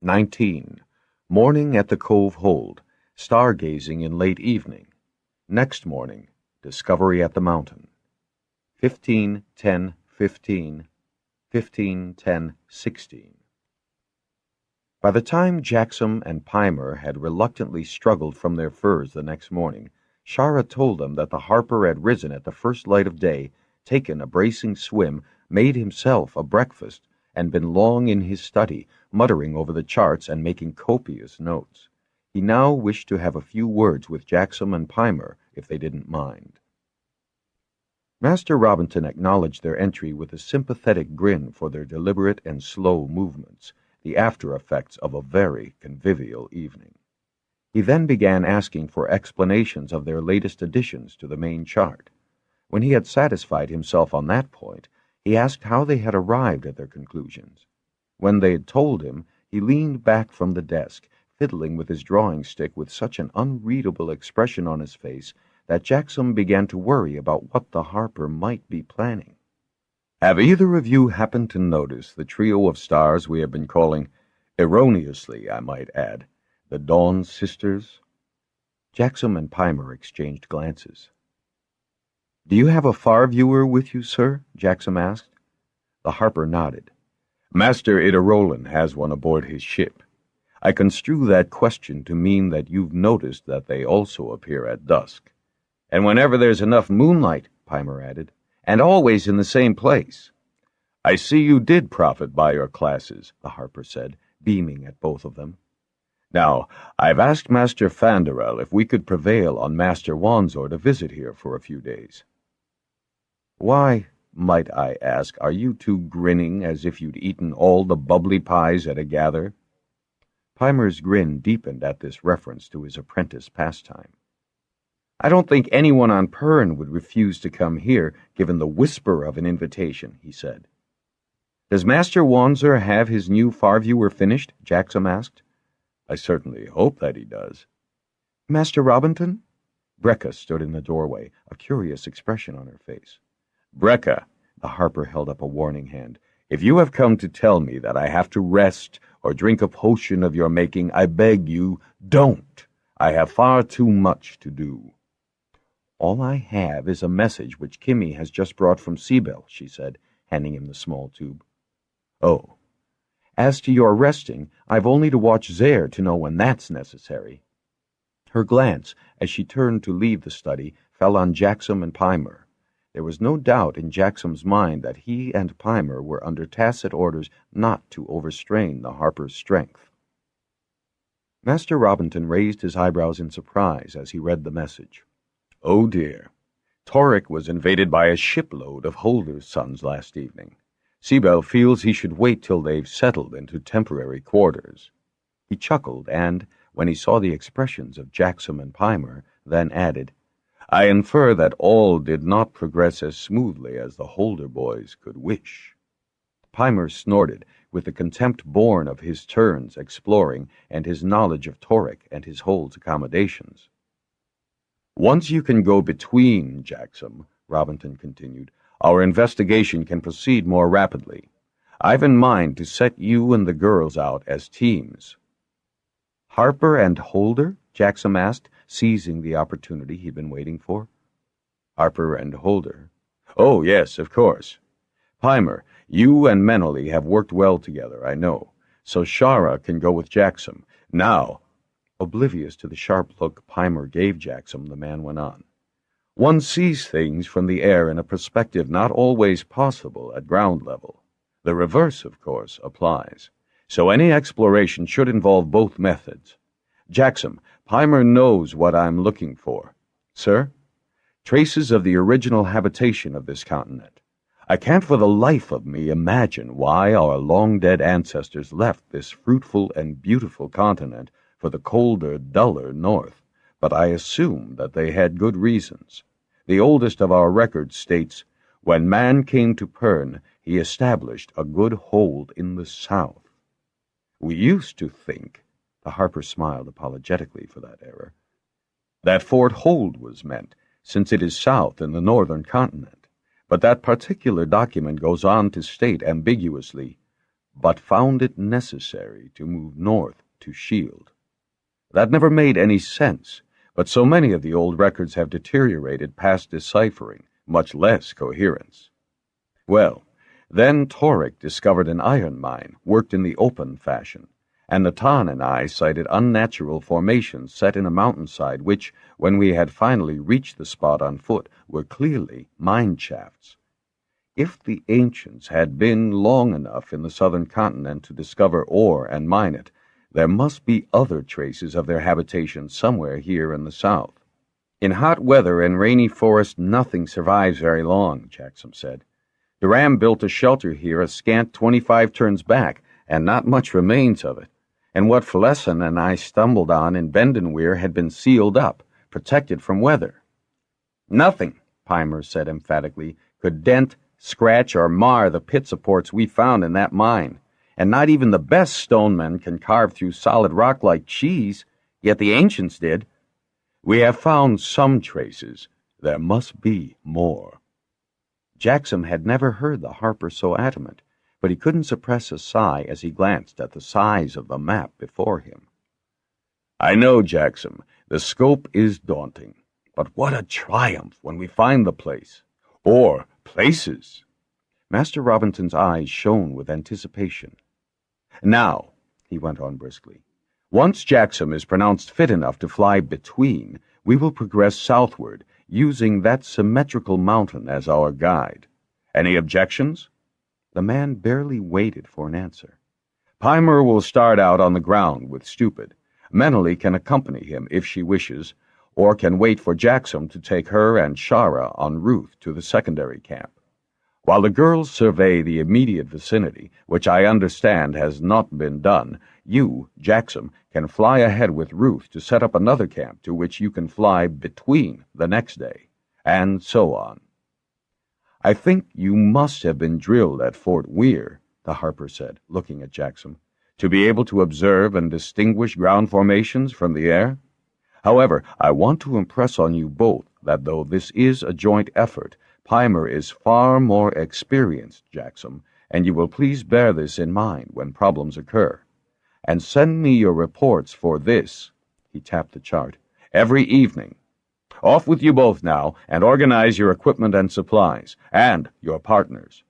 Speaker 1: 19. Morning at the Cove Hold, stargazing in late evening. Next morning, discovery at the mountain. 15:10:15, 15:10:16. By the time Jaxom and Pimer had reluctantly struggled from their furs the next morning, Shara told them that the harper had risen at the first light of day, taken a bracing swim, made himself a breakfast, and been long in his study, muttering over the charts and making copious notes. He now wished to have a few words with Jaxom and Pimer, if they didn't mind. Master Robinson acknowledged their entry with a sympathetic grin for their deliberate and slow movements, the after-effects of a very convivial evening. He then began asking for explanations of their latest additions to the main chart. When he had satisfied himself on that point, he asked how they had arrived at their conclusions. When they had told him, he leaned back from the desk, fiddling with his drawing stick with such an unreadable expression on his face that Jaxom began to worry about what the harper might be planning. Have either of you happened to notice the trio of stars we have been calling, erroneously, I might add, the Dawn Sisters? Jaxom and Pimer exchanged glances. Do you have a far viewer with you, sir? Jaxom asked. The harper nodded. Master Idarolan has one aboard his ship. I construe that question to mean that you've noticed that they also appear at dusk.
Speaker 2: And whenever there's enough moonlight, Peimer added, and always in the same place. I see you did profit by your classes, the harper said, beaming at both of them. Now, I've asked Master Fanderel if we could prevail on Master Wanzor to visit here for a few days. Why, might I ask, are you two grinning as if you'd eaten all the bubbly pies at a gather? Peimer's grin deepened at this reference to his apprentice pastime. I don't think anyone on Pern would refuse to come here, given the whisper of an invitation, he said. Does Master Wanzor have his new Farviewer finished? Jaxom asked. I certainly hope that he does. Master Robinson? Brecca stood in the doorway, a curious expression on her face. Brecca, the harper held up a warning hand, if you have come to tell me that I have to rest or drink a potion of your making, I beg you, don't. I have far too much to do. All I have is a message which Kimmy has just brought from Seabell, she said, handing him the small tube. Oh. As to your resting, I've only to watch Zare to know when that's necessary. Her glance, as she turned to leave the study, fell on Jaxom and Peimer. There was no doubt in Jaxom's mind that he and Peimer were under tacit orders not to overstrain the harper's strength. Master Robinson raised his eyebrows in surprise as he read the message. Oh dear. Torrik was invaded by a shipload of Holder's sons last evening. Seabell feels he should wait till they've settled into temporary quarters. He chuckled and, when he saw the expressions of Jaxom and Peimer, then added, I infer that all did not progress as smoothly as the Holder boys could wish. Peimer snorted, with the contempt born of his turns exploring and his knowledge of Torrik and his hold's accommodations. Once you can go between, Jaxom, Robinson continued, our investigation can proceed more rapidly. I've in mind to set you and the girls out as teams. Harper and Holder? Jaxom asked, seizing the opportunity he'd been waiting for. Harper and Holder. Oh, yes, of course. Peimer, you and Menolly have worked well together, I know, so Shara can go with Jaxom. Now, oblivious to the sharp look Peimer gave Jaxom, the man went on. One sees things from the air in a perspective not always possible at ground level. The reverse, of course, applies. So any exploration should involve both methods. Jaxom, Peimer knows what I'm looking for. Sir? Traces of the original habitation of this continent. I can't for the life of me imagine why our long-dead ancestors left this fruitful and beautiful continent for the colder, duller north, but I assume that they had good reasons. The oldest of our records states, when man came to Pern, he established a good hold in the south. We used to think, the harper smiled apologetically for that error, that Fort Hold was meant, since it is south in the northern continent. But that particular document goes on to state ambiguously, but found it necessary to move north to Shield. That never made any sense, but so many of the old records have deteriorated past deciphering, much less coherence. Well, then Torrik discovered an iron mine, worked in the open fashion, and Natan and I sighted unnatural formations set in a mountainside which, when we had finally reached the spot on foot, were clearly mine shafts. If the ancients had been long enough in the southern continent to discover ore and mine it, there must be other traces of their habitation somewhere here in the south. In hot weather and rainy forest nothing survives very long, Jaxom said. Duram built a shelter here a scant 25 turns back, and not much remains of it. And what Flessen and I stumbled on in Bendenweir had been sealed up, protected from weather. Nothing, Peimer said emphatically, could dent, scratch, or mar the pit supports we found in that mine. And not even the best stonemen can carve through solid rock like cheese, yet the ancients did. We have found some traces. There must be more. Jaxom had never heard the harper so adamant, but he couldn't suppress a sigh as he glanced at the size of the map before him. I know, Jaxom, the scope is daunting, but what a triumph when we find the place. Or places. Master Robinson's eyes shone with anticipation. Now, he went on briskly,
Speaker 1: Once Jaxom is pronounced fit enough to fly between, we will progress southward, using that symmetrical mountain as our guide. Any objections?" The man barely waited for an answer. "Pimer will start out on the ground with Stupid. Menely can accompany him if she wishes, or can wait for Jaxom to take her and Shara en route to the secondary camp. While the girls survey the immediate vicinity, which I understand has not been done, you, Jaxom, can fly ahead with Ruth to set up another camp to which you can fly between the next day, and so on." "I think you must have been drilled at Fort Weir," the Harper said, looking at Jaxom, "to be able to observe and distinguish ground formations from the air. However, I want to impress on you both that though this is a joint effort, Pimer is far more experienced, Jaxom, and you will please bear this in mind when problems occur. And send me your reports for this," he tapped the chart, "every evening. Off with you both now, and organize your equipment and supplies, and your partners."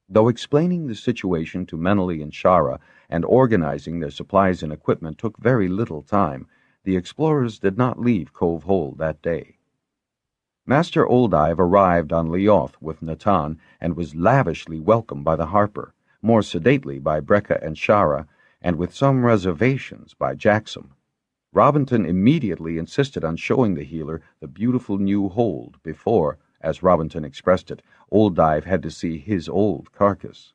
Speaker 1: Though explaining the situation to Menely and Shara and organizing their supplies and equipment took very little time, the explorers did not leave Cove Hold that day. Master Oldive arrived on Leoth with Natan and was lavishly welcomed by the Harper, more sedately by Brecca and Shara, and with some reservations by Jaxom. Robinson immediately insisted on showing the healer the beautiful new hold before, as Robinson expressed it, Oldive had to see his old carcass.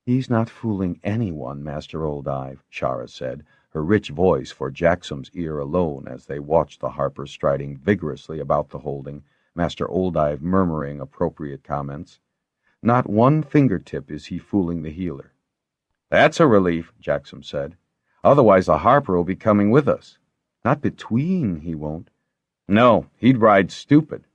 Speaker 1: "He's not fooling anyone, Master Oldive," Shara said, her rich voice for Jaxom's ear alone as they watched the Harper striding vigorously about the holding, Master Oldive murmuring appropriate comments. "Not one fingertip is he fooling the healer." "That's a relief," Jaxom said. "Otherwise the Harper will be coming with us." "Not between, he won't." "No, he'd ride Stupid."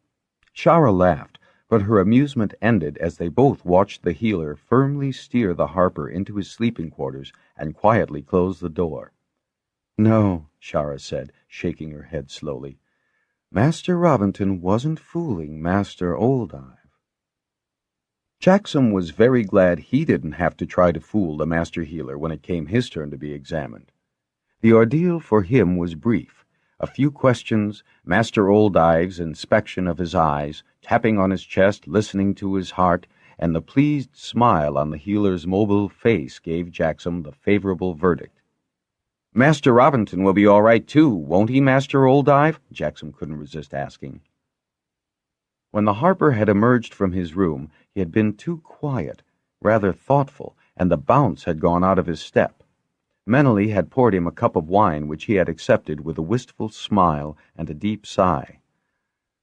Speaker 1: Shara laughed, but her amusement ended as they both watched the healer firmly steer the Harper into his sleeping quarters and quietly close the door. "No," Shara said, shaking her head slowly. "Master Robinson wasn't fooling Master Oldive." Jaxom was very glad he didn't have to try to fool the master healer when it came his turn to be examined. The ordeal for him was brief. A few questions, Master Oldive's inspection of his eyes, tapping on his chest, listening to his heart, and the pleased smile on the healer's mobile face gave Jaxom the favorable verdict. "Master Robinson will be all right, too, won't he, Master Oldive?" Jaxom couldn't resist asking. When the Harper had emerged from his room, he had been too quiet, rather thoughtful, and the bounce had gone out of his step. Menely had poured him a cup of wine, which he had accepted with a wistful smile and a deep sigh.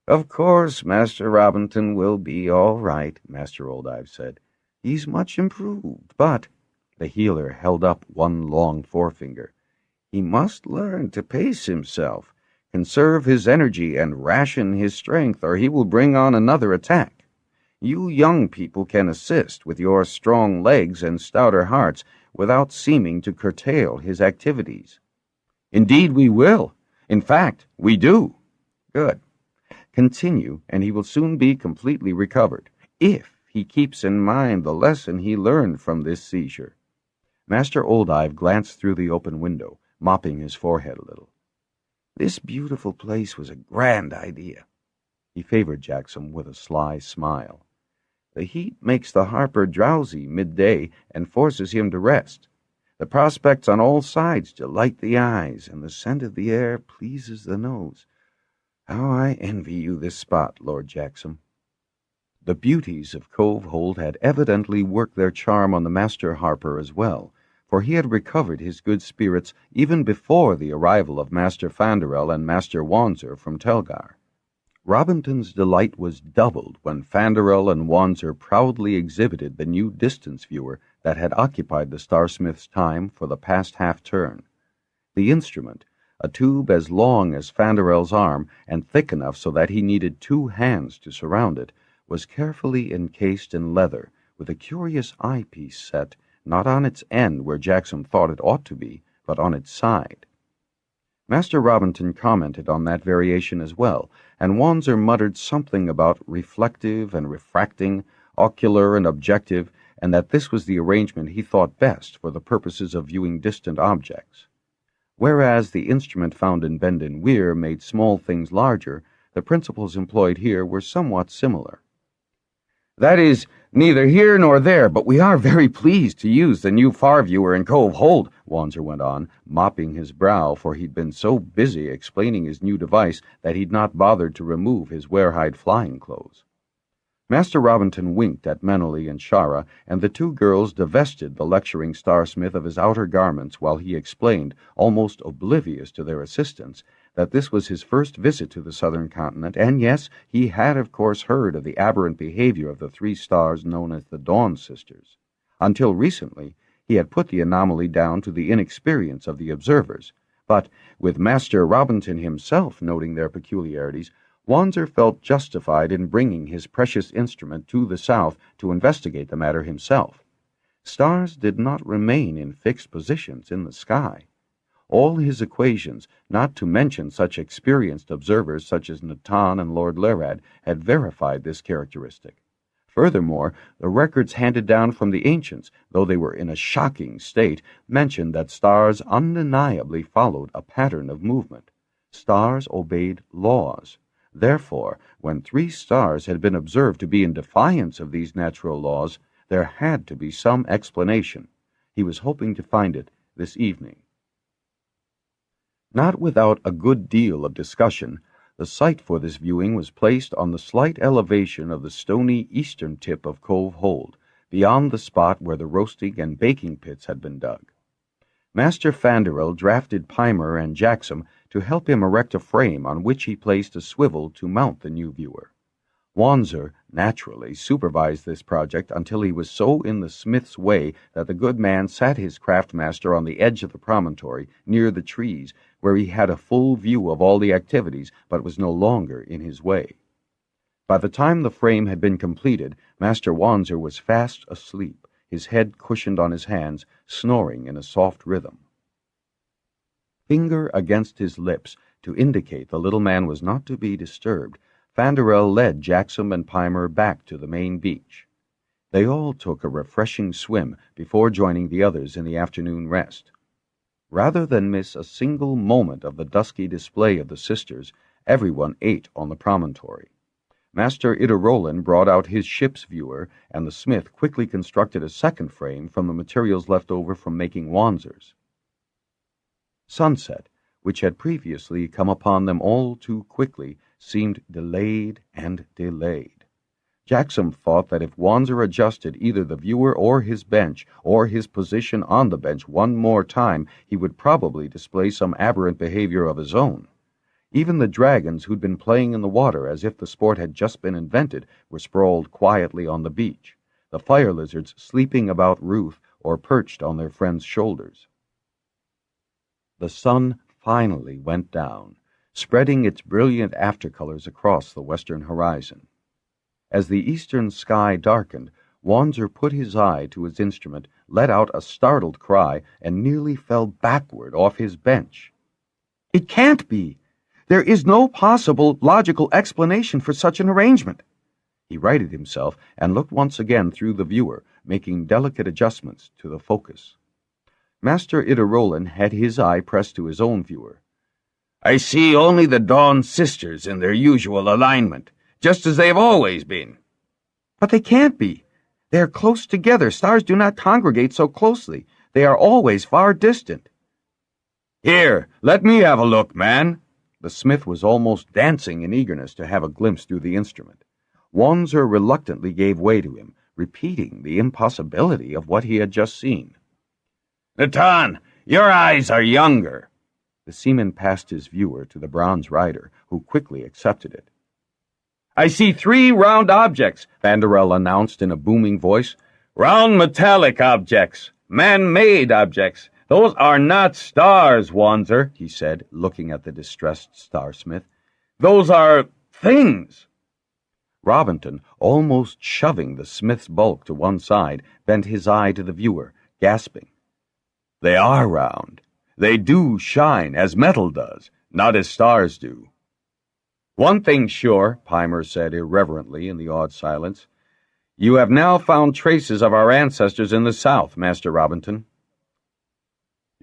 Speaker 1: "Of course, Master Robinson will be all right," Master Oldive said. "He's much improved, but—" The healer held up one long forefinger. "He must learn to pace himself, conserve his energy, and ration his strength, or he will bring on another attack. You young people can assist with your strong legs and stouter hearts without seeming to curtail his activities." "Indeed we will. In fact, we do." "Good. Continue, and he will soon be completely recovered, if he keeps in mind the lesson he learned from this seizure." Master Oldive glanced through the open window, mopping his forehead a little. "This beautiful place was a grand idea." He favored Jaxom with a sly smile. "The heat makes the Harper drowsy midday and forces him to rest. The prospects on all sides delight the eyes, and the scent of the air pleases the nose. How I envy you this spot, Lord Jaxom." The beauties of Cove Hold had evidently worked their charm on the Master Harper as well, for he had recovered his good spirits even before the arrival of Master Fanderel and Master Wanzer from Telgar. Robinson's delight was doubled when Fanderel and Wanzer proudly exhibited the new distance viewer that had occupied the Starsmith's time for the past half-turn. The instrument, a tube as long as Fanderel's arm and thick enough so that he needed 2 hands to surround it, was carefully encased in leather, with a curious eyepiece set not on its end where Jaxom thought it ought to be, but on its side. Master Robinson commented on that variation as well, and Wanzer muttered something about reflective and refracting, ocular and objective, and that this was the arrangement he thought best for the purposes of viewing distant objects. Whereas the instrument found in Bend and Weir made small things larger, the principles employed here were somewhat similar.
Speaker 2: "That is neither here nor there, but we are very pleased to use the new far-viewer in Cove Hold," Wanzer went on, mopping his brow, for he'd been so busy explaining his new device that he'd not bothered to remove his warehide flying clothes. Master Robinson winked at Meneley and Shara, and the two girls divested the lecturing starsmith of his outer garments while he explained, almost oblivious to their assistance, that this was his first visit to the southern continent, and yes, he had of course heard of the aberrant behavior of the 3 stars known as the Dawn Sisters. Until recently, he had put the anomaly down to the inexperience of the observers, but, with Master Robinson himself noting their peculiarities, Wanzer felt justified in bringing his precious instrument to the south to investigate the matter himself. Stars did not remain in fixed positions in the sky. All his equations, not to mention such experienced observers such as Natan and Lord Lerad, had verified this characteristic. Furthermore, the records handed down from the ancients, though they were in a shocking state, mentioned that stars undeniably followed a pattern of movement. Stars obeyed laws. Therefore, when 3 stars had been observed to be in defiance of these natural laws, there had to be some explanation. He was hoping to find it this evening. Not without a good deal of discussion, the site for this viewing was placed on the slight elevation of the stony eastern tip of Cove Hold, beyond the spot where the roasting and baking pits had been dug. Master Fanderel drafted Pimer and Jaxom to help him erect a frame on which he placed a swivel to mount the new viewer. Wanzer, naturally, supervised this project until he was so in the smith's way that the good man sat his craftmaster on the edge of the promontory, near the trees, where he had a full view of all the activities, but was no longer in his way. By the time the frame had been completed, Master Wanzer was fast asleep, his head cushioned on his hands, snoring in a soft rhythm. Finger against his lips, to indicate the little man was not to be disturbed, Fanderel led Jaxom and Pimer back to the main beach. They all took a refreshing swim before joining the others in the afternoon rest. Rather than miss a single moment of the dusky display of the sisters, everyone ate on the promontory. Master Idarolan brought out his ship's viewer, and the smith quickly constructed a second frame from the materials left over from making Wanzers. Sunset, which had previously come upon them all too quickly, seemed delayed and delayed. Jaxom thought that if Wanzer adjusted either the viewer or his bench, or his position on the bench one more time, he would probably display some aberrant behavior of his own. Even the dragons who'd been playing in the water as if the sport had just been invented were sprawled quietly on the beach, the fire lizards sleeping about Ruth or perched on their friends' shoulders. The sun finally went down, spreading its brilliant aftercolors across the western horizon. As the eastern sky darkened, Wanzer put his eye to his instrument, let out a startled cry, and nearly fell backward off his bench. "It can't be! There is no possible logical explanation for such an arrangement." He righted himself and looked once again through the viewer, making delicate adjustments to the focus. Master Idarolan had his eye pressed to his own viewer. "I see only the Dawn Sisters in their usual alignment, just as they have always been."
Speaker 1: "But they can't be. They are close together. Stars do not congregate so closely. They are always far distant."
Speaker 2: "Here, let me have a look, man."
Speaker 1: The smith was almost dancing in eagerness to have a glimpse through the instrument. Wanzer reluctantly gave way to him, repeating the impossibility of what he had just seen.
Speaker 2: "Natan, your eyes are younger."
Speaker 1: The seaman passed his viewer to the bronze rider, who quickly accepted it.
Speaker 2: "I see 3 round objects,"
Speaker 1: Fanderel announced in a booming voice.
Speaker 2: "Round metallic objects, man-made objects. Those are not stars, Wanzer," he said, looking at the distressed starsmith. "Those are things."
Speaker 1: Robinson, almost shoving the smith's bulk to one side, bent his eye to the viewer, gasping.
Speaker 2: "They are round. They do shine as metal does, not as stars do." "One thing's sure," Pimer said irreverently in the awed silence. "You have now found traces of our ancestors in the south, Master Robinson."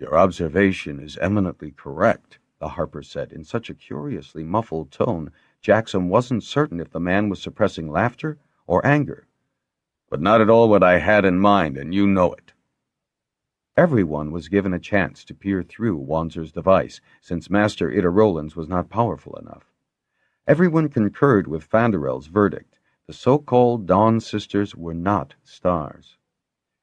Speaker 1: Your observation is eminently correct, the harper said in such a curiously muffled tone Jaxom wasn't certain if the man was suppressing laughter or anger. But not at all what I had in mind, and you know it. Everyone was given a chance to peer through Wanzer's device, since Master Ida Rollins was not powerful enough. Everyone concurred with Fanderel's verdict. The so-called Dawn Sisters were not stars.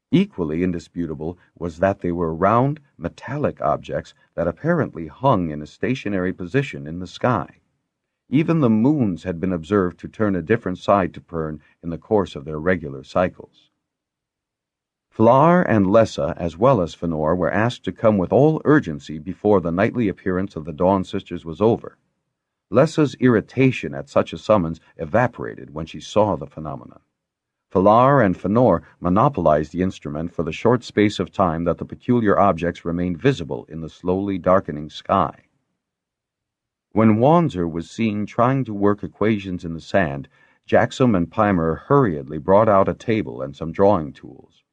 Speaker 1: Equally indisputable was that they were round, metallic objects that apparently hung in a stationary position in the sky. Even the moons had been observed to turn a different side to Pern in the course of their regular cycles. Flar and Lessa, as well as Fënor, were asked to come with all urgency before the nightly appearance of the Dawn Sisters was over. Lessa's irritation at such a summons evaporated when she saw the phenomenon. Flar and Fënor monopolized the instrument for the short space of time that the peculiar objects remained visible in the slowly darkening sky. When Wanzer was seen trying to work equations in the sand, Jaxom and Peimer hurriedly brought out a table and some drawing tools.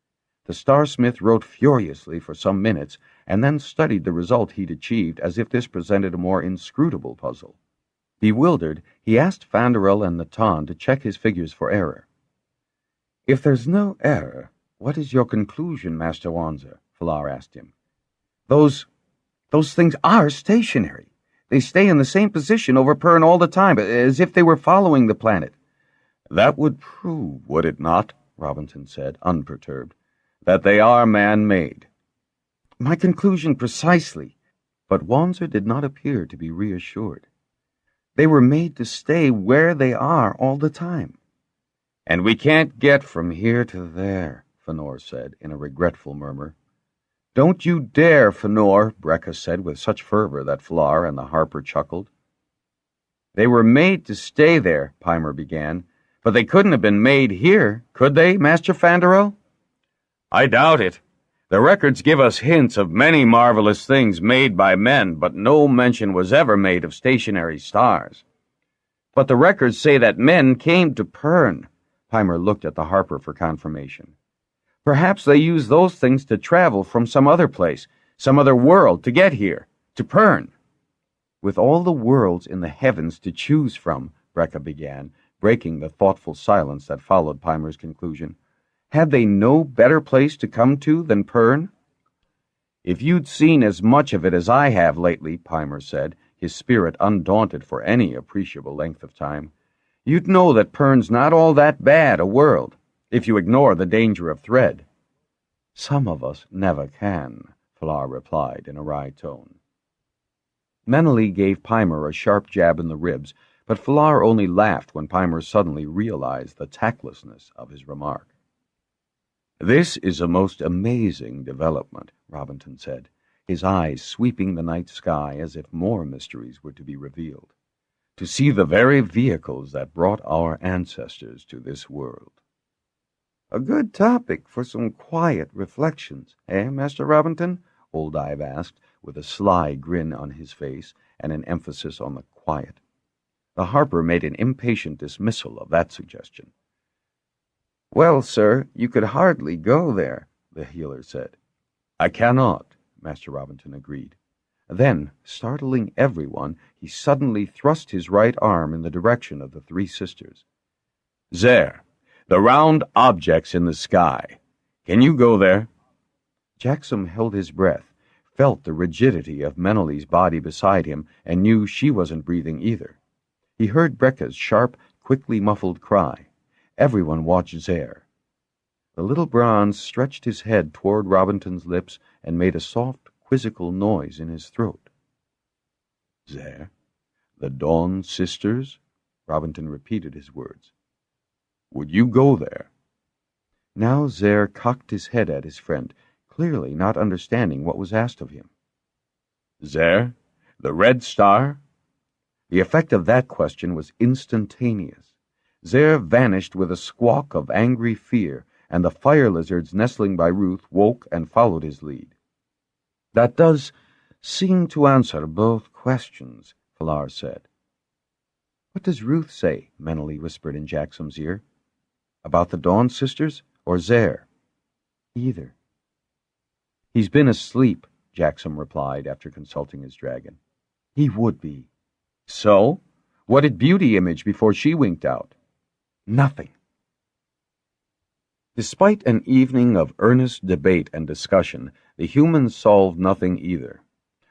Speaker 1: The starsmith wrote furiously for some minutes, and then studied the result he'd achieved as if this presented a more inscrutable puzzle. Bewildered, he asked Fanderel and Natan to check his figures for error. "If there's no error, what is your conclusion, Master Wanzer?" Flar asked him. Those things are stationary. They stay in the same position over Pern all the time, as if they were following the planet." "That would prove, would it not," Robinson said, unperturbed, "that they are man-made." "My conclusion precisely." But Wanzer did not appear to be reassured. "They were made to stay where they are all the time." "And we can't get from here to there," Fënor said in a regretful murmur. "Don't you dare, Fënor," Brekka said with such fervor that Flar and the harper chuckled. "They were made to stay there," Peimer began, "but they couldn't have been made here, could they, Master Fanderel?" "I doubt it. The records give us hints of many marvelous things made by men, but no mention was ever made of stationary stars." "But the records say that men came to Pern." Peimer looked at the harper for confirmation. "Perhaps they used those things to travel from some other place, some other world, to get here, to Pern." "With all the worlds in the heavens to choose from," Brekka began, breaking the thoughtful silence that followed Peimer's conclusion, "had they no better place to come to than Pern?" "If you'd seen as much of it as I have lately," Peimer said, his spirit undaunted for any appreciable length of time, "you'd know that Pern's not all that bad a world, if you ignore the danger of thread." "Some of us never can," Flar replied in a wry tone. Menely gave Peimer a sharp jab in the ribs, but Flar only laughed when Peimer suddenly realized the tactlessness of his remark. "This is a most amazing development," Robinson said, his eyes sweeping the night sky as if more mysteries were to be revealed. "To see the very vehicles that brought our ancestors to this world." "A good topic for some quiet reflections, eh, Master Robinson?" Old Ive asked, with a sly grin on his face and an emphasis on the quiet. The harper made an impatient dismissal of that suggestion. "Well, sir, you could hardly go there," the healer said. "I cannot," Master Robinson agreed. Then, startling everyone, he suddenly thrust his right arm in the direction of the three sisters. "There, the round objects in the sky. Can you go there?" Jaxom held his breath, felt the rigidity of Menely's body beside him, and knew she wasn't breathing either. He heard Brekka's sharp, quickly muffled cry. Everyone watched Zer. The little bronze stretched his head toward Robinson's lips and made a soft, quizzical noise in his throat. "Zer? The Dawn Sisters?" Robinson repeated his words. "Would you go there?" Now Zer cocked his head at his friend, clearly not understanding what was asked of him. "Zer? The Red Star?" The effect of that question was instantaneous. Zer vanished with a squawk of angry fear, and the fire lizards nestling by Ruth woke and followed his lead. "That does seem to answer both questions," Flar said. "What does Ruth say?" Menely whispered in Jaxom's ear. "About the Dawn Sisters or Zer?" "Either." "He's been asleep," Jaxom replied after consulting his dragon.
Speaker 2: He would be. So? What did Beauty image before she winked out?
Speaker 1: Nothing. Despite an evening of earnest debate and discussion, the humans solved nothing either.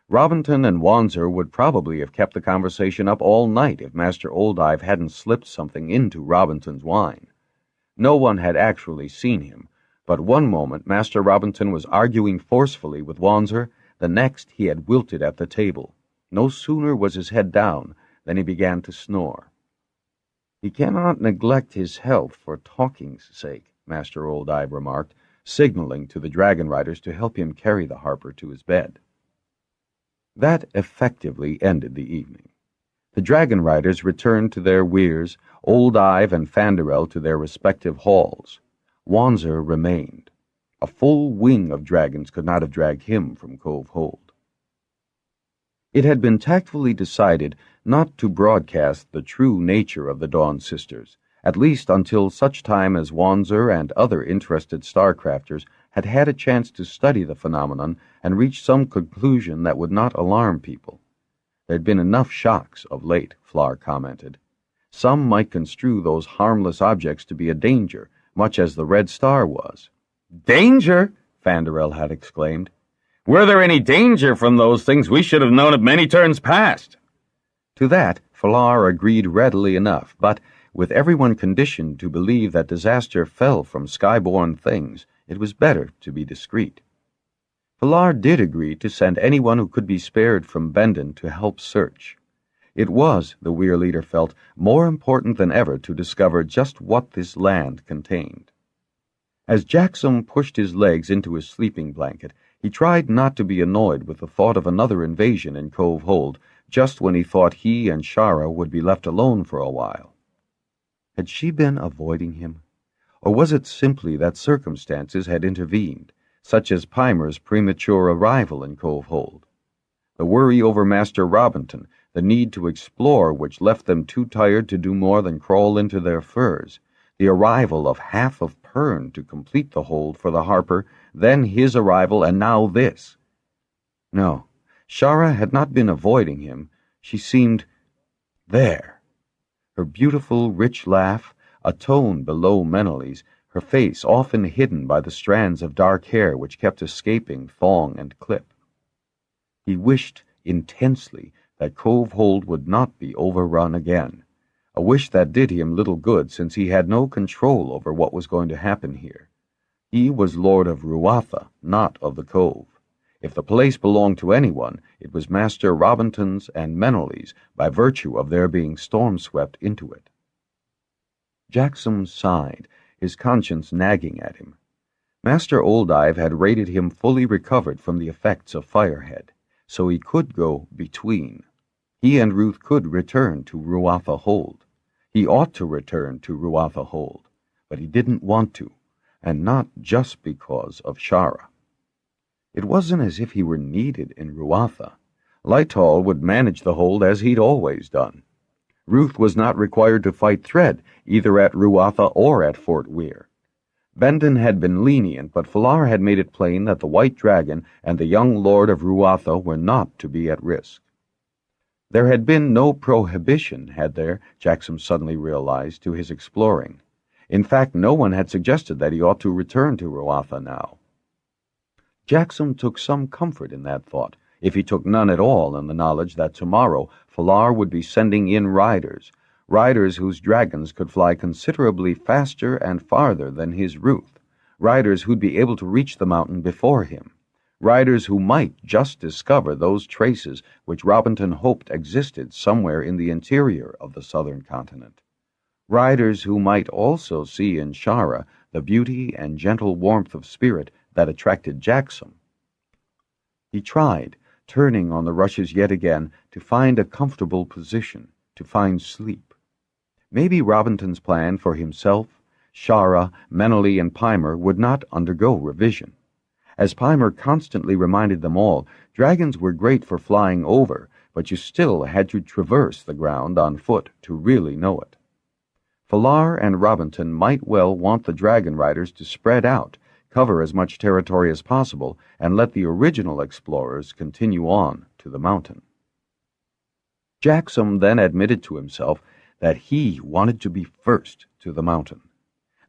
Speaker 1: Robinson and Wanzer would probably have kept the conversation up all night if Master Oldive hadn't slipped something into Robinson's wine. No one had actually seen him, but one moment Master Robinson was arguing forcefully with Wanzer, the next he had wilted at the table. No sooner was his head down than he began to snore. "He cannot neglect his health for talking's sake," Master Oldive remarked, signaling to the Dragonriders to help him carry the harper to his bed. That effectively ended the evening. The Dragonriders returned to their weirs, Oldive and Fanderel to their respective halls. Wanzer remained. A full wing of dragons could not have dragged him from Cove Hold. It had been tactfully decided not to broadcast the true nature of the Dawn Sisters, at least until such time as Wanzer and other interested starcrafters had had a chance to study the phenomenon and reach some conclusion that would not alarm people. There had been enough shocks of late, Flar commented. Some might construe those harmless objects to be a danger, much as the Red Star was.
Speaker 2: "Danger?" Fanderel had exclaimed. "Were there any danger from those things, we should have known it many turns past."
Speaker 1: To that, Flar agreed readily enough, but with everyone conditioned to believe that disaster fell from skyborn things, it was better to be discreet. Flar did agree to send anyone who could be spared from Bendon to help search. It was, the Weir leader felt, more important than ever to discover just what this land contained. As Jaxom pushed his legs into his sleeping blanket, he tried not to be annoyed with the thought of another invasion in Cove Hold, just when he thought he and Shara would be left alone for a while. Had she been avoiding him? Or was it simply that circumstances had intervened, such as Pimer's premature arrival in Cove Hold? The worry over Master Robinson, the need to explore which left them too tired to do more than crawl into their furs, the arrival of half of Pern to complete the hold for the harper, then his arrival, and now this. No, Shara had not been avoiding him. She seemed there. Her beautiful, rich laugh, a tone below Meneley's, her face often hidden by the strands of dark hair which kept escaping thong and clip. He wished intensely that Cove Hold would not be overrun again, a wish that did him little good since he had no control over what was going to happen here. He was Lord of Ruatha, not of the Cove. If the place belonged to anyone, it was Master Robinson's and Meneley's by virtue of their being storm-swept into it. Jaxom sighed, his conscience nagging at him. Master Oldive had rated him fully recovered from the effects of Firehead, so he could go between. He and Ruth could return to Ruatha Hold. He ought to return to Ruatha Hold, but he didn't want to, and not just because of Shara. It wasn't as if he were needed in Ruatha. Lighthall would manage the hold as he'd always done. Ruth was not required to fight Thread, either at Ruatha or at Fort Weir. Bendon had been lenient, but Flar had made it plain that the White Dragon and the young Lord of Ruatha were not to be at risk. There had been no prohibition, had there, Jaxom suddenly realized, to his exploring. In fact, no one had suggested that he ought to return to Ruatha now. Jaxom took some comfort in that thought, if he took none at all in the knowledge that tomorrow Flar would be sending in riders whose dragons could fly considerably faster and farther than his Ruth, riders who'd be able to reach the mountain before him, riders who might just discover those traces which Robinson hoped existed somewhere in the interior of the southern continent, riders who might also see in Shara the beauty and gentle warmth of spirit that attracted Jaxom. He tried, turning on the rushes yet again, to find a comfortable position, to find sleep. Maybe Robinson's plan for himself, Shara, Meneley, and Pimer would not undergo revision. As Pimer constantly reminded them all, dragons were great for flying over, but you still had to traverse the ground on foot to really know it. Flar and Robinson might well want the Dragonriders to spread out, cover as much territory as possible, and let the original explorers continue on to the mountain. Jaxom then admitted to himself that he wanted to be first to the mountain.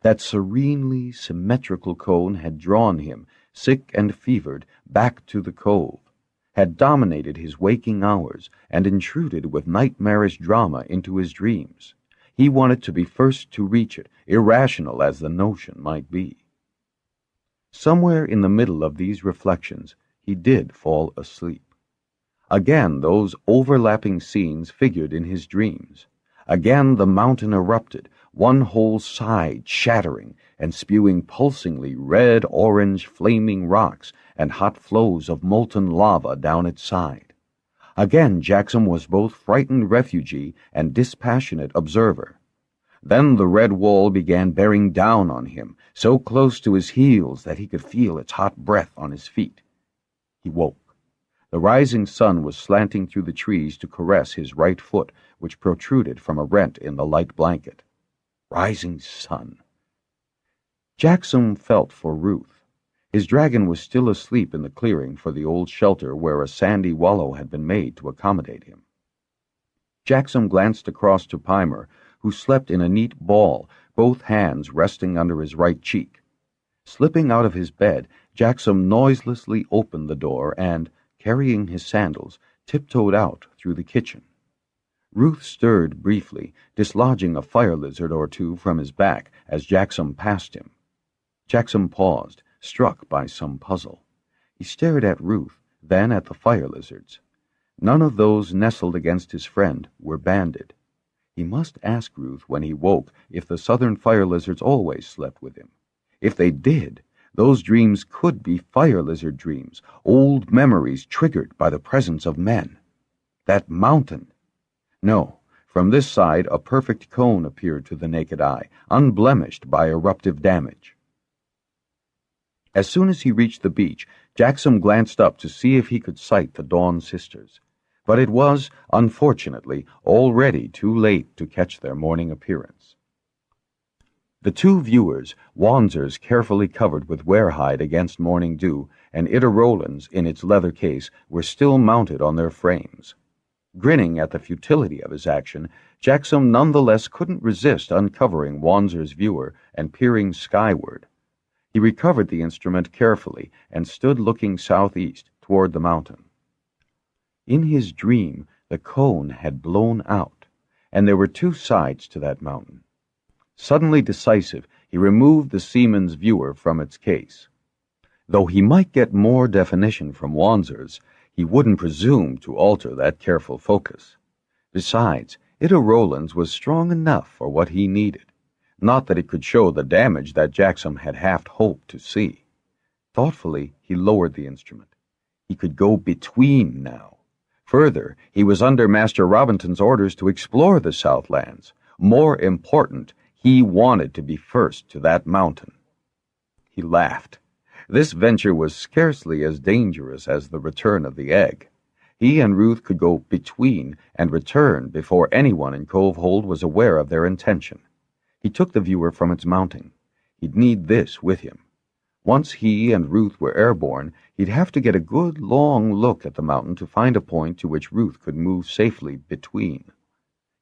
Speaker 1: That serenely symmetrical cone had drawn him, sick and fevered, back to the cove, had dominated his waking hours, and intruded with nightmarish drama into his dreams. He wanted to be first to reach it, irrational as the notion might be. Somewhere in the middle of these reflections, he did fall asleep. Again those overlapping scenes figured in his dreams. Again the mountain erupted, one whole side shattering and spewing pulsingly red, orange, flaming rocks and hot flows of molten lava down its side. Again Jaxom was both frightened refugee and dispassionate observer. Then the red wall began bearing down on him, so close to his heels that he could feel its hot breath on his feet. He woke. The rising sun was slanting through the trees to caress his right foot, which protruded from a rent in the light blanket. Rising sun. Jaxom felt for Ruth. His dragon was still asleep in the clearing for the old shelter where a sandy wallow had been made to accommodate him. Jaxom glanced across to Peimer, who slept in a neat ball, both hands resting under his right cheek. Slipping out of his bed, Jaxom noiselessly opened the door and, carrying his sandals, tiptoed out through the kitchen. Ruth stirred briefly, dislodging a fire lizard or two from his back as Jaxom passed him. Jaxom paused, struck by some puzzle. He stared at Ruth, then at the fire lizards. None of those nestled against his friend were banded. He must ask Ruth when he woke if the southern fire lizards always slept with him. If they did, those dreams could be fire lizard dreams, old memories triggered by the presence of men. That mountain. No, from this side a perfect cone appeared to the naked eye, unblemished by eruptive damage. As soon as he reached the beach, Jaxom glanced up to see if he could sight the Dawn sisters. But it was, unfortunately, already too late to catch their morning appearance. The two viewers, Wanzers carefully covered with warehide against morning dew, and Iterolans in its leather case, were still mounted on their frames. Grinning at the futility of his action, Jaxom nonetheless couldn't resist uncovering Wanzer's viewer and peering skyward. He recovered the instrument carefully and stood looking southeast toward the mountain. In his dream, the cone had blown out, and there were two sides to that mountain. Suddenly decisive, he removed the seaman's viewer from its case. Though he might get more definition from Wanzer's, he wouldn't presume to alter that careful focus. Besides, Iterolans was strong enough for what he needed. Not that it could show the damage that Jaxom had half hoped to see. Thoughtfully, he lowered the instrument. He could go between now. Further, he was under Master Robinton's orders to explore the Southlands. More important, he wanted to be first to that mountain. He laughed. This venture was scarcely as dangerous as the return of the egg. He and Ruth could go between and return before anyone in Cove Hold was aware of their intention. He took the viewer from its mounting. He'd need this with him. Once he and Ruth were airborne, he'd have to get a good long look at the mountain to find a point to which Ruth could move safely between.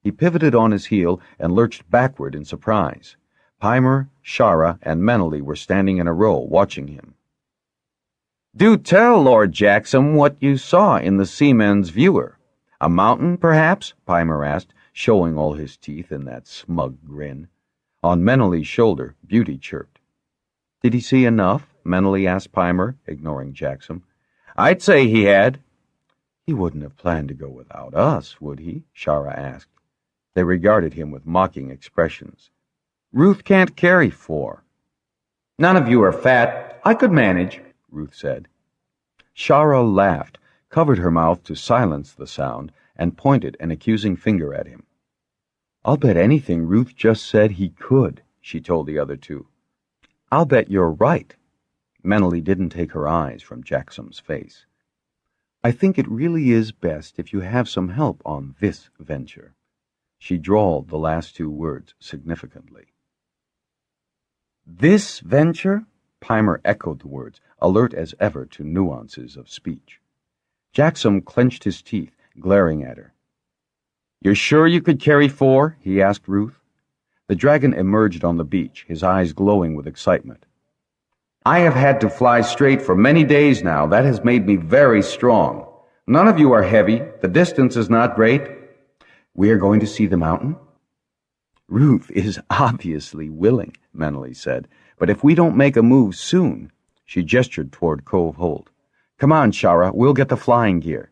Speaker 1: He pivoted on his heel and lurched backward in surprise. Peimer, Shara, and Menely were standing in a row, watching him. "Do tell, Lord Jaxom, what you saw in the seaman's viewer. A mountain, perhaps?" Peimer asked, showing all his teeth in that smug grin. On Menely's shoulder, Beauty chirped. "Did he see enough?" Menely asked Peimer, ignoring Jaxom. "I'd say he had." "He wouldn't have planned to go without us, would he?" Shara asked. They regarded him with mocking expressions. "Ruth can't carry 4. "None of you are fat. I could manage," Ruth said. Shara laughed, covered her mouth to silence the sound, and pointed an accusing finger at him. "I'll bet anything Ruth just said he could," she told the other two. "I'll bet you're right." Menely didn't take her eyes from Jaxom's face. "I think it really is best if you have some help on this venture." She drawled the last two words significantly. "This venture?" Peimer echoed the words, alert as ever to nuances of speech. Jaxom clenched his teeth, glaring at her. "You're sure you could carry 4?" he asked Ruth. The dragon emerged on the beach, his eyes glowing with excitement. "I have had to fly straight for many days now. That has made me very strong. None of you are heavy. The distance is not great." "We are going to see the mountain?" "Ruth is obviously willing," Menely said, "but if we don't make a move soon—" She gestured toward Cove Hold. "Come on, Shara, we'll get the flying gear."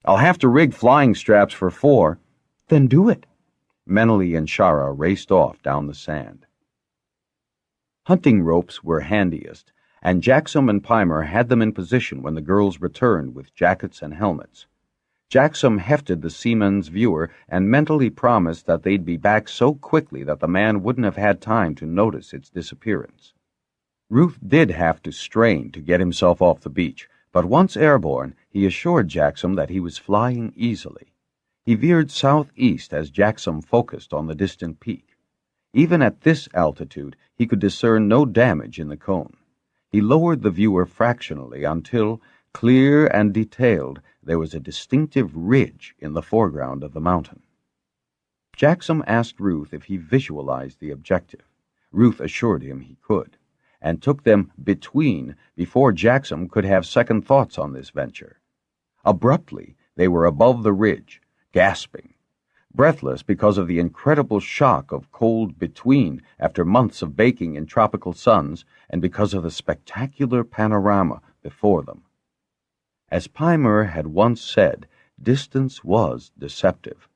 Speaker 1: "I'll have to rig flying straps for 4. "Then do it." Menely and Shara raced off down the sand. Hunting ropes were handiest, and Jaxom and Peimer had them in position when the girls returned with jackets and helmets. Jaxom hefted the seaman's viewer and mentally promised that they'd be back so quickly that the man wouldn't have had time to notice its disappearance. Ruth did have to strain to get himself off the beach, but once airborne, he assured Jaxom that he was flying easily. He veered southeast as Jaxom focused on the distant peak. Even at this altitude, he could discern no damage in the cone. He lowered the viewer fractionally until, clear and detailed, there was a distinctive ridge in the foreground of the mountain. Jaxom asked Ruth if he visualized the objective. Ruth assured him he could, and took them between before Jaxom could have second thoughts on this venture. Abruptly, they were above the ridge, gasping, breathless because of the incredible shock of cold between after months of baking in tropical suns and because of the spectacular panorama before them. As Peimer had once said, distance was deceptive.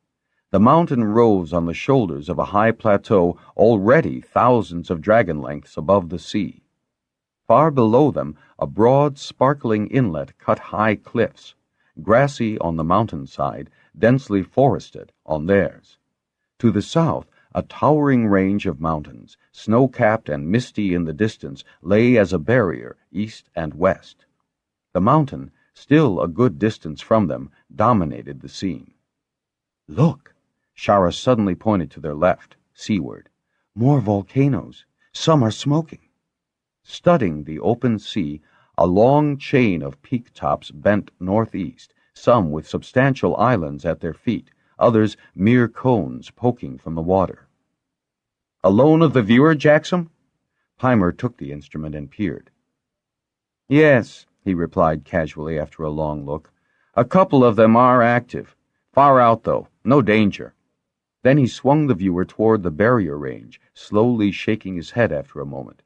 Speaker 1: The mountain rose on the shoulders of a high plateau already thousands of dragon lengths above the sea. Far below them, a broad, sparkling inlet cut high cliffs, grassy on the mountainside, densely forested on theirs. To the south, a towering range of mountains, snow-capped and misty in the distance, lay as a barrier east and west. The mountain, still a good distance from them, dominated the scene. "Look!" Shara suddenly pointed to their left, seaward. "More volcanoes. Some are smoking." Studding the open sea, a long chain of peak tops bent northeast, some with substantial islands at their feet, others mere cones poking from the water. "Alone of the viewer, Jaxom?" Peimer took the instrument and peered. "Yes," he replied casually after a long look. "A couple of them are active. Far out, though. No danger." Then he swung the viewer toward the barrier range, slowly shaking his head after a moment.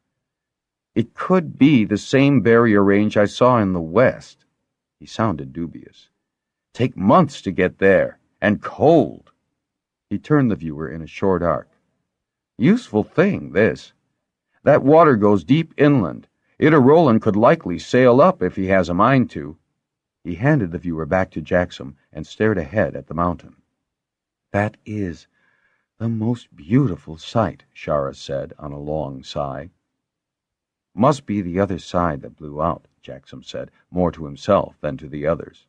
Speaker 1: "It could be the same barrier range I saw in the west." He sounded dubious. "Take months to get there, and cold." He turned the viewer in a short arc. "Useful thing, this. That water goes deep inland. Roland could likely sail up if he has a mind to." He handed the viewer back to Jaxom and stared ahead at the mountain. "That is the most beautiful sight," Shara said on a long sigh. "Must be the other side that blew out," Jaxom said, more to himself than to the others.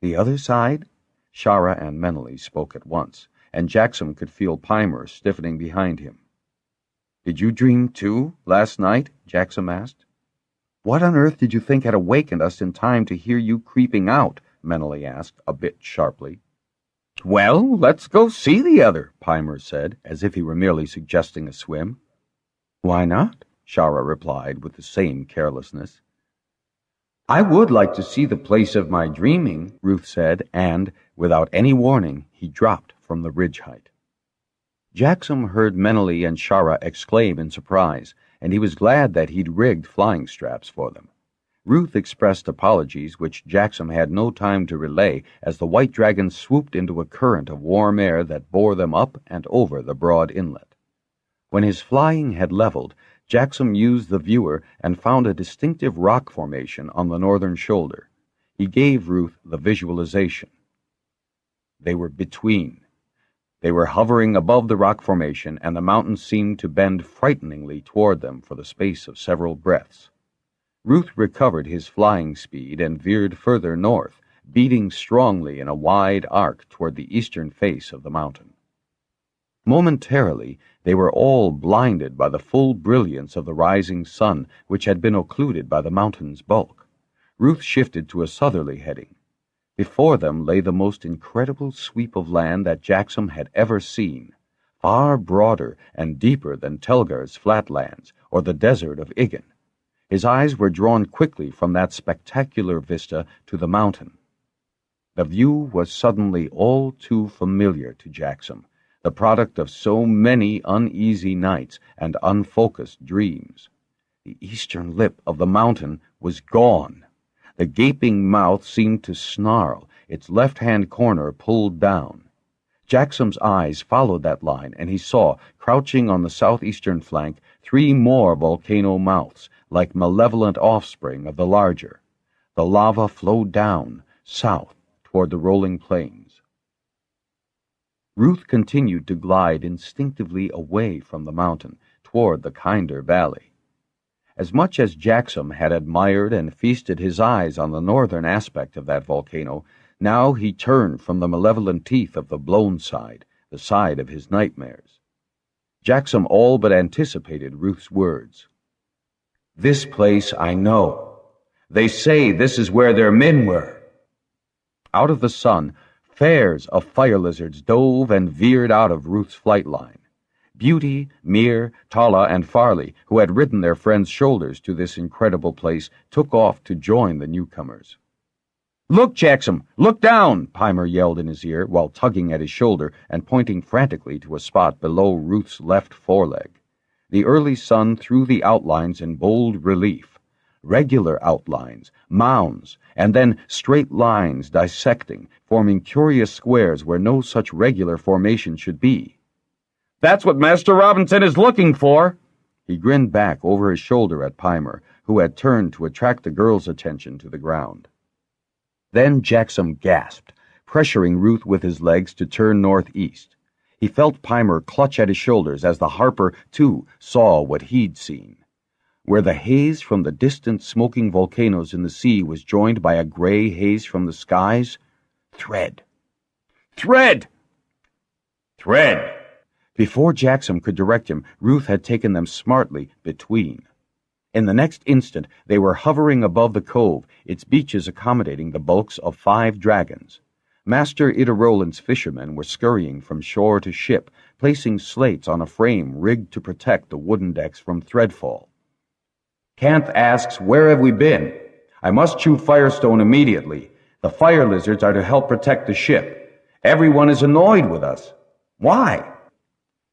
Speaker 1: "The other side?" Shara and Menely spoke at once, and Jaxom could feel Peimer stiffening behind him. "Did you dream too, last night?" Jaxom asked. "What on earth did you think had awakened us in time to hear you creeping out?" Menely asked, a bit sharply. "Well, let's go see the other," Peimer said, as if he were merely suggesting a swim. "Why not?" Shara replied with the same carelessness. "I would like to see the place of my dreaming," Ruth said, and, without any warning, he dropped from the ridge height. Jaxom heard Menely and Shara exclaim in surprise, and he was glad that he'd rigged flying straps for them. Ruth expressed apologies which Jaxom had no time to relay as the white dragon swooped into a current of warm air that bore them up and over the broad inlet. When his flying had leveled, Jaxom used the viewer and found a distinctive rock formation on the northern shoulder. He gave Ruth the visualization. They were between. They were hovering above the rock formation, and the mountain seemed to bend frighteningly toward them for the space of several breaths. Ruth recovered his flying speed and veered further north, beating strongly in a wide arc toward the eastern face of the mountain. Momentarily, they were all blinded by the full brilliance of the rising sun, which had been occluded by the mountain's bulk. Ruth shifted to a southerly heading. Before them lay the most incredible sweep of land that Jaxom had ever seen, far broader and deeper than Telgar's flatlands or the desert of Igen. His eyes were drawn quickly from that spectacular vista to the mountain. The view was suddenly all too familiar to Jaxom, the product of so many uneasy nights and unfocused dreams. The eastern lip of the mountain was gone. The gaping mouth seemed to snarl, its left-hand corner pulled down. Jaxom's eyes followed that line, and he saw, crouching on the southeastern flank, 3 more volcano mouths, like malevolent offspring of the larger. The lava flowed down, south, toward the rolling plains. Ruth continued to glide instinctively away from the mountain, toward the kinder valley. As much as Jaxom had admired and feasted his eyes on the northern aspect of that volcano, now he turned from the malevolent teeth of the blown side, the side of his nightmares. Jaxom all but anticipated Ruth's words. "This place I know. They say this is where their men were." Out of the sun, fares of fire lizards dove and veered out of Ruth's flight line. Beauty, Mir, Tala, and Farley, who had ridden their friends' shoulders to this incredible place, took off to join the newcomers. "Look, Jaxom! Look down!" Peimer yelled in his ear, while tugging at his shoulder and pointing frantically to a spot below Ruth's left foreleg. The early sun threw the outlines in bold relief. Regular outlines, mounds, and then straight lines dissecting, forming curious squares where no such regular formation should be. "That's what Master Robinson is looking for!" He grinned back over his shoulder at Peimer, who had turned to attract the girl's attention to the ground. Then Jaxom gasped, pressuring Ruth with his legs to turn northeast. He felt Peimer clutch at his shoulders as the Harper, too, saw what he'd seen. Where the haze from the distant smoking volcanoes in the sea was joined by a gray haze from the skies, thread. Thread! Thread! Before Jaxom could direct him, Ruth had taken them smartly between. In the next instant, they were hovering above the cove, its beaches accommodating the bulks of 5 dragons. Master Idarolan's fishermen were scurrying from shore to ship, placing slates on a frame rigged to protect the wooden decks from threadfall. Canth asks, "Where have we been? I must chew firestone immediately. The fire lizards are to help protect the ship. Everyone is annoyed with us. Why?"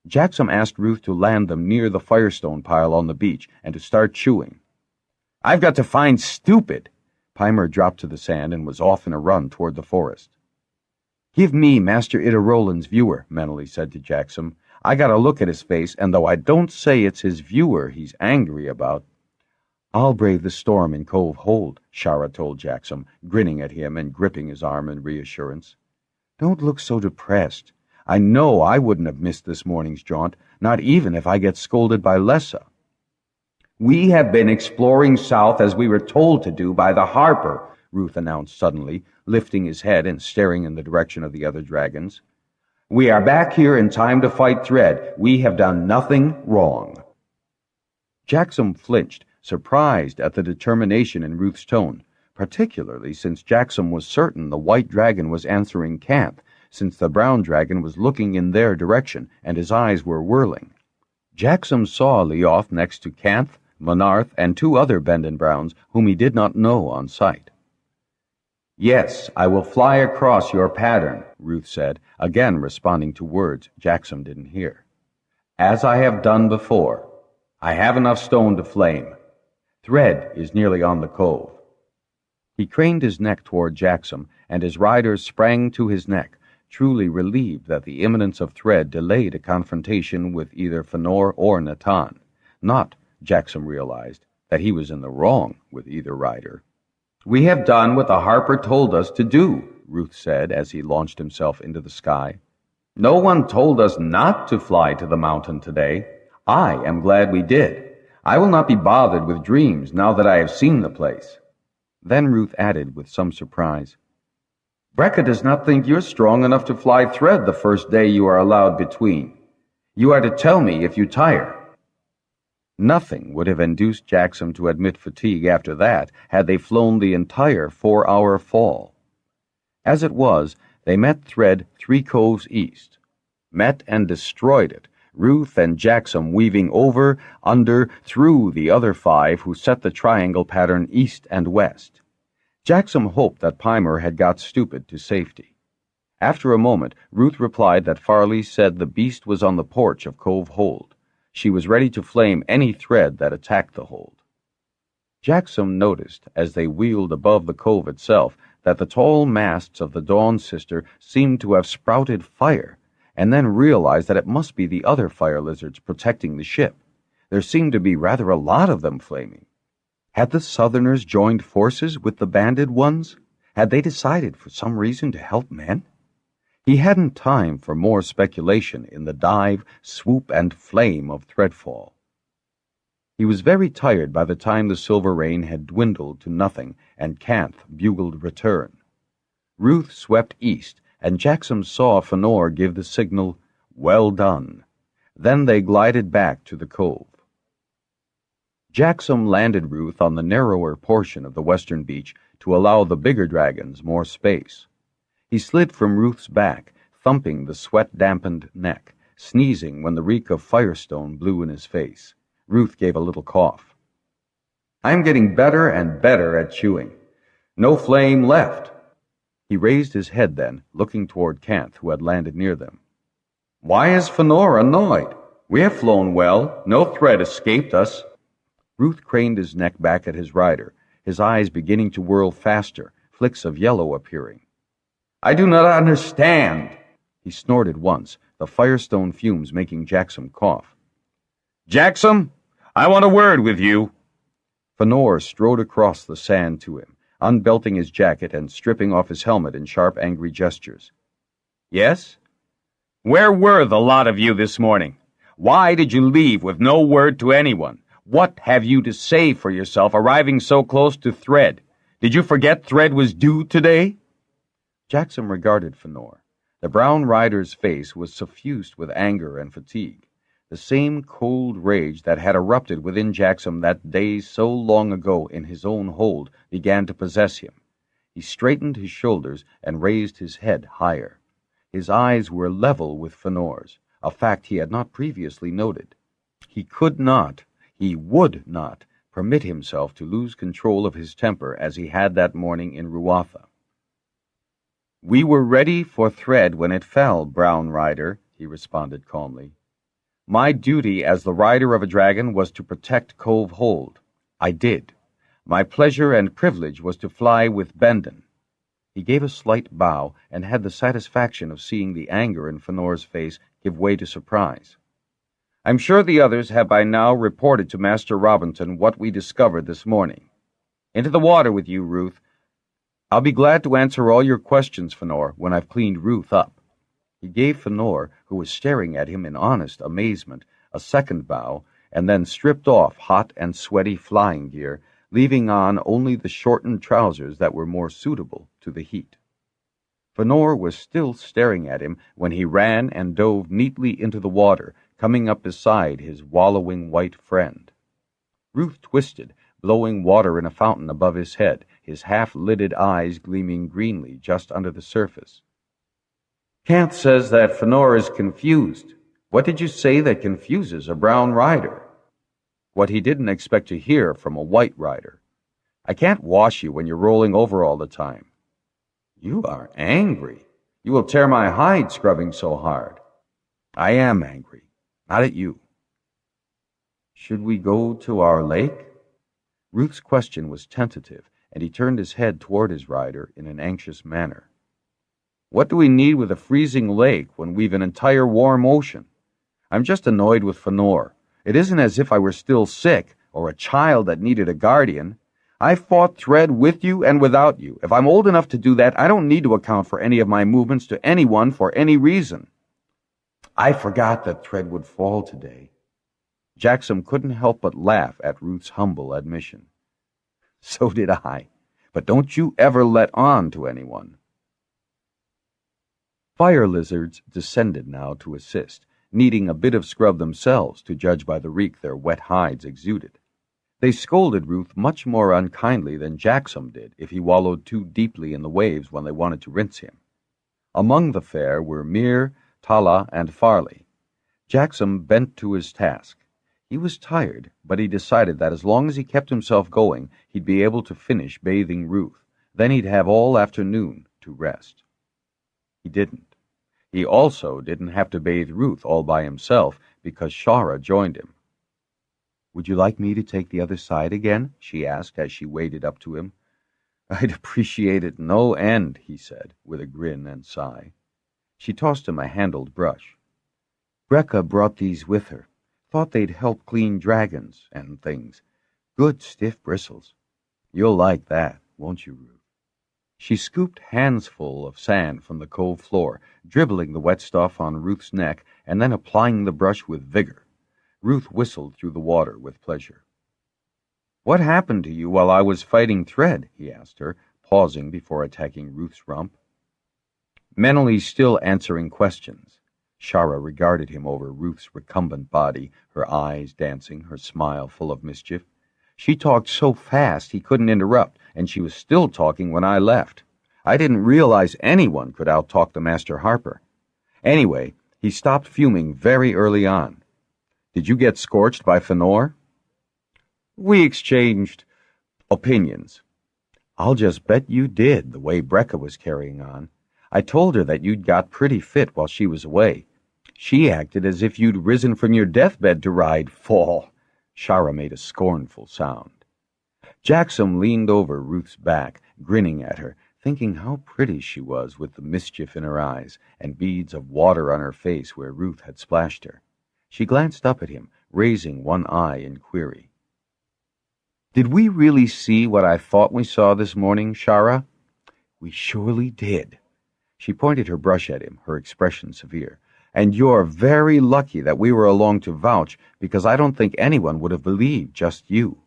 Speaker 1: Jaxom asked Ruth to land them near the firestone pile on the beach and to start chewing. "I've got to find Stupid." Peimer dropped to the sand and was off in a run toward the forest. "Give me Master Idarolan's viewer," Meneley said to Jaxom. "I got a look at his face, and though I don't say it's his viewer he's angry about—" "I'll brave the storm in Cove Hold," Shara told Jaxom, grinning at him and gripping his arm in reassurance. "Don't look so depressed. I know I wouldn't have missed this morning's jaunt, not even if I get scolded by Lessa." "We have been exploring south as we were told to do by the Harper," Ruth announced suddenly, lifting his head and staring in the direction of the other dragons. "We are back here in time to fight Thread. We have done nothing wrong." Jaxom flinched, surprised at the determination in Ruth's tone, particularly since Jaxom was certain the white dragon was answering Canth, since the brown dragon was looking in their direction and his eyes were whirling. Jaxom saw Leoth next to Canth, Monarth, and 2 other Bendon Browns whom he did not know on sight. "Yes, I will fly across your pattern," Ruth said, again responding to words Jaxom didn't hear. "As I have done before. I have enough stone to flame. Thread is nearly on the cove." He craned his neck toward Jaxom, and his riders sprang to his neck, truly relieved that the imminence of Thread delayed a confrontation with either Fëanor or Natan. Not, Jaxom realized, that he was in the wrong with either rider. "We have done what the Harper told us to do," Ruth said as he launched himself into the sky. "No one told us not to fly to the mountain today. I am glad we did. I will not be bothered with dreams now that I have seen the place." Then Ruth added with some surprise, "Brekka does not think you're strong enough to fly Thread the first day you are allowed between.
Speaker 2: You are to tell me if you tire."
Speaker 1: Nothing would have induced Jaxom to admit fatigue after that had they flown the entire 4-hour fall. As it was, they met Thread 3 coves east. Met and destroyed it, Ruth and Jaxom weaving over, under, through the other 5 who set the triangle pattern east and west. Jaxom hoped that Pimer had got stupid to safety. After a moment, Ruth replied that Farley said the beast was on the porch of Cove Hold. She was ready to flame any thread that attacked the hold. Jaxom noticed, as they wheeled above the cove itself, that the tall masts of the Dawn Sister seemed to have sprouted fire, and then realized that it must be the other fire lizards protecting the ship. There seemed to be rather a lot of them flaming. Had the Southerners joined forces with the banded ones? Had they decided for some reason to help men? He hadn't time for more speculation in the dive, swoop, and flame of Threadfall. He was very tired by the time the silver rain had dwindled to nothing and Canth bugled return. Ruth swept east, and Jaxom saw Fënor give the signal, "Well done." Then they glided back to the cove. Jaxom landed Ruth on the narrower portion of the western beach to allow the bigger dragons more space. He slid from Ruth's back, thumping the sweat-dampened neck, sneezing when the reek of firestone blew in his face. Ruth gave a little cough. "I'm getting better and better at chewing. No flame left." He raised his head then, looking toward Canth, who had landed near them. "Why is Fënor annoyed? We have flown well. No thread escaped us." Ruth craned his neck back at his rider, his eyes beginning to whirl faster, flicks of yellow appearing. "I do not understand." He snorted once, the firestone fumes making Jaxom cough.
Speaker 2: "Jaxom, I want a word with you."
Speaker 1: Fënor strode across the sand to him, unbelting his jacket and stripping off his helmet in sharp, angry gestures.
Speaker 2: "Yes? Where were the lot of you this morning? Why did you leave with no word to anyone? What have you to say for yourself arriving so close to Thread? Did you forget Thread was due today?"
Speaker 1: Jaxom regarded Fënor. The brown rider's face was suffused with anger and fatigue. The same cold rage that had erupted within Jaxom that day so long ago in his own hold began to possess him. He straightened his shoulders and raised his head higher. His eyes were level with Fënor's, a fact he had not previously noted. He could not, he would not, permit himself to lose control of his temper as he had that morning in Ruatha. "We were ready for Thread when it fell, Brown Rider," he responded calmly. "My duty as the rider of a dragon was to protect Cove Hold. I did. My pleasure and privilege was to fly with Bendon." He gave a slight bow and had the satisfaction of seeing the anger in Fënor's face give way to surprise. "I'm sure the others have by now reported to Master Robinson what we discovered this morning. Into the water with you, Ruth. I'll be glad to answer all your questions, Fënor, when I've cleaned Ruth up." He gave Fënor, who was staring at him in honest amazement, a second bow, and then stripped off hot and sweaty flying gear, leaving on only the shortened trousers that were more suitable to the heat. Fënor was still staring at him when he ran and dove neatly into the water, coming up beside his wallowing white friend. Ruth twisted, blowing water in a fountain above his head, his half-lidded eyes gleaming greenly just under the surface. "Canth says that Fënor is confused. What did you say that confuses a brown rider?" What he didn't expect to hear from a white rider. "I can't wash you when you're rolling over all the time." "You are angry. You will tear my hide scrubbing so hard." "I am angry. Not at you." "Should we go to our lake?" Ruth's question was tentative, and he turned his head toward his rider in an anxious manner. "What do we need with a freezing lake when we've an entire warm ocean? I'm just annoyed with Fënor. It isn't as if I were still sick, or a child that needed a guardian. I fought Thread with you and without you. If I'm old enough to do that, I don't need to account for any of my movements to anyone for any reason." "I forgot that Thread would fall today." Jaxom couldn't help but laugh at Ruth's humble admission. "So did I. But don't you ever let on to anyone." Fire lizards descended now to assist, needing a bit of scrub themselves to judge by the reek their wet hides exuded. They scolded Ruth much more unkindly than Jaxom did if he wallowed too deeply in the waves when they wanted to rinse him. Among the fair were Mir, Tala, and Farley. Jaxom bent to his task. He was tired, but he decided that as long as he kept himself going, he'd be able to finish bathing Ruth. Then he'd have all afternoon to rest. He didn't. He also didn't have to bathe Ruth all by himself because Shara joined him. "Would you like me to take the other side again?" she asked as she waded up to him. "I'd appreciate it no end," he said, with a grin and sigh. She tossed him a handled brush. "Brecca brought these with her. Thought they'd help clean dragons and things. Good stiff bristles. You'll like that, won't you, Ruth?" She scooped handsful of sand from the cove floor, dribbling the wet stuff on Ruth's neck and then applying the brush with vigor. Ruth whistled through the water with pleasure. "What happened to you while I was fighting Thread?" he asked her, pausing before attacking Ruth's rump. Mentally still answering questions, Shara regarded him over Ruth's recumbent body, her eyes dancing, her smile full of mischief. She talked so fast he couldn't interrupt, and she was still talking when I left. I didn't realize anyone could out-talk the Master Harper. Anyway, he stopped fuming very early on. "Did you get scorched by Fënor?" "We exchanged opinions." "I'll just bet you did, the way Brecca was carrying on. I told her that you'd got pretty fit while she was away. She acted as if you'd risen from your deathbed to ride Fall." Shara made a scornful sound. Jaxom leaned over Ruth's back, grinning at her, thinking how pretty she was with the mischief in her eyes and beads of water on her face where Ruth had splashed her. She glanced up at him, raising one eye in query. "Did we really see what I thought we saw this morning, Shara?" "We surely did." She pointed her brush at him, her expression severe. "And you're very lucky that we were along to vouch, because I don't think anyone would have believed just you."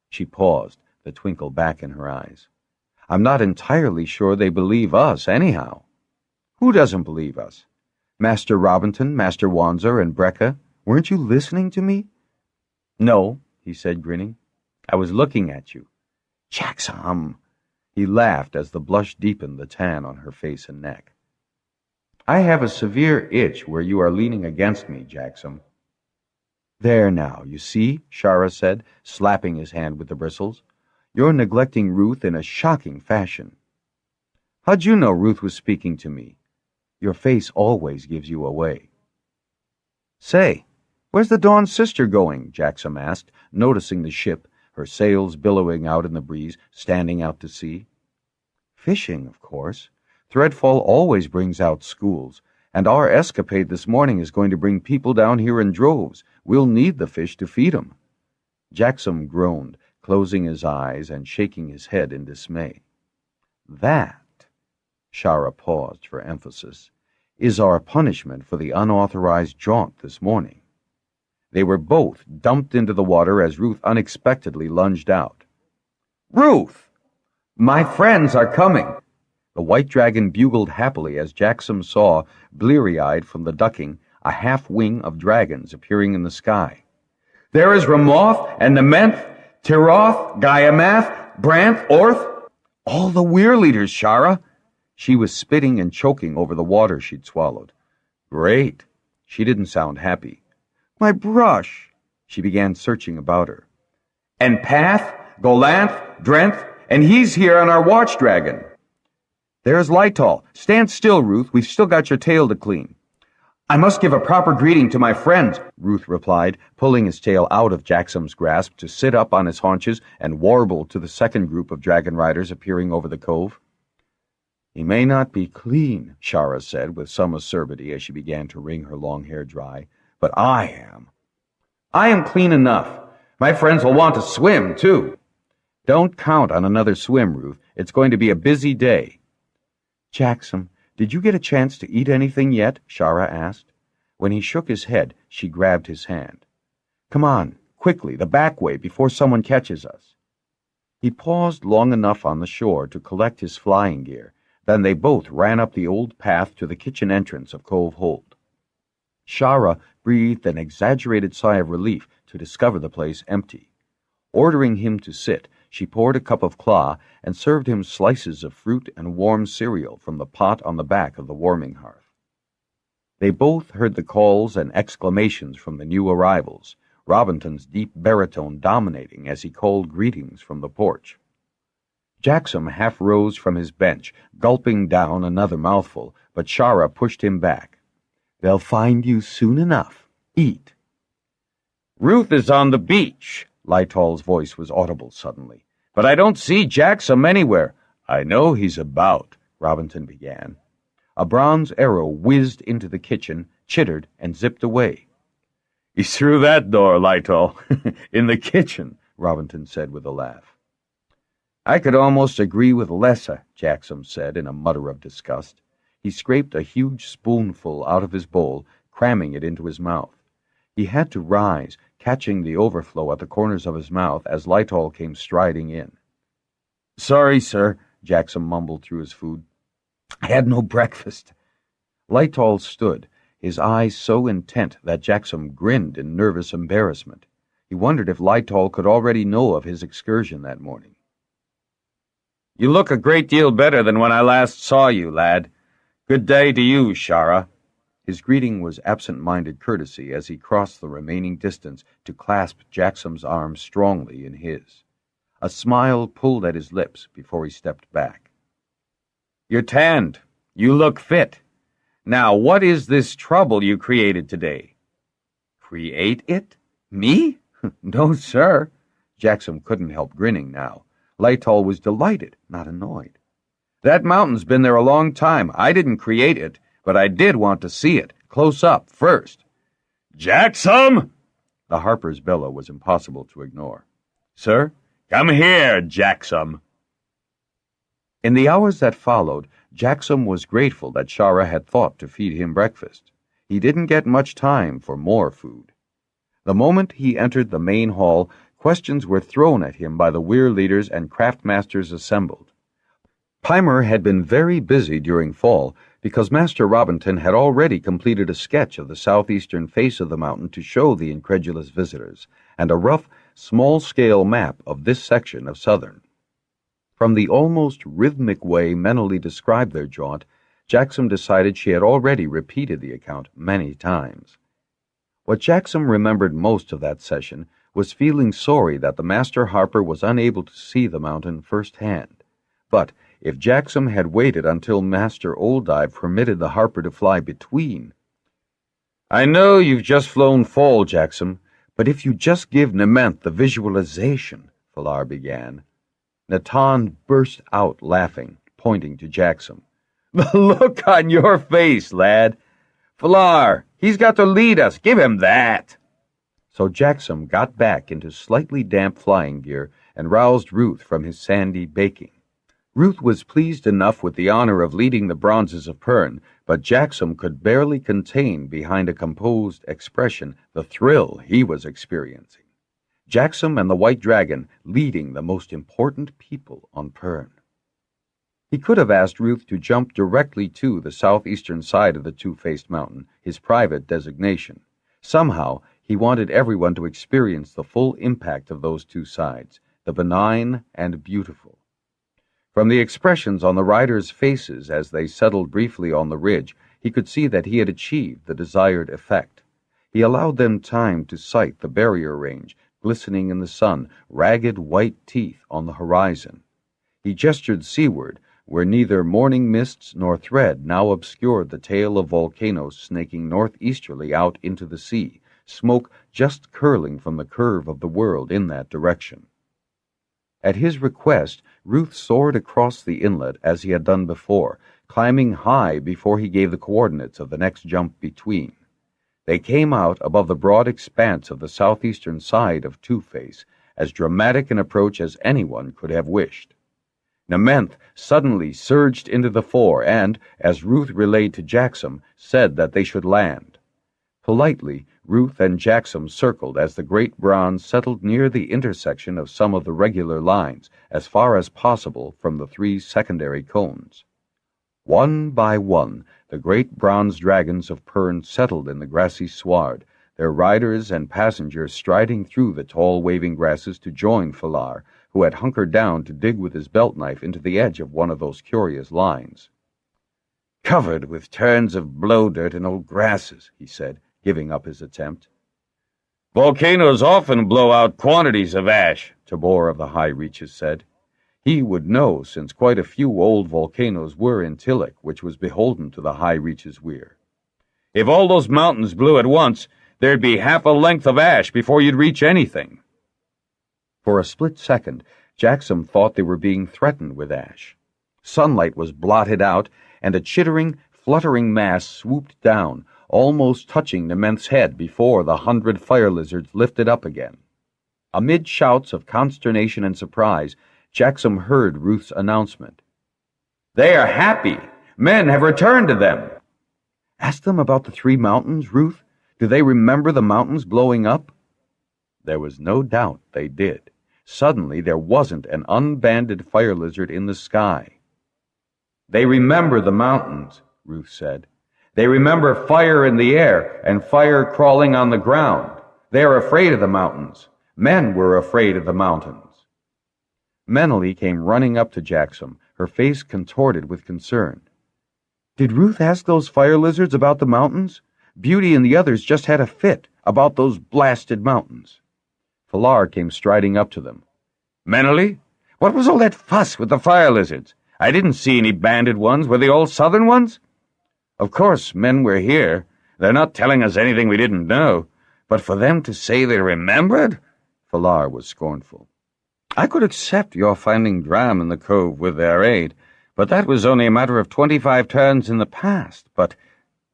Speaker 1: She paused, the twinkle back in her eyes. "I'm not entirely sure they believe us, anyhow." "Who doesn't believe us?" "Master Robinson, Master Wanzer, and Brecca. Weren't you listening to me?" "No," he said, grinning. "I was looking at you." "Jaxom!" He laughed as the blush deepened the tan on her face and neck. "I have a severe itch where you are leaning against me, Jaxom." "There now, you see," Shara said, slapping his hand with the bristles. "You're neglecting Ruth in a shocking fashion." "How'd you know Ruth was speaking to me?" "Your face always gives you away." "Say, where's the Dawn's sister going?" Jaxom asked, noticing the ship, her sails billowing out in the breeze, standing out to sea. "Fishing, of course. Threadfall always brings out schools, and our escapade this morning is going to bring people down here in droves. We'll need the fish to feed 'em." Jaxom groaned, closing his eyes and shaking his head in dismay. "That," Shara paused for emphasis, "is our punishment for the unauthorized jaunt this morning." They were both dumped into the water as Ruth unexpectedly lunged out. "Ruth! My friends are coming!" The white dragon bugled happily as Jaxom saw, bleary-eyed from the ducking, a half-wing of dragons appearing in the sky. "There is Ramoth and Nementh, Tiroth, Gaiamath, Branth, Orth, all the weir leaders, Shara." She was spitting and choking over the water she'd swallowed. "Great." She didn't sound happy. "My brush." She began searching about her. "And Path, Golanth, Drenth, and he's here on our watch dragon." "There's Lytol. Stand still, Ruth. We've still got your tail to clean." "I must give a proper greeting to my friends," Ruth replied, pulling his tail out of Jaxom's grasp to sit up on his haunches and warble to the second group of Dragonriders appearing over the cove. "He may not be clean," Shara said with some acerbity as she began to wring her long hair dry, "but I am." "I am clean enough. My friends will want to swim, too." "Don't count on another swim, Ruth. It's going to be a busy day." "Jaxom, did you get a chance to eat anything yet?" Shara asked. When he shook his head, she grabbed his hand. "Come on, quickly, the back way, before someone catches us." He paused long enough on the shore to collect his flying gear. Then they both ran up the old path to the kitchen entrance of Cove Hold. Shara breathed an exaggerated sigh of relief to discover the place empty. Ordering him to sit, she poured a cup of claw and served him slices of fruit and warm cereal from the pot on the back of the warming hearth. They both heard the calls and exclamations from the new arrivals, Robinton's deep baritone dominating as he called greetings from the porch. Jaxom half rose from his bench, gulping down another mouthful, but Shara pushed him back. "They'll find you soon enough. Eat."
Speaker 2: "Ruth is on the beach," Lightoll's voice was audible suddenly. "But I don't see Jaxom anywhere." "I know he's about," Robinton began. A bronze arrow whizzed into the kitchen, chittered, and zipped away. "He's through that door, Lightoll." "In the kitchen," Robinton said with a laugh. "I could almost agree with Lessa," Jaxom said in a mutter of disgust. He scraped a huge spoonful out of his bowl, cramming it into his mouth. He had to rise, catching the overflow at the corners of his mouth as Lightoll came striding in. "Sorry, sir," Jaxom mumbled through his food. "I had no breakfast." Lightoll stood, his eyes so intent that Jaxom grinned in nervous embarrassment. He wondered if Lightoll could already know of his excursion that morning. "You look a great deal better than when I last saw you, lad. Good day to you, Shara." His greeting was absent-minded courtesy as he crossed the remaining distance to clasp Jaxom's arm strongly in his. A smile pulled at his lips before he stepped back. "You're tanned. You look fit. Now, what is this trouble you created today?" "Create it? Me? No, sir." Jaxom couldn't help grinning now. Lightoll was delighted, not annoyed. "That mountain's been there a long time. I didn't create it, but I did want to see it, close up, first." "Jaxom!" The Harper's bellow was impossible to ignore. "Sir?" "Come here, Jaxom." In the hours that followed, Jaxom was grateful that Shara had thought to feed him breakfast. He didn't get much time for more food. The moment he entered the main hall, questions were thrown at him by the weir leaders and craftmasters assembled. Pimer had been very busy during fall because Master Robinton had already completed a sketch of the southeastern face of the mountain to show the incredulous visitors, and a rough, small-scale map of this section of southern. From the almost rhythmic way mentally described their jaunt, Jaxom decided she had already repeated the account many times. What Jaxom remembered most of that session was feeling sorry that the Master Harper was unable to see the mountain firsthand. But if Jaxom had waited until Master Olddive permitted the Harper to fly between— "I know you've just flown fall, Jaxom, but if you just give Nement the visualization," Falar began. Natan burst out laughing, pointing to Jaxom. "The look on your face, lad! Falar, he's got to lead us. Give him that!" So Jaxom got back into slightly damp flying gear and roused Ruth from his sandy baking. Ruth was pleased enough with the honor of leading the bronzes of Pern, but Jaxom could barely contain behind a composed expression the thrill he was experiencing. Jaxom and the White Dragon leading the most important people on Pern. He could have asked Ruth to jump directly to the southeastern side of the Two-Faced Mountain, his private designation. Somehow, he wanted everyone to experience the full impact of those two sides, the benign and beautiful. From the expressions on the riders' faces as they settled briefly on the ridge, he could see that he had achieved the desired effect. He allowed them time to sight the barrier range, glistening in the sun, ragged white teeth on the horizon. He gestured seaward, where neither morning mists nor thread now obscured the tail of volcanoes snaking northeasterly out into the sea, smoke just curling from the curve of the world in that direction. At his request, Ruth soared across the inlet as he had done before, climbing high before he gave the coordinates of the next jump between. They came out above the broad expanse of the southeastern side of Two-Face, as dramatic an approach as anyone could have wished. Nement suddenly surged into the fore and, as Ruth relayed to Jaxom, said that they should land. Politely, Ruth and Jaxom circled as the great bronze settled near the intersection of some of the regular lines, as far as possible from the three secondary cones.
Speaker 1: One by one, the great bronze dragons of Pern settled in the grassy sward, their riders and passengers striding through the tall waving grasses to join Falar, who had hunkered down to dig with his belt knife into the edge of one of those curious lines. "Covered with turns of blow-dirt and old grasses," he said, giving up his attempt.
Speaker 2: "Volcanoes often blow out quantities of ash,"
Speaker 1: Tabor of the high reaches said. He would know, since quite a few old volcanoes were in Tillich, which was beholden to the high reaches weir.
Speaker 2: "If all those mountains blew at once, there'd be half a length of ash before you'd reach anything."
Speaker 1: For a split second, Jaxom thought they were being threatened with ash. Sunlight was blotted out, and a chittering, fluttering mass swooped down, almost touching Nementh's head before the 100 fire lizards lifted up again. Amid shouts of consternation and surprise, Jaxom heard Ruth's announcement.
Speaker 2: "They are happy. Men have returned to them."
Speaker 1: "Ask them about the 3 mountains, Ruth. Do they remember the mountains blowing up?" There was no doubt they did. Suddenly there wasn't an unbanded fire lizard in the sky.
Speaker 2: "They remember the mountains," Ruth said. "They remember fire in the air and fire crawling on the ground. They are afraid of the mountains. Men were afraid of the mountains."
Speaker 1: Menelly came running up to Jaxom, her face contorted with concern. "Did Ruth ask those fire lizards about the mountains? Beauty and the others just had a fit about those blasted mountains." Falar came striding up to them.
Speaker 2: "Menelly, what was all that fuss with the fire lizards? I didn't see any banded ones. Were they all southern ones?" "Of course, men were here. They're not telling us anything we didn't know. But for them to say they remembered?" Falar was scornful. "I could accept your finding Dram in the cove with their aid, but that was only a matter of 25 turns in the past. But,"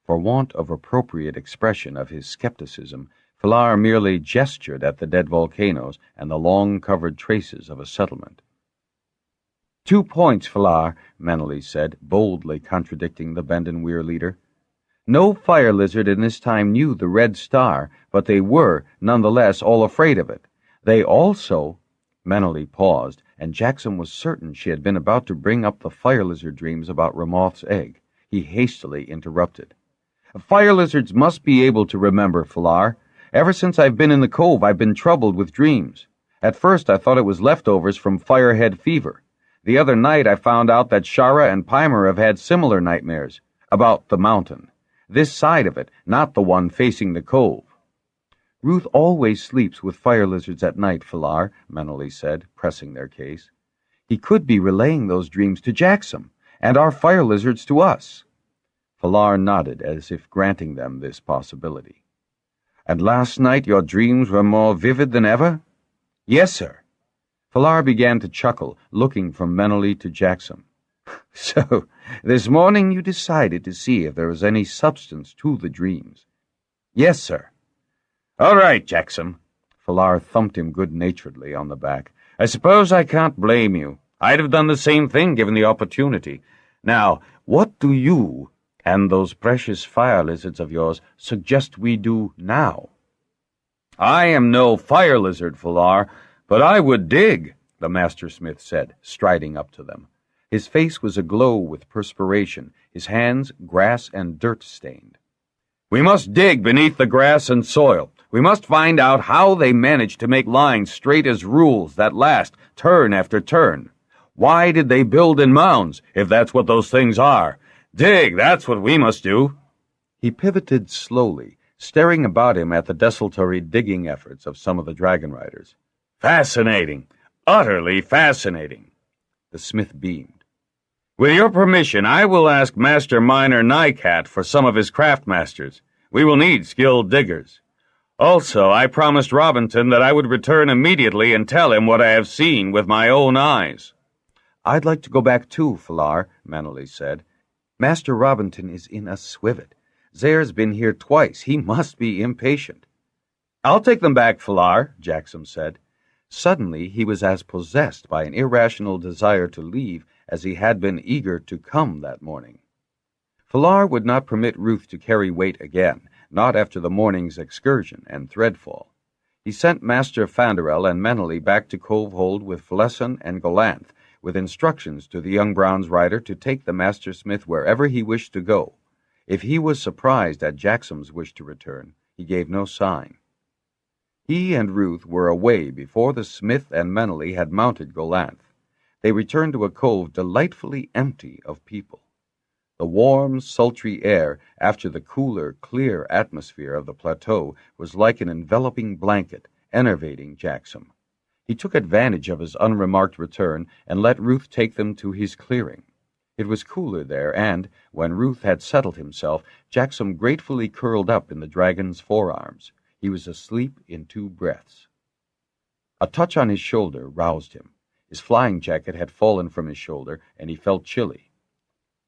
Speaker 2: for want of appropriate expression of his skepticism, Falar merely gestured at the dead volcanoes and the long-covered traces of a settlement. "2 points, Falar," Menelly said, boldly contradicting the Bend and Weir leader. "No fire lizard in this time knew the red star, but they were, nonetheless, all afraid of it. They also—" Menelly paused, and Jaxom was certain she had been about to bring up the fire lizard dreams about Ramoth's egg. He hastily interrupted. "Fire lizards must be able to remember, Falar. Ever since I've been in the cove, I've been troubled with dreams. At first I thought it was leftovers from firehead fever. The other night I found out that Shara and Pimer have had similar nightmares, about the mountain. This side of it, not the one facing the cove." "Ruth always sleeps with fire lizards at night, Falar," Menelly said, pressing their case. "He could be relaying those dreams to Jaxom, and our fire lizards to us." Falar nodded as if granting them this possibility. "And last night your dreams were more vivid than ever?" "Yes, sir." Falar began to chuckle, looking from Menelly to Jaxom. "So, this morning you decided to see if there was any substance to the dreams?" "Yes, sir." "All right, Jaxom." Falar thumped him good-naturedly on the back. "I suppose I can't blame you. I'd have done the same thing given the opportunity. Now, what do you and those precious fire lizards of yours suggest we do now?" "I am no fire lizard, Falar, but I would dig," the master-smith said, striding up to them. His face was aglow with perspiration, his hands grass and dirt-stained. "We must dig beneath the grass and soil. We must find out how they managed to make lines straight as rules that last turn after turn. Why did they build in mounds, if that's what those things are? Dig, that's what we must do." He pivoted slowly, staring about him at the desultory digging efforts of some of the Dragonriders. "Fascinating, utterly fascinating." The smith beamed. "With your permission, I will ask Master Miner Nycat for some of his craftmasters. We will need skilled diggers. Also, I promised Robinson that I would return immediately and tell him what I have seen with my own eyes." "I'd like to go back too, Falar," Menelly said. "Master Robinson is in a swivet. Zare's been here twice. He must be impatient." "I'll take them back, Falar," Jaxom said. Suddenly he was as possessed by an irrational desire to leave as he had been eager to come that morning. Falar would not permit Ruth to carry weight again, not after the morning's excursion and threadfall. He sent Master Fanderel and Menelly back to Covehold with Flesson and Golanth, with instructions to the young bronze rider to take the master smith wherever he wished to go. If he was surprised at Jaxom's wish to return, he gave no sign. He and Ruth were away before the smith and Meneley had mounted Goliath. They returned to a cove delightfully empty of people. The warm, sultry air, after the cooler, clear atmosphere of the plateau, was like an enveloping blanket, enervating Jaxom. He took advantage of his unremarked return and let Ruth take them to his clearing. It was cooler there, and, when Ruth had settled himself, Jaxom gratefully curled up in the dragon's forearms. He was asleep in 2 breaths. A touch on his shoulder roused him. His flying jacket had fallen from his shoulder, and he felt chilly.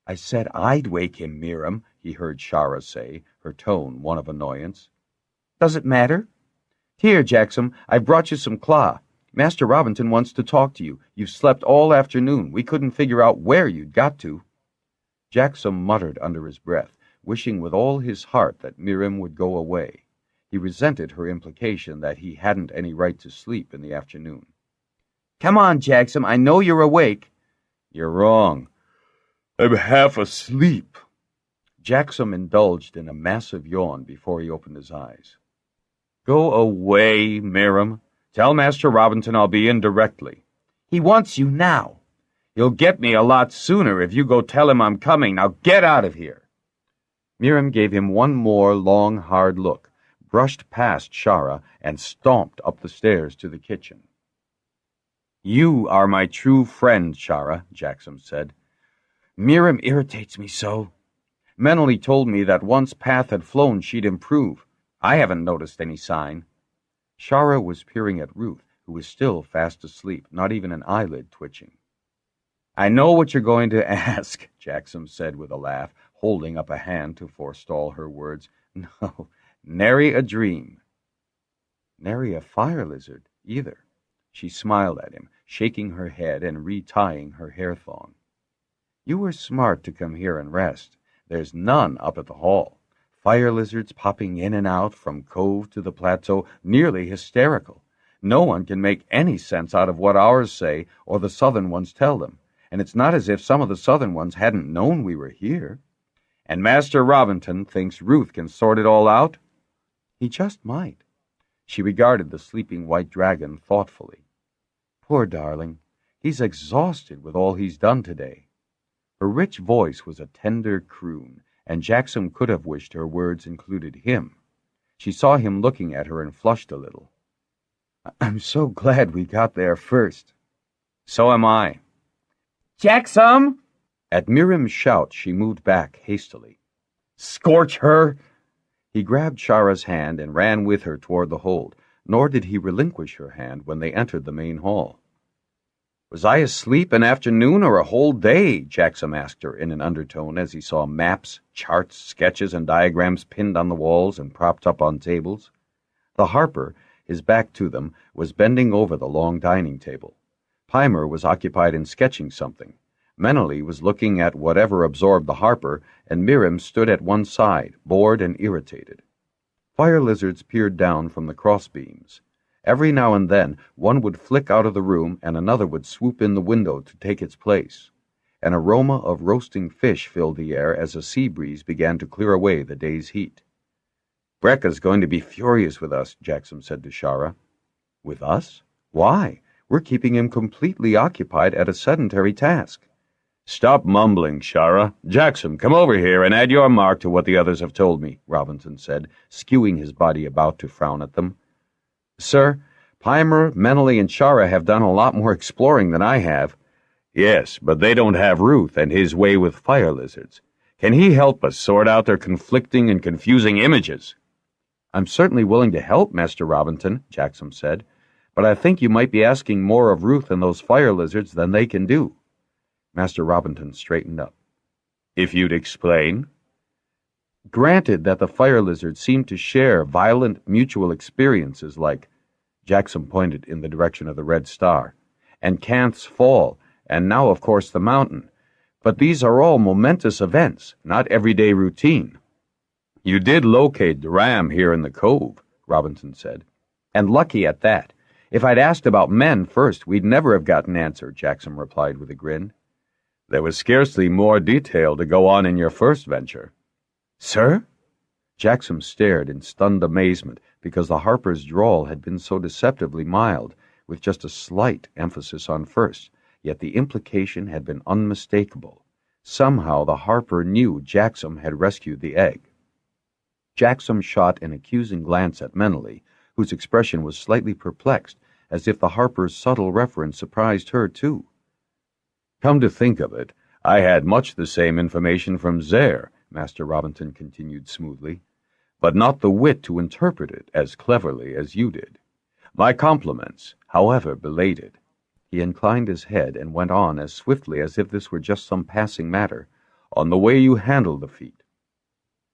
Speaker 2: "I said I'd wake him, Miriam," he heard Shara say, her tone one of annoyance. "Does it matter?" "Here, Jaxom, I've brought you some claw. Master Robinson wants to talk to you. You've slept all afternoon. We couldn't figure out where you'd got to." Jaxom muttered under his breath, wishing with all his heart that Miriam would go away. He resented her implication that he hadn't any right to sleep in the afternoon. "Come on, Jaxom, I know you're awake." "You're wrong. I'm half asleep." Jaxom indulged in a massive yawn before he opened his eyes. "Go away, Miriam. Tell Master Robinson I'll be in directly." "He wants you now." "You'll get me a lot sooner if you go tell him I'm coming. Now get out of here." Miriam gave him one more long, hard look, brushed past Shara, and stomped up the stairs to the kitchen. "You are my true friend, Shara," Jaxom said. "Miriam irritates me so. Meneley told me that once Path had flown she'd improve. I haven't noticed any sign." Shara was peering at Ruth, who was still fast asleep, not even an eyelid twitching. "I know what you're going to ask," Jaxom said with a laugh, holding up a hand to forestall her words. "No, nary a dream." "Nary a fire lizard, either." She smiled at him, shaking her head and retying her hair thong. "You were smart to come here and rest. There's none up at the hall. Fire lizards popping in and out from cove to the plateau, nearly hysterical. No one can make any sense out of what ours say or the southern ones tell them, and it's not as if some of the southern ones hadn't known we were here. And Master Robinson thinks Ruth can sort it all out?" "He just might." She regarded the sleeping white dragon thoughtfully. "Poor darling, he's exhausted with all he's done today." Her rich voice was a tender croon, and Jaxom could have wished her words included him. She saw him looking at her and flushed a little. "I'm so glad we got there first." "So am I." "Jaxom!" At Miriam's shout, she moved back hastily. "Scorch her!" He grabbed Shara's hand and ran with her toward the hold, nor did he relinquish her hand when they entered the main hall. "Was I asleep an afternoon or a whole day?" Jaxom asked her in an undertone as he saw maps, charts, sketches, and diagrams pinned on the walls and propped up on tables. The harper, his back to them, was bending over the long dining table. Pimer was occupied in sketching something. Meneley was looking at whatever absorbed the harper, and Miriam stood at one side, bored and irritated. Fire lizards peered down from the crossbeams. Every now and then, one would flick out of the room and another would swoop in the window to take its place. An aroma of roasting fish filled the air as a sea breeze began to clear away the day's heat. "Brekka's going to be furious with us," Jaxom said to Shara. "With us? Why? We're keeping him completely occupied at a sedentary task." "Stop mumbling, Shara. Jaxom, come over here and add your mark to what the others have told me," Robinson said, skewing his body about to frown at them. "Sir, Pimer, Meneley, and Shara have done a lot more exploring than I have." "Yes, but they don't have Ruth and his way with fire lizards. Can he help us sort out their conflicting and confusing images?" "I'm certainly willing to help, Master Robinson," Jaxom said, "but I think you might be asking more of Ruth and those fire lizards than they can do." Master Robinson straightened up. "If you'd explain." "Granted that the fire lizards seem to share violent mutual experiences like," Jaxom pointed in the direction of the red star, "and Canth's fall, and now of course the mountain. But these are all momentous events, not everyday routine." "You did locate the ram here in the cove," Robinson said. "And lucky at that. If I'd asked about men first, we'd never have gotten an answer, Jaxom replied with a grin.
Speaker 1: There was scarcely more detail to go on in your first venture.
Speaker 2: Sir?
Speaker 1: Jaxom stared in stunned amazement because the Harper's drawl had been so deceptively mild, with just a slight emphasis on first, yet the implication had been unmistakable. Somehow the Harper knew Jaxom had rescued the egg. Jaxom shot an accusing glance at Menely, whose expression was slightly perplexed, as if the Harper's subtle reference surprised her too.
Speaker 2: Come to think of it, I had much the same information from Zare, Master Robinson continued smoothly, but not the wit to interpret it as cleverly as you did. My compliments, however belated.
Speaker 1: He inclined his head and went on as swiftly as if this were just some passing matter, on the way you handled the feat.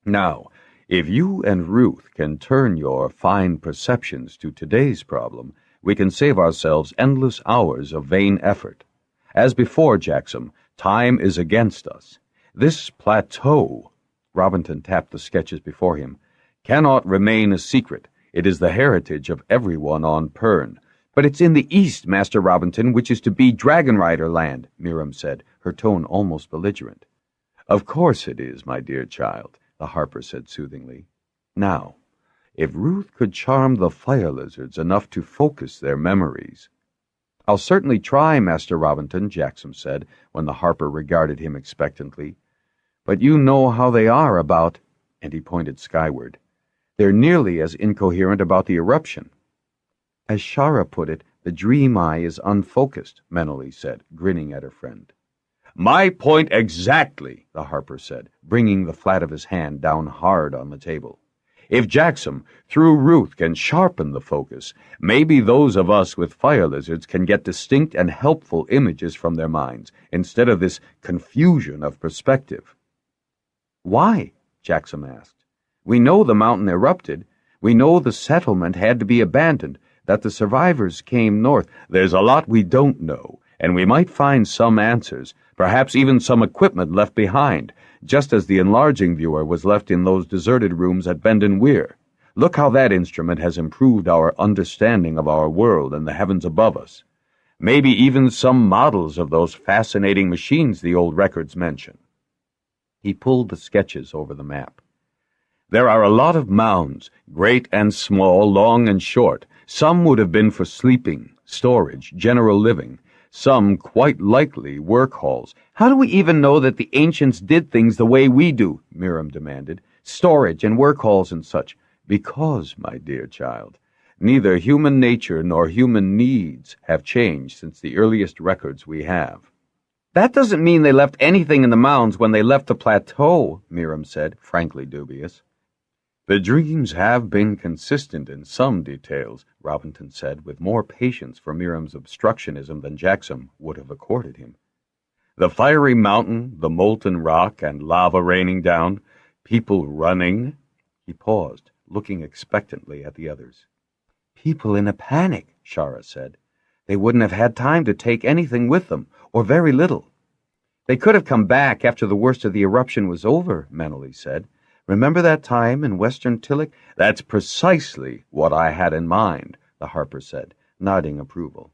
Speaker 1: Now, if you and Ruth can turn your fine perceptions to today's problem, we can save ourselves endless hours of vain effort. As before, Jaxom, time is against us. This plateau, Robinson tapped the sketches before him, cannot remain a secret. It is the heritage of everyone on Pern.
Speaker 2: But it's in the east, Master Robinson, which is to be Dragonrider land, Miriam said, her tone almost belligerent.
Speaker 1: Of course it is, my dear child, the Harper said soothingly. Now, if Ruth could charm the fire lizards enough to focus their memories.
Speaker 2: I'll certainly try, Master Robinson, Jaxom said, when the Harper regarded him expectantly. But you know how they are about, and he pointed skyward. They're nearly as incoherent about the eruption.
Speaker 1: As Shara put it, the dream eye is unfocused, Menely said, grinning at her friend.
Speaker 2: My point exactly,
Speaker 1: the Harper said, bringing the flat of his hand down hard on the table.
Speaker 2: If Jaxom, through Ruth, can sharpen the focus, maybe those of us with fire lizards can get distinct and helpful images from their minds, instead of this confusion of perspective.
Speaker 1: Why? Jaxom asked. We know the mountain erupted. We know the settlement had to be abandoned, that the survivors came north.
Speaker 2: There's a lot we don't know, and we might find some answers, perhaps even some equipment left behind, just as the enlarging viewer was left in those deserted rooms at Bendon Weir. Look how that instrument has improved our understanding of our world and the heavens above us. Maybe even some models of those fascinating machines the old records mention.
Speaker 1: He pulled the sketches over the map.
Speaker 2: There are a lot of mounds, great and small, long and short. Some would have been for sleeping, storage, general living. Some, quite likely, work halls.
Speaker 3: How do we even know that the ancients did things the way we do? Miriam demanded. Storage and work halls and such.
Speaker 1: Because, my dear child, neither human nature nor human needs have changed since the earliest records we have.
Speaker 3: That doesn't mean they left anything in the mounds when they left the plateau, Miriam said, frankly dubious.
Speaker 1: The dreams have been consistent in some details, Robinson said, with more patience for Miriam's obstructionism than Jaxom would have accorded him.
Speaker 2: The fiery mountain, the molten rock and lava raining down, people running.
Speaker 1: He paused, looking expectantly at the others.
Speaker 3: People in a panic, Shara said. They wouldn't have had time to take anything with them, or very little. They could have come back after the worst of the eruption was over, Menely said. Remember that time in western Tillich?
Speaker 2: That's precisely what I had in mind,
Speaker 1: the Harper said, nodding approval.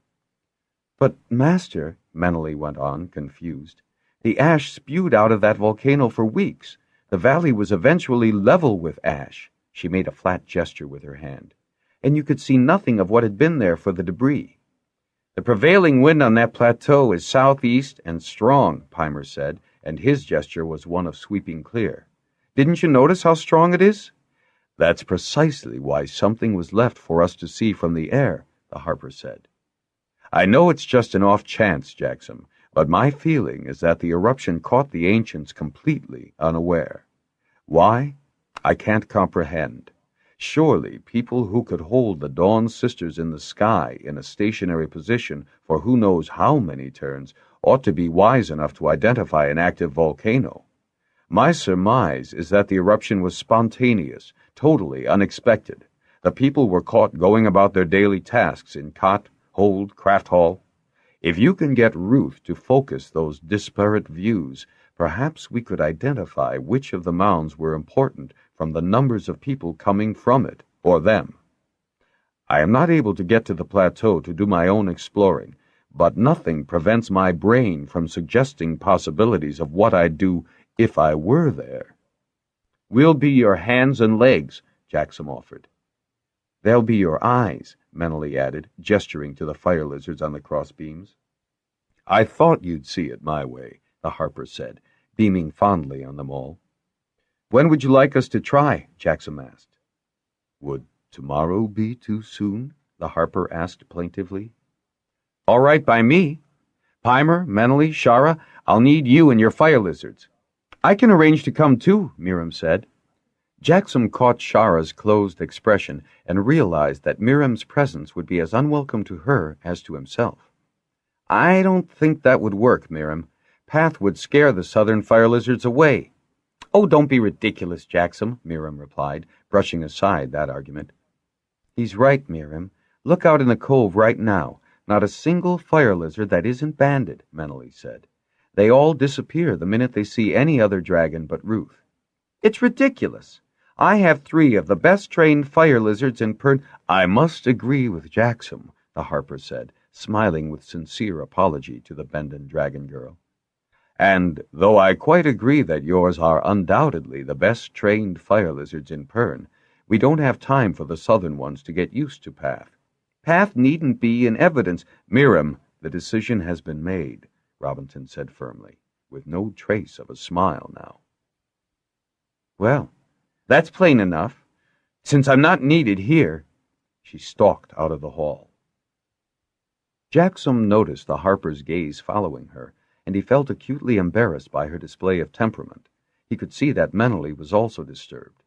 Speaker 3: But, Master, Menely went on, confused, the ash spewed out of that volcano for weeks. The valley was eventually level with ash. She made a flat gesture with her hand. And you could see nothing of what had been there for the debris.
Speaker 2: The prevailing wind on that plateau is southeast and strong, Pimer said, and his gesture was one of sweeping clear. Didn't you notice how strong it is?
Speaker 1: That's precisely why something was left for us to see from the air, the Harper said. I know it's just an off chance, Jaxom, but my feeling is that the eruption caught the ancients completely unaware. Why? I can't comprehend. Surely people who could hold the Dawn Sisters in the sky in a stationary position for who knows how many turns ought to be wise enough to identify an active volcano. My surmise is that the eruption was spontaneous, totally unexpected. The people were caught going about their daily tasks in cot, hold, craft hall. If you can get Ruth to focus those disparate views, perhaps we could identify which of the mounds were important from the numbers of people coming from it, or them.
Speaker 3: I am not able to get to the plateau to do my own exploring, but nothing prevents my brain from suggesting possibilities of what I'd do if I were there. We'll be your hands and legs, Jaxom offered. They'll be your eyes, mentally added, gesturing to the fire lizards on the crossbeams. I thought you'd see it my way, the Harper said, beaming fondly on them all. When would you like us to try? Jaxom asked. Would tomorrow be too soon? The Harper asked plaintively. All right by me. Pimer, Menely, Shara, I'll need you and your fire lizards. I can arrange to come too, Miriam said. Jaxom caught Shara's closed expression and realized that Miriam's presence would be as unwelcome to her as to himself. I don't think that would work, Miriam. Path would scare the southern fire lizards away. Oh, don't be ridiculous, Jaxom, Miriam replied, brushing aside that argument. He's right, Miriam. Look out in the cove right now. Not a single fire lizard that isn't banded, Menely said. They all disappear the minute they see any other dragon but Ruth. It's ridiculous. I have 3 of the best-trained fire lizards in Pern. I must agree with Jaxom, the Harper said, smiling with sincere apology to the Bendon dragon girl. And though I quite agree that yours are undoubtedly the best-trained fire lizards in Pern, we don't have time for the southern ones to get used to Path. Path needn't be in evidence. Miriam, the decision has been made, Robinson said firmly, with no trace of a smile now. Well, that's plain enough. Since I'm not needed here, she stalked out of the hall. Jaxom noticed the Harper's gaze following her, and he felt acutely embarrassed by her display of temperament. He could see that Menely was also disturbed.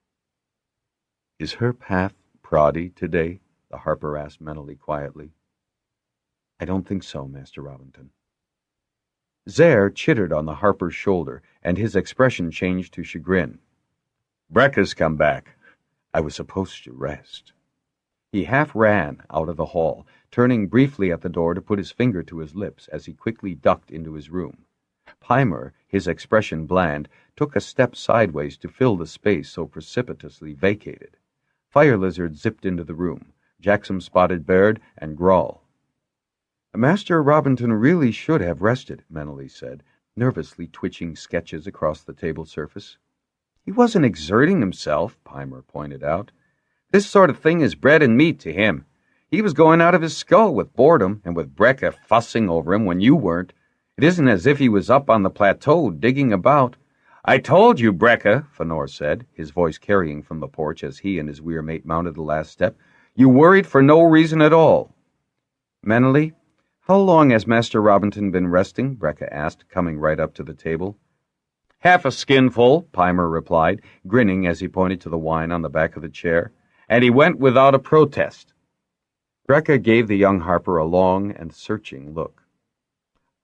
Speaker 3: Is her path proddy today? The Harper asked Menely quietly. I don't think so, Master Robinson. Zare chittered on the Harper's shoulder, and his expression changed to chagrin. Brecca's come back. I was supposed to rest. He half ran out of the hall, turning briefly at the door to put his finger to his lips as he quickly ducked into his room. Pimer, his expression bland, took a step sideways to fill the space so precipitously vacated. Fire lizards zipped into the room. Jaxom spotted Baird and Grawl. Master Robinson really should have rested, Menely said, nervously twitching sketches across the table surface. He wasn't exerting himself, Pimer pointed out. This sort of thing is bread and meat to him. He was going out of his skull with boredom and with Brecca fussing over him when you weren't. It isn't as if he was up on the plateau digging about. I told you, Brecca, Fëanor said, his voice carrying from the porch as he and his weir mate mounted the last step. You worried for no reason at all. Menely, how long has Master Robinson been resting? Brecca asked, coming right up to the table. Half a skinful, Pimer replied, grinning as he pointed to the wine on the back of the chair. And he went without a protest. Brecca gave the young Harper a long and searching look.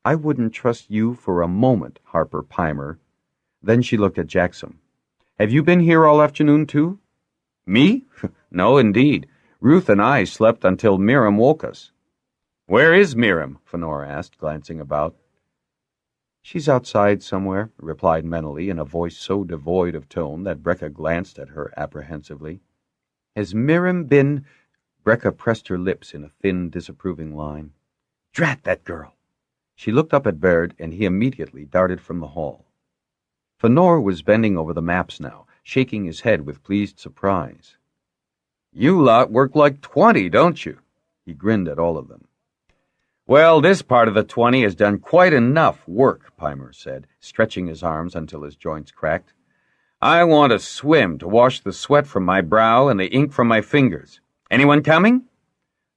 Speaker 3: I wouldn't trust you for a moment, Harper Pimer. Then she looked at Jaxom. Have you been here all afternoon, too? Me? No, indeed. Ruth and I slept until Miriam woke us. Where is Miriam? Fëanor asked, glancing about. She's outside somewhere, replied Menely in a voice so devoid of tone that Brecca glanced at her apprehensively. Has Miriam been... Brecca pressed her lips in a thin, disapproving line. Drat that girl! She looked up at Baird, and he immediately darted from the hall. Fëanor was bending over the maps now, shaking his head with pleased surprise. You lot work like 20, don't you? He grinned at all of them. Well, this part of the 20 has done quite enough work, Pimer said, stretching his arms until his joints cracked. I want to swim to wash the sweat from my brow and the ink from my fingers. Anyone coming?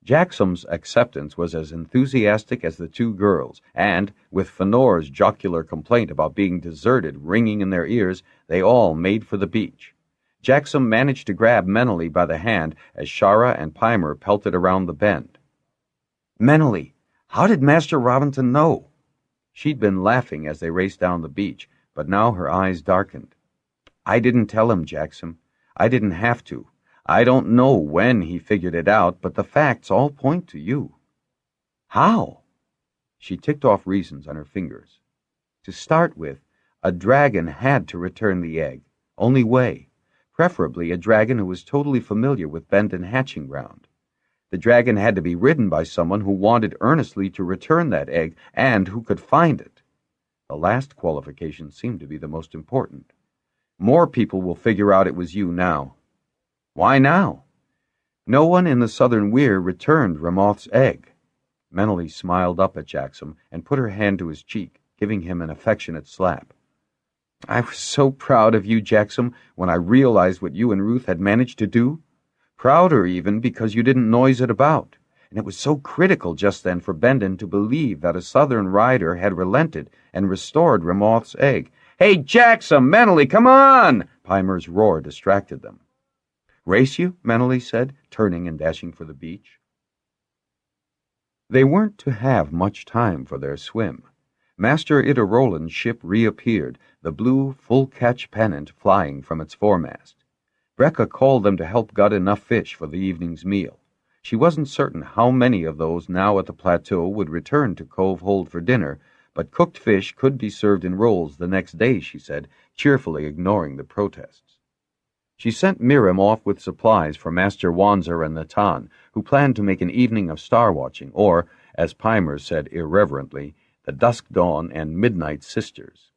Speaker 3: Jaxom's acceptance was as enthusiastic as the 2 girls, and, with Fëanor's jocular complaint about being deserted ringing in their ears, they all made for the beach. Jaxom managed to grab Menely by the hand as Shara and Pimer pelted around the bend. Menely, how did Master Robinson know? She'd been laughing as they raced down the beach, but now her eyes darkened. I didn't tell him, Jaxom. I didn't have to. I don't know when he figured it out, but the facts all point to you. How? She ticked off reasons on her fingers. To start with, a dragon had to return the egg. Only way. Preferably a dragon who was totally familiar with Bendon hatching ground. The dragon had to be ridden by someone who wanted earnestly to return that egg and who could find it. The last qualification seemed to be the most important. More people will figure out it was you now. Why now? No one in the southern weir returned Ramoth's egg. Menelly smiled up at Jaxom and put her hand to his cheek, giving him an affectionate slap. I was so proud of you, Jaxom, when I realized what you and Ruth had managed to do. Prouder even because you didn't noise it about. And it was so critical just then for Bendon to believe that a southern rider had relented and restored Ramoth's egg. Hey, Jaxom, Menelly, come on! Pimer's roar distracted them. Race you? Menelly said, turning and dashing for the beach. They weren't to have much time for their swim. Master Itarolan's ship reappeared, the blue full-catch pennant flying from its foremast. Brecca called them to help gut enough fish for the evening's meal. She wasn't certain how many of those now at the plateau would return to Cove Hold for dinner, but cooked fish could be served in rolls the next day, she said, cheerfully ignoring the protests. She sent Miriam off with supplies for Master Wanzer and Natan, who planned to make an evening of star-watching, or, as Pimer said irreverently, the Dusk Dawn and Midnight Sisters.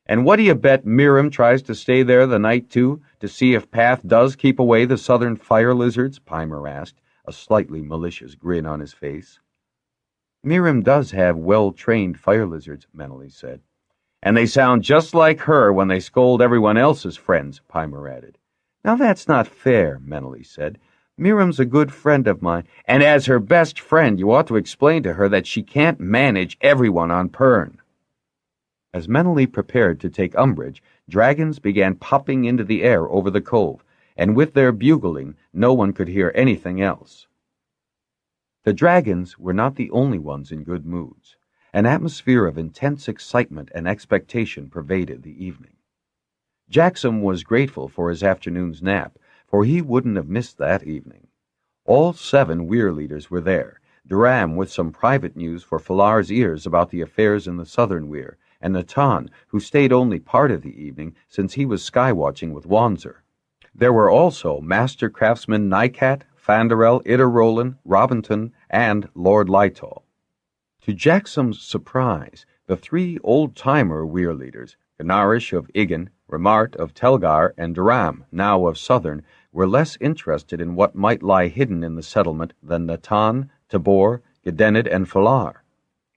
Speaker 3: And what do you bet Miriam tries to stay there the night, too, to see if Path does keep away the southern fire lizards? Pimer asked, a slightly malicious grin on his face. Miriam does have well-trained fire lizards, Menelly said. And they sound just like her when they scold everyone else's friends, Pimer added. Now that's not fair, Menelly said. Miriam's a good friend of mine, and as her best friend you ought to explain to her that she can't manage everyone on Pern. As Menelly prepared to take umbrage, dragons began popping into the air over the cove, and with their bugling, no one could hear anything else. The dragons were not the only ones in good moods. An atmosphere of intense excitement and expectation pervaded the evening. Jaxom was grateful for his afternoon's nap, for he wouldn't have missed that evening. All 7 weir leaders were there, Duram with some private news for Falar's ears about the affairs in the southern weir, and Natan, who stayed only part of the evening since he was skywatching with Wanzer. There were also Master Craftsman Nycat, Fanderel, Itarolan, Robinton, and Lord Lytall. To Jaxom's surprise, the 3 old-timer weir leaders, Ganarish of Igan, Remart of Telgar, and Duram, now of Southern, were less interested in what might lie hidden in the settlement than Natan, Tabor, Gedenid, and Falar.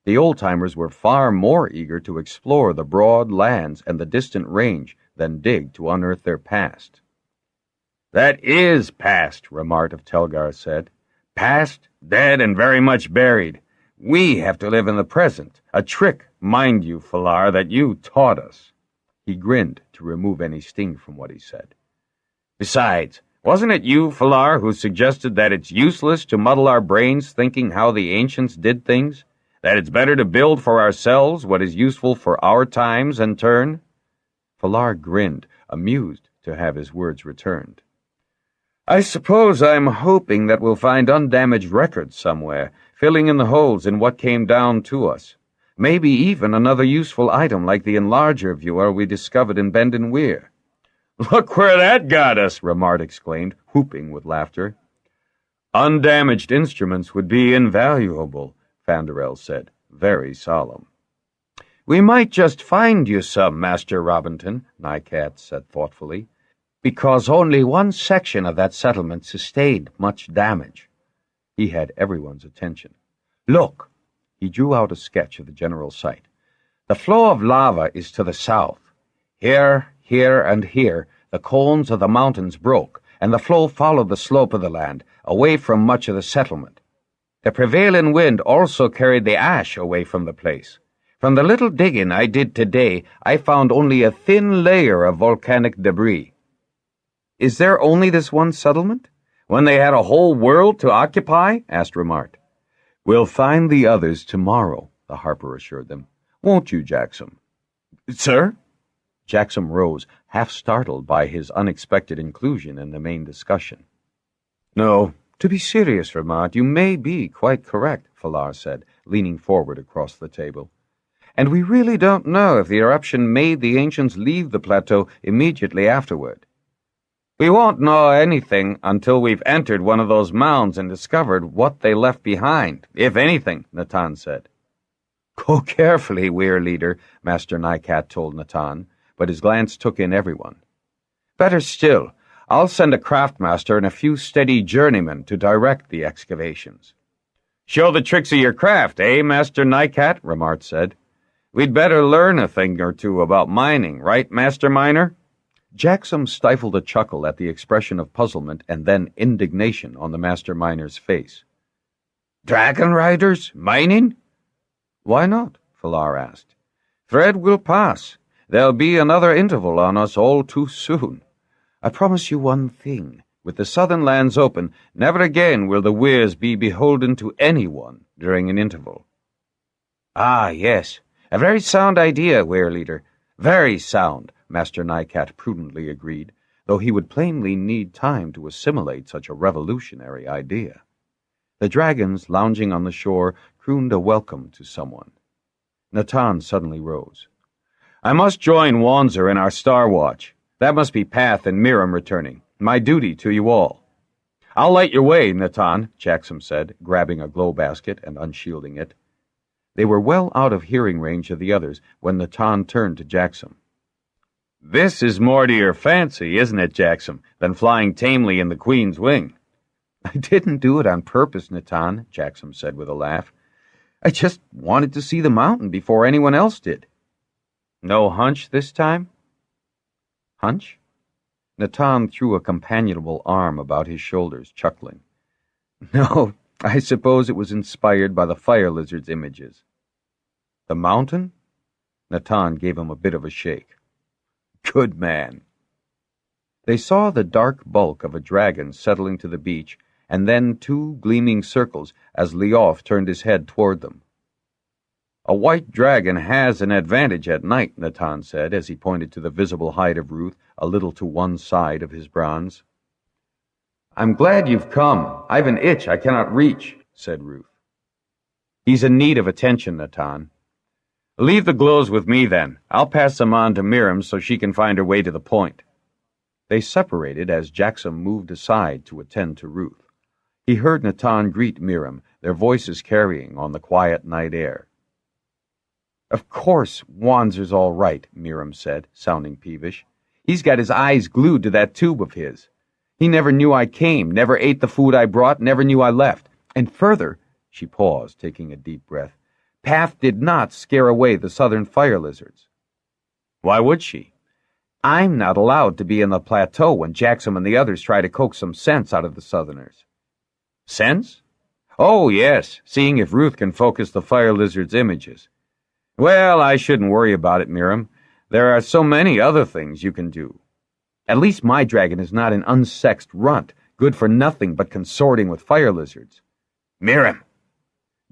Speaker 3: The old-timers were far more eager to explore the broad lands and the distant range than dig to unearth their past. That is past, Remart of Telgar said. Past, dead, and very much buried. We have to live in the present, a trick, mind you, Falar, that you taught us. He grinned to remove any sting from what he said. Besides, wasn't it you, Falar, who suggested that it's useless to muddle our brains thinking how the ancients did things? That it's better to build for ourselves what is useful for our times and turn? Falar grinned, amused to have his words returned. I suppose I'm hoping that we'll find undamaged records somewhere, filling in the holes in what came down to us. Maybe even another useful item like the enlarger viewer we discovered in Bendon Weir. Look where that got us, Remart exclaimed, whooping with laughter. Undamaged instruments would be invaluable, Fanderel said, very solemn. We might just find you some, Master Robinton, Nycat said thoughtfully, because only one section of that settlement sustained much damage. He had everyone's attention. Look! He drew out a sketch of the general site. The flow of lava is to the south. Here, and here, the cones of the mountains broke, and the flow followed the slope of the land, away from much of the settlement. The prevailing wind also carried the ash away from the place. From the little digging I did today, I found only a thin layer of volcanic debris. Is there only this one settlement? When they had a whole world to occupy? Asked Remart. We'll find the others tomorrow, the harper assured them. Won't you, Jaxom? Sir? Jaxom rose, half startled by his unexpected inclusion in the main discussion. No, to be serious, Remart, you may be quite correct, Falar said, leaning forward across the table. And we really don't know if the eruption made the ancients leave the plateau immediately afterward.
Speaker 2: We won't know anything until we've entered one of those mounds and discovered what they left behind, if anything, Natan said. Go carefully, Weir Leader, Master Nycat told Natan, but his glance took in everyone. Better still, I'll send a craftmaster and a few steady journeymen to direct the excavations. Show the tricks of your craft, eh, Master Nycat? Ramart said. We'd better learn a thing or two about mining, right, Master Miner?
Speaker 3: Jaxom stifled a chuckle at the expression of puzzlement and then indignation on the Master Miner's face.
Speaker 2: Dragonriders? Mining?
Speaker 3: Why not? Falar asked.
Speaker 2: Thread will pass. There'll be another interval on us all too soon. I promise you one thing. With the southern lands open, never again will the Weirs be beholden to anyone during an interval. Ah, yes. A very sound idea, Weir Leader. Very sound, Master Nycat prudently agreed, though he would plainly need time to assimilate such a revolutionary idea. The dragons, lounging on the shore, crooned a welcome to someone. Natan suddenly rose. I must join Wanzer in our Star Watch. That must be Path and Miram returning. My duty to you all. I'll light your way, Natan, Jaxom said, grabbing a glow basket and unshielding it. They were well out of hearing range of the others when Natan turned to Jaxom. This is more to your fancy, isn't it, Jaxom, than flying tamely in the Queen's wing?
Speaker 3: I didn't do it on purpose, Natan, Jaxom said with a laugh. I just wanted to see the mountain before anyone else did.
Speaker 2: No hunch this time?
Speaker 3: Hunch? Natan threw a companionable arm about his shoulders, chuckling. No, I suppose it was inspired by the fire lizard's images. The mountain? Natan gave him a bit of a shake. Good man. They saw the dark bulk of a dragon settling to the beach, and then two gleaming circles as Leof turned his head toward them. A white dragon has an advantage at night, Natan said, as he pointed to the visible hide of Ruth a little to one side of his bronze. I'm glad you've come. I've an itch I cannot reach, said Ruth. He's in need of attention, Natan. Leave the glows with me, then. I'll pass them on to Miram so she can find her way to the point. They separated as Jaxom moved aside to attend to Ruth. He heard Natan greet Miram, their voices carrying on the quiet night air. Of course, Wanzer's all right, Miram said, sounding peevish. He's got his eyes glued to that tube of his. He never knew I came, never ate the food I brought, never knew I left. And further, she paused, taking a deep breath, Path did not scare away the southern fire lizards. Why would she? I'm not allowed to be in the plateau when Jaxom and the others try to coax some sense out of the southerners. Sense? Oh, yes, seeing if Ruth can focus the fire lizard's images. Well, I shouldn't worry about it, Miram. There are so many other things you can do. At least my dragon is not an unsexed runt, good for nothing but consorting with fire lizards. Miram!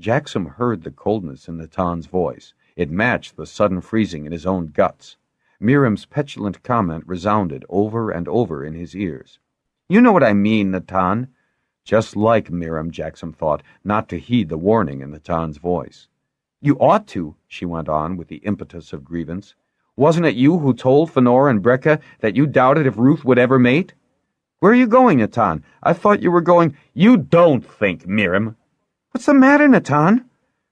Speaker 3: Jaxom heard the coldness in Natan's voice. It matched the sudden freezing in his own guts. Miram's petulant comment resounded over and over in his ears. You know what I mean, Natan. Just like Miram, Jaxom thought, not to heed the warning in Natan's voice. You ought to, she went on with the impetus of grievance. Wasn't it you who told Fëanor and Brecca that you doubted if Ruth would ever mate? Where are you going, Natan? I thought you were going— You don't think, Miram. What's the matter, Natan?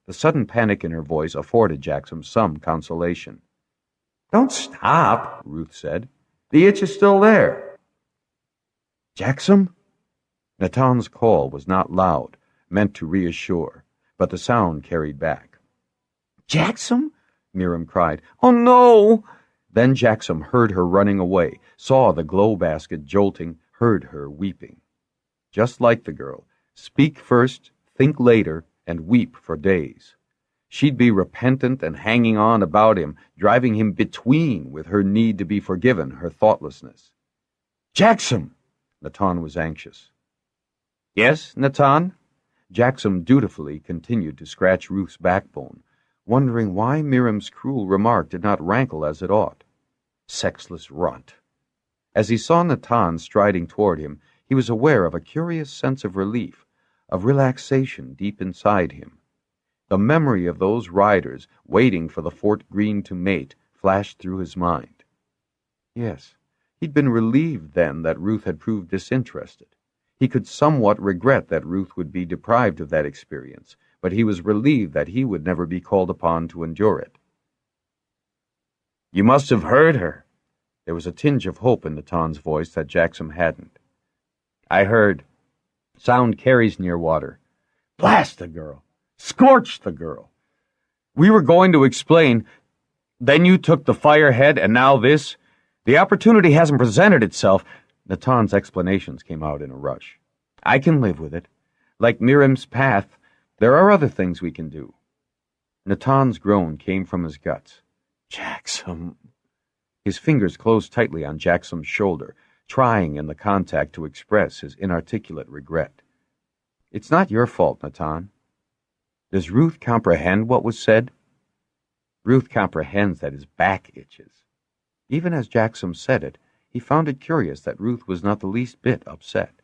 Speaker 3: The sudden panic in her voice afforded Jaxom some consolation. Don't stop, Ruth said. The itch is still there. Jaxom? Natan's call was not loud, meant to reassure, but the sound carried back. Jaxom? Miram cried. Oh, no! Then Jaxom heard her running away, saw the glow basket jolting, heard her weeping. Just like the girl, speak first, think later, and weep for days. She'd be repentant and hanging on about him, driving him between with her need to be forgiven, her thoughtlessness. Jaxom! Natan was anxious. Yes, Natan? Jaxom dutifully continued to scratch Ruth's backbone, wondering why Miram's cruel remark did not rankle as it ought. Sexless runt. As he saw Natan striding toward him, he was aware of a curious sense of relief, of relaxation deep inside him. The memory of those riders waiting for the Fort Green to mate flashed through his mind. Yes, He'd been relieved then that Ruth had proved disinterested. He could somewhat regret that Ruth would be deprived of that experience, but he was relieved that he would never be called upon to endure it.
Speaker 2: "You must have heard her."
Speaker 3: There was a tinge of hope in Natan's voice that Jaxom hadn't.
Speaker 2: "I heard. Sound carries near water. Blast the girl. Scorch the girl. We were going to explain. Then you took the firehead, and now this. The opportunity hasn't presented itself."
Speaker 3: Natan's explanations came out in a rush. "I can live with it. Like Miriam's path, there are other things we can do." Natan's groan came from his guts. "Jaxom." His fingers closed tightly on Jaxom's shoulder, trying in the contact to express his inarticulate regret. "It's not your fault, Natan." "Does Ruth comprehend what was said?" "Ruth comprehends that his back itches." Even as Jaxom said it, he found it curious that Ruth was not the least bit upset.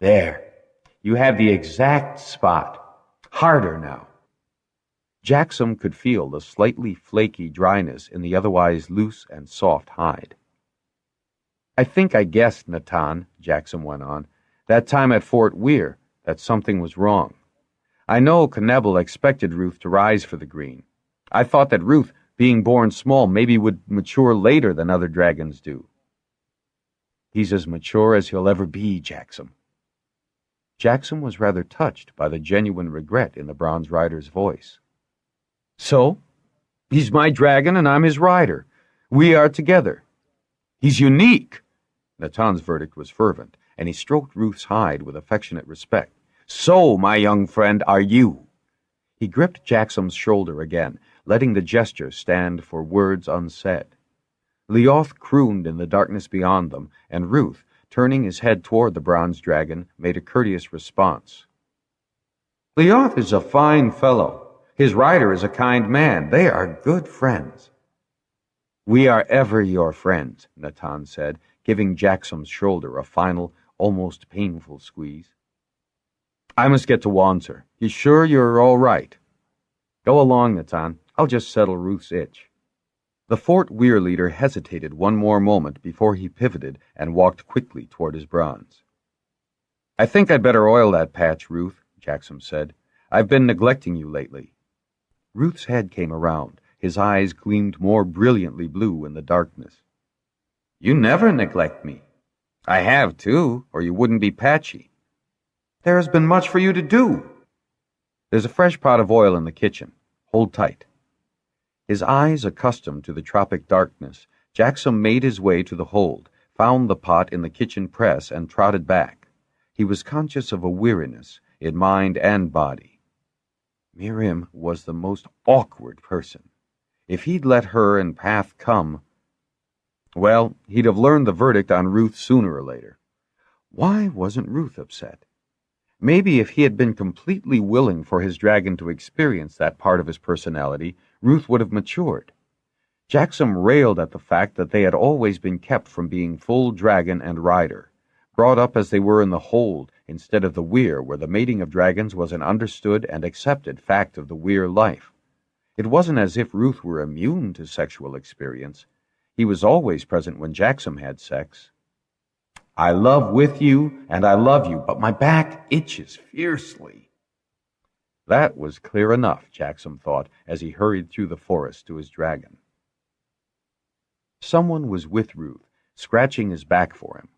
Speaker 2: "There. You have the exact spot. Harder now."
Speaker 3: Jaxom could feel the slightly flaky dryness in the otherwise loose and soft hide. "I think I guessed, Natan," Jaxom went on, "that time at Fort Weir, that something was wrong. I know Knebel expected Ruth to rise for the green. I thought that Ruth, being born small, maybe would mature later than other dragons do." "He's as mature as he'll ever be, Jaxom." Jaxom was rather touched by the genuine regret in the bronze rider's voice.
Speaker 2: "So? He's my dragon and I'm his rider. We are together. He's unique."
Speaker 3: Natan's verdict was fervent, and he stroked Ruth's hide with affectionate respect.
Speaker 2: "So, my young friend, are you."
Speaker 3: He gripped Jaxom's shoulder again, letting the gesture stand for words unsaid. Leoth crooned in the darkness beyond them, and Ruth, turning his head toward the bronze dragon, made a courteous response.
Speaker 2: "Leoth is a fine fellow. His rider is a kind man. They are good friends."
Speaker 3: "We are ever your friends," Natan said, giving Jaxom's shoulder a final, almost painful squeeze. "I must get to Wanzer. You sure you're all right?" "Go along, Natan. I'll just settle Ruth's itch." The Fort Weir leader hesitated one more moment before he pivoted and walked quickly toward his bronze. "I think I'd better oil that patch, Ruth," Jaxom said. "I've been neglecting you lately." Ruth's head came around. His eyes gleamed more brilliantly blue in the darkness.
Speaker 2: "You never neglect me." "I have, too, or you wouldn't be patchy."
Speaker 3: "There has been much for you to do." "There's a fresh pot of oil in the kitchen. Hold tight." His eyes accustomed to the tropic darkness, Jaxom made his way to the hold, found the pot in the kitchen press, and trotted back. He was conscious of a weariness, in mind and body. Miriam was the most awkward person. If he'd let her and Path come, well, he'd have learned the verdict on Ruth sooner or later. Why wasn't Ruth upset? Maybe if he had been completely willing for his dragon to experience that part of his personality, Ruth would have matured. Jaxom railed at the fact that they had always been kept from being full dragon and rider, brought up as they were in the hold instead of the weir, where the mating of dragons was an understood and accepted fact of the weir life. It wasn't as if Ruth were immune to sexual experience. He was always present when Jaxom had sex.
Speaker 2: "I love with you, and I love you, but my back itches fiercely."
Speaker 3: That was clear enough, Jaxom thought, as he hurried through the forest to his dragon. Someone was with Ruth, scratching his back for him.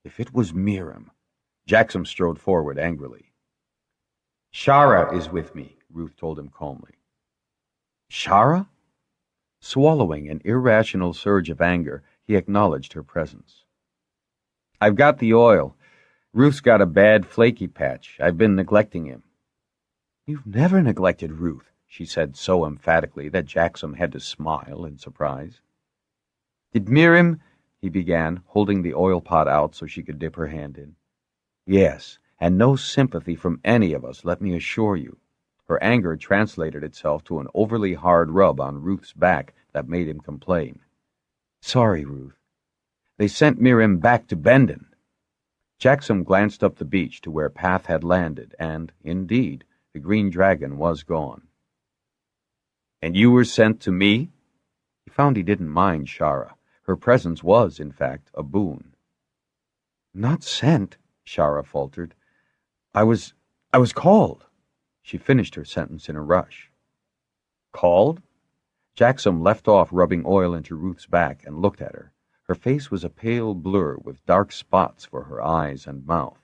Speaker 3: If it was Miriam. Jaxom strode forward angrily.
Speaker 2: "Shara is with me," Ruth told him calmly.
Speaker 3: "Shara?" Swallowing an irrational surge of anger, he acknowledged her presence.
Speaker 2: "I've got the oil. Ruth's got a bad flaky patch. I've been neglecting him."
Speaker 3: "You've never neglected Ruth," she said so emphatically that Jaxom had to smile in surprise.
Speaker 2: "Did Miriam—"
Speaker 3: he began, holding the oil pot out so she could dip her hand in.
Speaker 2: "Yes, and no sympathy from any of us, let me assure you."
Speaker 3: Her anger translated itself to an overly hard rub on Ruth's back that made him complain. "Sorry, Ruth. They sent Miriam back to Bendon." Jaxom glanced up the beach to where Path had landed, and, indeed, the green dragon was gone.
Speaker 2: "And you were sent to me?"
Speaker 3: He found he didn't mind Shara. Her presence was, in fact, a boon. "Not sent," Shara faltered. I was called." She finished her sentence in a rush. "Called?" Jaxom left off rubbing oil into Ruth's back and looked at her. Her face was a pale blur with dark spots for her eyes and mouth.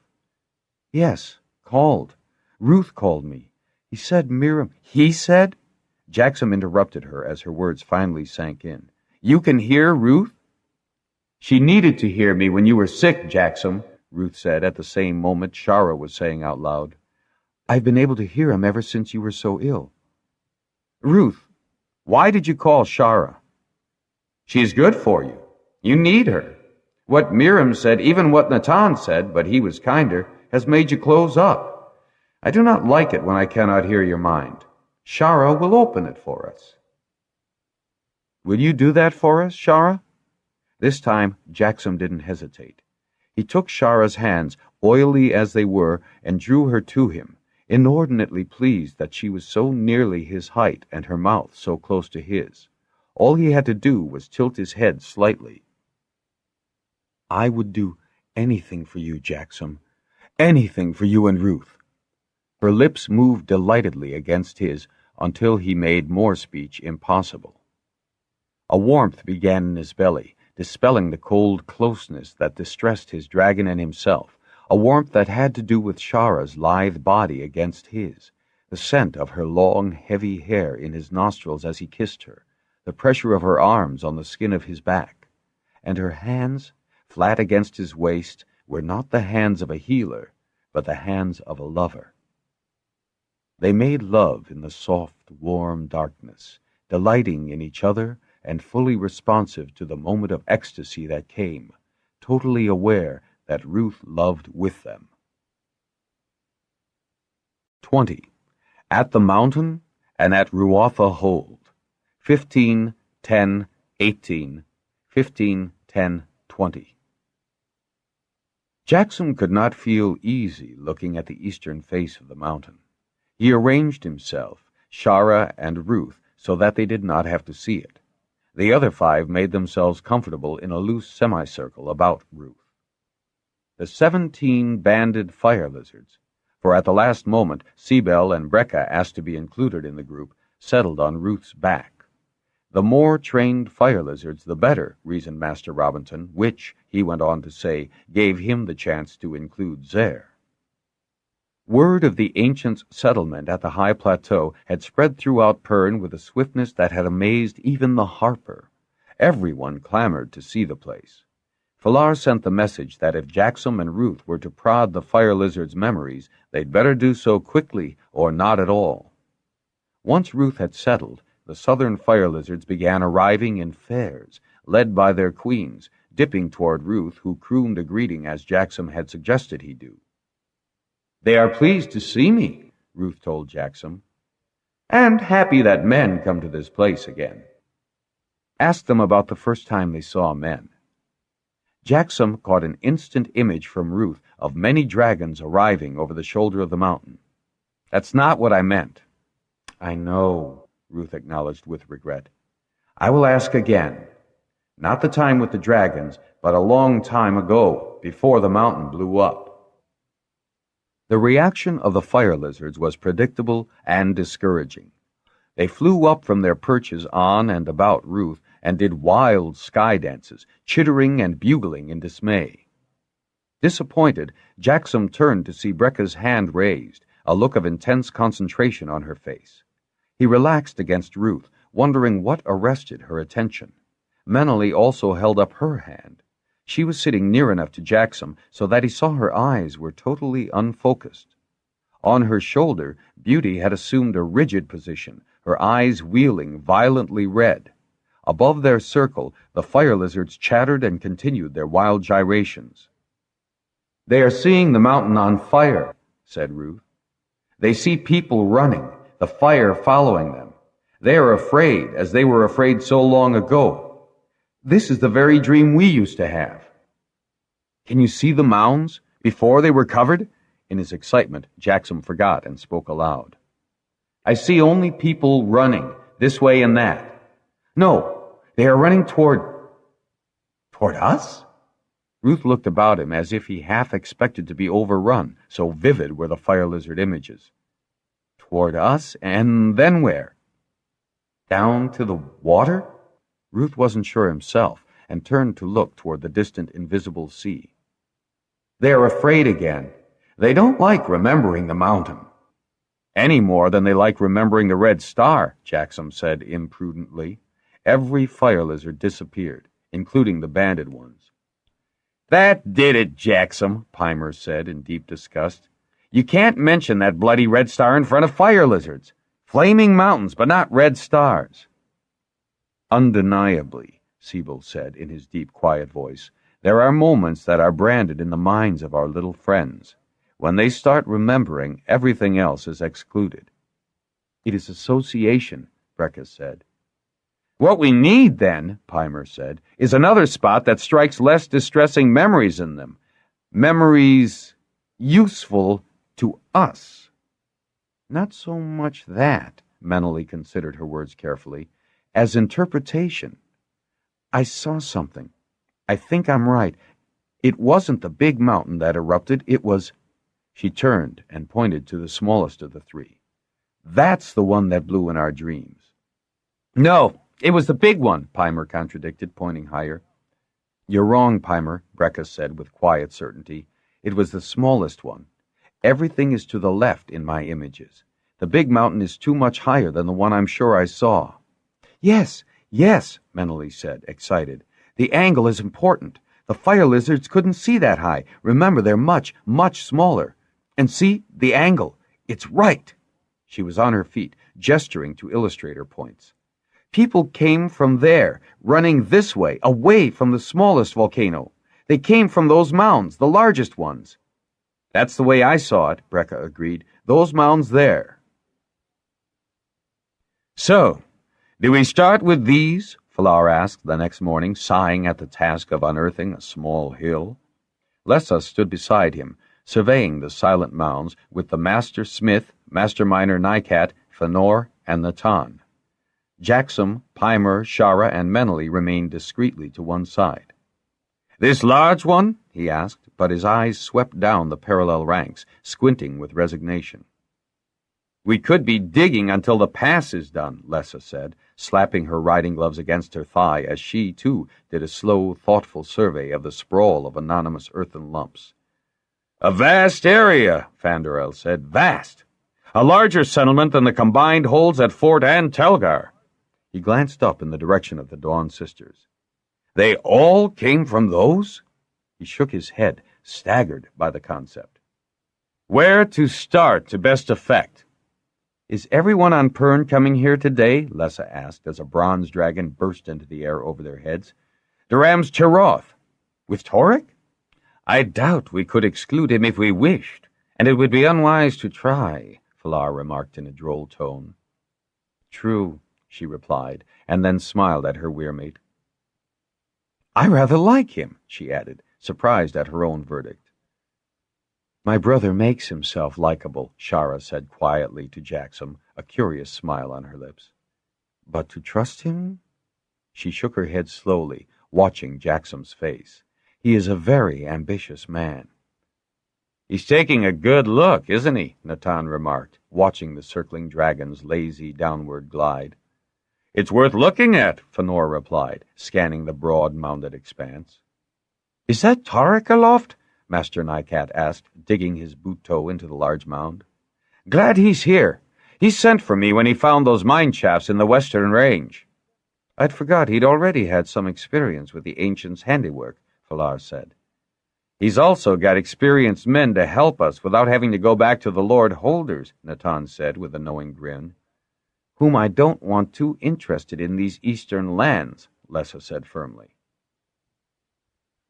Speaker 3: "Yes, called. Ruth called me. He said Miriam—" "He said?" Jaxom interrupted her as her words finally sank in. "You can hear Ruth?" "She needed to hear me when you were sick, Jaxom," Ruth said at the same moment Shara was saying out loud. "I've been able to hear him ever since you were so ill." "Ruth, why did you call Shara?" "She's good for you. You need her. What Miriam said, even what Natan said, but he was kinder, has made you close up. I do not like it when I cannot hear your mind. Shara will open it for us." "Will you do that for us, Shara?" This time, Jaxom didn't hesitate. He took Shara's hands, oily as they were, and drew her to him, inordinately pleased that she was so nearly his height and her mouth so close to his. All he had to do was tilt his head slightly. "I would do anything for you, Jaxom. Anything for you and Ruth." Her lips moved delightedly against his until he made more speech impossible. A warmth began in his belly, dispelling the cold closeness that distressed his dragon and himself, a warmth that had to do with Shara's lithe body against his, the scent of her long, heavy hair in his nostrils as he kissed her, the pressure of her arms on the skin of his back, and her hands, flat against his waist, were not the hands of a healer, but the hands of a lover. They made love in the soft, warm darkness, delighting in each other and fully responsive to the moment of ecstasy that came, totally aware that Ruth loved with them. 20. At the mountain and at Ruatha Hold. 15, 10, 18, 15, 10, 20. Jaxom could not feel easy looking at the eastern face of the mountain. He arranged himself, Shara, and Ruth so that they did not have to see it. The other 5 made themselves comfortable in a loose semicircle about Ruth. The 17 banded fire lizards, for at the last moment Seabel and Brecca asked to be included in the group, settled on Ruth's back. The more trained fire lizards, the better, reasoned Master Robinson, which, he went on to say, gave him the chance to include Zer. Word of the ancients' settlement at the high plateau had spread throughout Pern with a swiftness that had amazed even the harper. Everyone clamored to see the place. Falar sent the message that if Jaxom and Ruth were to prod the fire lizards' memories, they'd better do so quickly or not at all. Once Ruth had settled, the southern fire lizards began arriving in fairs, led by their queens, dipping toward Ruth, who crooned a greeting as Jaxom had suggested he do. "They are pleased to see me," Ruth told Jaxom, "and happy that men come to this place again." Ask them about the first time they saw men. Jaxom caught an instant image from Ruth of many dragons arriving over the shoulder of the mountain. "That's not what I meant." "I know," Ruth acknowledged with regret. "I will ask again. Not the time with the dragons, but a long time ago, before the mountain blew up." The reaction of the fire lizards was predictable and discouraging. They flew up from their perches on and about Ruth and did wild sky dances, chittering and bugling in dismay. Disappointed, Jaxom turned to see Brecca's hand raised, a look of intense concentration on her face. He relaxed against Ruth, wondering what arrested her attention. Menelly also held up her hand. She was sitting near enough to Jaxom so that he saw her eyes were totally unfocused. On her shoulder, Beauty had assumed a rigid position, her eyes wheeling violently red. Above their circle, the fire lizards chattered and continued their wild gyrations. "They are seeing the mountain on fire," said Ruth. "They see people running, the fire following them. They are afraid, as they were afraid so long ago. This is the very dream we used to have." "Can you see the mounds, before they were covered?" In his excitement, Jaxom forgot and spoke aloud. "I see only people running, this way and that. No, they are running toward—" Toward us? Ruth looked about him as if he half expected to be overrun, so vivid were the fire lizard images. Toward us, and then where? Down to the water? Ruth wasn't sure himself, and turned to look toward the distant invisible sea. They're afraid again. They don't like remembering the mountain. Any more than they like remembering the red star, Jaxom said imprudently. Every fire lizard disappeared, including the banded ones. That did it, Jaxom, Peimer said in deep disgust. You can't mention that bloody red star in front of fire lizards. Flaming mountains, but not red stars. Undeniably, Siebel said in his deep, quiet voice, there are moments that are branded in the minds of our little friends. When they start remembering, everything else is excluded. It is association, Brecka said. What we need, then, Peimer said, is another spot that strikes less distressing memories in them. Memories useful to us. Not so much that, mentally considered her words carefully, as interpretation. I saw something. I think I'm right. It wasn't the big mountain that erupted, it was... She turned and pointed to the smallest of the three. That's the one that blew in our dreams. No, it was the big one, Peimer contradicted, pointing higher. You're wrong, Peimer, Brecka said with quiet certainty. It was the smallest one. Everything is to the left in my images. The big mountain is too much higher than the one I'm sure I saw. Yes, mentally said, excited. The angle is important. The fire lizards couldn't see that high. Remember, they're much, much smaller. And see, the angle. It's right. She was on her feet, gesturing to illustrate her points. People came from there, running this way, away from the smallest volcano. They came from those mounds, the largest ones. That's the way I saw it, Brecka agreed. Those mounds there.
Speaker 2: So, do we start with these? Falar asked the next morning, sighing at the task of unearthing a small hill. Lessa stood beside him, surveying the silent mounds with the master smith, master miner Nycat, Fënor, and Natan. Jaxom, Peimer, Shara, and Menely remained discreetly to one side. This large one? He asked, but his eyes swept down the parallel ranks, squinting with resignation. We could be digging until the pass is done, Lessa said, slapping her riding gloves against her thigh as she, too, did a slow, thoughtful survey of the sprawl of anonymous earthen lumps. A vast area, Fanderel said. Vast. A larger settlement than the combined holds at Fort and Telgar. He glanced up in the direction of the Dawn sisters. They all came from those? He shook his head, staggered by the concept. Where to start to best effect? Is everyone on Pern coming here today? Lessa asked as a bronze dragon burst into the air over their heads. Duram's Tiroth. With Torek? I doubt we could exclude him if we wished, and it would be unwise to try, Falar remarked in a droll tone. True, she replied, and then smiled at her weirmate. I rather like him, she added, surprised at her own verdict. My brother makes himself likable, Shara said quietly to Jaxom, a curious smile on her lips. But to trust him? She shook her head slowly, watching Jaxom's face. He is a very ambitious man. He's taking a good look, isn't he? Natan remarked, watching the circling dragon's lazy downward glide. It's worth looking at, Fënor replied, scanning the broad mounded expanse. Is that Torek aloft? Master Nycat asked, digging his boot toe into the large mound. Glad he's here. He sent for me when he found those mine shafts in the western range. I'd forgot he'd already had some experience with the ancients' handiwork, Falar said. He's also got experienced men to help us without having to go back to the Lord Holders, Natan said with a knowing grin. Whom I don't want too interested in these eastern lands, Lessa said firmly.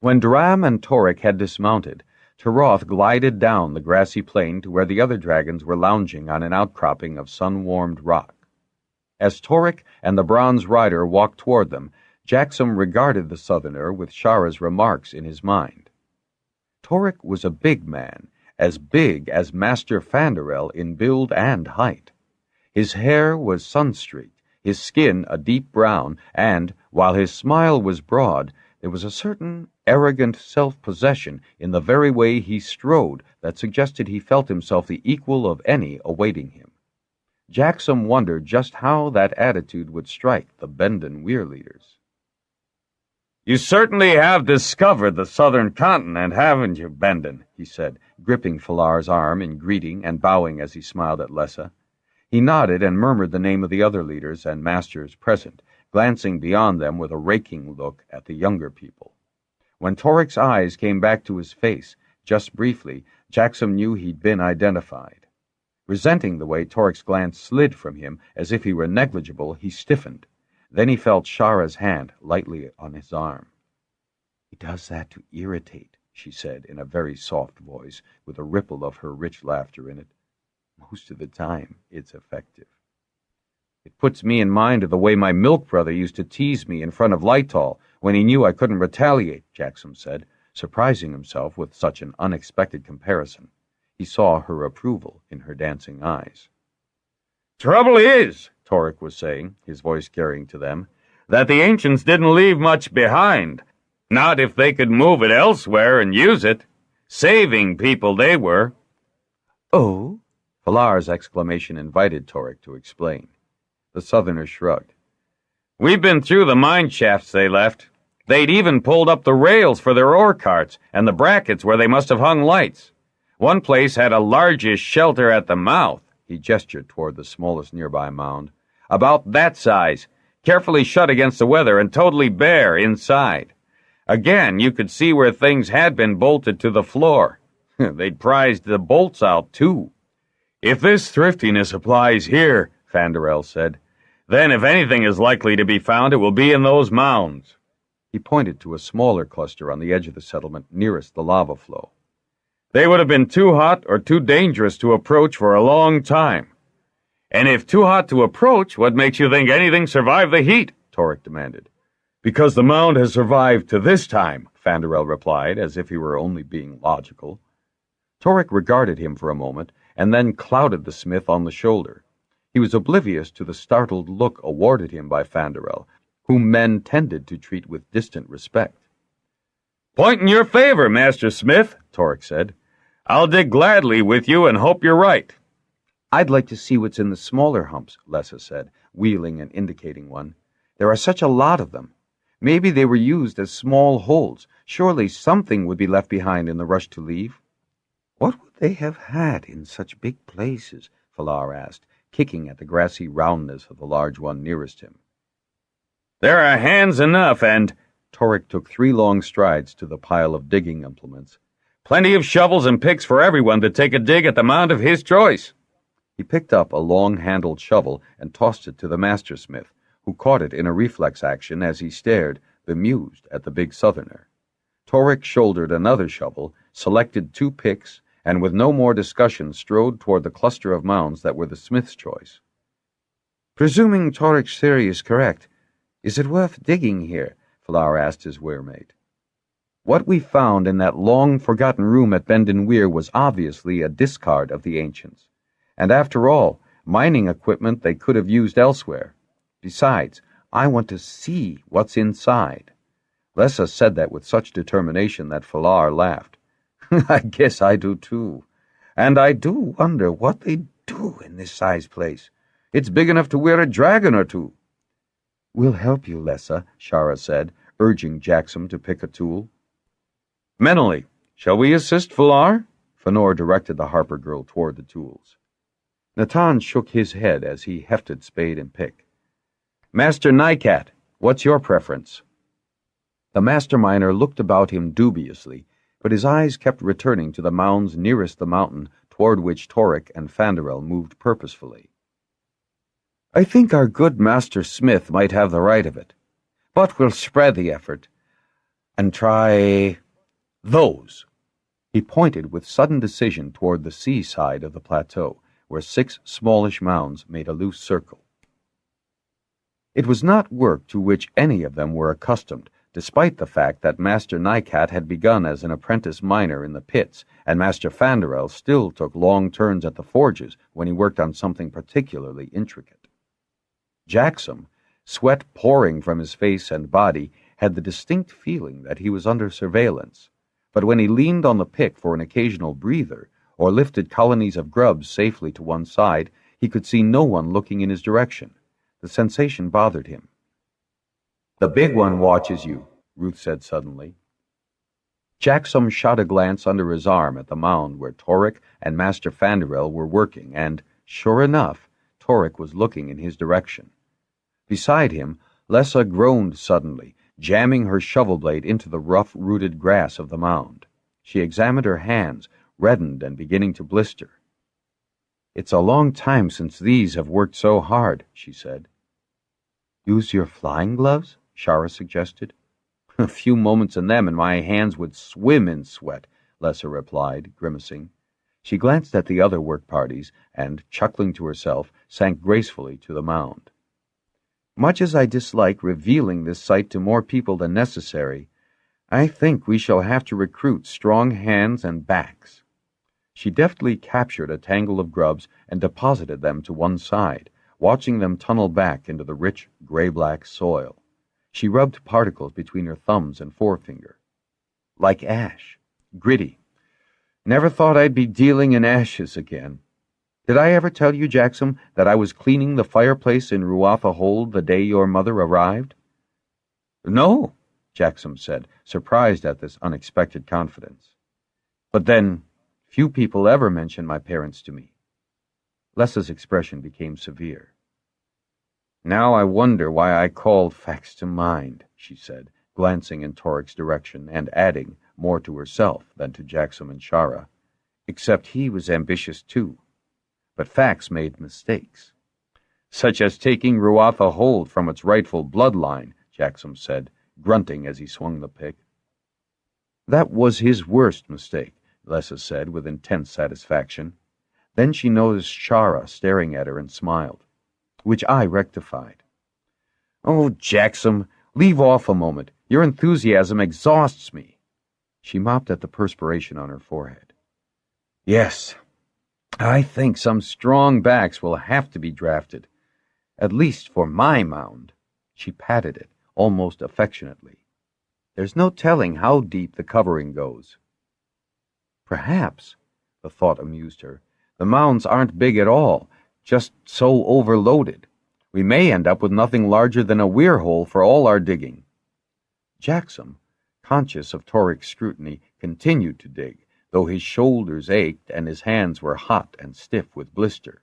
Speaker 2: When Dram and Torek had dismounted, Tiroth glided down the grassy plain to where the other dragons were lounging on an outcropping of sun-warmed rock. As Torek and the bronze rider walked toward them, Jaxom regarded the southerner with Shara's remarks in his mind. Torek was a big man, as big as Master Fanderel in build and height. His hair was sun-streaked, his skin a deep brown, and, while his smile was broad,
Speaker 3: There was a certain arrogant self-possession in the very way he strode that suggested he felt himself the equal of any awaiting him. Jaxom wondered just how that attitude would strike the Bendon Weir leaders.
Speaker 2: "You certainly have discovered the southern continent, haven't you, Bendon?" he said, gripping Falar's arm in greeting and bowing as he smiled at Lessa. He nodded and murmured the name of the other leaders and masters present, glancing beyond them with a raking look at the younger people. When Torik's eyes came back to his face, just briefly, Jaxom knew he'd been identified. Resenting the way Torik's glance slid from him as if he were negligible, he stiffened. Then he felt Shara's hand lightly on his arm. "He does that to irritate," she said in a very soft voice, with a ripple of her rich laughter in it. "Most of the time, it's effective." "It puts me in mind of the way my milk brother used to tease me in front of Lytall when he knew I couldn't retaliate," Jaxom said, surprising himself with such an unexpected comparison. He saw her approval in her dancing eyes. "Trouble is," Torik was saying, his voice carrying to them, "that the ancients didn't leave much behind. Not if they could move it elsewhere and use it. Saving people they were."
Speaker 3: "Oh?" Falar's exclamation invited Torik to explain. The Southerner shrugged.
Speaker 2: "We've been through the mine shafts they left. They'd even pulled up the rails for their ore carts and the brackets where they must have hung lights. One place had a largish shelter at the mouth," he gestured toward the smallest nearby mound, "about that size, carefully shut against the weather and totally bare inside. Again, you could see where things had been bolted to the floor. They'd prized the bolts out, too." "If this thriftiness applies here," Fanderel said, "then if anything is likely to be found, it will be in those mounds."
Speaker 3: He pointed to a smaller cluster on the edge of the settlement nearest the lava flow.
Speaker 2: "They would have been too hot or too dangerous to approach for a long time." "And if too hot to approach, what makes you think anything survived the heat?" Torik demanded. "Because the mound has survived to this time," Fanderel replied, as if he were only being logical. Torik regarded him for a moment, and then clouted the smith on the shoulder. He was oblivious to the startled look awarded him by Fanderel, whom men tended to treat with distant respect. "Point in your favor, Master Smith," Torik said. "I'll dig gladly with you and hope you're right."
Speaker 3: "I'd like to see what's in the smaller humps," Lessa said, wheeling and indicating one. "There are such a lot of them. Maybe they were used as small holes. Surely something would be left behind in the rush to leave." "What would they have had in such big places?" Falar asked, kicking at the grassy roundness of the large one nearest him.
Speaker 2: "There are hands enough, and—"
Speaker 3: Torik took 3 long strides to the pile of digging implements.
Speaker 2: "Plenty of shovels and picks for everyone to take a dig at the mound of his choice."
Speaker 3: He picked up a long-handled shovel and tossed it to the mastersmith, who caught it in a reflex action as he stared, bemused, at the big Southerner. Torik shouldered another shovel, selected 2 picks, and with no more discussion strode toward the cluster of mounds that were the smith's choice. "Presuming Torik's theory is correct, is it worth digging here?" Falar asked his weirmate. What we found in that long-forgotten room at Bendon Weir was obviously a discard of the ancients. And after all, mining equipment they could have used elsewhere. Besides, I want to see what's inside. Lessa said that with such determination that Falar laughed. "I guess I do too. And I do wonder what they do in this size place. It's big enough to wear a dragon or two." "We'll help you, Lessa," Shara said, urging Jaxom to pick a tool.
Speaker 2: "Mentally, shall we assist Falar?"
Speaker 3: Fënor directed the Harper girl toward the tools. Natan shook his head as he hefted spade and pick.
Speaker 2: "Master Nycat, what's your preference?"
Speaker 3: The master miner looked about him dubiously, but his eyes kept returning to the mounds nearest the mountain toward which Torik and Fanderel moved purposefully. "I think our good Master Smith might have the right of it, but we'll spread the effort and try those." He pointed with sudden decision toward the seaside of the plateau, where 6 smallish mounds made a loose circle. It was not work to which any of them were accustomed, despite the fact that Master Nycat had begun as an apprentice miner in the pits, and Master Fanderel still took long turns at the forges when he worked on something particularly intricate. Jaxom, sweat pouring from his face and body, had the distinct feeling that he was under surveillance, but when he leaned on the pick for an occasional breather, or lifted colonies of grubs safely to one side, he could see no one looking in his direction. The sensation bothered him.
Speaker 1: "The big one watches you," Ruth said suddenly.
Speaker 3: Jaxom shot a glance under his arm at the mound where Torek and Master Fanderel were working, and, sure enough, Torek was looking in his direction. Beside him, Lessa groaned suddenly, jamming her shovel blade into the rough-rooted grass of the mound. She examined her hands, reddened and beginning to blister. "It's a long time since these have worked so hard," she said. "Use your flying gloves?" Shara suggested. "A few moments in them and my hands would swim in sweat," Lessa replied, grimacing. She glanced at the other work parties and, chuckling to herself, sank gracefully to the mound. "Much as I dislike revealing this sight to more people than necessary, I think we shall have to recruit strong hands and backs." She deftly captured a tangle of grubs and deposited them to one side, watching them tunnel back into the rich, gray-black soil. She rubbed particles between her thumbs and forefinger. "Like ash. Gritty. Never thought I'd be dealing in ashes again. Did I ever tell you, Jaxom, that I was cleaning the fireplace in Ruatha Hold the day your mother arrived?"
Speaker 1: "No,"
Speaker 3: Jaxom said, surprised at this unexpected confidence. "But then, few people ever mention my parents to me." Lessa's expression became severe. "Now I wonder why I called facts to mind," she said, glancing in Torek's direction and adding, more to herself than to Jaxom and Shara, "except he was ambitious too. But facts made mistakes." "Such as taking Ruatha Hold from its rightful bloodline," Jaxom said, grunting as he swung the pick. "That was his worst mistake," Lessa said with intense satisfaction. Then she noticed Shara staring at her and smiled, which I rectified. "Oh, Jaxom, leave off a moment. Your enthusiasm exhausts me." She mopped at the perspiration on her forehead. "Yes, I think some strong backs will have to be drafted, at least for my mound." She patted it, almost affectionately. "There's no telling how deep the covering goes." "Perhaps," the thought amused her, "the mounds aren't big at all, just so overloaded. We may end up with nothing larger than a weir hole for all our digging." Jaxom, conscious of Torek's scrutiny, continued to dig, though his shoulders ached and his hands were hot and stiff with blister.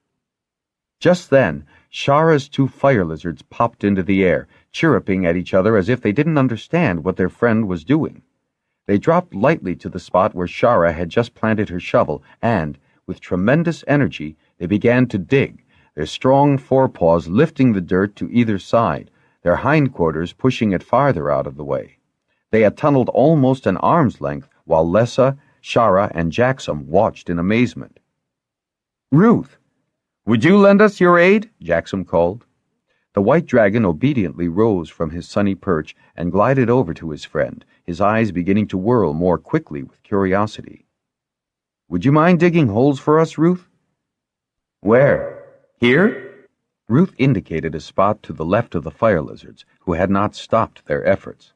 Speaker 3: Just then, Shara's two fire lizards popped into the air, chirruping at each other as if they didn't understand what their friend was doing. They dropped lightly to the spot where Shara had just planted her shovel, and, with tremendous energy, they began to dig, their strong forepaws lifting the dirt to either side, their hindquarters pushing it farther out of the way. They had tunneled almost an arm's length, while Lessa, Shara, and Jaxom watched in amazement. "Ruth, would you lend us your aid?" Jaxom called. The white dragon obediently rose from his sunny perch and glided over to his friend, his eyes beginning to whirl more quickly with curiosity. "Would you mind digging holes for us, Ruth?"
Speaker 1: "Where? Here?"
Speaker 3: Ruth indicated a spot to the left of the fire lizards, who had not stopped their efforts.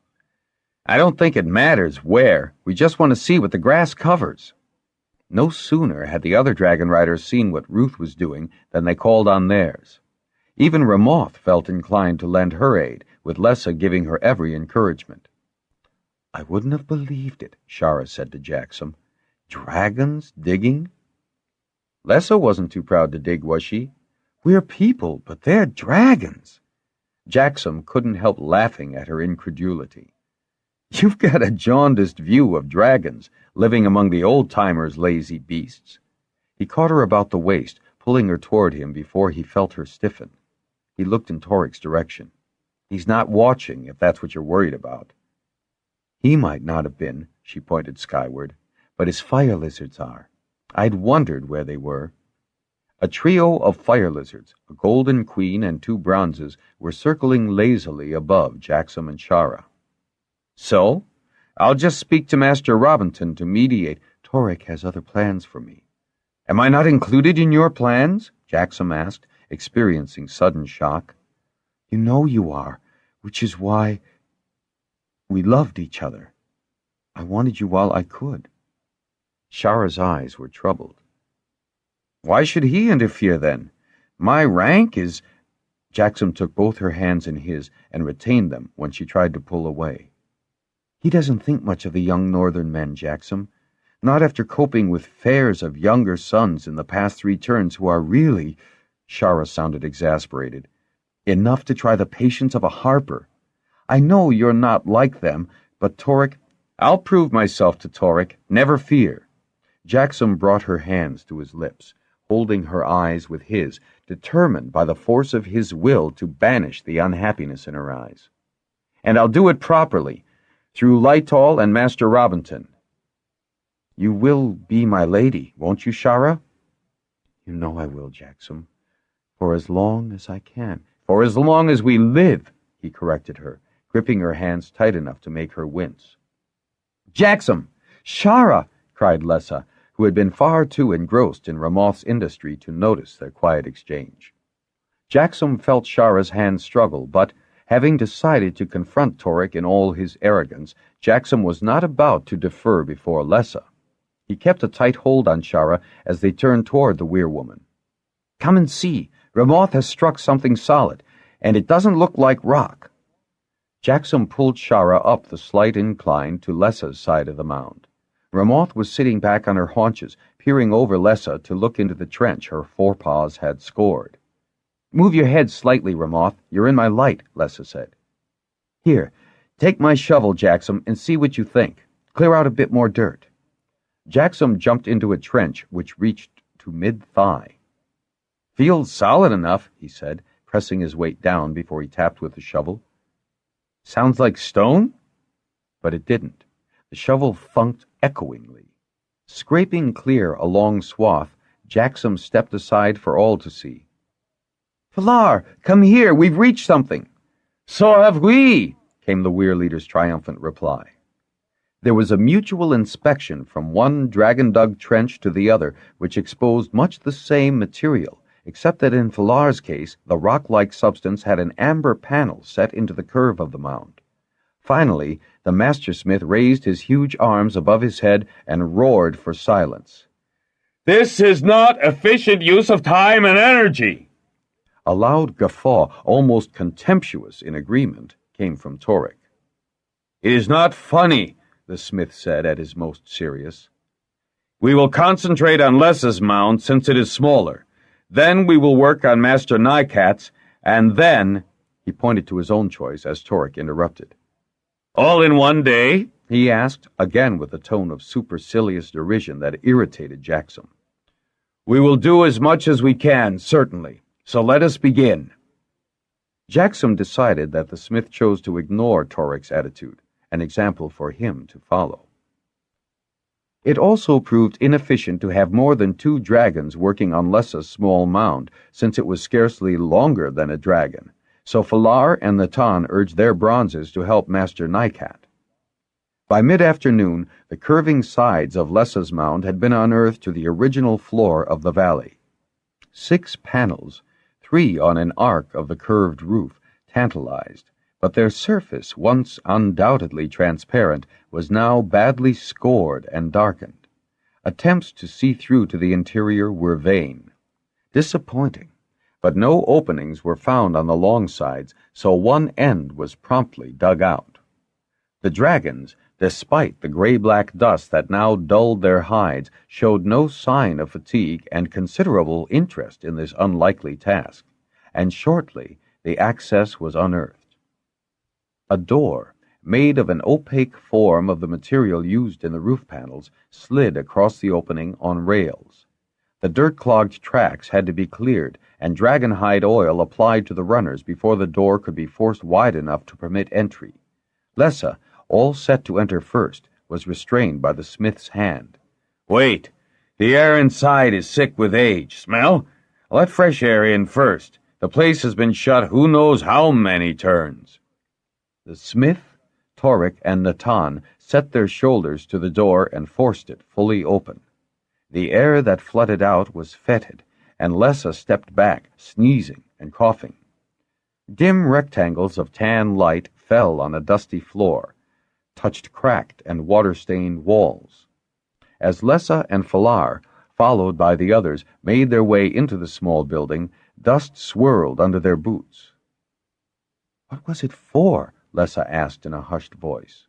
Speaker 2: "I don't think it matters where. We just want to see what the grass covers."
Speaker 3: No sooner had the other Dragonriders seen what Ruth was doing than they called on theirs. Even Ramoth felt inclined to lend her aid, with Lessa giving her every encouragement. "I wouldn't have believed it," Shara said to Jaxom. "Dragons digging?" Lessa wasn't too proud to dig, was she? "We're people, but they're dragons." Jaxom couldn't help laughing at her incredulity. "You've got a jaundiced view of dragons, living among the old-timers, lazy beasts." He caught her about the waist, pulling her toward him before he felt her stiffen. He looked in Torek's direction. "He's not watching, if that's what you're worried about." "He might not have been," she pointed skyward, "but his fire lizards are. I'd wondered where they were." A trio of fire lizards, a golden queen and two bronzes, were circling lazily above Jaxom and Shara.
Speaker 2: "So? I'll just speak to Master Robinson to mediate."
Speaker 3: "Torek has other plans for me."
Speaker 2: "Am I not included in your plans?"
Speaker 3: Jaxom asked, experiencing sudden shock. "You know you are, which is why—" We loved each other. I wanted you while I could. Shara's eyes were troubled.
Speaker 2: Why should he interfere, then? My rank is—
Speaker 3: Jaxom took both her hands in his and retained them when she tried to pull away. He doesn't think much of the young northern men, Jaxom. Not after coping with fairs of younger sons in the past 3 turns who are really— Shara sounded exasperated— enough to try the patience of a harper. I know you're not like them, but Torrik—
Speaker 2: I'll prove myself to Torrik, never fear.
Speaker 3: Jaxom brought her hands to his lips, holding her eyes with his, determined by the force of his will to banish the unhappiness in her eyes.
Speaker 2: And I'll do it properly, through Lytol and Master Robinson.
Speaker 3: You will be my lady, won't you, Shara? You know I will, Jaxom. For as long as I can.
Speaker 2: For as long as we live,
Speaker 3: he corrected her, gripping her hands tight enough to make her wince.
Speaker 2: Jaxom!
Speaker 3: Shara! Cried Lessa, who had been far too engrossed in Ramoth's industry to notice their quiet exchange. Jaxom felt Shara's hands struggle, but, having decided to confront Torrik in all his arrogance, Jaxom was not about to defer before Lessa. He kept a tight hold on Shara as they turned toward the weirwoman.
Speaker 2: Come and see. Ramoth has struck something solid, and it doesn't look like rock.
Speaker 3: Jaxom pulled Shara up the slight incline to Lessa's side of the mound. Ramoth was sitting back on her haunches, peering over Lessa to look into the trench her forepaws had scored.
Speaker 2: Move your head slightly, Ramoth. You're in my light, Lessa said.
Speaker 3: Here, take my shovel, Jaxom, and see what you think. Clear out a bit more dirt. Jaxom jumped into a trench which reached to mid-thigh.
Speaker 2: Feels solid enough, he said,
Speaker 3: pressing his weight down before he tapped with the shovel.
Speaker 2: Sounds like stone?
Speaker 3: But it didn't. The shovel thunked echoingly. Scraping clear a long swath, Jaxom stepped aside for all to see.
Speaker 2: Falar, come here, we've reached something.
Speaker 3: So have we, came the Weir Leader's triumphant reply. There was a mutual inspection from one dragon-dug trench to the other, which exposed much the same material, except that in Falar's case, the rock-like substance had an amber panel set into the curve of the mound. Finally, the mastersmith raised his huge arms above his head and roared for silence.
Speaker 2: This is not efficient use of time and energy.
Speaker 3: A loud guffaw, almost contemptuous in agreement, came from Torrik.
Speaker 2: It is not funny,
Speaker 3: the smith said at his most serious.
Speaker 2: We will concentrate on Lessa's mound since it is smaller. Then we will work on Master Nykat's, and then—
Speaker 3: He pointed to his own choice as Torrik interrupted.
Speaker 2: All in one day?
Speaker 3: He asked, again with a tone of supercilious derision that irritated Jaxom.
Speaker 2: We will do as much as we can, certainly. So let us begin.
Speaker 3: Jaxom decided that the smith chose to ignore Torrik's attitude, an example for him to follow. It also proved inefficient to have more than 2 dragons working on Lessa's small mound, since it was scarcely longer than a dragon, so Falar and Natan urged their bronzes to help Master Nykat. By mid-afternoon, the curving sides of Lessa's mound had been unearthed to the original floor of the valley. 6 panels, 3 on an arc of the curved roof, tantalized, but their surface, once undoubtedly transparent, was now badly scored and darkened. Attempts to see through to the interior were vain. Disappointing, but no openings were found on the long sides, so one end was promptly dug out. The dragons, despite the gray-black dust that now dulled their hides, showed no sign of fatigue and considerable interest in this unlikely task, and shortly the access was unearthed. A door, made of an opaque form of the material used in the roof panels, slid across the opening on rails. The dirt-clogged tracks had to be cleared, and dragonhide oil applied to the runners before the door could be forced wide enough to permit entry. Lessa, all set to enter first, was restrained by the smith's hand.
Speaker 2: Wait, the air inside is sick with age. Smell? Let fresh air in first. The place has been shut who knows how many turns.
Speaker 3: The smith, Torrik, and Natan set their shoulders to the door and forced it fully open. The air that flooded out was fetid, and Lessa stepped back, sneezing and coughing. Dim rectangles of tan light fell on a dusty floor, touched cracked and water-stained walls. As Lessa and Falar, followed by the others, made their way into the small building, dust swirled under their boots. "What was it for?" Lessa asked in a hushed voice.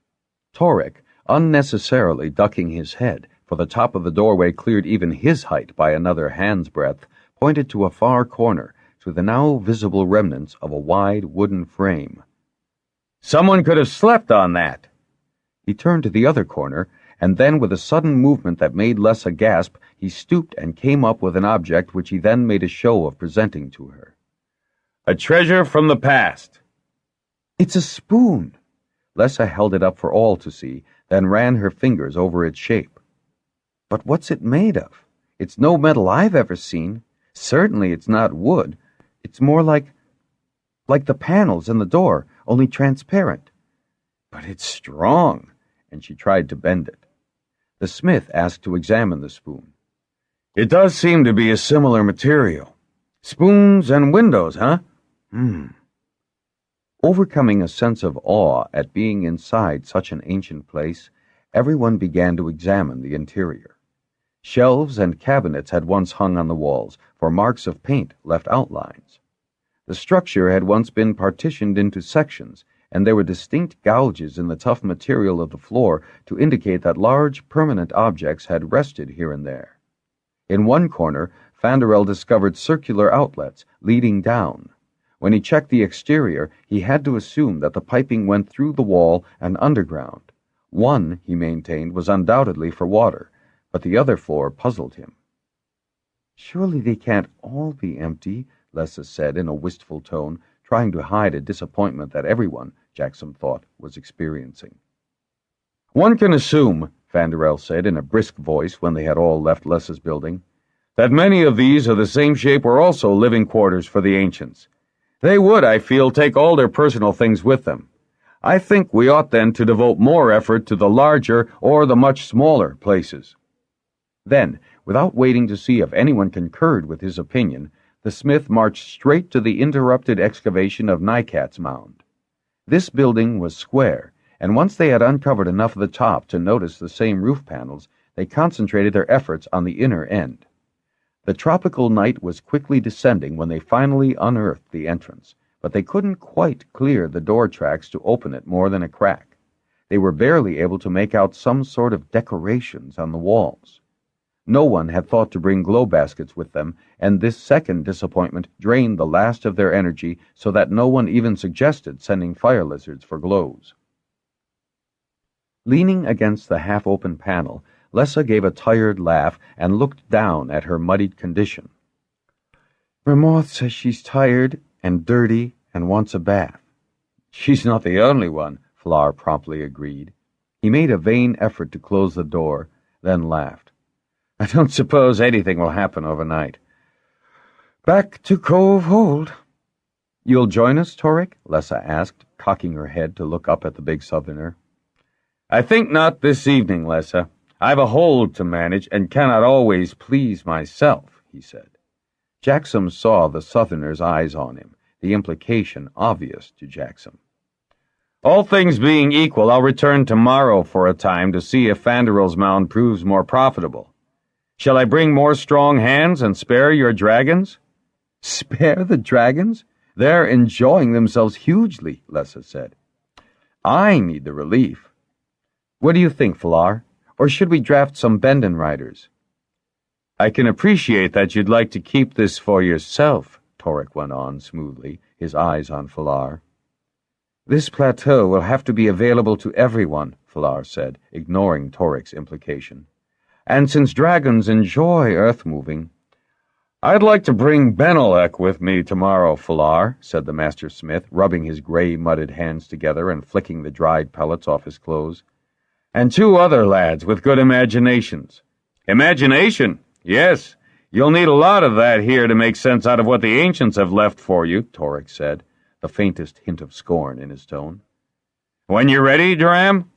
Speaker 3: Torek, unnecessarily ducking his head, for the top of the doorway cleared even his height by another hand's breadth, pointed to a far corner, to the now visible remnants of a wide wooden frame.
Speaker 2: "Someone could have slept on that."
Speaker 3: He turned to the other corner, and then with a sudden movement that made Lessa gasp, he stooped and came up with an object which he then made a show of presenting to her.
Speaker 2: "A treasure from the past."
Speaker 3: "It's a spoon." Lessa held it up for all to see, then ran her fingers over its shape. "But what's it made of? It's no metal I've ever seen. Certainly it's not wood. It's more like the panels in the door, only transparent. But it's strong," and she tried to bend it. The smith asked to examine the spoon.
Speaker 2: "It does seem to be a similar material. Spoons and windows, huh?"
Speaker 3: Overcoming a sense of awe at being inside such an ancient place, everyone began to examine the interior. Shelves and cabinets had once hung on the walls, for marks of paint left outlines. The structure had once been partitioned into sections, and there were distinct gouges in the tough material of the floor to indicate that large permanent objects had rested here and there. In one corner, Fanderel discovered circular outlets leading down. When he checked the exterior, he had to assume that the piping went through the wall and underground. One, he maintained, was undoubtedly for water, but the other floor puzzled him. "Surely they can't all be empty," Lessa said in a wistful tone, trying to hide a disappointment that everyone, Jaxom thought, was experiencing.
Speaker 2: "One can assume," Fanderel said in a brisk voice when they had all left Lessa's building, "that many of these of the same shape were also living quarters for the ancients. They would, I feel, take all their personal things with them. I think we ought then to devote more effort to the larger or the much smaller places."
Speaker 3: Then, without waiting to see if anyone concurred with his opinion, the smith marched straight to the interrupted excavation of Nycat's mound. This building was square, and once they had uncovered enough of the top to notice the same roof panels, they concentrated their efforts on the inner end. The tropical night was quickly descending when they finally unearthed the entrance, but they couldn't quite clear the door tracks to open it more than a crack. They were barely able to make out some sort of decorations on the walls. No one had thought to bring glow baskets with them, and this second disappointment drained the last of their energy so that no one even suggested sending fire lizards for glows. Leaning against the half-open panel, Lessa gave a tired laugh and looked down at her muddied condition. "Ramoth says she's tired and dirty and wants a bath."
Speaker 2: "She's not the only one,"
Speaker 3: Falar promptly agreed. He made a vain effort to close the door, then laughed.
Speaker 2: "I don't suppose anything will happen overnight. Back to Cove Hold."
Speaker 3: "You'll join us, Torek?" Lessa asked, cocking her head to look up at the big southerner.
Speaker 2: "I think not this evening, Lessa. I've a hold to manage and cannot always please myself," he said.
Speaker 3: Jaxom saw the southerner's eyes on him, the implication obvious to Jaxom.
Speaker 2: "All things being equal, I'll return tomorrow for a time to see if Fanderel's mound proves more profitable. Shall I bring more strong hands and spare your dragons?"
Speaker 3: "Spare the dragons? They're enjoying themselves hugely," Lessa said. "I need the relief. What do you think, Falar? Or should we draft some Dragonriders?"
Speaker 2: "I can appreciate that you'd like to keep this for yourself," Torek went on smoothly, his eyes on Falar.
Speaker 3: "This plateau will have to be available to everyone," Falar said, ignoring Torek's implication. "And since dragons enjoy earth-moving—"
Speaker 2: "I'd like to bring Benelek with me tomorrow, Falar," said the master smith, rubbing his gray, mudded hands together and flicking the dried pellets off his clothes. "And 2 other lads with good imaginations." "Imagination? Yes. You'll need a lot of that here to make sense out of what the ancients have left for you," Torek said, the faintest hint of scorn in his tone. "When you're ready, Dram?"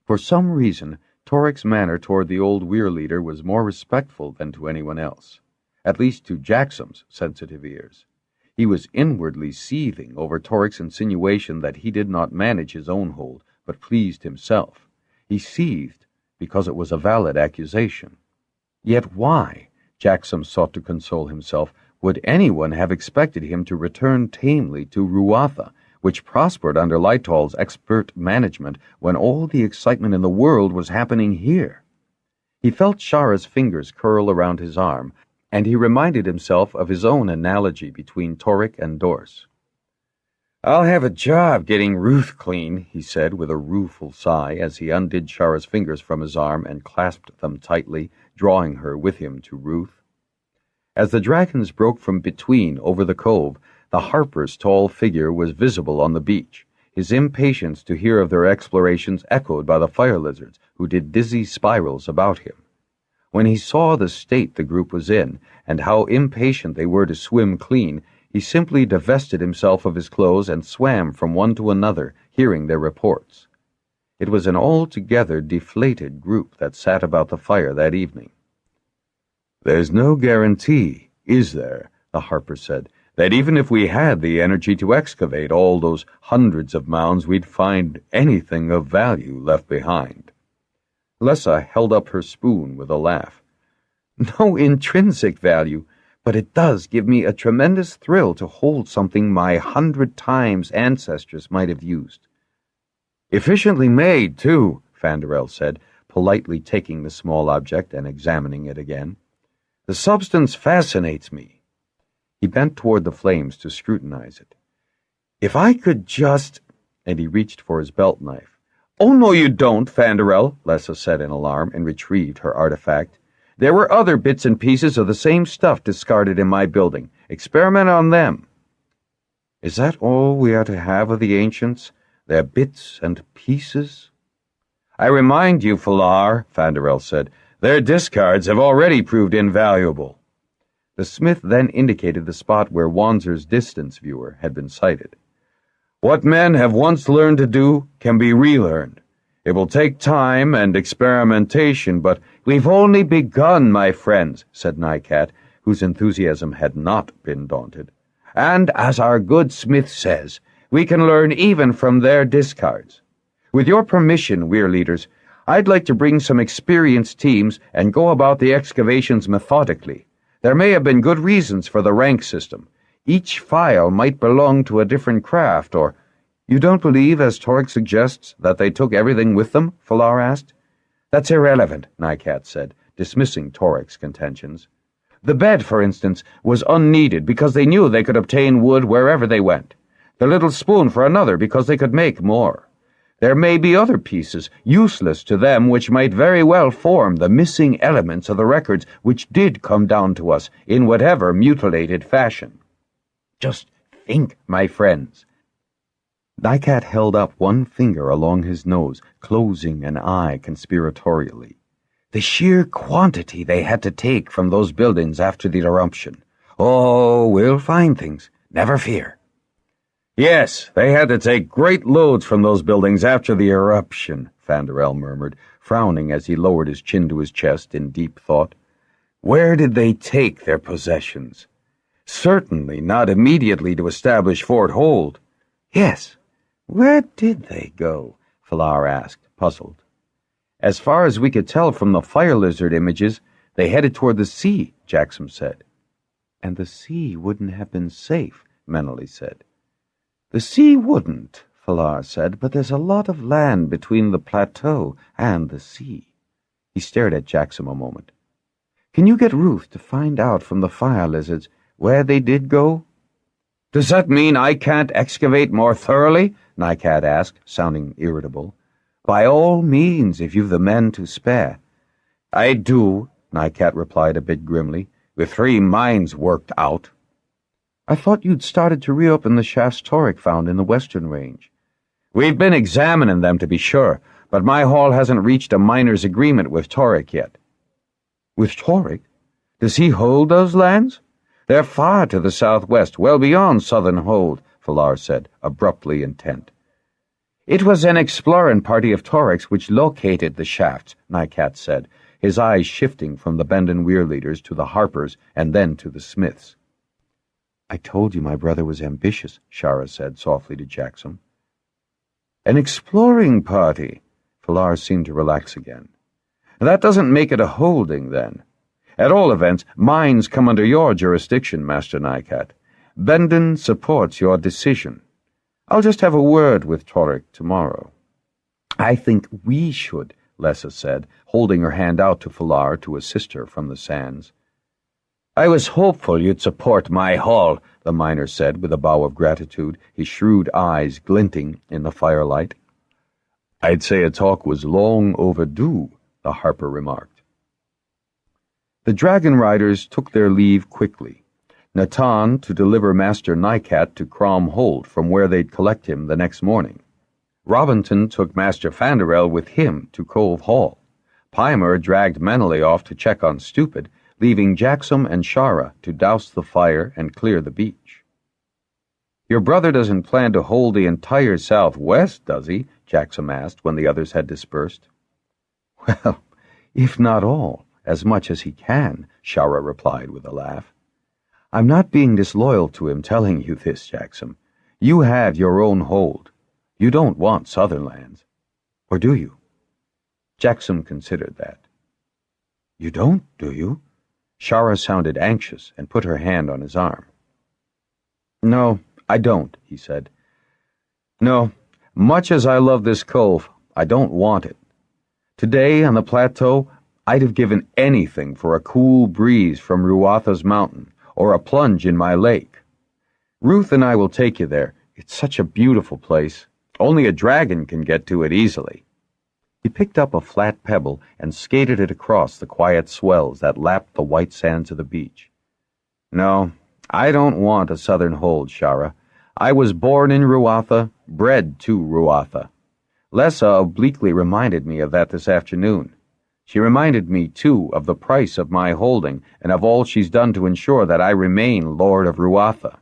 Speaker 2: For some reason, Torek's manner toward the old weir leader was more respectful than to anyone else, at least to Jaxom's sensitive ears. He was inwardly seething over Torek's insinuation that he did not manage his own hold,
Speaker 3: but pleased himself. He seethed because it was a valid accusation. Yet why, Jaxom sought to console himself, would anyone have expected him to return tamely to Ruatha, which prospered under Lytol's expert management when all the excitement in the world was happening here? He felt Shara's fingers curl around his arm, and he reminded himself of his own analogy between Torek and Dorse.
Speaker 2: "I'll have a job getting Ruth clean," he said with a rueful sigh as he undid Shara's fingers from his arm and clasped them tightly, drawing her with him to Ruth. As the dragons broke from between over the cove, the harper's tall figure was visible on the beach, his impatience to hear of their explorations echoed by the fire lizards, who did dizzy spirals about him. When he saw the state the group was in, and how impatient they were to swim clean, he simply divested himself of his clothes and swam from one to another, hearing their reports. It was an altogether deflated group that sat about the fire that evening.
Speaker 1: "There's no guarantee, is there," the harper said, "that even if we had the energy to excavate all those hundreds of mounds, we'd find anything of value left behind?"
Speaker 3: Lessa held up her spoon with a laugh. "No intrinsic value, but it does give me a tremendous thrill to hold something my 100 times ancestors might have used."
Speaker 1: "Efficiently made, too,"
Speaker 3: Fanderel said, politely taking the small object and examining it again.
Speaker 1: "The substance fascinates me."
Speaker 3: He bent toward the flames to scrutinize it. "If I could just—" and he reached for his belt knife.
Speaker 1: "Oh, no, you don't, Fanderel," Lessa said in alarm, and retrieved her artifact. "There were other bits and pieces of the same stuff discarded in my building. Experiment on them."
Speaker 3: "Is that all we are to have of the ancients? Their bits and pieces?"
Speaker 1: "I remind you, Falar," Fanderel said, "their discards have already proved invaluable."
Speaker 3: The smith then indicated the spot where Wanzer's distance viewer had been sighted.
Speaker 1: "What men have once learned to do can be relearned. It will take time and experimentation, but we've only begun, my friends," said Nycat, whose enthusiasm had not been daunted. "And, as our good smith says, we can learn even from their discards. With your permission, Weir leaders, I'd like to bring some experienced teams and go about the excavations methodically. There may have been good reasons for the rank system. Each file might belong to a different craft, or—" "You don't believe, as Torek suggests, that they took everything with them?" Falar asked. "That's irrelevant," Nycat said, dismissing Torek's contentions. "The bed, for instance, was unneeded because they knew they could obtain wood wherever they went. The little spoon for another because they could make more. There may be other pieces, useless to them, which might very well form the missing elements of the records which did come down to us in whatever mutilated fashion. Just think, my friends."
Speaker 3: Nycat held up one finger along his nose, closing an eye conspiratorially.
Speaker 1: "The sheer quantity they had to take from those buildings after the eruption. Oh, we'll find things, never fear." "Yes, they had to take great loads from those buildings after the eruption," Fanderel murmured, frowning as he lowered his chin to his chest in deep thought. "Where did they take their possessions? Certainly not immediately to establish Fort Hold. Yes, where did they go?" Falar asked, puzzled.
Speaker 3: "As far as we could tell from the fire lizard images, they headed toward the sea," Jaxom said. "And the sea wouldn't have been safe," Menelly said. "The sea wouldn't," Falar said, "but there's a lot of land between the plateau and the sea." He stared at Jaxom a moment. "Can you get Ruth to find out from the fire lizards where they did go?"
Speaker 1: "Does that mean I can't excavate more thoroughly?" Nycat asked, sounding irritable.
Speaker 3: "By all means, if you've the men to spare."
Speaker 1: "I do," Nycat replied a bit grimly, "with 3 mines worked out."
Speaker 3: "I thought you'd started to reopen the shafts Torek found in the western range."
Speaker 1: "We've been examining them, to be sure, but my haul hasn't reached a miner's agreement with Torek yet."
Speaker 3: "With Torek?
Speaker 1: Does he hold those lands?" "They're far to the southwest, well beyond Southern Hold," Falar said, abruptly intent. "It was an exploring party of Torek's which located the shafts," Nycat said, his eyes shifting from the Bendon Weir leaders to the harpers and then to the smiths.
Speaker 3: "I told you my brother was ambitious," Shara said softly to Jaxom.
Speaker 1: An exploring party. Falar seemed to relax again. That doesn't make it a holding, then. At all events, mines come under your jurisdiction, Master Nycat. Bendon supports your decision. I'll just have a word with Torek tomorrow. I think we should, Lessa said, holding her hand out to Falar to assist her from the sands. I was hopeful you'd support my haul, the miner said with a bow of gratitude, his shrewd eyes glinting in the firelight. I'd say a talk was long overdue, the harper remarked. The Dragonriders took their leave quickly. Natan to deliver Master Nycat to Crom Hold from where they'd collect him the next morning. Robinson took Master Fanderel with him to Cove Hall. Pimer dragged Meneley off to check on Stupid, leaving Jaxom and Shara to douse the fire and clear the beach. Your brother doesn't plan to hold the entire southwest, does he? Jaxom asked when the others had dispersed. Well, if not all, as much as he can, Shara replied with a laugh. I'm not being disloyal to him telling you this, Jaxom. You have your own hold. You don't want southern lands. Or do you? Jaxom considered that. You don't, do you? Shara sounded anxious and put her hand on his arm. No, I don't, he said. No, much as I love this cove, I don't want it. Today, on the plateau, I'd have given anything for a cool breeze from Ruatha's mountain, or a plunge in my lake. Ruth and I will take you there. It's such a beautiful place. Only a dragon can get to it easily. He picked up a flat pebble and skated it across the quiet swells that lapped the white sands of the beach. No, I don't want a southern hold, Shara. I was born in Ruatha, bred to Ruatha. Lessa obliquely reminded me of that this afternoon. She reminded me, too, of the price of my holding and of all she's done to ensure that I remain Lord of Ruatha.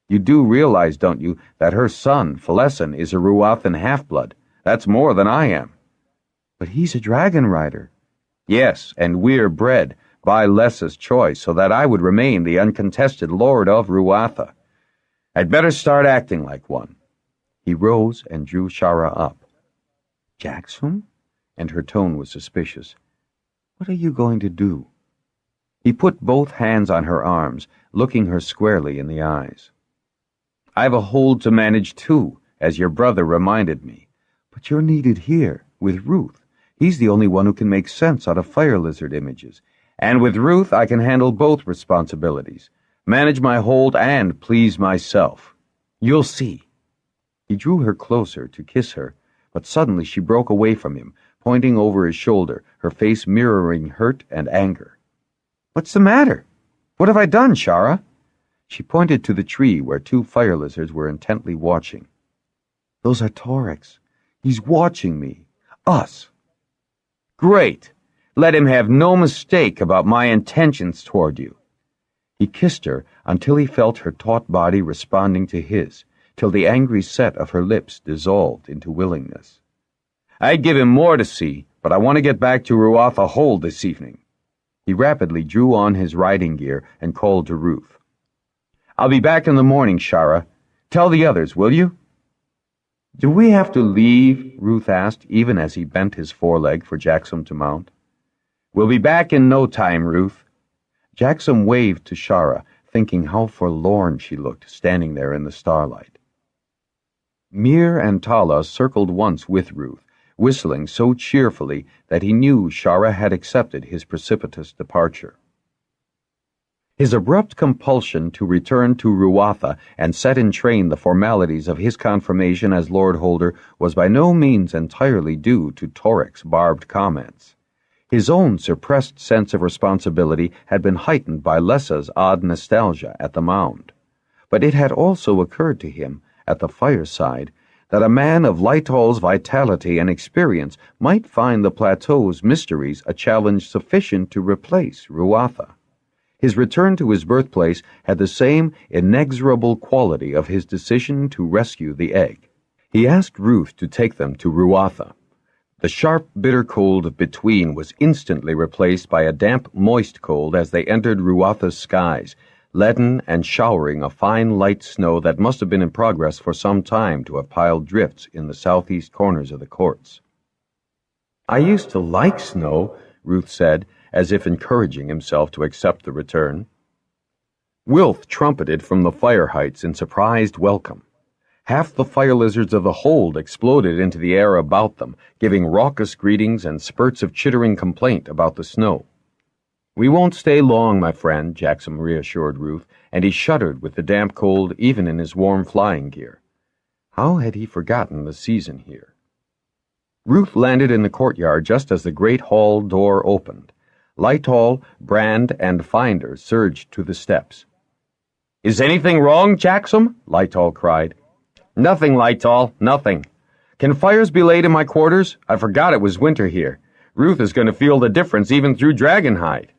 Speaker 1: You do realize, don't you, that her son, Falessen, is a Ruathan half-blood. That's more than I am. But he's a dragon rider. Yes, and we're bred by Lessa's choice so that I would remain the uncontested Lord of Ruatha. I'd better start acting like one. He rose and drew Shara up. Jaxom? And her tone was suspicious. What are you going to do? He put both hands on her arms, looking her squarely in the eyes. I've a hold to manage too, as your brother reminded me. But you're needed here, with Ruth. He's the only one who can make sense out of fire lizard images. And with Ruth, I can handle both responsibilities. Manage my hold and please myself. You'll see. He drew her closer to kiss her, but suddenly she broke away from him, pointing over his shoulder, her face mirroring hurt and anger. What's the matter? What have I done, Shara? She pointed to the tree where two fire lizards were intently watching. Those are Torex. He's watching me. Us. Great. Let him have no mistake about my intentions toward you. He kissed her until he felt her taut body responding to his, till the angry set of her lips dissolved into willingness. I'd give him more to see, but I want to get back to Ruatha Hold this evening. He rapidly drew on his riding gear and called to Ruth. I'll be back in the morning, Shara. Tell the others, will you? Do we have to leave? Ruth asked, even as he bent his foreleg for Jaxom to mount. We'll be back in no time, Ruth. Jaxom waved to Shara, thinking how forlorn she looked standing there in the starlight. Mir and Tala circled once with Ruth, whistling so cheerfully that he knew Shara had accepted his precipitous departure. His abrupt compulsion to return to Ruatha and set in train the formalities of his confirmation as Lord Holder was by no means entirely due to Torek's barbed comments. His own suppressed sense of responsibility had been heightened by Lessa's odd nostalgia at the mound. But it had also occurred to him, at the fireside, that a man of Lytol's vitality and experience might find the plateau's mysteries a challenge sufficient to replace Ruatha. His return to his birthplace had the same inexorable quality of his decision to rescue the egg. He asked Ruth to take them to Ruatha. The sharp, bitter cold between was instantly replaced by a damp, moist cold as they entered Ruatha's skies, leaden and showering a fine light snow that must have been in progress for some time to have piled drifts in the southeast corners of the courts. "I used to like snow," Ruth said, as if encouraging himself to accept the return. Wilf trumpeted from the fire heights in surprised welcome. Half the fire lizards of the hold exploded into the air about them, giving raucous greetings and spurts of chittering complaint about the snow. "We won't stay long, my friend," Jaxom reassured Ruth, and he shuddered with the damp cold even in his warm flying gear. How had he forgotten the season here? Ruth landed in the courtyard just as the great hall door opened. Lightoll, Brand, and Finder surged to the steps. "Is anything wrong, Jaxom?" Lightoll cried. "Nothing, Lightoll, nothing. Can fires be laid in my quarters? I forgot it was winter here. Ruth is going to feel the difference even through Dragonhide."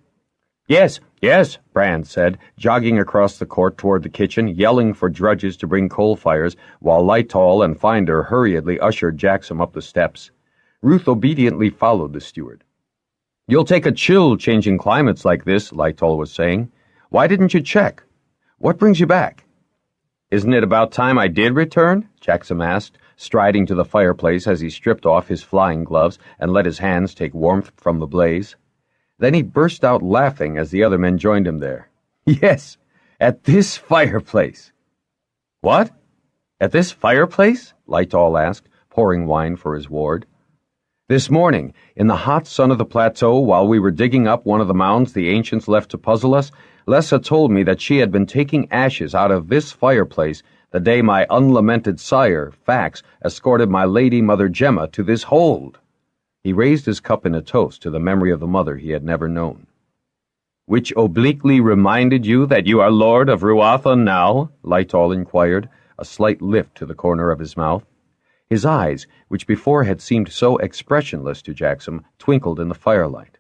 Speaker 1: "Yes, yes," Brand said, jogging across the court toward the kitchen, yelling for drudges to bring coal fires, while Lightoll and Finder hurriedly ushered Jaxom up the steps. Ruth obediently followed the steward. "You'll take a chill changing climates like this," Lightoll was saying. "Why didn't you check? What brings you back?" "Isn't it about time I did return?" Jaxom asked, striding to the fireplace as he stripped off his flying gloves and let his hands take warmth from the blaze. Then he burst out laughing as the other men joined him there. "Yes, at this fireplace." "What? At this fireplace?" Lightoll asked, pouring wine for his ward. "This morning, in the hot sun of the plateau, while we were digging up one of the mounds the ancients left to puzzle us, Lessa told me that she had been taking ashes out of this fireplace the day my unlamented sire, Fax, escorted my lady Mother Gemma to this hold." He raised his cup in a toast to the memory of the mother he had never known. "Which obliquely reminded you that you are Lord of Ruatha now?" Lightoll inquired, a slight lift to the corner of his mouth. His eyes, which before had seemed so expressionless to Jaxom, twinkled in the firelight.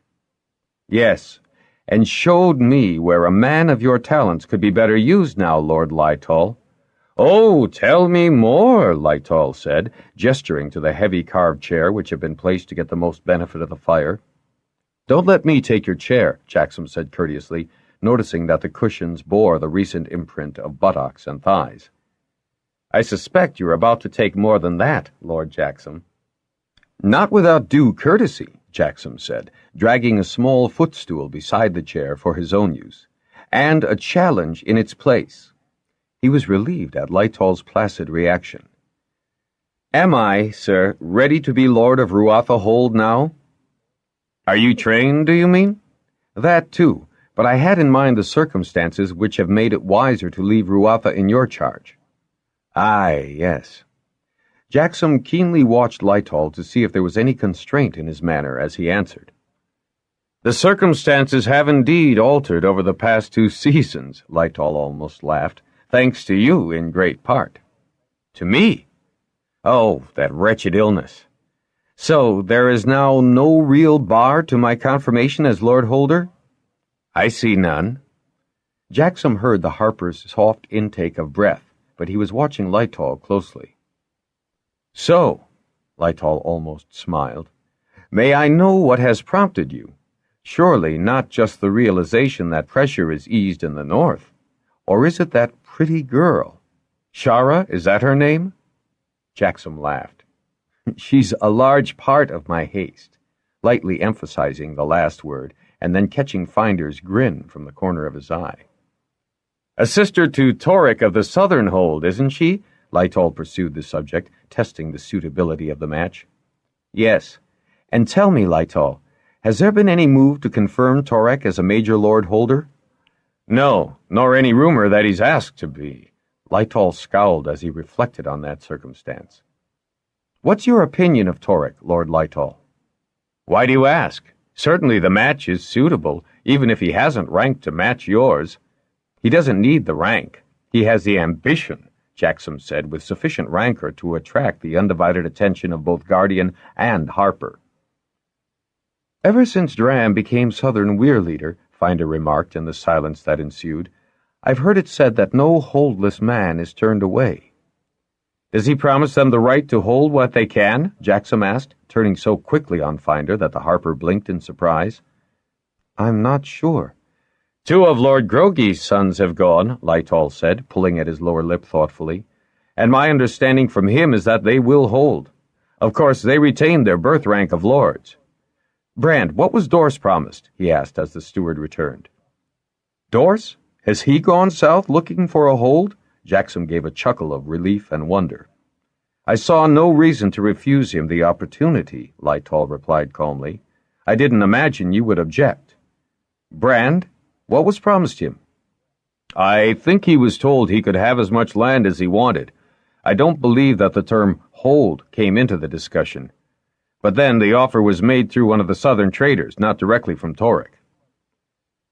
Speaker 1: "Yes, and showed me where a man of your talents could be better used now, Lord Lightoll." "Oh, tell me more," Lightoll said, gesturing to the heavy carved chair which had been placed to get the most benefit of the fire. "Don't let me take your chair," Jaxom said courteously, noticing that the cushions bore the recent imprint of buttocks and thighs. "I suspect you're about to take more than that, Lord Jaxom." "Not without due courtesy," Jaxom said, dragging a small footstool beside the chair for his own use, "and a challenge in its place." He was relieved at Lightoll's placid reaction. "Am I, sir, ready to be Lord of Ruatha Hold now?" "Are you trained, do you mean?" "That too, but I had in mind the circumstances which have made it wiser to leave Ruatha in your charge." "Aye, yes." Jaxom keenly watched Lightoll to see if there was any constraint in his manner as he answered. "The circumstances have indeed altered over the past 2 seasons," Lightoll almost laughed, "thanks to you in great part." "To me?" "Oh, that wretched illness. So there is now no real bar to my confirmation as Lord Holder?" "I see none." Jaxom heard the harper's soft intake of breath, but he was watching Lightoll closely. "So," Lightoll almost smiled, "may I know what has prompted you? Surely not just the realization that pressure is eased in the north. Or is it that pretty girl? Shara, is that her name?" Jaxom laughed. "She's a large part of my haste," lightly emphasizing the last word, and then catching Finder's grin from the corner of his eye. "A sister to Toric of the Southern Hold, isn't she?" Lightoll pursued the subject, testing the suitability of the match. "Yes. And tell me, Lightoll, has there been any move to confirm Toric as a Major Lord Holder?" "No, nor any rumor that he's asked to be." Lightoll scowled as he reflected on that circumstance. "What's your opinion of Toric, Lord Lightoll?" "Why do you ask? Certainly the match is suitable, even if he hasn't rank to match yours." "He doesn't need the rank. He has the ambition," Jaxom said with sufficient rancor to attract the undivided attention of both Guardian and Harper. "Ever since Dram became Southern Weir Leader," Finder remarked in the silence that ensued, "I've heard it said that no holdless man is turned away." "Does he promise them the right to hold what they can?" Jaxom asked, turning so quickly on Finder that the Harper blinked in surprise. "I'm not sure.
Speaker 2: "2 of Lord Grogy's sons have gone," Lytall said, pulling at his lower lip thoughtfully, "and my understanding from him is that they will hold. Of course, they retained their birth rank of lords." "Brand, what was Dorse promised?" he asked as the steward returned. "Dorse? Has he gone south looking for a hold?" Jaxom gave a chuckle of relief and wonder. "I saw no reason to refuse him the opportunity," Lytall replied calmly. "I didn't imagine you would object." "Brand? What was promised him?" "I think he was told he could have as much land as he wanted. I don't believe that the term hold came into the discussion. But then the offer was made through one of the southern traders, not directly from Torek."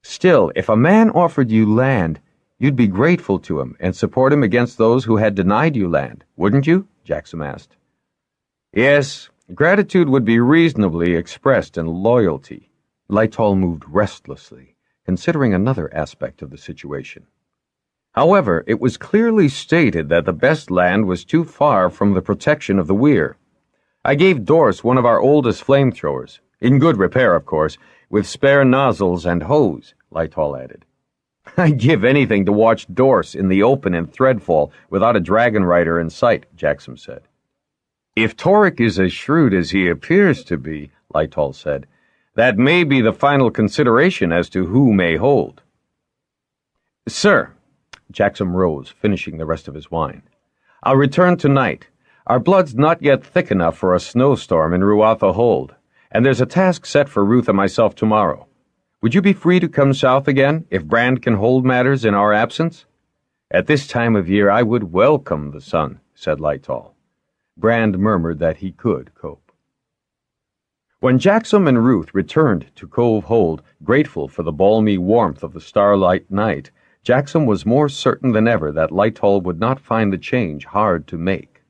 Speaker 2: "Still, if a man offered you land, you'd be grateful to him and support him against those who had denied you land, wouldn't you?" Jaxom asked. "Yes, gratitude would be reasonably expressed in loyalty." Lytall moved restlessly, considering another aspect of the situation. However, it was clearly stated that the best land was too far from the protection of the weir. "I gave Dorse one of our oldest flamethrowers, in good repair, of course, with spare nozzles and hose," Lytall added. "I'd give anything to watch Dorse in the open in Threadfall without a Dragonrider in sight," Jaxom said. "If Torek is as shrewd as he appears to be," Lytall said, "that may be the final consideration as to who may hold." "Sir," Jaxom rose, finishing the rest of his wine, "I'll return tonight. Our blood's not yet thick enough for a snowstorm in Ruatha Hold, and there's a task set for Ruth and myself tomorrow. Would you be free to come south again, if Brand can hold matters in our absence?" "At this time of year I would welcome the sun," said Lytall. Brand murmured that he could cope. When Jaxom and Ruth returned to Cove Hold, grateful for the balmy warmth of the starlight night, Jaxom was more certain than ever that Lytall would not find the change hard to make.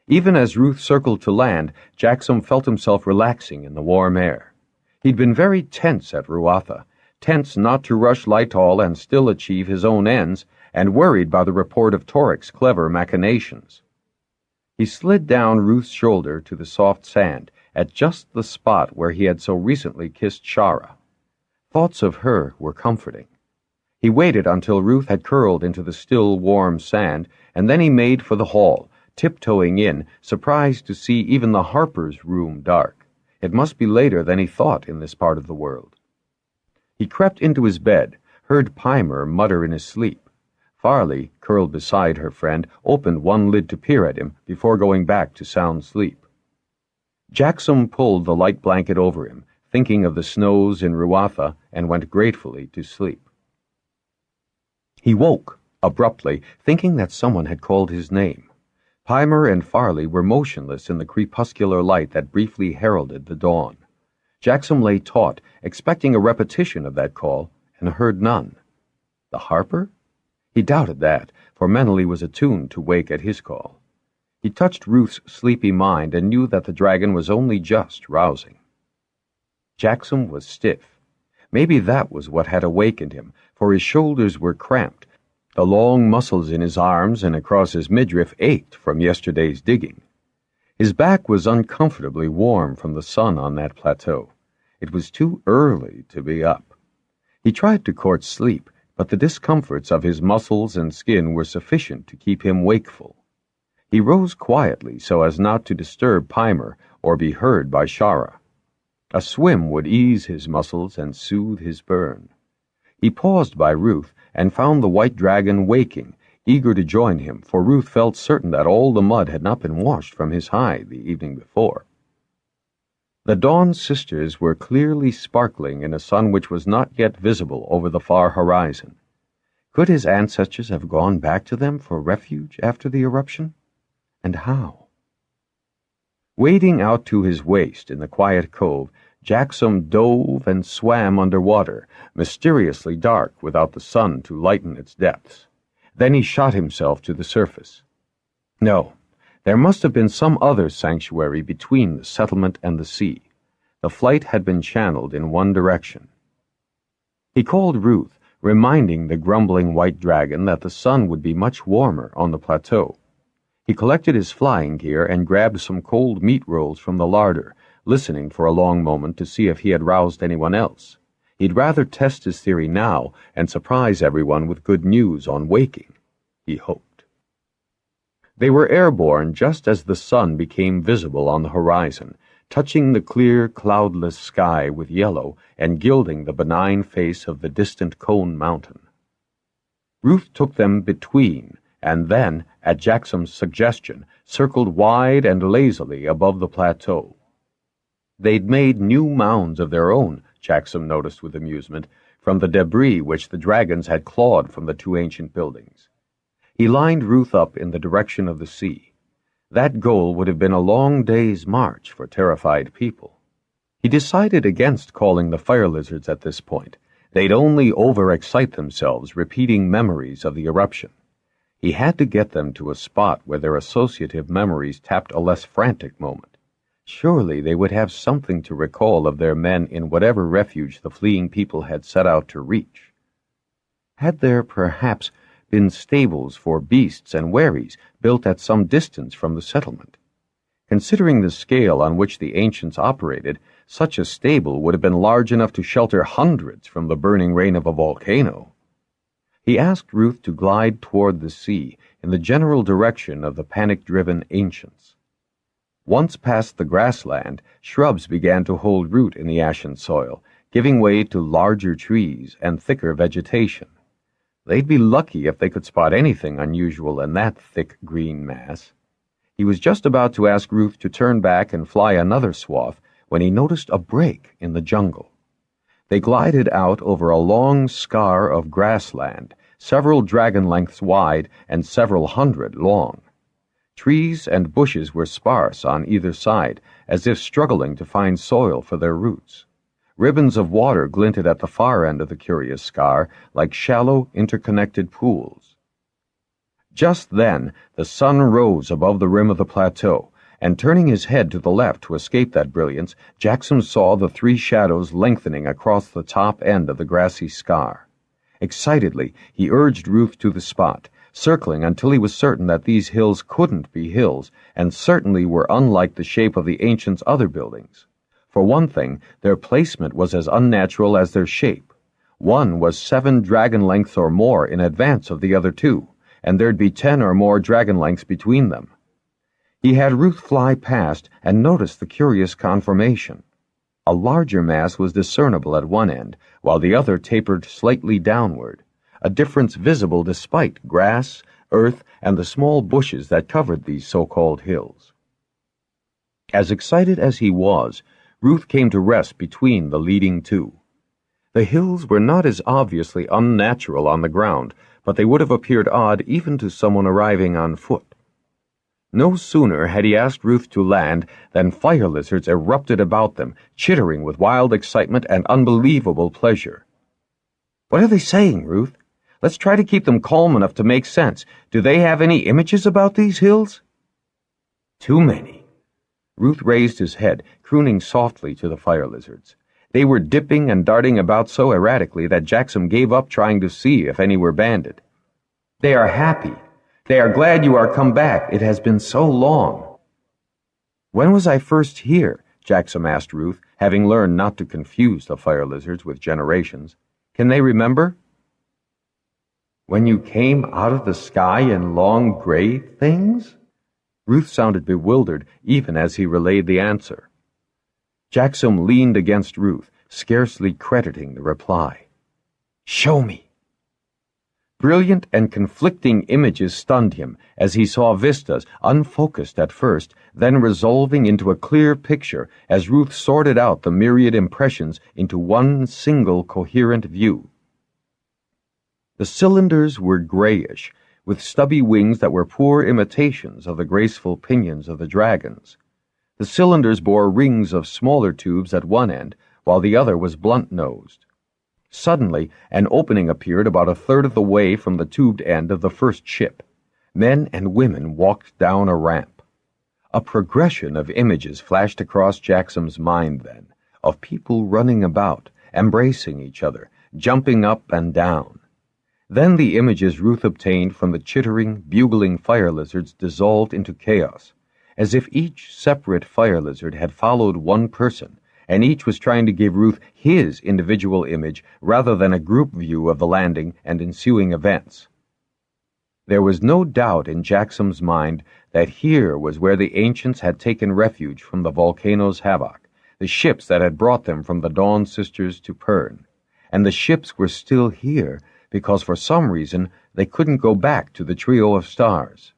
Speaker 2: Even as Ruth circled to land, Jaxom felt himself relaxing in the warm air. He'd been very tense at Ruatha, tense not to rush Lytall and still achieve his own ends, and worried by the report of Torek's clever machinations. He slid down Ruth's shoulder to the soft sand, at just the spot where he had so recently kissed Shara. Thoughts of her were comforting. He waited until Ruth had curled into the still warm sand, and then he made for the hall, tiptoeing in, surprised to see even the Harper's room dark. It must be later than he thought in this part of the world. He crept into his bed, heard Pimer mutter in his sleep. Farley, curled beside her friend, opened one lid to peer at him before going back to sound sleep. Jaxom pulled the light blanket over him, thinking of the snows in Ruatha, and went gratefully to sleep. He woke, abruptly, thinking that someone had called his name. Pimer and Farley were motionless in the crepuscular light that briefly heralded the dawn. Jaxom lay taut, expecting a repetition of that call, and heard none. The Harper? He doubted that, for mentally was attuned to wake at his call. He touched Ruth's sleepy mind and knew that the dragon was only just rousing. Jaxom was stiff. Maybe that was what had awakened him, for his shoulders were cramped. The long muscles in his arms and across his midriff ached from yesterday's digging. His back was uncomfortably warm from the sun on that plateau. It was too early to be up. He tried to court sleep, but the discomforts of his muscles and skin were sufficient to keep him wakeful. He rose quietly so as not to disturb Pimer or be heard by Shara. A swim would ease his muscles and soothe his burn. He paused by Ruth and found the white dragon waking, eager to join him, for Ruth felt certain that all the mud had not been washed from his hide the evening before. The Dawn sisters were clearly sparkling in a sun which was not yet visible over the far horizon. Could his ancestors have gone back to them for refuge after the eruption? And how? Wading out to his waist in the quiet cove, Jaxom dove and swam underwater, mysteriously dark without the sun to lighten its depths. Then he shot himself to the surface. No, there must have been some other sanctuary between the settlement and the sea. The flight had been channeled in one direction. He called Ruth, reminding the grumbling white dragon that the sun would be much warmer on the plateau. He collected his flying gear and grabbed some cold meat rolls from the larder, listening for a long moment to see if he had roused anyone else.
Speaker 3: He'd rather test his theory now and surprise everyone with good news on waking, he hoped. They were airborne just as the sun became visible on the horizon, touching the clear, cloudless sky with yellow and gilding the benign face of the distant Cone Mountain. Ruth took them between, and then, at Jaxom's suggestion, circled wide and lazily above the plateau. They'd made new mounds of their own, Jaxom noticed with amusement, from the debris which the dragons had clawed from the two ancient buildings. He lined Ruth up in the direction of the sea. That goal would have been a long day's march for terrified people. He decided against calling the fire lizards at this point. They'd only overexcite themselves, repeating memories of the eruption. He had to get them to a spot where their associative memories tapped a less frantic moment. Surely they would have something to recall of their men in whatever refuge the fleeing people had set out to reach. Had there, perhaps, been stables for beasts and wherries built at some distance from the settlement? Considering the scale on which the ancients operated, such a stable would have been large enough to shelter hundreds from the burning rain of a volcano. He asked Ruth to glide toward the sea in the general direction of the panic-driven ancients. Once past the grassland, shrubs began to hold root in the ashen soil, giving way to larger trees and thicker vegetation. They'd be lucky if they could spot anything unusual in that thick green mass. He was just about to ask Ruth to turn back and fly another swath when he noticed a break in the jungle. They glided out over a long scar of grassland, several dragon lengths wide and several hundred long. Trees and bushes were sparse on either side, as if struggling to find soil for their roots. Ribbons of water glinted at the far end of the curious scar, like shallow, interconnected pools. Just then, the sun rose above the rim of the plateau, and turning his head to the left to escape that brilliance, Jaxom saw the three shadows lengthening across the top end of the grassy scar. Excitedly, he urged Ruth to the spot, circling until he was certain that these hills couldn't be hills, and certainly were unlike the shape of the ancients' other buildings. For one thing, their placement was as unnatural as their shape. One was 7 dragon lengths or more in advance of the other two, and there'd be 10 or more dragon lengths between them. He had Ruth fly past and noticed the curious conformation. A larger mass was discernible at one end, while the other tapered slightly downward, a difference visible despite grass, earth, and the small bushes that covered these so-called hills. As excited as he was, Ruth came to rest between the leading two. The hills were not as obviously unnatural on the ground, but they would have appeared odd even to someone arriving on foot. No sooner had he asked Ruth to land than fire lizards erupted about them, chittering with wild excitement and unbelievable pleasure. "What are they saying, Ruth? Let's try to keep them calm enough to make sense. Do they have any images about these hills?" "Too many." Ruth raised his head, crooning softly to the fire lizards. They were dipping and darting about so erratically that Jaxom gave up trying to see if any were banded. "They are happy. They are glad you are come back. It has been so long." "When was I first here?" Jaxom asked Ruth, having learned not to confuse the fire lizards with generations. "Can they remember?" "When you came out of the sky in long gray things?" Ruth sounded bewildered even as he relayed the answer. Jaxom leaned against Ruth, scarcely crediting the reply. "Show me." Brilliant and conflicting images stunned him as he saw vistas, unfocused at first, then resolving into a clear picture as Ruth sorted out the myriad impressions into one single coherent view. The cylinders were grayish, with stubby wings that were poor imitations of the graceful pinions of the dragons. The cylinders bore rings of smaller tubes at one end, while the other was blunt-nosed. Suddenly, an opening appeared about a third of the way from the tubed end of the first ship. Men and women walked down a ramp. A progression of images flashed across Jaxom's mind then, of people running about, embracing each other, jumping up and down. Then the images Ruth obtained from the chittering, bugling fire lizards dissolved into chaos, as if each separate fire lizard had followed one person,
Speaker 1: and each was trying to give Ruth his individual image rather than a group view of the landing and ensuing events. There was no doubt in Jaxom's mind that here was where the ancients had taken refuge from the volcano's havoc, the ships that had brought them from the Dawn Sisters to Pern, and the ships were still here because for some reason they couldn't go back to the trio of stars.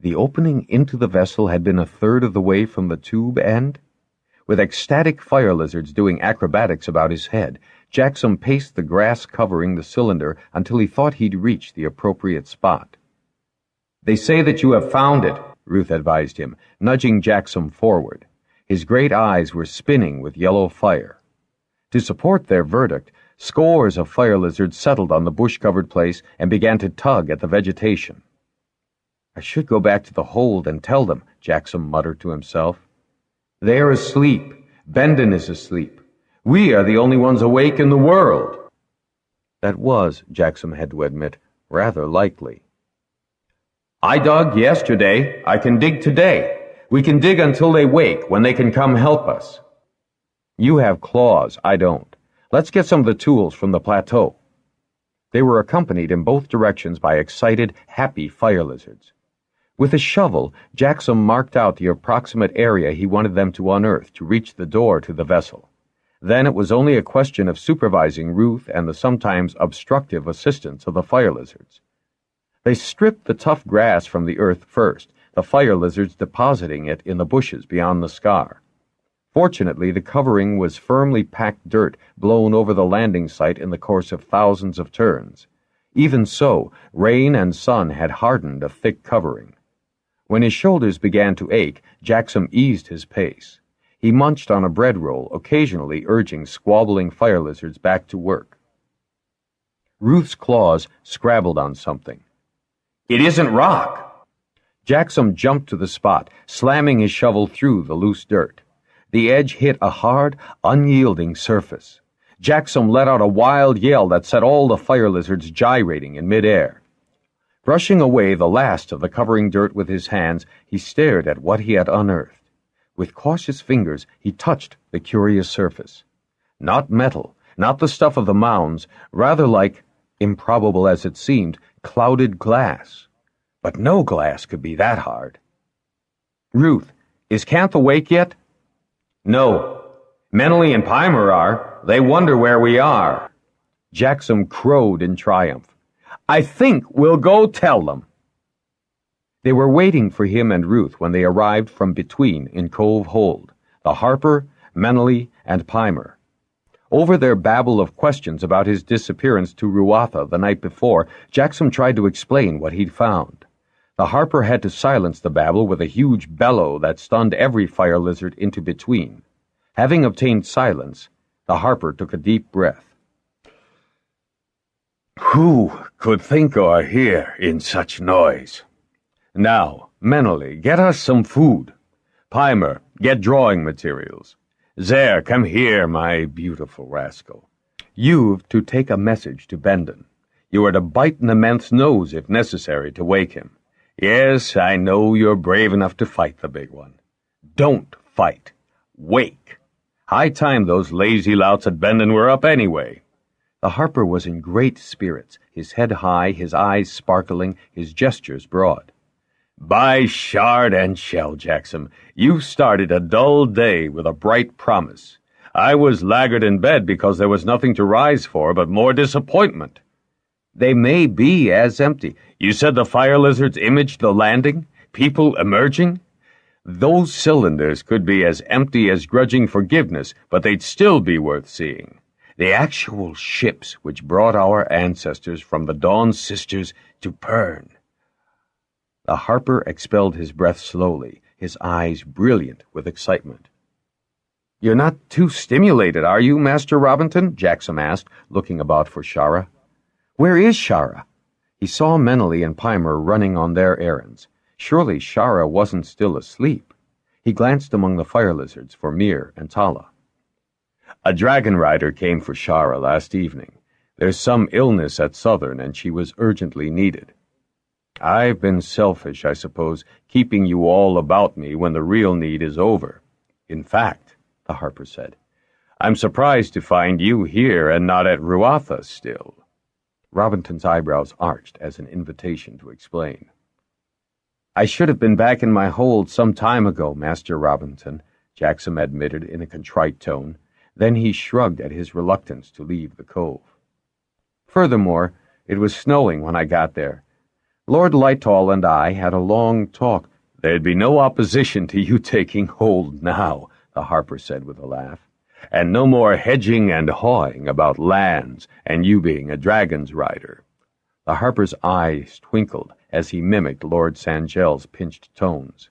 Speaker 1: The opening into the vessel had been a third of the way from the tube end? With ecstatic fire lizards doing acrobatics about his head, Jaxom paced the grass covering the cylinder until he thought he'd reached the appropriate spot. "They say that you have found it," Ruth advised him, nudging Jaxom forward. His great eyes were spinning with yellow fire. To support their verdict, scores of fire lizards settled on the bush-covered place and began to tug at the vegetation. "I should go back to the hold and tell them," Jaxom muttered to himself. "They are asleep. Bendon is asleep. We are the only ones awake in the world." That was, Jaxom had to admit, rather likely. "I dug yesterday. I can dig today. We can dig until they wake, when they can come help us." "You have claws, I don't. Let's get some of the tools from the plateau." They were accompanied in both directions by excited, happy fire lizards. With a shovel, Jaxom marked out the approximate area he wanted them to unearth to reach the door to the vessel. Then it was only a question of supervising Ruth and the sometimes obstructive assistance of the fire lizards. They stripped the tough grass from the earth first, the fire lizards depositing it in the bushes beyond the scar. Fortunately, the covering was firmly packed dirt blown over the landing site in the course of thousands of turns. Even so, rain and sun had hardened a thick covering. When his shoulders began to ache, Jaxom eased his pace. He munched on a bread roll, occasionally urging squabbling fire lizards back to work. Ruth's claws scrabbled on something. "It isn't rock!" Jaxom jumped to the spot, slamming his shovel through the loose dirt. The edge hit a hard, unyielding surface. Jaxom let out a wild yell that set all the fire lizards gyrating in midair. Brushing away the last of the covering dirt with his hands, he stared at what he had unearthed. With cautious fingers, he touched the curious surface. Not metal, not the stuff of the mounds, rather like, improbable as it seemed, clouded glass. But no glass could be that hard. "Ruth, is Canth awake yet?" "No. Menely and Pimer are. They wonder where we are." Jaxom crowed in triumph. "I think we'll go tell them." They were waiting for him and Ruth when they arrived from between in Cove Hold, the Harper, Menely, and Pimer. Over their babble of questions about his disappearance to Ruatha the night before, Jaxom tried to explain what he'd found. The Harper had to silence the babble with a huge bellow that stunned every fire lizard into between. Having obtained silence, the Harper took a deep breath. "Who could think or hear in such noise? Now, Menely, get us some food. Pimer, get drawing materials. Zare, come here, my beautiful rascal. You've to take a message to Bendon. You are to bite in the men's nose if necessary to wake him. Yes, I know you're brave enough to fight the big one. Don't fight. Wake. High time those lazy louts at Bendon were up anyway." The Harper was in great spirits, his head high, his eyes sparkling, his gestures broad. "By shard and shell, Jaxom, you started a dull day with a bright promise. I was laggard in bed because there was nothing to rise for but more disappointment. They may be as empty. You said the fire lizards imaged the landing? People emerging? Those cylinders could be as empty as grudging forgiveness, but they'd still be worth seeing. The actual ships which brought our ancestors from the Dawn Sisters to Pern." The Harper expelled his breath slowly, his eyes brilliant with excitement. "You're not too stimulated, are you, Master Robinson?" Jaxom asked, looking about for Shara. "Where is Shara?" He saw Menely and Pimer running on their errands. Surely Shara wasn't still asleep. He glanced among the fire lizards for Mir and Tala. "A Dragonrider came for Shara last evening. There's some illness at Southern, and she was urgently needed. I've been selfish, I suppose, keeping you all about me when the real need is over. In fact," the
Speaker 3: the harper said.
Speaker 2: I'm surprised to find you here and not at Ruatha still.
Speaker 3: Robinton's eyebrows arched as an invitation to explain.
Speaker 2: I should have been back in my hold some time ago, Master Robinton, Jaxom admitted in a contrite tone. Then he shrugged at his reluctance to leave the cove. Furthermore, it was snowing when I got there. Lord Lightoll and I had a long talk. There'd be no opposition to you taking hold now, the harper said with a laugh. And no more hedging and hawing about lands and you being a dragon's rider.
Speaker 3: The harper's eyes twinkled as he mimicked Lord Sangel's pinched tones.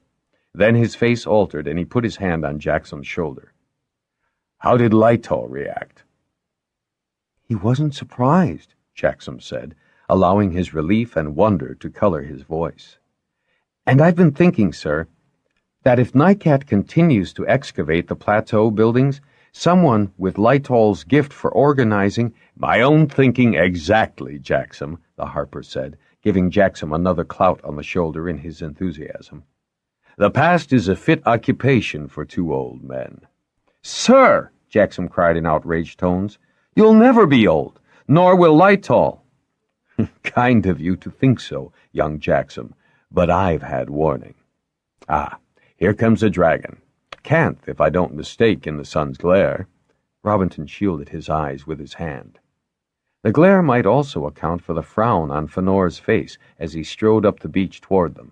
Speaker 3: Then his face altered and he put his hand on Jaxom's shoulder.
Speaker 2: How did Lightoll react?
Speaker 3: He wasn't surprised, Jaxom said, allowing his relief and wonder to color his voice. And I've been thinking, sir, that if Nycat continues to excavate the plateau buildings, someone with Lightoll's gift for organizing—
Speaker 2: My own thinking exactly, Jaxom, the harper said,
Speaker 3: giving Jaxom another clout on the shoulder in his enthusiasm.
Speaker 2: The past is a fit occupation for two old men.
Speaker 3: Sir, Jaxom cried in outraged tones, you'll never be old, nor will Lightoll.
Speaker 2: Kind of you to think so, young Jaxom, but I've had warning. Ah, here comes a dragon. Canth, if I don't mistake, in the sun's glare.
Speaker 3: Robinton shielded his eyes with his hand. The glare might also account for the frown on Fenor's face as he strode up the beach toward them.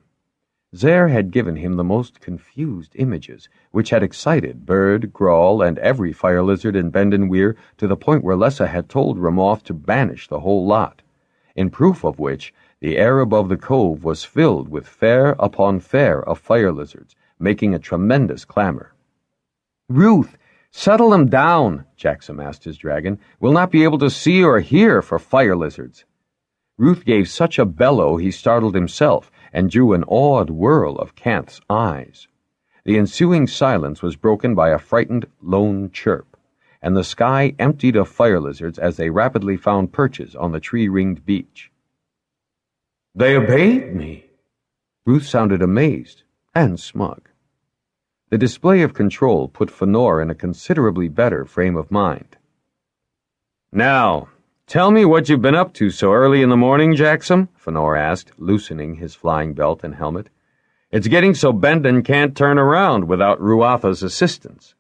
Speaker 3: Zare had given him the most confused images, which had excited Bird, Grawl, and every fire lizard in Bendon Weir to the point where Lessa had told Ramoth to banish the whole lot, in proof of which the air above the cove was filled with fair upon fair of fire lizards, making a tremendous clamor.
Speaker 2: Ruth, settle them down, Jaxom asked his dragon. We'll not be able to see or hear for fire lizards.
Speaker 3: Ruth gave such a bellow he startled himself and drew an awed whirl of Canth's eyes. The ensuing silence was broken by a frightened, lone chirp, and the sky emptied of fire lizards as they rapidly found perches on the tree-ringed beach.
Speaker 2: They obeyed me.
Speaker 3: Ruth sounded amazed and smug. The display of control put Fenor in a considerably better frame of mind.
Speaker 2: Now, tell me what you've been up to so early in the morning, Jaxom, Fenor asked, loosening his flying belt and helmet. It's getting so Bendon can't turn around without Ruatha's assistance.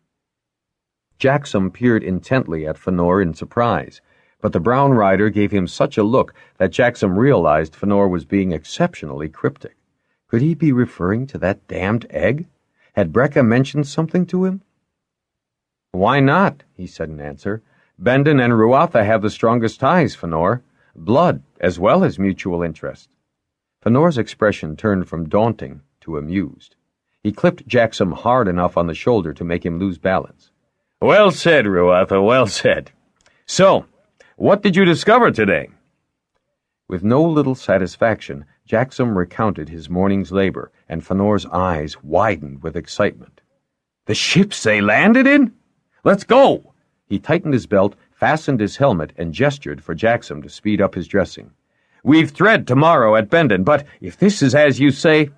Speaker 3: Jaxom peered intently at Fenor in surprise, but the brown rider gave him such a look that Jaxom realized Fenor was being exceptionally cryptic. Could he be referring to that damned egg? Had Brecca mentioned something to him?
Speaker 2: Why not, he said in answer. Bendon and Ruatha have the strongest ties, Fenor. Blood, as well as mutual interest.
Speaker 3: Fenor's expression turned from daunting to amused. He clipped Jaxom hard enough on the shoulder to make him lose balance.
Speaker 2: Well said, Ruatha, well said. So, what did you discover today?
Speaker 3: With no little satisfaction, Jaxom recounted his morning's labor, and Fenor's eyes widened with excitement.
Speaker 2: The ships they landed in? Let's go!
Speaker 3: He tightened his belt, fastened his helmet, and gestured for Jaxom to speed up his dressing.
Speaker 2: We've thread tomorrow at Bendon, but if this is as you say—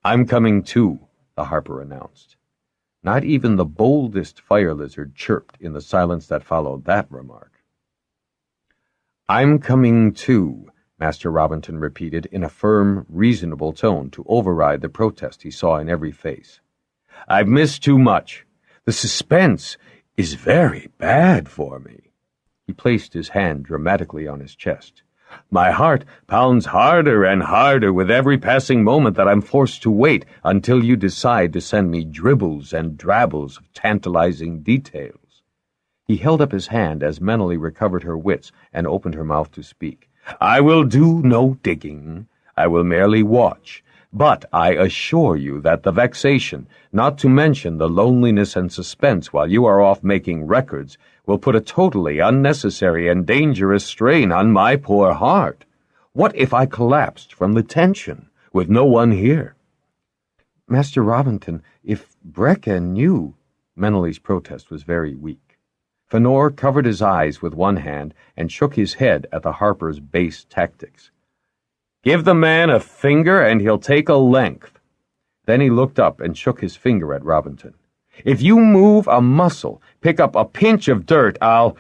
Speaker 3: I'm coming too, the harper announced. Not even the boldest fire lizard chirped in the silence that followed that remark. I'm coming too, Master Robinton repeated in a firm, reasonable tone to override the protest he saw in every face.
Speaker 2: I've missed too much. The suspense is very bad for me.
Speaker 3: He placed his hand dramatically on his chest.
Speaker 2: My heart pounds harder and harder with every passing moment that I'm forced to wait until you decide to send me dribbles and drabbles of tantalizing details.
Speaker 3: He held up his hand as Menelly recovered her wits and opened her mouth to speak.
Speaker 2: I will do no digging. I will merely watch. But I assure you that the vexation, not to mention the loneliness and suspense while you are off making records, will put a totally unnecessary and dangerous strain on my poor heart. What if I collapsed from the tension, with no one here?
Speaker 3: Master Robinton, if Brecca knew— Menelly's protest was very weak. Fenor covered his eyes with one hand and shook his head at the harper's base tactics.
Speaker 2: Give the man a finger and he'll take a length.
Speaker 3: Then he looked up and shook his finger at Robinton.
Speaker 2: If you move a muscle, pick up a pinch of dirt, I'll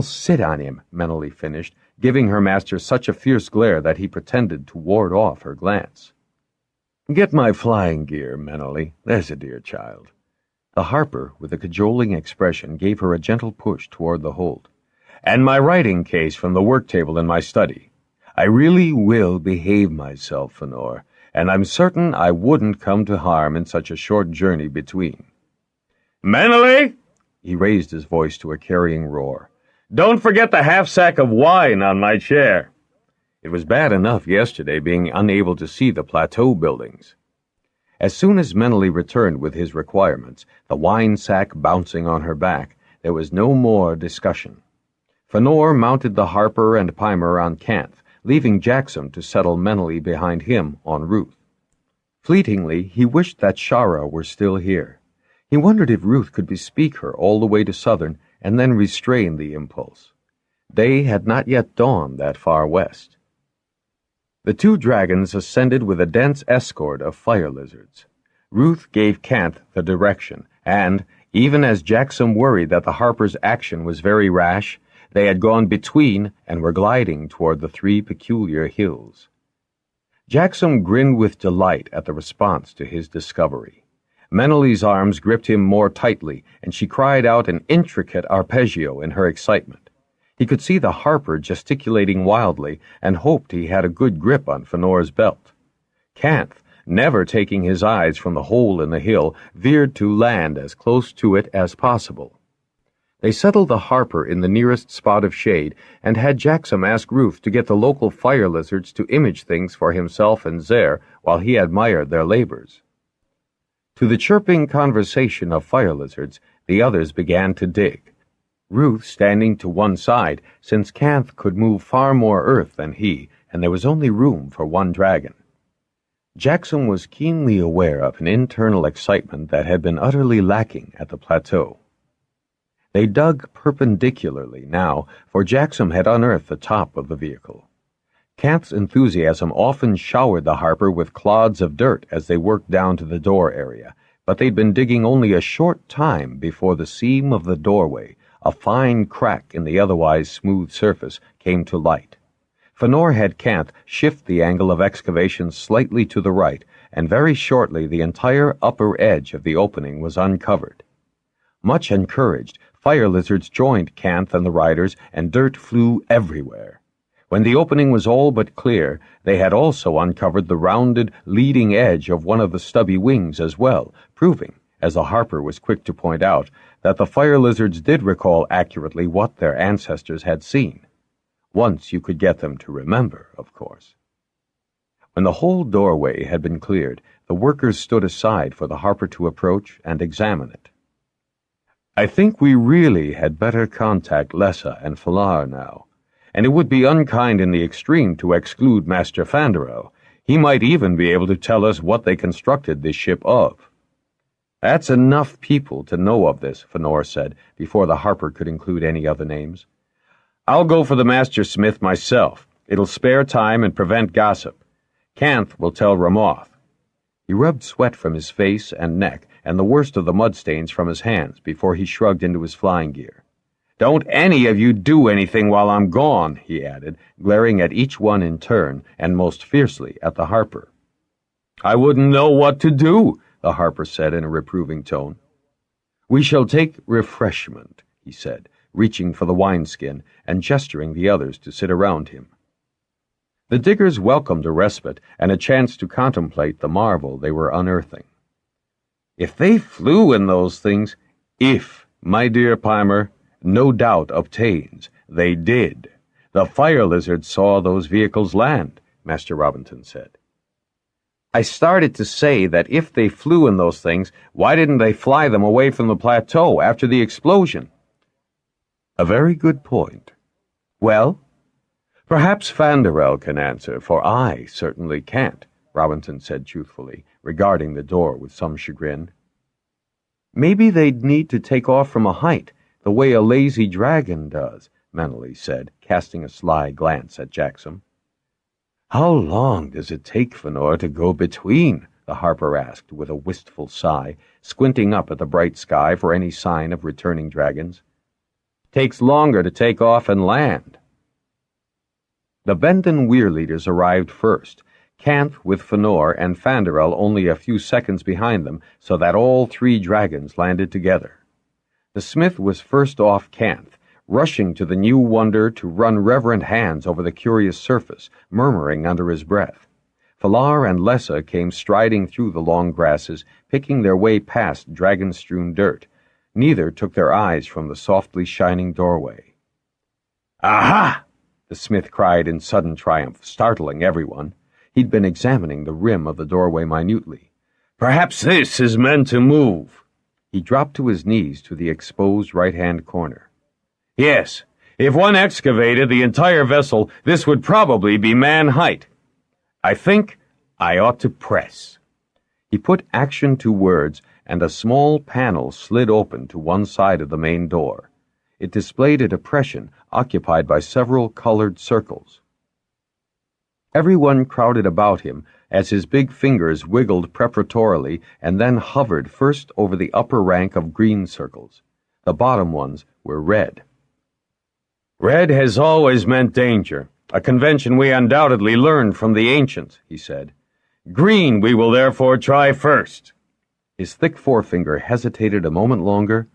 Speaker 3: sit on him, mentally finished, giving her master such a fierce glare that he pretended to ward off her glance.
Speaker 1: Get my flying gear, mentally. There's a dear child.
Speaker 3: The harper, with a cajoling expression, gave her a gentle push toward the hold.
Speaker 2: And my writing case from the work table in my study.
Speaker 1: I really will behave myself, Fenor, and I'm certain I wouldn't come to harm in such a short journey between.
Speaker 2: Mentally?
Speaker 3: He raised his voice to a carrying roar.
Speaker 2: Don't forget the half-sack of wine on my chair.
Speaker 1: It was bad enough yesterday being unable to see the plateau buildings.
Speaker 3: As soon as Menely returned with his requirements, the wine sack bouncing on her back, there was no more discussion. Fenor mounted the harper and Pimer on Canth, leaving Jaxom to settle Menely behind him on Ruth. Fleetingly, he wished that Shara were still here. He wondered if Ruth could bespeak her all the way to Southern and then restrain the impulse. Day had not yet dawned that far west. The two dragons ascended with a dense escort of fire lizards. Ruth gave Canth the direction, and, even as Jaxom worried that the harper's action was very rash, they had gone between and were gliding toward the three peculiar hills. Jaxom grinned with delight at the response to his discovery. Menely's arms gripped him more tightly, and she cried out an intricate arpeggio in her excitement. He could see the harper gesticulating wildly and hoped he had a good grip on Fenor's belt. Canth, never taking his eyes from the hole in the hill, veered to land as close to it as possible. They settled the harper in the nearest spot of shade and had Jaxom ask Ruth to get the local fire lizards to image things for himself and Zer while he admired their labors. To the chirping conversation of fire lizards, the others began to dig. Ruth standing to one side, since Canth could move far more earth than he, and there was only room for one dragon. Jaxom was keenly aware of an internal excitement that had been utterly lacking at the plateau. They dug perpendicularly now, for Jaxom had unearthed the top of the vehicle. Canth's enthusiasm often showered the harper with clods of dirt as they worked down to the door area, but they'd been digging only a short time before the seam of the doorway, a fine crack in the otherwise smooth surface, came to light. Fenor had Canth shift the angle of excavation slightly to the right, and very shortly the entire upper edge of the opening was uncovered. Much encouraged, fire lizards joined Canth and the riders, and dirt flew everywhere. When the opening was all but clear, they had also uncovered the rounded, leading edge of one of the stubby wings as well, proving, as the harper was quick to point out, that the fire lizards did recall accurately what their ancestors had seen. Once you could get them to remember, of course. When the whole doorway had been cleared, the workers stood aside for the harper to approach and examine it.
Speaker 1: I think we really had better contact Lessa and Falar now, and it would be unkind in the extreme to exclude Master Fanderel. He might even be able to tell us what they constructed this ship of.
Speaker 3: That's enough people to know of this, Fenor said, before the harper could include any other names.
Speaker 2: I'll go for the master smith myself. It'll spare time and prevent gossip. Canth will tell Ramoth.
Speaker 3: He rubbed sweat from his face and neck, and the worst of the mud stains from his hands, before he shrugged into his flying gear.
Speaker 2: Don't any of you do anything while I'm gone,
Speaker 3: he added, glaring at each one in turn, and most fiercely at the harper.
Speaker 2: I wouldn't know what to do,
Speaker 3: the harper said in a reproving tone. We shall take refreshment, he said, reaching for the wineskin and gesturing the others to sit around him. The diggers welcomed a respite and a chance to contemplate the marvel they were unearthing.
Speaker 2: If they flew in those things, if, my dear Pimer, no doubt obtains, they did. The fire lizards saw those vehicles land, Master Robinson said.
Speaker 3: I started to say that if they flew in those things, why didn't they fly them away from the plateau after the explosion?
Speaker 1: A very good point.
Speaker 3: Well?
Speaker 1: Perhaps Fanderel can answer, for I certainly can't, Robinson said truthfully, regarding the door with some chagrin.
Speaker 3: Maybe they'd need to take off from a height, the way a lazy dragon does, Menely said, casting a sly glance at Jaxom.
Speaker 1: How long does it take Fenor to go between?
Speaker 3: the harper asked with a wistful sigh, squinting up at the bright sky for any sign of returning dragons.
Speaker 2: Takes longer to take off and land.
Speaker 3: The Bendon Weir leaders arrived first, Canth with Fëanor and Fanderel only a few seconds behind them, so that all 3 dragons landed together. The smith was first off Canth, rushing to the new wonder to run reverent hands over the curious surface, murmuring under his breath. Fëlar and Lessa came striding through the long grasses, picking their way past dragon-strewn dirt. Neither took their eyes from the softly shining doorway.
Speaker 2: "Aha!"
Speaker 3: the smith cried in sudden triumph, startling everyone. He'd been examining the rim of the doorway minutely.
Speaker 2: "Perhaps this is meant to move."
Speaker 3: He dropped to his knees to the exposed right-hand corner.
Speaker 2: "Yes, if one excavated the entire vessel, this would probably be man-height. I think I ought to press."
Speaker 3: He put action to words, and a small panel slid open to one side of the main door. It displayed a depression occupied by several colored circles. Everyone crowded about him as his big fingers wiggled preparatorily and then hovered first over the upper rank of green circles. The bottom ones were red.
Speaker 2: "Red has always meant danger, a convention we undoubtedly learned from the ancients," he said. "Green we will therefore try first."
Speaker 3: His thick forefinger hesitated a moment longer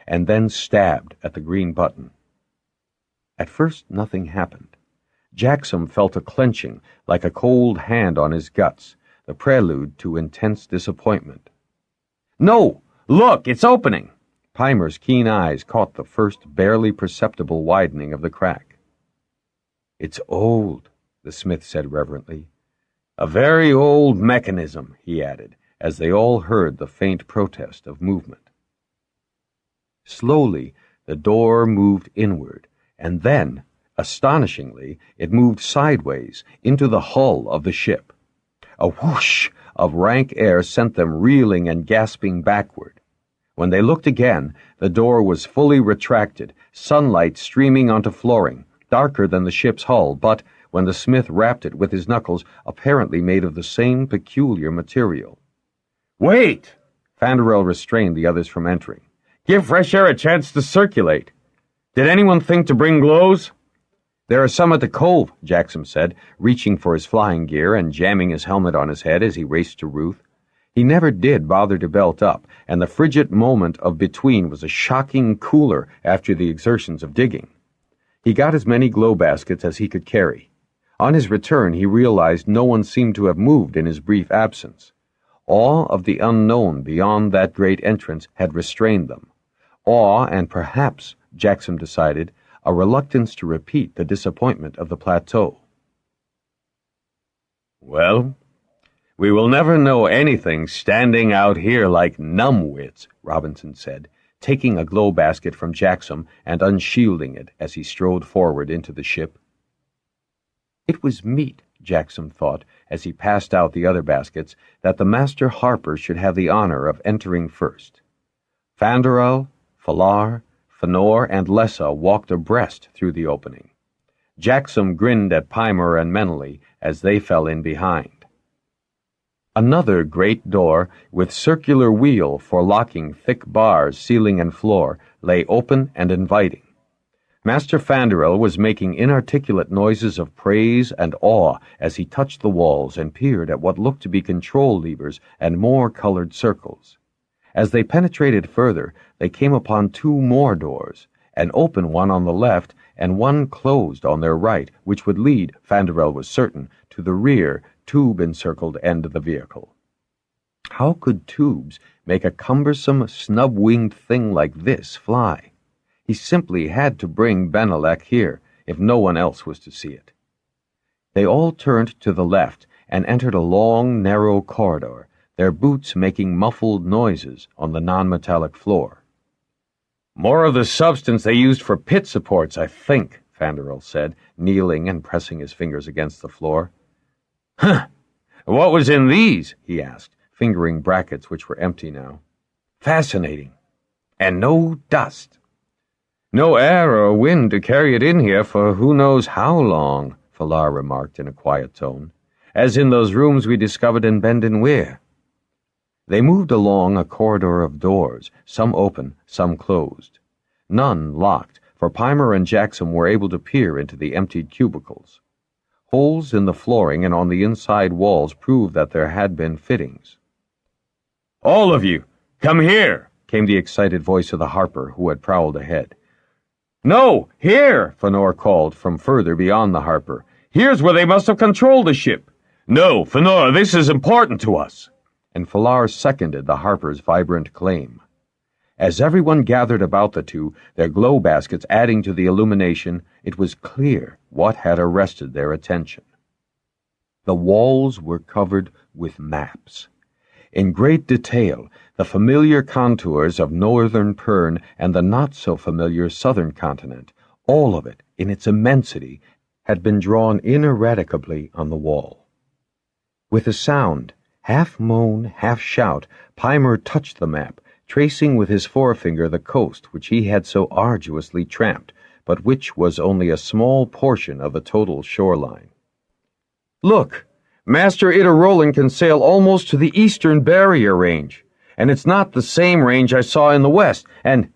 Speaker 3: and then stabbed at the green button. At first nothing happened. Jaxom felt a clenching, like a cold hand on his guts, the prelude to intense disappointment.
Speaker 2: "No! Look, it's opening!"
Speaker 3: Pymer's keen eyes caught the first barely perceptible widening of the crack. "It's old," the smith said reverently.
Speaker 2: "A very old mechanism," he added,
Speaker 3: as they all heard the faint protest of movement. Slowly, the door moved inward, and then, astonishingly, it moved sideways into the hull of the ship. A whoosh of rank air sent them reeling and gasping backward. When they looked again, the door was fully retracted, sunlight streaming onto flooring, darker than the ship's hull, but, when the smith rapped it with his knuckles, apparently made of the same peculiar material.
Speaker 2: "Wait!"
Speaker 3: Fanderel restrained the others from entering.
Speaker 2: "Give fresh air a chance to circulate. Did anyone think to bring glows?"
Speaker 3: "There are some at the cove," Jaxom said, reaching for his flying gear and jamming his helmet on his head as he raced to Ruth. He never did bother to belt up, and the frigid moment of between was a shocking cooler after the exertions of digging. He got as many glow baskets as he could carry. On his return, he realized no one seemed to have moved in his brief absence. Awe of the unknown beyond that great entrance had restrained them. Awe and perhaps, Jaxom decided, a reluctance to repeat the disappointment of the plateau.
Speaker 2: "Well, we will never know anything standing out here like numbwits," Robinson said, taking a glow basket from Jaxom and unshielding it as he strode forward into the ship.
Speaker 3: It was meet, Jaxom thought, as he passed out the other baskets, that the master harper should have the honor of entering first. Fanderel, Fëlar, Fëanor, and Lessa walked abreast through the opening. Jaxom grinned at Pymer and Meneley as they fell in behind. Another great door, with circular wheel for locking thick bars, ceiling and floor, lay open and inviting. Master Fanderel was making inarticulate noises of praise and awe as he touched the walls and peered at what looked to be control levers and more colored circles. As they penetrated further, they came upon 2 more doors, an open one on the left and one closed on their right, which would lead, Fanderel was certain, to the rear, tube-encircled end of the vehicle. How could tubes make a cumbersome, snub-winged thing like this fly? He simply had to bring Benelek here, if no one else was to see it. They all turned to the left and entered a long, narrow corridor, their boots making muffled noises on the non-metallic floor.
Speaker 2: "More of the substance they used for pit supports, I think,"
Speaker 3: Fanderel said, kneeling and pressing his fingers against the floor.
Speaker 2: "Huh! What was in these?"
Speaker 3: he asked, fingering brackets which were empty now.
Speaker 2: "Fascinating. And no dust. No air or wind to carry it in here for who knows how long," Fëlar remarked in a quiet tone, "as in those rooms we discovered in Bendon Weir."
Speaker 1: They moved along a corridor of doors, some open, some closed. None locked, for Peimer and Jaxom were able to peer into the emptied cubicles. Holes in the flooring and on the inside walls proved that there had been fittings.
Speaker 2: "All of you, come here,"
Speaker 1: came the excited voice of the harper who had prowled ahead.
Speaker 2: "No, here," Fënor called from further beyond the harper. "Here's where they must have controlled the ship. No, Fënor, this is important to us."
Speaker 1: And Fëlar seconded the harper's vibrant claim. As everyone gathered about the two, their glow baskets adding to the illumination, it was clear what had arrested their attention. The walls were covered with maps. In great detail, the familiar contours of northern Pern and the not-so-familiar southern continent, all of it, in its immensity, had been drawn ineradicably on the wall. With a sound, half moan, half shout, Peimer touched the map, tracing with his forefinger the coast which he had so arduously tramped, but which was only a small portion of the total shoreline.
Speaker 2: "Look, Master Iter can sail almost to the eastern barrier range, and it's not the same range I saw in the west, and—"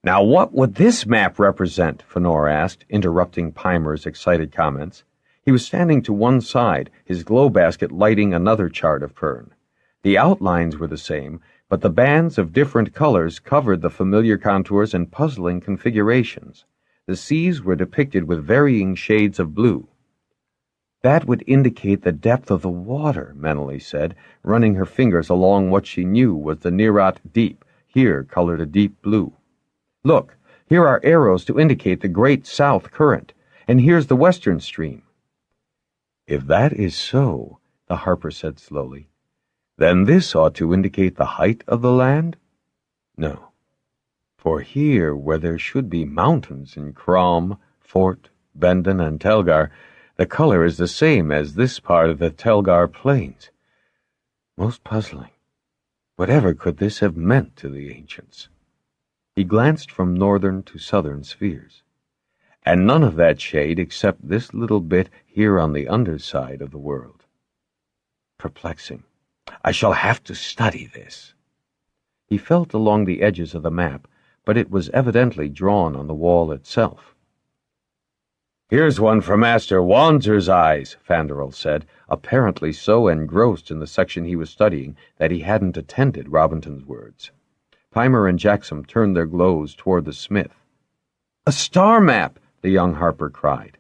Speaker 2: "Now what would this map represent?" Fënor asked, interrupting Peimer's excited comments. He was standing to one side, his glow basket lighting another chart of Pern. The outlines were the same, but the bands of different colors covered the familiar contours and puzzling configurations. The seas were depicted with varying shades of blue.
Speaker 1: "That would indicate the depth of the water," Menelly said, running her fingers along what she knew was the Nerat Deep, here colored a deep blue. "Look, here are arrows to indicate the great south current, and here's the western stream." "If that is so," the harper said slowly, "then this ought to indicate the height of the land? No, for here, where there should be mountains in Crom, Fort, Bendon, and Telgar, the color is the same as this part of the Telgar plains. Most puzzling. Whatever could this have meant to the ancients?" He glanced from northern to southern spheres. "And none of that shade except this little bit here on the underside of the world. Perplexing. I shall have to study this." He felt along the edges of the map, but it was evidently drawn on the wall itself.
Speaker 2: "Here's one for Master Wanzer's eyes," Fanderel said,
Speaker 1: apparently so engrossed in the section he was studying that he hadn't attended Robinton's words. Peimer and Jaxom turned their glows toward the smith.
Speaker 2: "A star map!"
Speaker 1: the young harper cried.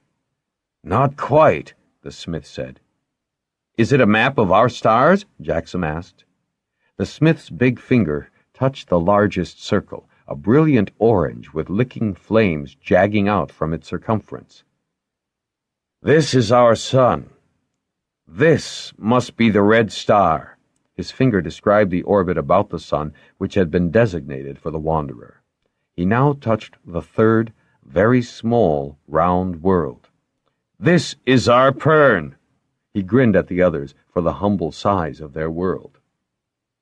Speaker 2: "Not quite," the smith said. "Is it a map of our stars?" Jaxom asked.
Speaker 1: The smith's big finger touched the largest circle, a brilliant orange with licking flames jagging out from its circumference.
Speaker 2: "This is our sun. This must be the red star."
Speaker 1: His finger described the orbit about the sun which had been designated for the wanderer. He now touched the third, very small, round world.
Speaker 2: "This is our Pern."
Speaker 1: He grinned at the others for the humble size of their world.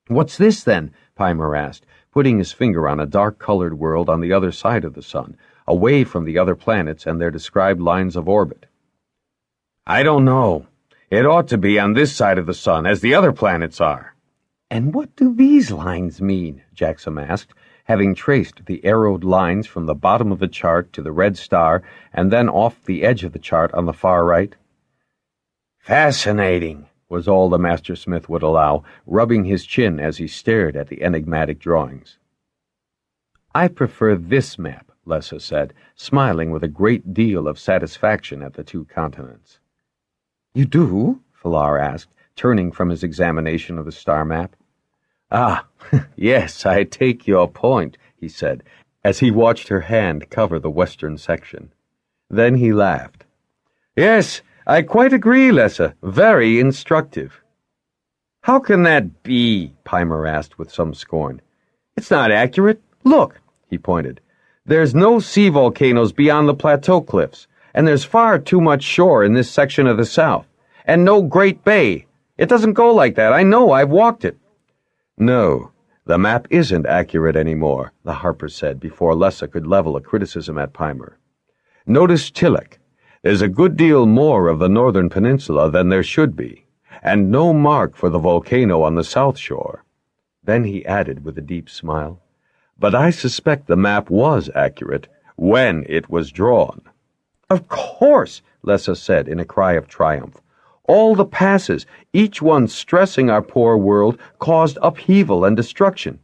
Speaker 2: "What's this, then?"
Speaker 1: Peimer asked, putting his finger on a dark-colored world on the other side of the sun, away from the other planets and their described lines of orbit.
Speaker 2: "I don't know. It ought to be on this side of the sun, as the other planets are."
Speaker 1: "And what do these lines mean?" Jaxom asked, having traced the arrowed lines from the bottom of the chart to the red star and then off the edge of the chart on the far right.
Speaker 2: "Fascinating,"
Speaker 1: was all the master smith would allow, rubbing his chin as he stared at the enigmatic drawings. "I prefer this map," Lessa said, smiling with a great deal of satisfaction at the two continents. "You do?" Fëlar asked, turning from his examination of the star map.
Speaker 2: "Ah, yes, I take your point," he said,
Speaker 1: as he watched her hand cover the western section. Then he laughed.
Speaker 2: "Yes, I quite agree, Lessa. Very instructive."
Speaker 1: "How can that be?" Peimer asked with some scorn.
Speaker 2: "It's not accurate. Look," he pointed. "There's no sea volcanoes beyond the plateau cliffs, and there's far too much shore in this section of the south, and no Great Bay. It doesn't go like that. I know, I've walked it."
Speaker 1: "No, the map isn't accurate anymore," the harper said before Lessa could level a criticism at Peimer. "Notice Tillich. There's a good deal more of the northern peninsula than there should be, and no mark for the volcano on the south shore."
Speaker 3: Then he added with a deep smile, "But I suspect the map was accurate when it was drawn." "Of course," Lessa said in a cry of triumph. "All the passes, each one stressing our poor world, caused upheaval and destruction."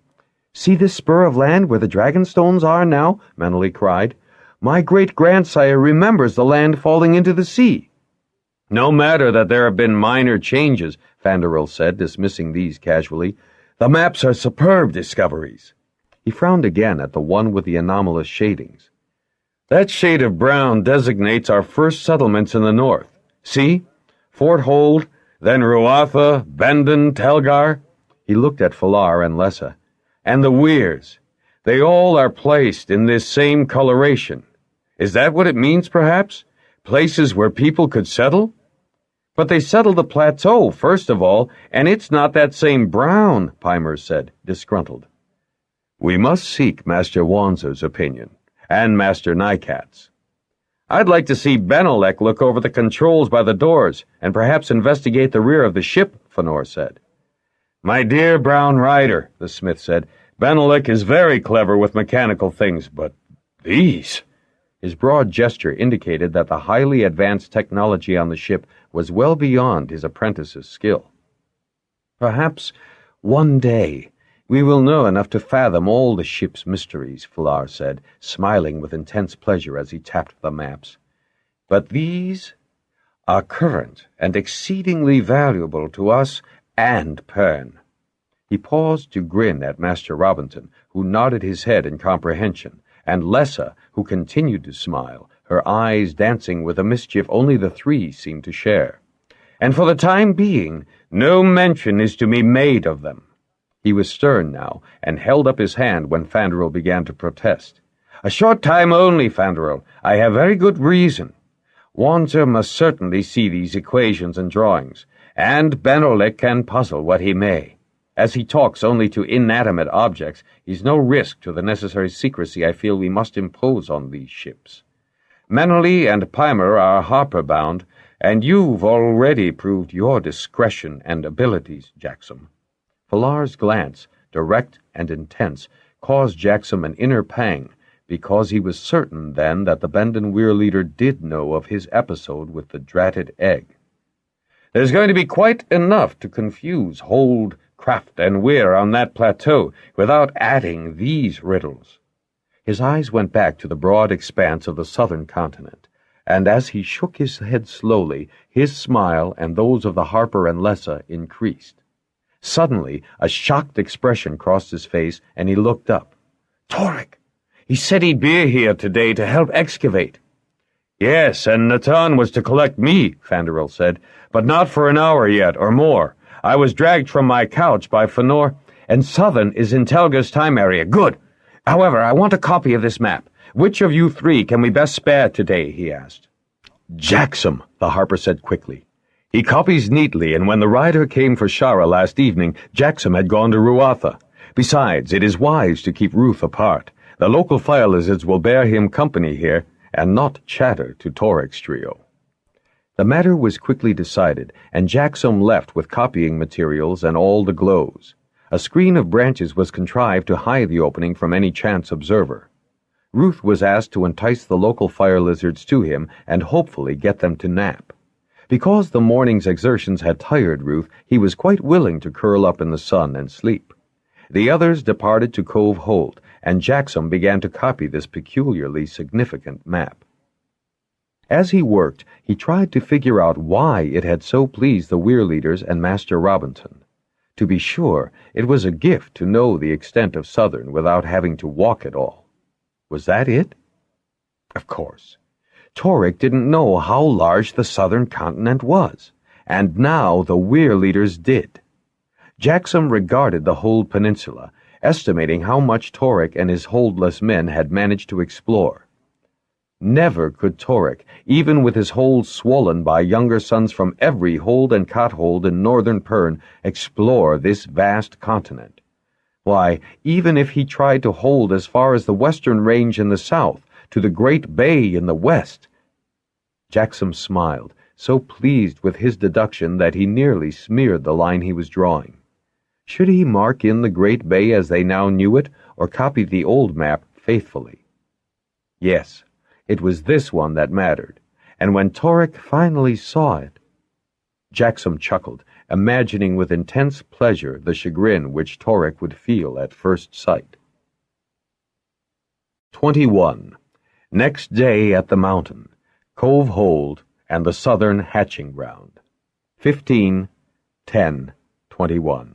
Speaker 3: "See this spur of land where the Dragonstones are now?" Meneley cried. "My great-grandsire remembers the land falling into the sea." "No matter that there have been minor changes," Fanderel said, dismissing these casually. "The maps are superb discoveries." He frowned again at the one with the anomalous shadings. "That shade of brown designates our first settlements in the north. See? Fort Hold, then Ruatha, Bendon, Telgar." He looked at Falar and Lessa. "And the Weirs. They all are placed in this same coloration. Is that what it means, perhaps? Places where people could settle?" "But they settled the plateau, first of all, and it's not that same brown," Pymer said, disgruntled. "We must seek Master Wanzer's opinion, and Master Nycat's." "I'd like to see Benelek look over the controls by the doors, and perhaps investigate the rear of the ship," Fënor said. "My dear brown rider," the smith said, "Benelek is very clever with mechanical things, but these—" His broad gesture indicated that the highly advanced technology on the ship was well beyond his apprentice's skill. "Perhaps one day we will know enough to fathom all the ship's mysteries," Falar said, smiling with intense pleasure as he tapped the maps. "But these are current and exceedingly valuable to us and Pern." He paused to grin at Master Robinson, who nodded his head in comprehension, and Lessa, who continued to smile, her eyes dancing with a mischief only the three seemed to share. "And for the time being, no mention is to be made of them." He was stern now, and held up his hand when Fanderel began to protest. "A short time only, Fanderel. I have very good reason. Wanzer must certainly see these equations and drawings, and Benelek can puzzle what he may. As he talks only to inanimate objects, he's no risk to the necessary secrecy I feel we must impose on these ships. Meneley and Pymer are harper-bound, and you've already proved your discretion and abilities, Jaxom." Falar's glance, direct and intense, caused Jaxom an inner pang, because he was certain then that the Bendon Weir leader did know of his episode with the dratted egg. "There's going to be quite enough to confuse Hold, Kraft, and Weir on that plateau without adding these riddles." His eyes went back to the broad expanse of the southern continent, and as he shook his head slowly, his smile and those of the Harper and Lessa increased. Suddenly, a shocked expression crossed his face, and he looked up. "Torek! He said he'd be here today to help excavate." "Yes, and Natan was to collect me," Fanderel said, "but not for an hour yet, or more. I was dragged from my couch by Fënor, and Southern is in Telgar's time area. Good! However, I want a copy of this map. Which of you three can we best spare today?" he asked. "Jaxom," the Harper said quickly. "He copies neatly, and when the rider came for Shara last evening, Jaxom had gone to Ruatha. Besides, it is wise to keep Ruth apart. The local fire lizards will bear him company here, and not chatter to Torek's trio." The matter was quickly decided, and Jaxom left with copying materials and all the glows. A screen of branches was contrived to hide the opening from any chance observer. Ruth was asked to entice the local fire lizards to him and hopefully get them to nap. Because the morning's exertions had tired Ruth, he was quite willing to curl up in the sun and sleep. The others departed to Cove Hold, and Jaxom began to copy this peculiarly significant map. As he worked, he tried to figure out why it had so pleased the Weir leaders and Master Robinson. To be sure, it was a gift to know the extent of Southern without having to walk it all. Was that it? Of course. Torek didn't know how large the southern continent was, and now the Weir leaders did. Jaxom regarded the whole peninsula, estimating how much Torek and his holdless men had managed to explore. Never could Torek, even with his hold swollen by younger sons from every hold and cothold in northern Pern, explore this vast continent. Why, even if he tried to hold as far as the western range in the south, to the great bay in the west. Jaxom smiled, so pleased with his deduction that he nearly smeared the line he was drawing. Should he mark in the Great Bay as they now knew it, or copy the old map faithfully? Yes, it was this one that mattered, and when Torek finally saw it... Jaxom chuckled, imagining with intense pleasure the chagrin which Torek would feel at first sight. 21. Next day at the mountain, Cove Hold, and the southern hatching ground. 15/10/21.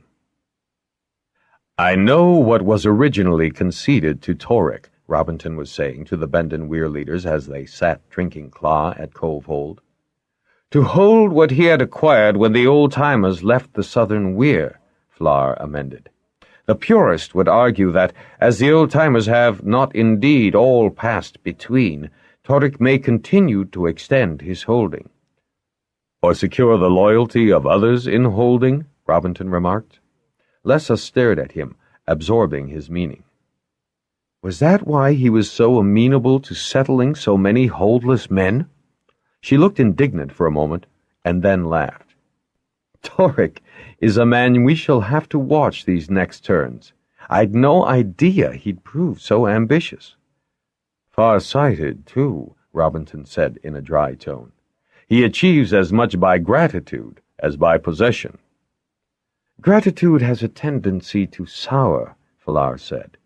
Speaker 3: I know what was originally conceded to Torek, Robinson was saying to the Bendon Weir leaders as they sat drinking claw at Cove Hold. To hold what he had acquired when the old-timers left the southern Weir, Flar amended. The purist would argue that, as the old-timers have not indeed all passed between, Torek may continue to extend his holding. Or secure the loyalty of others in holding, Robinson remarked. Lessa stared at him, absorbing his meaning. Was that why he was so amenable to settling so many holdless men? She looked indignant for a moment, and then laughed. Torek is a man we shall have to watch these next turns. I'd no idea he'd prove so ambitious. Far-sighted, too, Robinson said in a dry tone. He achieves as much by gratitude as by possession. Gratitude has a tendency to sour, Flar said.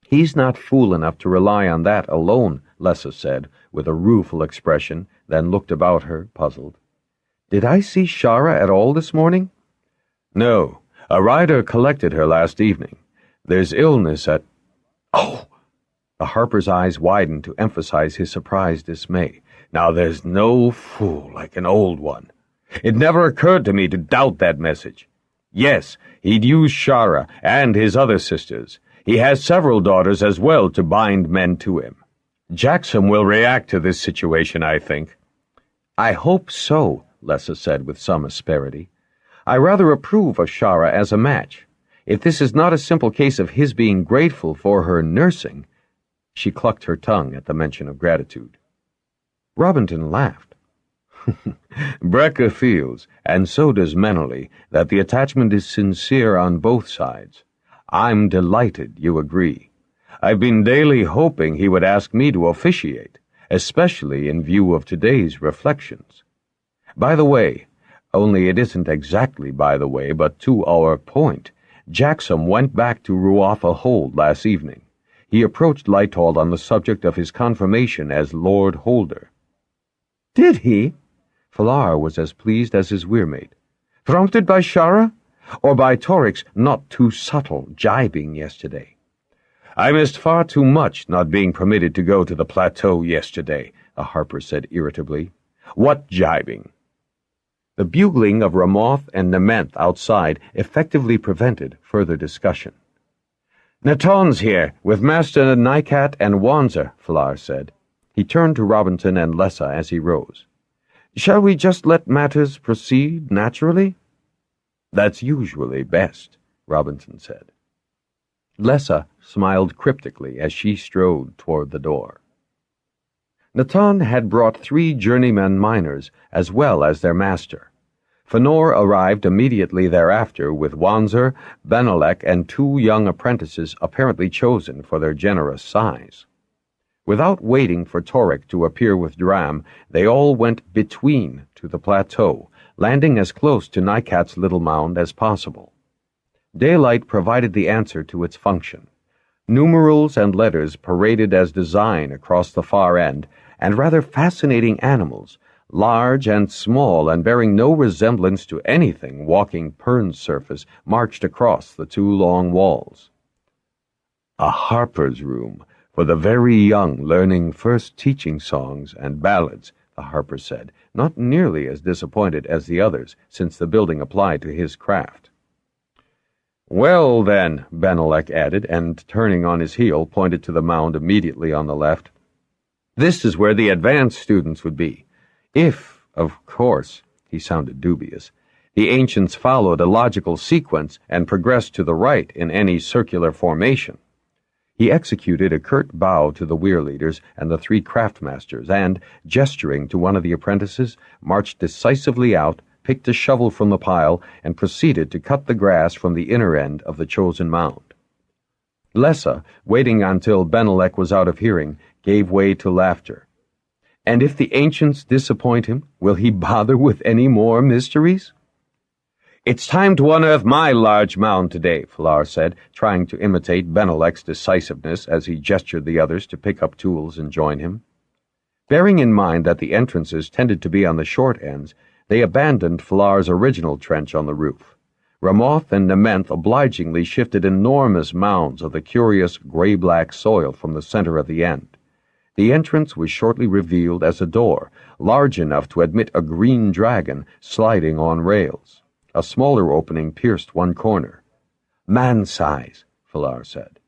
Speaker 3: He's not fool enough to rely on that alone, Lessa said, with a rueful expression, then looked about her, puzzled. Did I see Shara at all this morning? No, a rider collected her last evening. There's illness at... Oh! The Harper's eyes widened to emphasize his surprised dismay. Now there's no fool like an old one. It never occurred to me to doubt that message. Yes, he'd use Shara and his other sisters. He has several daughters as well to bind men to him. Jaxom will react to this situation, I think. I hope so, Lessa said with some asperity. I rather approve of Shara as a match. If this is not a simple case of his being grateful for her nursing... She clucked her tongue at the mention of gratitude. Robinson laughed. Breca feels, and so does Meneley, that the attachment is sincere on both sides. I'm delighted you agree. I've been daily hoping he would ask me to officiate, especially in view of today's reflections. By the way, only it isn't exactly by the way, but to our point, Jaxom went back to Ruatha Hold last evening. He approached Lytald on the subject of his confirmation as Lord Holder. Did he? Flar was as pleased as his weirmate. Prompted by Shara? Or by Torek's not-too-subtle jibing yesterday? I missed far too much not being permitted to go to the plateau yesterday, a Harper said irritably. What jibing? The bugling of Ramoth and Nementh outside effectively prevented further discussion. Naton's here, with Master Nycat and Wanzer, Flar said. He turned to Robinson and Lessa as he rose. Shall we just let matters proceed naturally? That's usually best, Robinson said. Lessa smiled cryptically as she strode toward the door. Naton had brought 3 journeyman miners as well as their master. Fënor arrived immediately thereafter with Wanzer, Benelek, and 2 young apprentices apparently chosen for their generous size. Without waiting for Torek to appear with Dram, they all went between to the plateau, landing as close to Nycat's little mound as possible. Daylight provided the answer to its function. Numerals and letters paraded as design across the far end, and rather fascinating animals, large and small and bearing no resemblance to anything walking Pern's surface, marched across the 2 long walls. A harper's room for the very young learning first teaching songs and ballads, the Harper said, not nearly as disappointed as the others, since the building applied to his craft. Well, then, Benelek added, and turning on his heel, pointed to the mound immediately on the left. This is where the advanced students would be. If, of course, he sounded dubious, the ancients followed a logical sequence and progressed to the right in any circular formation. He executed a curt bow to the weir leaders and the 3 craftmasters and, gesturing to one of the apprentices, marched decisively out picked a shovel from the pile, and proceeded to cut the grass from the inner end of the chosen mound. Lessa, waiting until Benelek was out of hearing, gave way to laughter. "And if the ancients disappoint him, will he bother with any more mysteries?" "It's time to unearth my large mound today," Falar said, trying to imitate Benelek's decisiveness as he gestured the others to pick up tools and join him. Bearing in mind that the entrances tended to be on the short ends, they abandoned Falar's original trench on the roof. Ramoth and Nementh obligingly shifted enormous mounds of the curious gray-black soil from the center of the end. The entrance was shortly revealed as a door, large enough to admit a green dragon sliding on rails. A smaller opening pierced one corner. "Man-size," Falar said.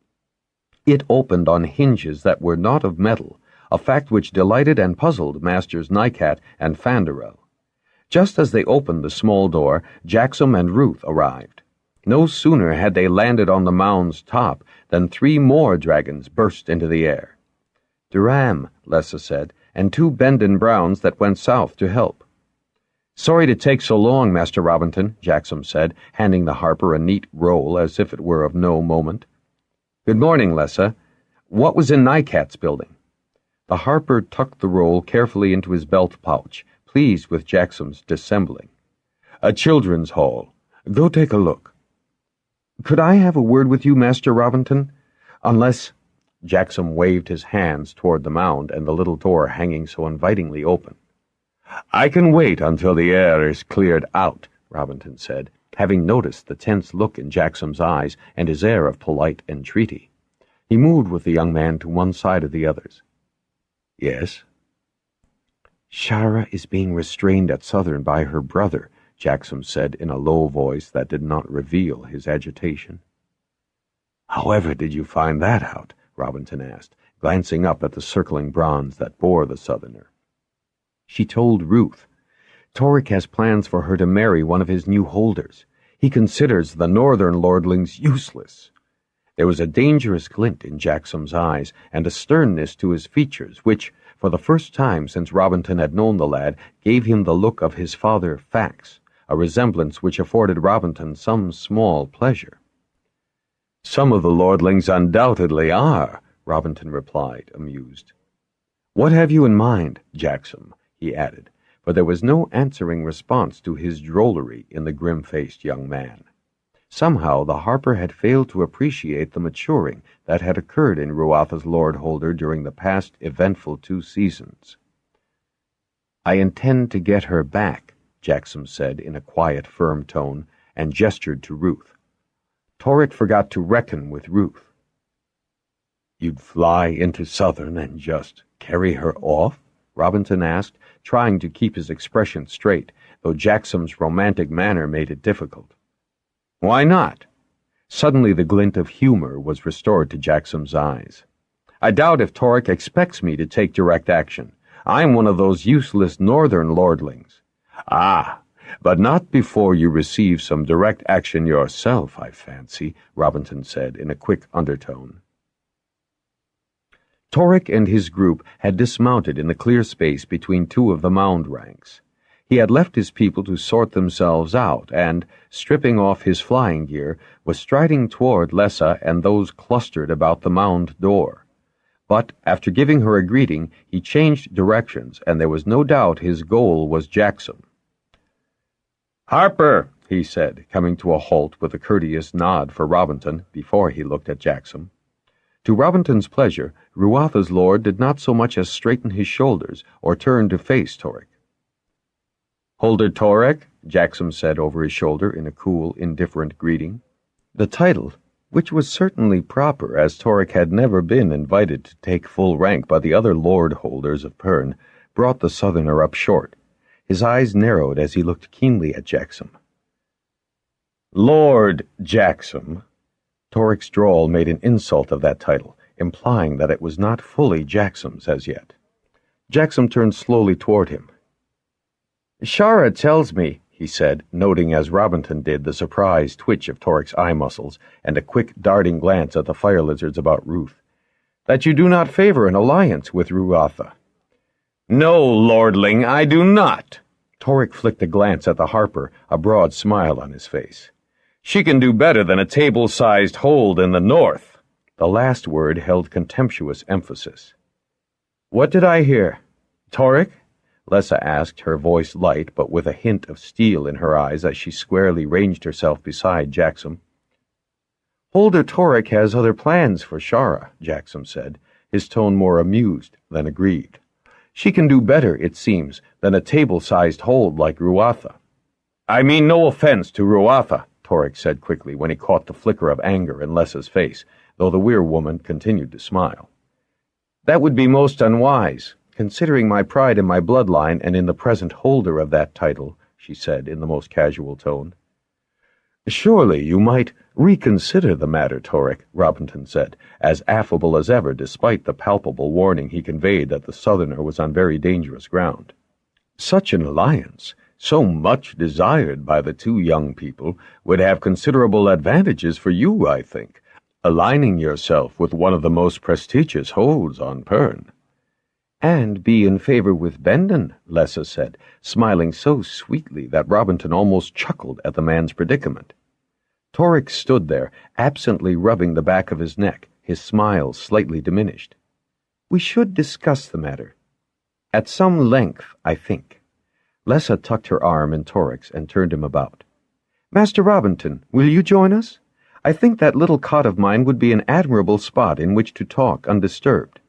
Speaker 3: It opened on hinges that were not of metal, a fact which delighted and puzzled Masters Nycat and Fanderel. Just as they opened the small door, Jaxom and Ruth arrived. No sooner had they landed on the mound's top than 3 more dragons burst into the air. "Duram," Lessa said, "and 2 Bendon Browns that went south to help." "Sorry to take so long, Master Robinson," Jaxom said, handing the harper a neat roll as if it were of no moment. "Good morning, Lessa. What was in Nycat's building?" The harper tucked the roll carefully into his belt pouch, pleased with Jaxom's dissembling. "A children's hall. Go take a look." "Could I have a word with you, Master Robinson? Unless—" Jaxom waved his hands toward the mound and the little door hanging so invitingly open. "I can wait until the air is cleared out," Robinson said, having noticed the tense look in Jaxom's eyes and his air of polite entreaty. He moved with the young man to one side of the others. "Yes?" "Shara is being restrained at Southern by her brother," Jaxom said in a low voice that did not reveal his agitation. "However did you find that out?" Robinson asked, glancing up at the circling bronze that bore the Southerner. She told Ruth. "Torek has plans for her to marry one of his new holders. He considers the northern lordlings useless." There was a dangerous glint in Jaxom's eyes and a sternness to his features which, for the first time since Robinson had known the lad, gave him the look of his father Fax, a resemblance which afforded Robinson some small pleasure. "Some of the lordlings undoubtedly are," Robinson replied, amused. "What have you in mind, Jaxom?" he added, but there was no answering response to his drollery in the grim-faced young man. Somehow the harper had failed to appreciate the maturing that had occurred in Ruatha's lordholder during the past eventful 2 seasons. "I intend to get her back," Jaxom said in a quiet, firm tone, and gestured to Ruth. Torek forgot to reckon with Ruth. "You'd fly into Southern and just carry her off?" Robinson asked, trying to keep his expression straight, though Jaxom's romantic manner made it difficult. "Why not?" Suddenly the glint of humor was restored to Jaxom's eyes. "I doubt if Torek expects me to take direct action. I'm one of those useless northern lordlings." "Ah, but not before you receive some direct action yourself, I fancy," Robinson said in a quick undertone. Torek and his group had dismounted in the clear space between 2 of the mound ranks. He had left his people to sort themselves out and, stripping off his flying gear, was striding toward Lessa and those clustered about the mound door. But, after giving her a greeting, he changed directions, and there was no doubt his goal was Jaxom. "Harper," he said, coming to a halt with a courteous nod for Robinson before he looked at Jaxom. To Robinson's pleasure, Ruatha's lord did not so much as straighten his shoulders or turn to face Torek. "Holder Torek," Jaxom said over his shoulder in a cool, indifferent greeting. The title, which was certainly proper as Torek had never been invited to take full rank by the other lord-holders of Pern, brought the Southerner up short. His eyes narrowed as he looked keenly at Jaxom. "Lord Jaxom." Torek's drawl made an insult of that title, implying that it was not fully Jaxom's as yet. Jaxom turned slowly toward him. "Shara tells me," he said, noting as Robinson did the surprised twitch of Torek's eye muscles and a quick darting glance at the fire lizards about Ruth, "that you do not favor an alliance with Ruatha." "No, lordling, I do not."
Speaker 1: Torek flicked a glance at the harper, a broad smile on his face. "She can do better than a table-sized hold in the north." The last word held contemptuous emphasis. "What did I hear? Torek?" Lessa asked, her voice light but with a hint of steel in her eyes as she squarely ranged herself beside Jaxom. "Holder Torek has other plans for Shara," Jaxom said, his tone more amused than aggrieved. "She can do better, it seems, than a table-sized hold like Ruatha." "I mean no offense to Ruatha," Torek said quickly when he caught the flicker of anger in Lessa's face, though the weir woman continued to smile. "That would be most unwise, considering my pride in my bloodline and in the present holder of that title," she said in the most casual tone. "Surely you might reconsider the matter, Torek," Robinson said, as affable as ever despite the palpable warning he conveyed that the Southerner was on very dangerous ground. "Such an alliance, so much desired by the two young people, would have considerable advantages for you, I think, aligning yourself with one of the most prestigious holds on Pern." "And be in favor with Bendon," Lessa said, smiling so sweetly that Robinson almost chuckled at the man's predicament. Torek stood there, absently rubbing the back of his neck, his smile slightly diminished. "We should discuss the matter. At some length, I think." Lessa tucked her arm in Torek's and turned him about. "Master Robinson, will you join us? I think that little cot of mine would be an admirable spot in which to talk undisturbed."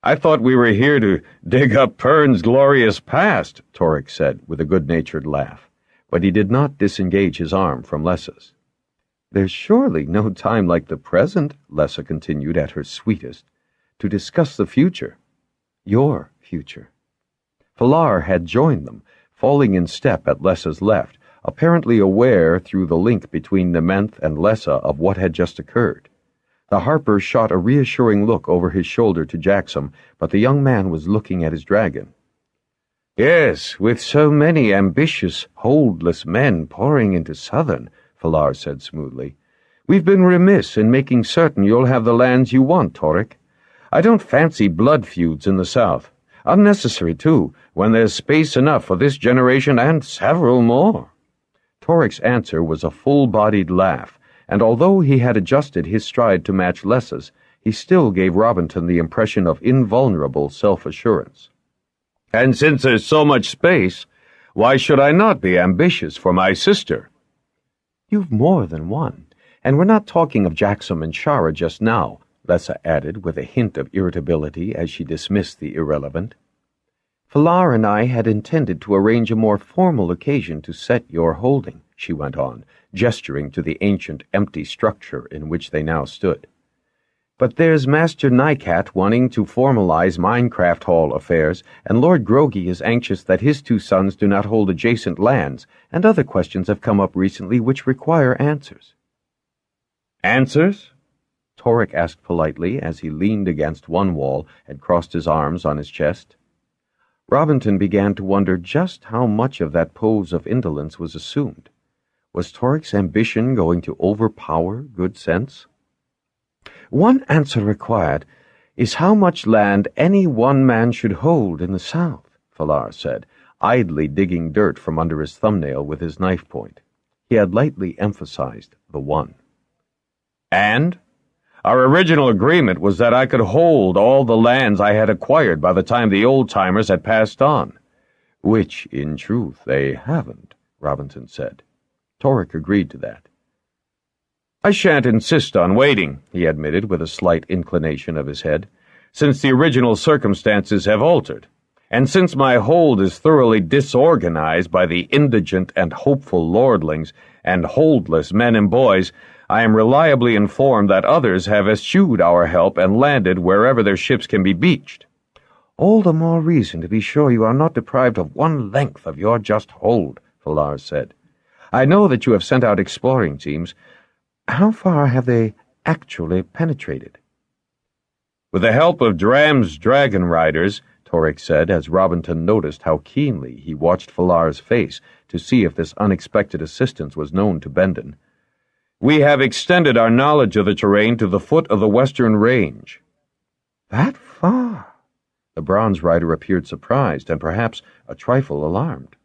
Speaker 2: "I thought we were here to dig up Pern's glorious past," Torek said with a good-natured laugh, but he did not disengage his arm from Lessa's.
Speaker 3: "There's surely no time like the present," Lessa continued at her sweetest, "to discuss the future. Your future." Falar had joined them, falling in step at Lessa's left, apparently aware through the link between Nementh and Lessa of what had just occurred. The harper shot a reassuring look over his shoulder to Jaxom, but the young man was looking at his dragon.
Speaker 1: "Yes, with so many ambitious, holdless men pouring into Southern," Falar said smoothly, "we've been remiss in making certain you'll have the lands you want, Torek. I don't fancy blood feuds in the South. Unnecessary, too, when there's space enough for this generation and several more."
Speaker 3: Torek's answer was a full-bodied laugh, and although he had adjusted his stride to match Lessa's, he still gave Robinson the impression of invulnerable self-assurance.
Speaker 1: "And since there's so much space, why should I not be ambitious for my sister?"
Speaker 3: "You've more than one, and we're not talking of Jaxom and Shara just now," Lessa added with a hint of irritability as she dismissed the irrelevant. "Falar and I had intended to arrange a more formal occasion to set your holding," she went on, gesturing to the ancient empty structure in which they now stood. "But there's Master Nycat wanting to formalize Minecraft Hall affairs, and Lord Grogi is anxious that his two sons do not hold adjacent lands, and other questions have come up recently which require answers."
Speaker 1: "Answers?"
Speaker 3: Torek asked politely as he leaned against one wall and crossed his arms on his chest. Robinson began to wonder just how much of that pose of indolence was assumed. Was Torek's ambition going to overpower good sense? "One answer required is how much land any one man should hold in the South," Falar said, idly digging dirt from under his thumbnail with his knife point. He had lightly emphasized the one.
Speaker 1: "And? Our original agreement was that I could hold all the lands I had acquired by the time the old-timers had passed on."
Speaker 3: "Which, in truth, they haven't," Robinson said. Torek agreed to that.
Speaker 1: "I shan't insist on waiting," he admitted with a slight inclination of his head, "since the original circumstances have altered, and since my hold is thoroughly disorganized by the indigent and hopeful lordlings and holdless men and boys, I am reliably informed that others have eschewed our help and landed wherever their ships can be beached."
Speaker 3: "All the more reason to be sure you are not deprived of one length of your just hold," Falar said. "I know that you have sent out exploring teams. How far have they actually penetrated?"
Speaker 1: "With the help of Dram's Dragonriders," Torek said as Robinson noticed how keenly he watched Falar's face to see if this unexpected assistance was known to Bendon, "we have extended our knowledge of the terrain to the foot of the western range."
Speaker 3: "That far?" The bronze rider appeared surprised and perhaps a trifle alarmed.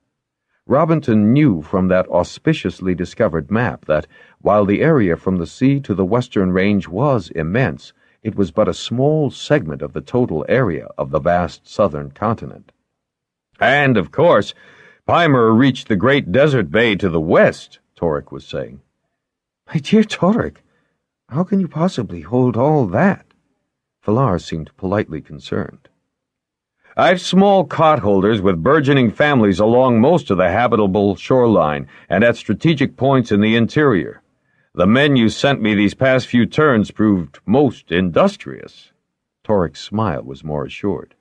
Speaker 3: Robinson knew from that auspiciously discovered map that, while the area from the sea to the western range was immense, it was but a small segment of the total area of the vast southern continent.
Speaker 2: And, of course, Pymer reached the great desert bay to the west, Torek was saying.
Speaker 3: My dear Torek, how can you possibly hold all that? Falar seemed politely concerned.
Speaker 2: I've small cot holders with burgeoning families along most of the habitable shoreline and at strategic points in the interior. The men you sent me these past few turns proved most industrious.
Speaker 3: Torek's smile was more assured.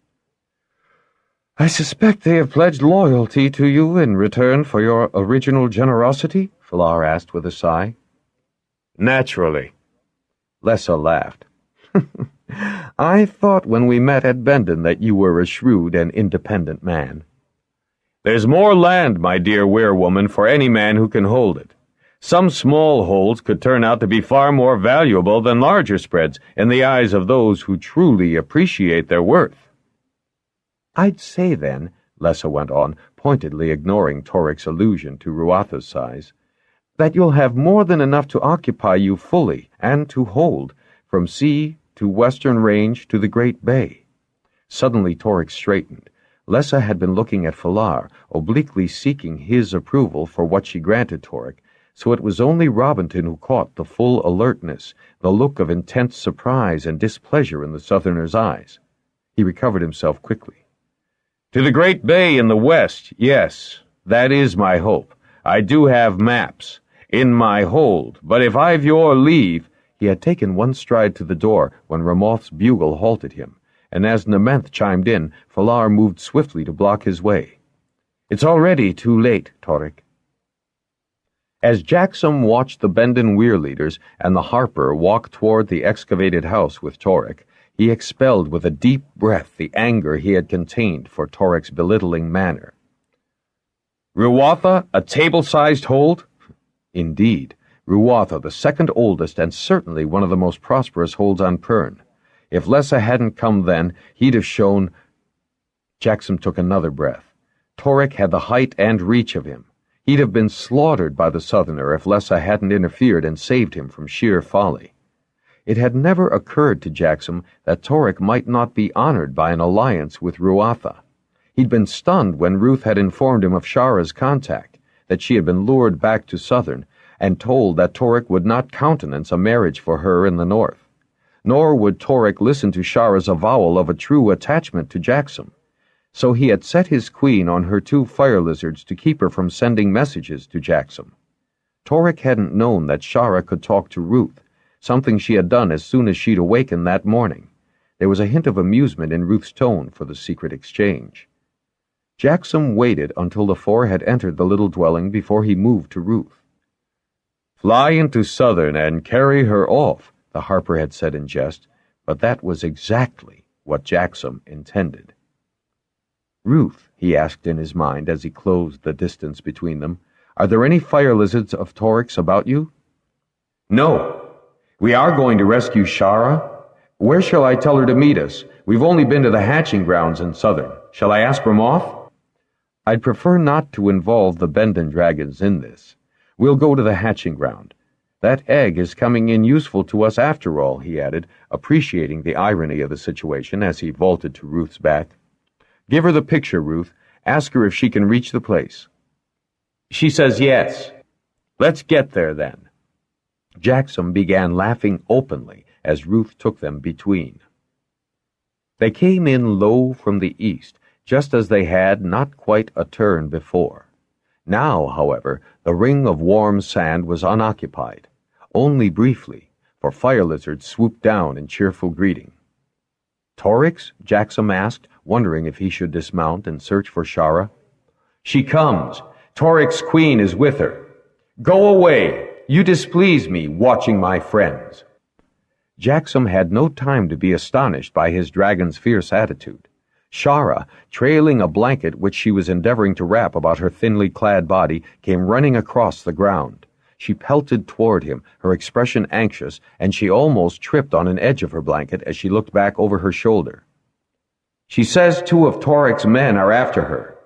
Speaker 2: I suspect they have pledged loyalty to you in return for your original generosity?
Speaker 3: Falar asked with a sigh.
Speaker 2: Naturally.
Speaker 3: Lessa laughed. I thought when we met at Bendon that you were a shrewd and independent man.
Speaker 2: There's more land, my dear werewoman, for any man who can hold it. Some small holds could turn out to be far more valuable than larger spreads in the eyes of those who truly appreciate their worth.
Speaker 3: I'd say, then, Lessa went on, pointedly ignoring Torek's allusion to Ruatha's size, that you'll have more than enough to occupy you fully and to hold, from sea to western range to the Great Bay. Suddenly Torek straightened. Lessa had been looking at Falar, obliquely seeking his approval for what she granted Torek, so it was only Robinson who caught the full alertness, the look of intense surprise and displeasure in the Southerner's eyes. He recovered himself quickly.
Speaker 2: To the Great Bay in the west, yes, that is my hope. I do have maps in my hold, but if I've your leave—
Speaker 3: He had taken one stride to the door when Ramoth's bugle halted him, and as Nementh chimed in, Falar moved swiftly to block his way.
Speaker 2: It's already too late, Torek.
Speaker 3: As Jaxom watched the Bendon weir leaders and the Harper walk toward the excavated house with Torek, he expelled with a deep breath the anger he had contained for Torek's belittling manner.
Speaker 2: Ruatha, a table-sized hold?
Speaker 3: Indeed. Ruatha, the second oldest and certainly one of the most prosperous holds on Pern. If Lessa hadn't come then, he'd have shown— Jaxom took another breath. Torek had the height and reach of him. He'd have been slaughtered by the Southerner if Lessa hadn't interfered and saved him from sheer folly. It had never occurred to Jaxom that Torek might not be honored by an alliance with Ruatha. He'd been stunned when Ruth had informed him of Shara's contact, that she had been lured back to Southern, and told that Torek would not countenance a marriage for her in the north. Nor would Torek listen to Shara's avowal of a true attachment to Jaxom. So he had set his queen on her 2 fire lizards to keep her from sending messages to Jaxom. Torek hadn't known that Shara could talk to Ruth, something she had done as soon as she'd awakened that morning. There was a hint of amusement in Ruth's tone for the secret exchange. Jaxom waited until the 4 had entered the little dwelling before he moved to Ruth.
Speaker 2: Fly into Southern and carry her off,
Speaker 3: the Harper had said in jest, but that was exactly what Jaxom intended. Ruth, he asked in his mind as he closed the distance between them, are there any fire lizards of Torek's about you?
Speaker 2: No. We are going to rescue Shara. Where shall I tell her to meet us? We've only been to the hatching grounds in Southern. Shall I ask Ramoth?
Speaker 3: I'd prefer not to involve the Bendon dragons in this. We'll go to the hatching ground. That egg is coming in useful to us after all, he added, appreciating the irony of the situation as he vaulted to Ruth's back. Give her the picture, Ruth. Ask her if she can reach the place.
Speaker 2: She says yes. Let's get there, then.
Speaker 3: Jaxom began laughing openly as Ruth took them between. They came in low from the east, just as they had not quite a turn before. Now, however, the ring of warm sand was unoccupied, only briefly, for fire lizards swooped down in cheerful greeting. Torek's? Jaxom asked, wondering if he should dismount and search for Shara.
Speaker 2: She comes. Torek's queen is with her. Go away. You displease me, watching my friends.
Speaker 3: Jaxom had no time to be astonished by his dragon's fierce attitude. Shara, trailing a blanket which she was endeavoring to wrap about her thinly clad body, came running across the ground. She pelted toward him, her expression anxious, and she almost tripped on an edge of her blanket as she looked back over her shoulder. She says 2 of Torik's men are after her.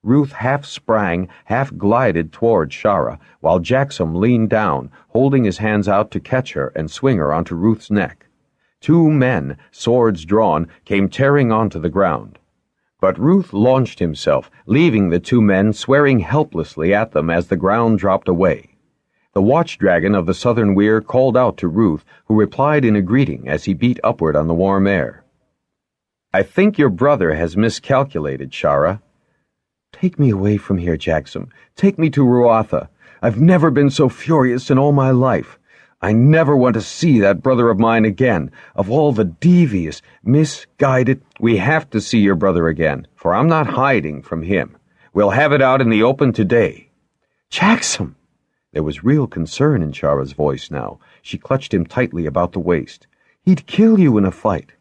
Speaker 3: Ruth half sprang, half glided toward Shara, while Jaxom leaned down, holding his hands out to catch her and swing her onto Ruth's neck. 2 men, swords drawn, came tearing onto the ground. But Ruth launched himself, leaving the 2 men swearing helplessly at them as the ground dropped away. The watch-dragon of the southern weir called out to Ruth, who replied in a greeting as he beat upward on the warm air. "I think your brother has miscalculated, Shara." "Take me away from here, Jaxom. Take me to Ruatha. I've never been so furious in all my life. I never want to see that brother of mine again. Of all the devious, misguided—" "We have to see your brother again, for I'm not hiding from him. We'll have it out in the open today." "Jaxom!" There was real concern in Shara's voice now. She clutched him tightly about the waist. "He'd kill you in a fight."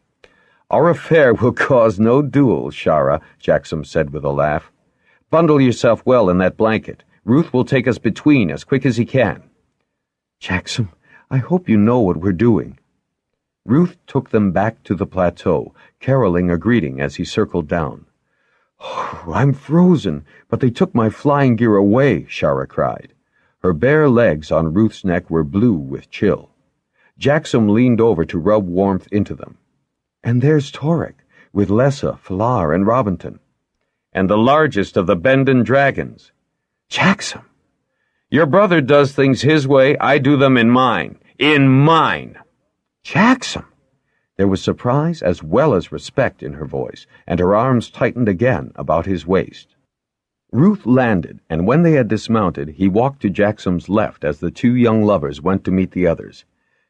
Speaker 2: "Our affair will cause no duel, Shara," Jaxom said with a laugh. "Bundle yourself well in that blanket. Ruth will take us between as quick as he can."
Speaker 3: "Jaxom, I hope you know what we're doing." Ruth took them back to the plateau, caroling a greeting as he circled down. "Oh, I'm frozen, but they took my flying gear away," Shara cried. Her bare legs on Ruth's neck were blue with chill. Jaxom leaned over to rub warmth into them. "And there's Torik, with Lessa, Falar, and Robinton."
Speaker 2: "And the largest of the Bendon dragons."
Speaker 3: "Jaxom!"
Speaker 2: "Your brother does things his way, I do them in mine. In mine!"
Speaker 3: "Jaxom!" There was surprise as well as respect in her voice, and her arms tightened again about his waist. Ruth landed, and when they had dismounted, he walked to Jaxom's left as the 2 young lovers went to meet the others.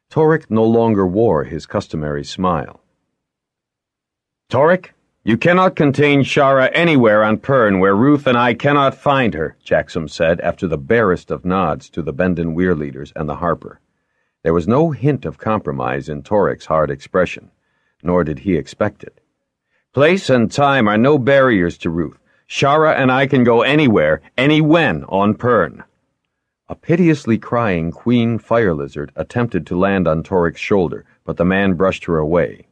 Speaker 3: Torik no longer wore his customary smile.
Speaker 2: "Torik, you cannot contain Shara anywhere on Pern where Ruth and I cannot find her," Jaxom said after the barest of nods to the Bendon weir leaders and the harper. There was no hint of compromise in Torik's hard expression, nor did he expect it. "Place and time are no barriers to Ruth. Shara and I can go anywhere, any-when on Pern."
Speaker 3: A piteously crying queen fire lizard attempted to land on Torik's shoulder, but the man brushed her away.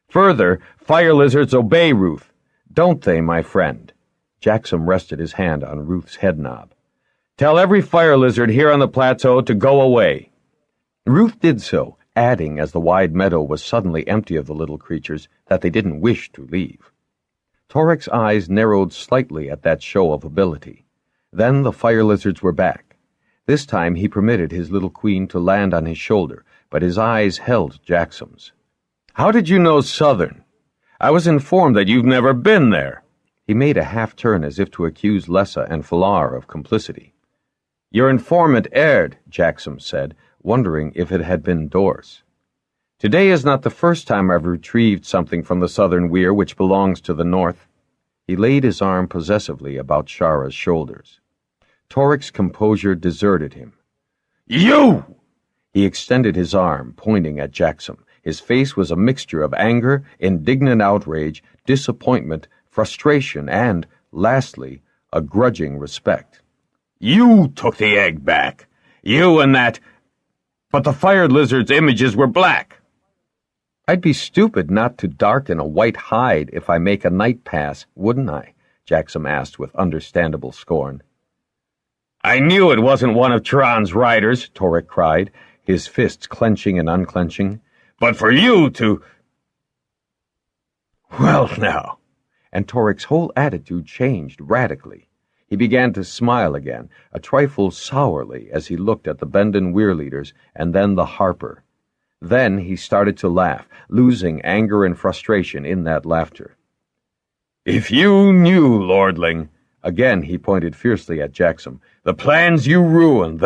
Speaker 2: "Further, fire lizards obey Ruth, don't they, my friend?"
Speaker 3: Jaxom rested his hand on Ruth's head knob.
Speaker 2: "Tell every fire lizard here on the plateau to go away."
Speaker 3: Ruth did so, adding as the wide meadow was suddenly empty of the little creatures that they didn't wish to leave. Torik's eyes narrowed slightly at that show of ability. Then the fire lizards were back. This time he permitted his little queen to land on his shoulder, but his eyes held Jaxom's.
Speaker 2: "How did you know Southern? I was informed that you've never been there."
Speaker 3: He made a half-turn as if to accuse Lessa and Falar of complicity.
Speaker 2: "Your informant erred," Jaxom said, wondering if it had been Dorse. "Today is not the first time I've retrieved something from the southern weir which belongs to the north."
Speaker 3: He laid his arm possessively about Shara's shoulders. Torik's composure deserted him.
Speaker 2: "You!"
Speaker 3: He extended his arm, pointing at Jaxom. His face was a mixture of anger, indignant outrage, disappointment, frustration, and, lastly, a grudging respect.
Speaker 2: "You took the egg back. You and that... But the fire lizard's images were black."
Speaker 3: "I'd be stupid not to darken a white hide if I make a night pass, wouldn't I?" Jaxom asked with understandable scorn.
Speaker 2: "I knew it wasn't one of Tron's riders,"
Speaker 3: Torik cried, his fists clenching and unclenching.
Speaker 2: "But for you to... Well, now."
Speaker 3: And Torik's whole attitude changed radically. He began to smile again, a trifle sourly as he looked at the Bendon weir leaders and then the harper. Then he started to laugh, losing anger and frustration in that laughter.
Speaker 2: "If you knew, lordling,"
Speaker 3: again he pointed fiercely at Jaxom,
Speaker 2: "the plans you ruined,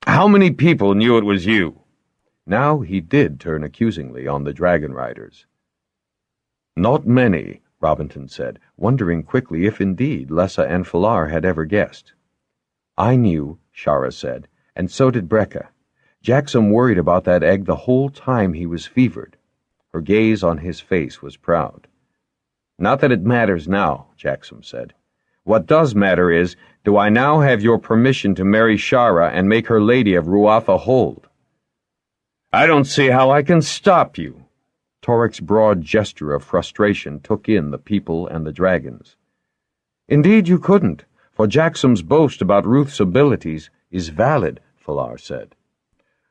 Speaker 2: How many people knew it was you?"
Speaker 3: Now he did turn accusingly on the Dragonriders. "Not many," Robinton said, wondering quickly if indeed Lessa and Falar had ever guessed. "I knew," Shara said, "and so did Brekka. Jaxom worried about that egg the whole time he was fevered." Her gaze on his face was proud.
Speaker 2: "Not that it matters now," Jaxom said. "What does matter is, do I now have your permission to marry Shara and make her lady of Ruatha Hold?" "I don't see how I can stop you."
Speaker 1: Torik's broad gesture of frustration took in the people and the dragons. "Indeed you couldn't, for Jaxom's boast about Ruth's abilities is valid," Falar said.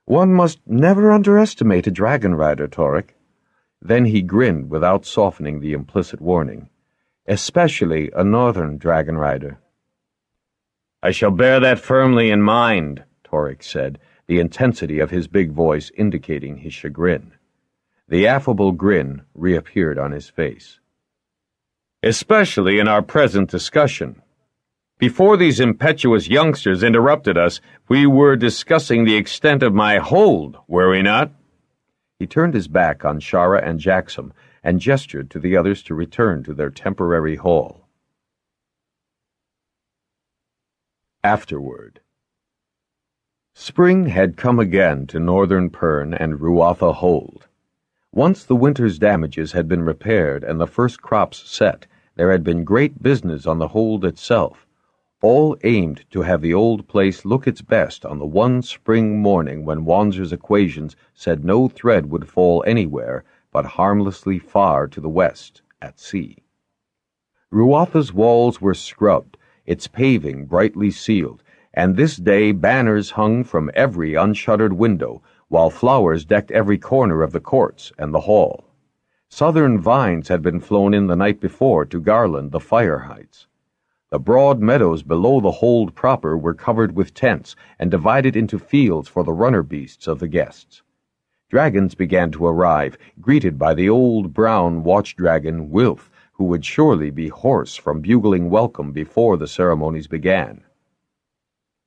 Speaker 1: "One must never underestimate a Dragonrider, Torik." Then he grinned without softening the implicit warning. "Especially a northern Dragonrider." "I shall bear that firmly in mind," Torik said, the intensity of his big voice indicating his chagrin. The affable grin reappeared on his face. "Especially in our present discussion. Before these impetuous youngsters interrupted us, we were discussing the extent of my hold, were we not?" He turned his back on Shara and Jaxom and gestured to the others to return to their temporary hall. Afterward. Spring had come again to northern Pern and Ruatha Hold. Once the winter's damages had been repaired and the first crops set, there had been great business on the hold itself. All aimed to have the old place look its best on the one spring morning when Wanzer's equations said no thread would fall anywhere but harmlessly far to the west, at sea. Ruatha's walls were scrubbed, its paving brightly sealed, and this day banners hung from every unshuttered window, while flowers decked every corner of the courts and the hall. Southern vines had been flown in the night before to garland the fire heights. The broad meadows below the hold proper were covered with tents and divided into fields for the runner beasts of the guests. Dragons began to arrive, greeted by the old brown watch-dragon Wilf, who would surely be hoarse from bugling welcome before the ceremonies began.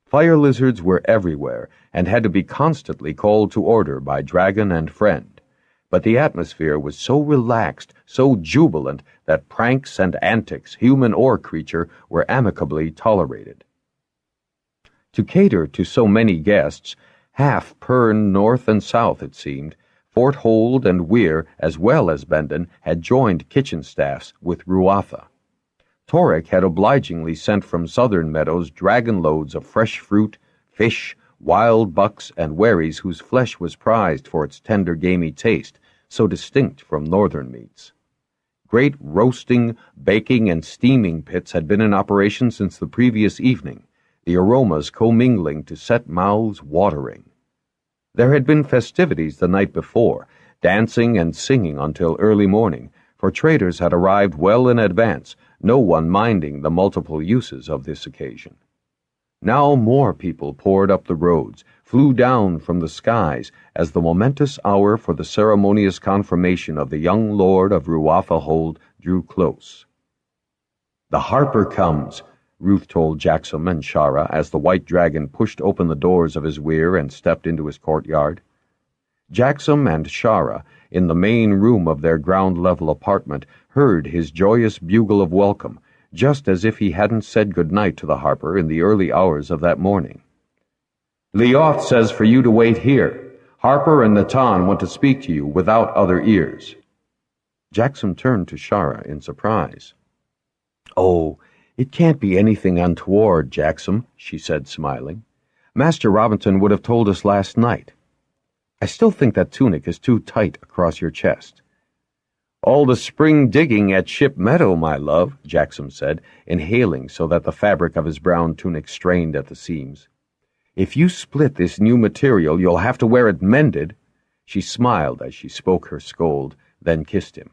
Speaker 1: Fire lizards were everywhere and had to be constantly called to order by dragon and friend. But the atmosphere was so relaxed, so jubilant, that pranks and antics, human or creature, were amicably tolerated. To cater to so many guests, half Pern north and south, it seemed, Fort Hold and Weir, as well as Bendon, had joined kitchen staffs with Ruatha. Torik had obligingly sent from southern meadows dragon loads of fresh fruit, fish, wild bucks, and wherries whose flesh was prized for its tender gamey taste, so distinct from northern meats. Great roasting, baking, and steaming pits had been in operation since the previous evening, the aromas commingling to set mouths watering. There had been festivities the night before, dancing and singing until early morning, for traders had arrived well in advance, no one minding the multiple uses of this occasion. Now more people poured up the roads, flew down from the skies as the momentous hour for the ceremonious confirmation of the young lord of Ruatha Hold drew close. "The harper comes," Ruth told Jaxom and Shara as the white dragon pushed open the doors of his weir and stepped into his courtyard. Jaxom and Shara, in the main room of their ground-level apartment, heard his joyous bugle of welcome, just as if he hadn't said good night to the harper in the early hours of that morning. "Leoth says for you to wait here. Harper and Natan want to speak to you without other ears." Jaxom turned to Shara in surprise. "Oh, it can't be anything untoward, Jaxom," she said, smiling. "Master Robinson would have told us last night. I still think that tunic is too tight across your chest." "All the spring digging at Ship Meadow, my love," Jaxom said, inhaling so that the fabric of his brown tunic strained at the seams. "If you split this new material, you'll have to wear it mended." She smiled as she spoke her scold, then kissed him.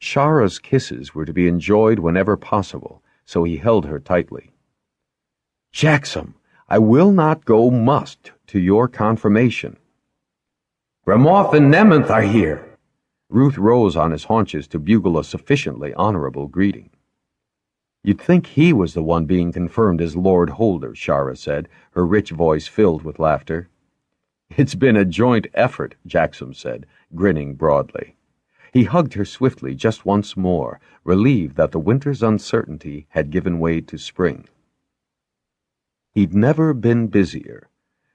Speaker 1: Shara's kisses were to be enjoyed whenever possible, so he held her tightly. "Jaxom, I will not go must to your confirmation." "Ramoth and Nemonth are here." Ruth rose on his haunches to bugle a sufficiently honorable greeting. "You'd think he was the one being confirmed as Lord Holder," Shara said, her rich voice filled with laughter. "It's been a joint effort," Jaxom said, grinning broadly. He hugged her swiftly just once more, relieved that the winter's uncertainty had given way to spring. He'd never been busier.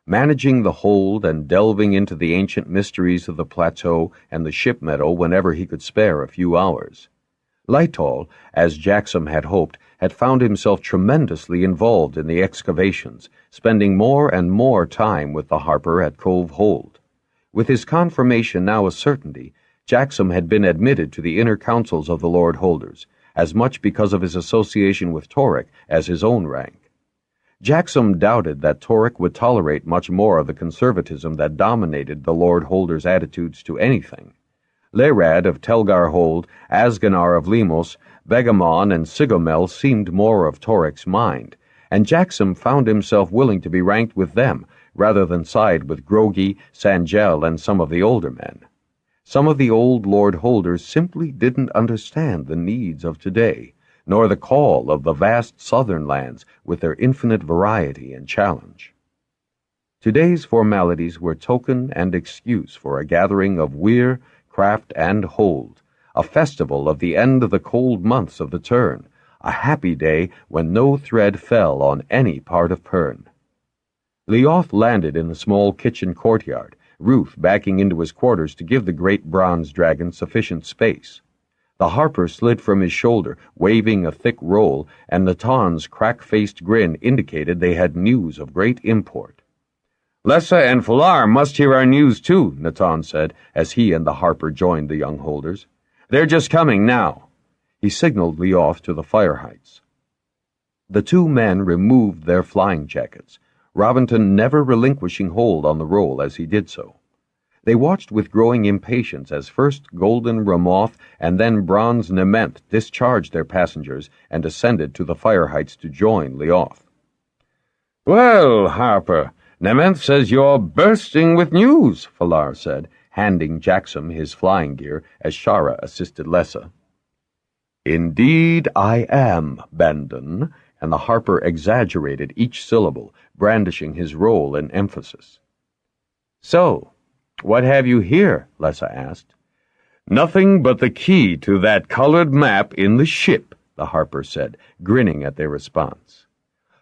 Speaker 1: Managing the hold and delving into the ancient mysteries of the plateau and the ship meadow whenever he could spare a few hours. Lytol, as Jaxom had hoped, had found himself tremendously involved in the excavations, spending more and more time with the harper at Cove Hold. With his confirmation now a certainty,
Speaker 3: Jaxom had been admitted to the inner councils of the Lord Holders, as much because of his association with Torek as his own rank. Jaxom doubted that Torek would tolerate much more of the conservatism that dominated the Lord Holders' attitudes to anything. Lerad of Telgar Hold, Asganar of Lemos, Begamon, and Sigomel seemed more of Torek's mind, and Jaxom found himself willing to be ranked with them rather than side with Grogi, Sangel, and some of the older men. Some of the old Lord Holders simply didn't understand the needs of today, nor the call of the vast southern lands with their infinite variety and challenge. Today's formalities were token and excuse for a gathering of weir, craft, and hold, a festival of the end of the cold months of the turn, a happy day when no thread fell on any part of Pern. Leoth landed in the small kitchen courtyard, Ruth backing into his quarters to give the great bronze dragon sufficient space. The harper slid from his shoulder, waving a thick roll, and Natan's crack-faced grin indicated they had news of great import.
Speaker 2: "Lessa and Falar must hear our news too," Natan said, as he and the harper joined the young holders. "They're just coming now." He signaled Leoth to the fire heights. The two men removed their flying jackets, Robinton never relinquishing hold on the roll as he did so. They watched with growing impatience as first Golden Ramoth and then BronzeNement discharged their passengers and ascended to the fire heights to join Leoth. "Well, Harper,Nement says you're bursting with news," Falar said, handing Jaxom his flying gear as Shara assisted Lessa.
Speaker 3: "Indeed I am, Bandon," and the harper exaggerated each syllable, brandishing his roll in emphasis.
Speaker 2: "So, what have you here?" Lessa asked. "Nothing but the key to that colored map in the ship," the harper said, grinning at their response.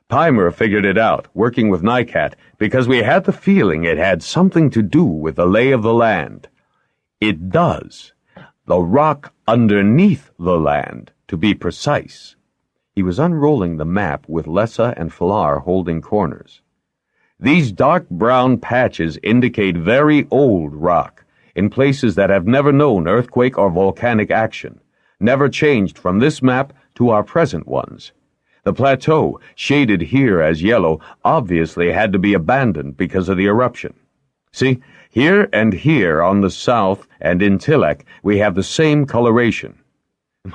Speaker 2: "Pimer figured it out, working with Nycat, because we had the feeling it had something to do with the lay of the land. It does. The rock underneath the land, to be precise."
Speaker 3: He was unrolling the map with Lessa and Falar holding corners.
Speaker 2: "These dark brown patches indicate very old rock, in places that have never known earthquake or volcanic action, never changed from this map to our present ones. The plateau, shaded here as yellow, obviously had to be abandoned because of the eruption. See, here and here on the south and in Tilak we have the same coloration.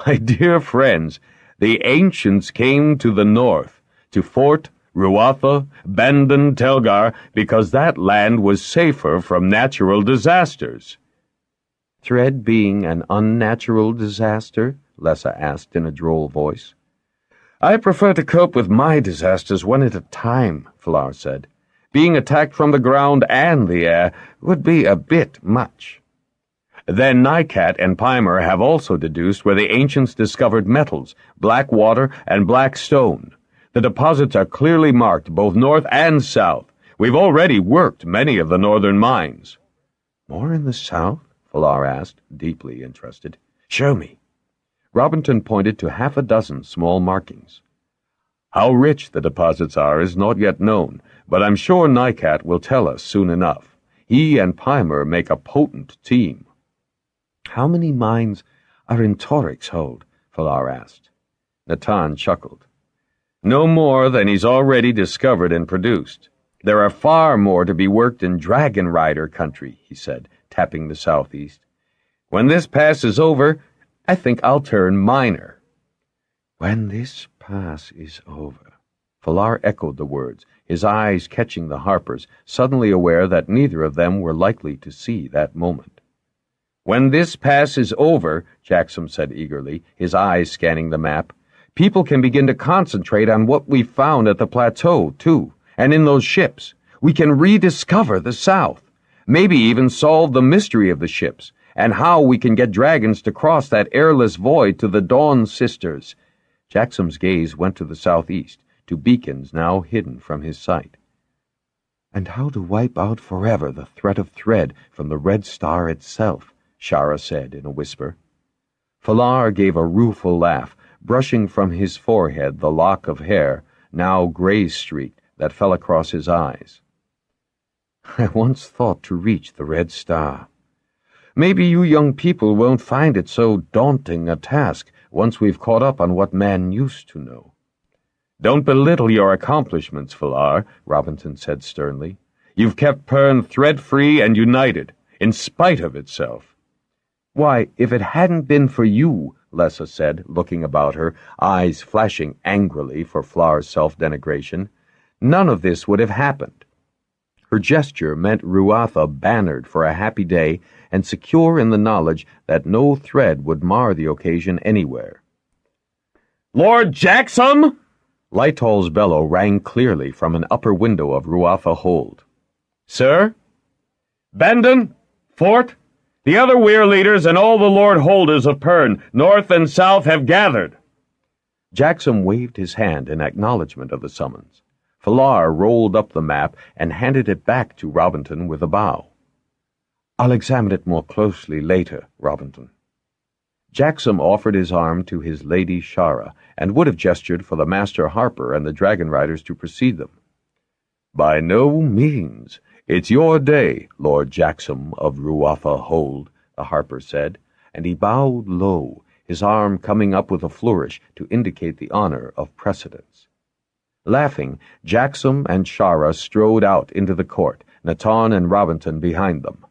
Speaker 2: My dear friends, the ancients came to the north, to Fort, Ruatha, Bandon, Telgar, because that land was safer from natural disasters."
Speaker 3: "Thread being an unnatural disaster?" Lessa asked in a droll voice.
Speaker 2: "I prefer to cope with my disasters one at a time," Falar said. "Being attacked from the ground and the air would be a bit much." Then Nycat and Pimer have also deduced where the ancients discovered metals, black water, and black stone. The deposits are clearly marked both north and south. We've already worked many of the northern mines."
Speaker 3: "More in the south?" Falar asked, deeply interested.
Speaker 2: "Show me."
Speaker 3: Robinton pointed to half a dozen small markings.
Speaker 2: "How rich the deposits are is not yet known, but I'm sure Nycat will tell us soon enough. He and Pimer make a potent team."
Speaker 3: "How many mines are in Torek's hold?" Falar asked.
Speaker 2: Natan chuckled. "No more than he's already discovered and produced. There are far more to be worked in Dragonrider country," he said, tapping the southeast. "When this pass is over, I think I'll turn miner."
Speaker 3: "When this pass is over," Falar echoed the words, his eyes catching the harpers, suddenly aware that neither of them were likely to see that moment.
Speaker 2: "When this pass is over," Jaxom said eagerly, his eyes scanning the map, "people can begin to concentrate on what we found at the plateau, too, and in those ships. We can rediscover the South, maybe even solve the mystery of the ships, and how we can get dragons to cross that airless void to the Dawn Sisters." Jaxom's gaze went to the southeast, to beacons now hidden from his sight. "And how to wipe out forever the threat of thread from the Red Star itself," Shara said in a whisper. Falar gave a rueful laugh, brushing from his forehead the lock of hair, now gray-streaked, that fell across his eyes.
Speaker 3: "I once thought to reach the Red Star.
Speaker 1: Maybe you young people won't find it so daunting a task once we've caught up on what man used to know.
Speaker 2: Don't belittle your accomplishments, Falar, Robinson said sternly. You've kept Pern thread-free and united, in spite of itself.
Speaker 1: Why, if it hadn't been for you, Lessa said, looking about her, eyes flashing angrily for Flar's self-denigration, none of this would have happened. Her gesture meant Ruatha bannered for a happy day and secure in the knowledge that no thread would mar the occasion anywhere.
Speaker 2: Lord Jaxom!
Speaker 1: Lytol's bellow rang clearly from an upper window of Ruatha Hold.
Speaker 2: Sir? Bandon? Fort? The other weir leaders and all the lord holders of Pern, north and south, have gathered.
Speaker 1: Jaxom waved his hand in acknowledgement of the summons. Falar rolled up the map and handed it back to Robinson with a bow. I'll examine it more closely later, Robinson. Jaxom offered his arm to his lady Shara, and would have gestured for the Master Harper and the Dragonriders to precede them. By no means. It's your day, Lord Jaxom of Ruatha Hold, the Harper said, and he bowed low, his arm coming up with a flourish to indicate the honor of precedence. Laughing, Jaxom and Shara strode out into the court, Natan and Robinson behind them.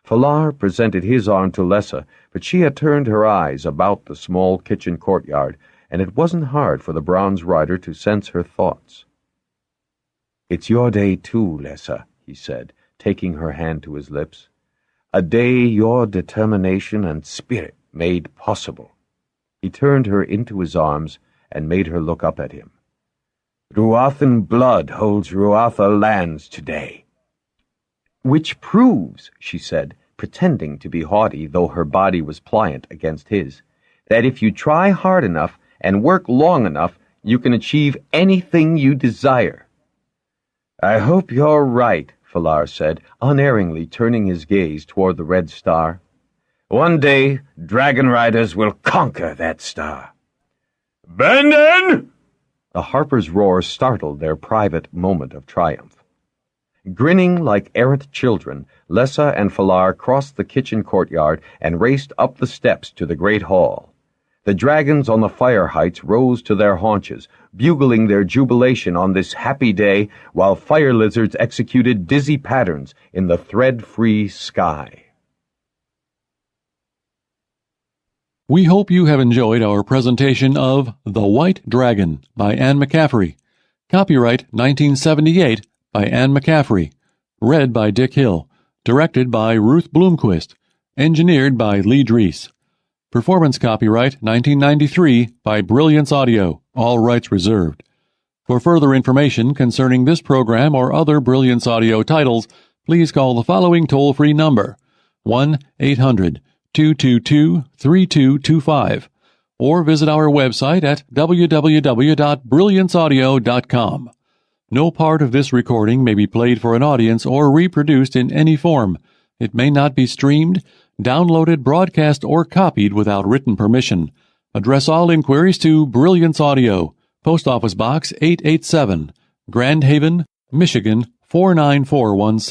Speaker 1: Falar presented his arm to Lessa, but she had turned her eyes about the small kitchen courtyard, and it wasn't hard for the bronze rider to sense her thoughts. It's your day too, Lessa, he said, taking her hand to his lips. A day your determination and spirit made possible. He turned her into his arms and made her look up at him. Ruathan blood holds Ruatha lands today. Which proves, she said, pretending to be haughty though her body was pliant against his, that if you try hard enough and work long enough, you can achieve anything you desire. I hope you're right, Falar said, unerringly turning his gaze toward the red star. One day, Dragonriders will conquer that star.
Speaker 2: Bandon!
Speaker 1: The Harper's roar startled their private moment of triumph. Grinning like errant children, Lessa and Falar crossed the kitchen courtyard and raced up the steps to the great hall. The dragons on the fire heights rose to their haunches, bugling their jubilation on this happy day, while fire lizards executed dizzy patterns in the thread-free sky.
Speaker 4: We hope you have enjoyed our presentation of The White Dragon by Anne McCaffrey. Copyright 1978 by Anne McCaffrey. Read by Dick Hill. Directed by Ruth Bloomquist. Engineered by Lee Drees. Performance copyright 1993 by Brilliance Audio. All rights reserved. For further information concerning this program or other Brilliance Audio titles, please call the following toll-free number, 1-800-222-3225, or visit our website at www.brillianceaudio.com. No part of this recording may be played for an audience or reproduced in any form. It may not be streamed, downloaded, broadcast, or copied without written permission. Address all inquiries to Brilliance Audio, Post Office Box 887, Grand Haven, Michigan 49417.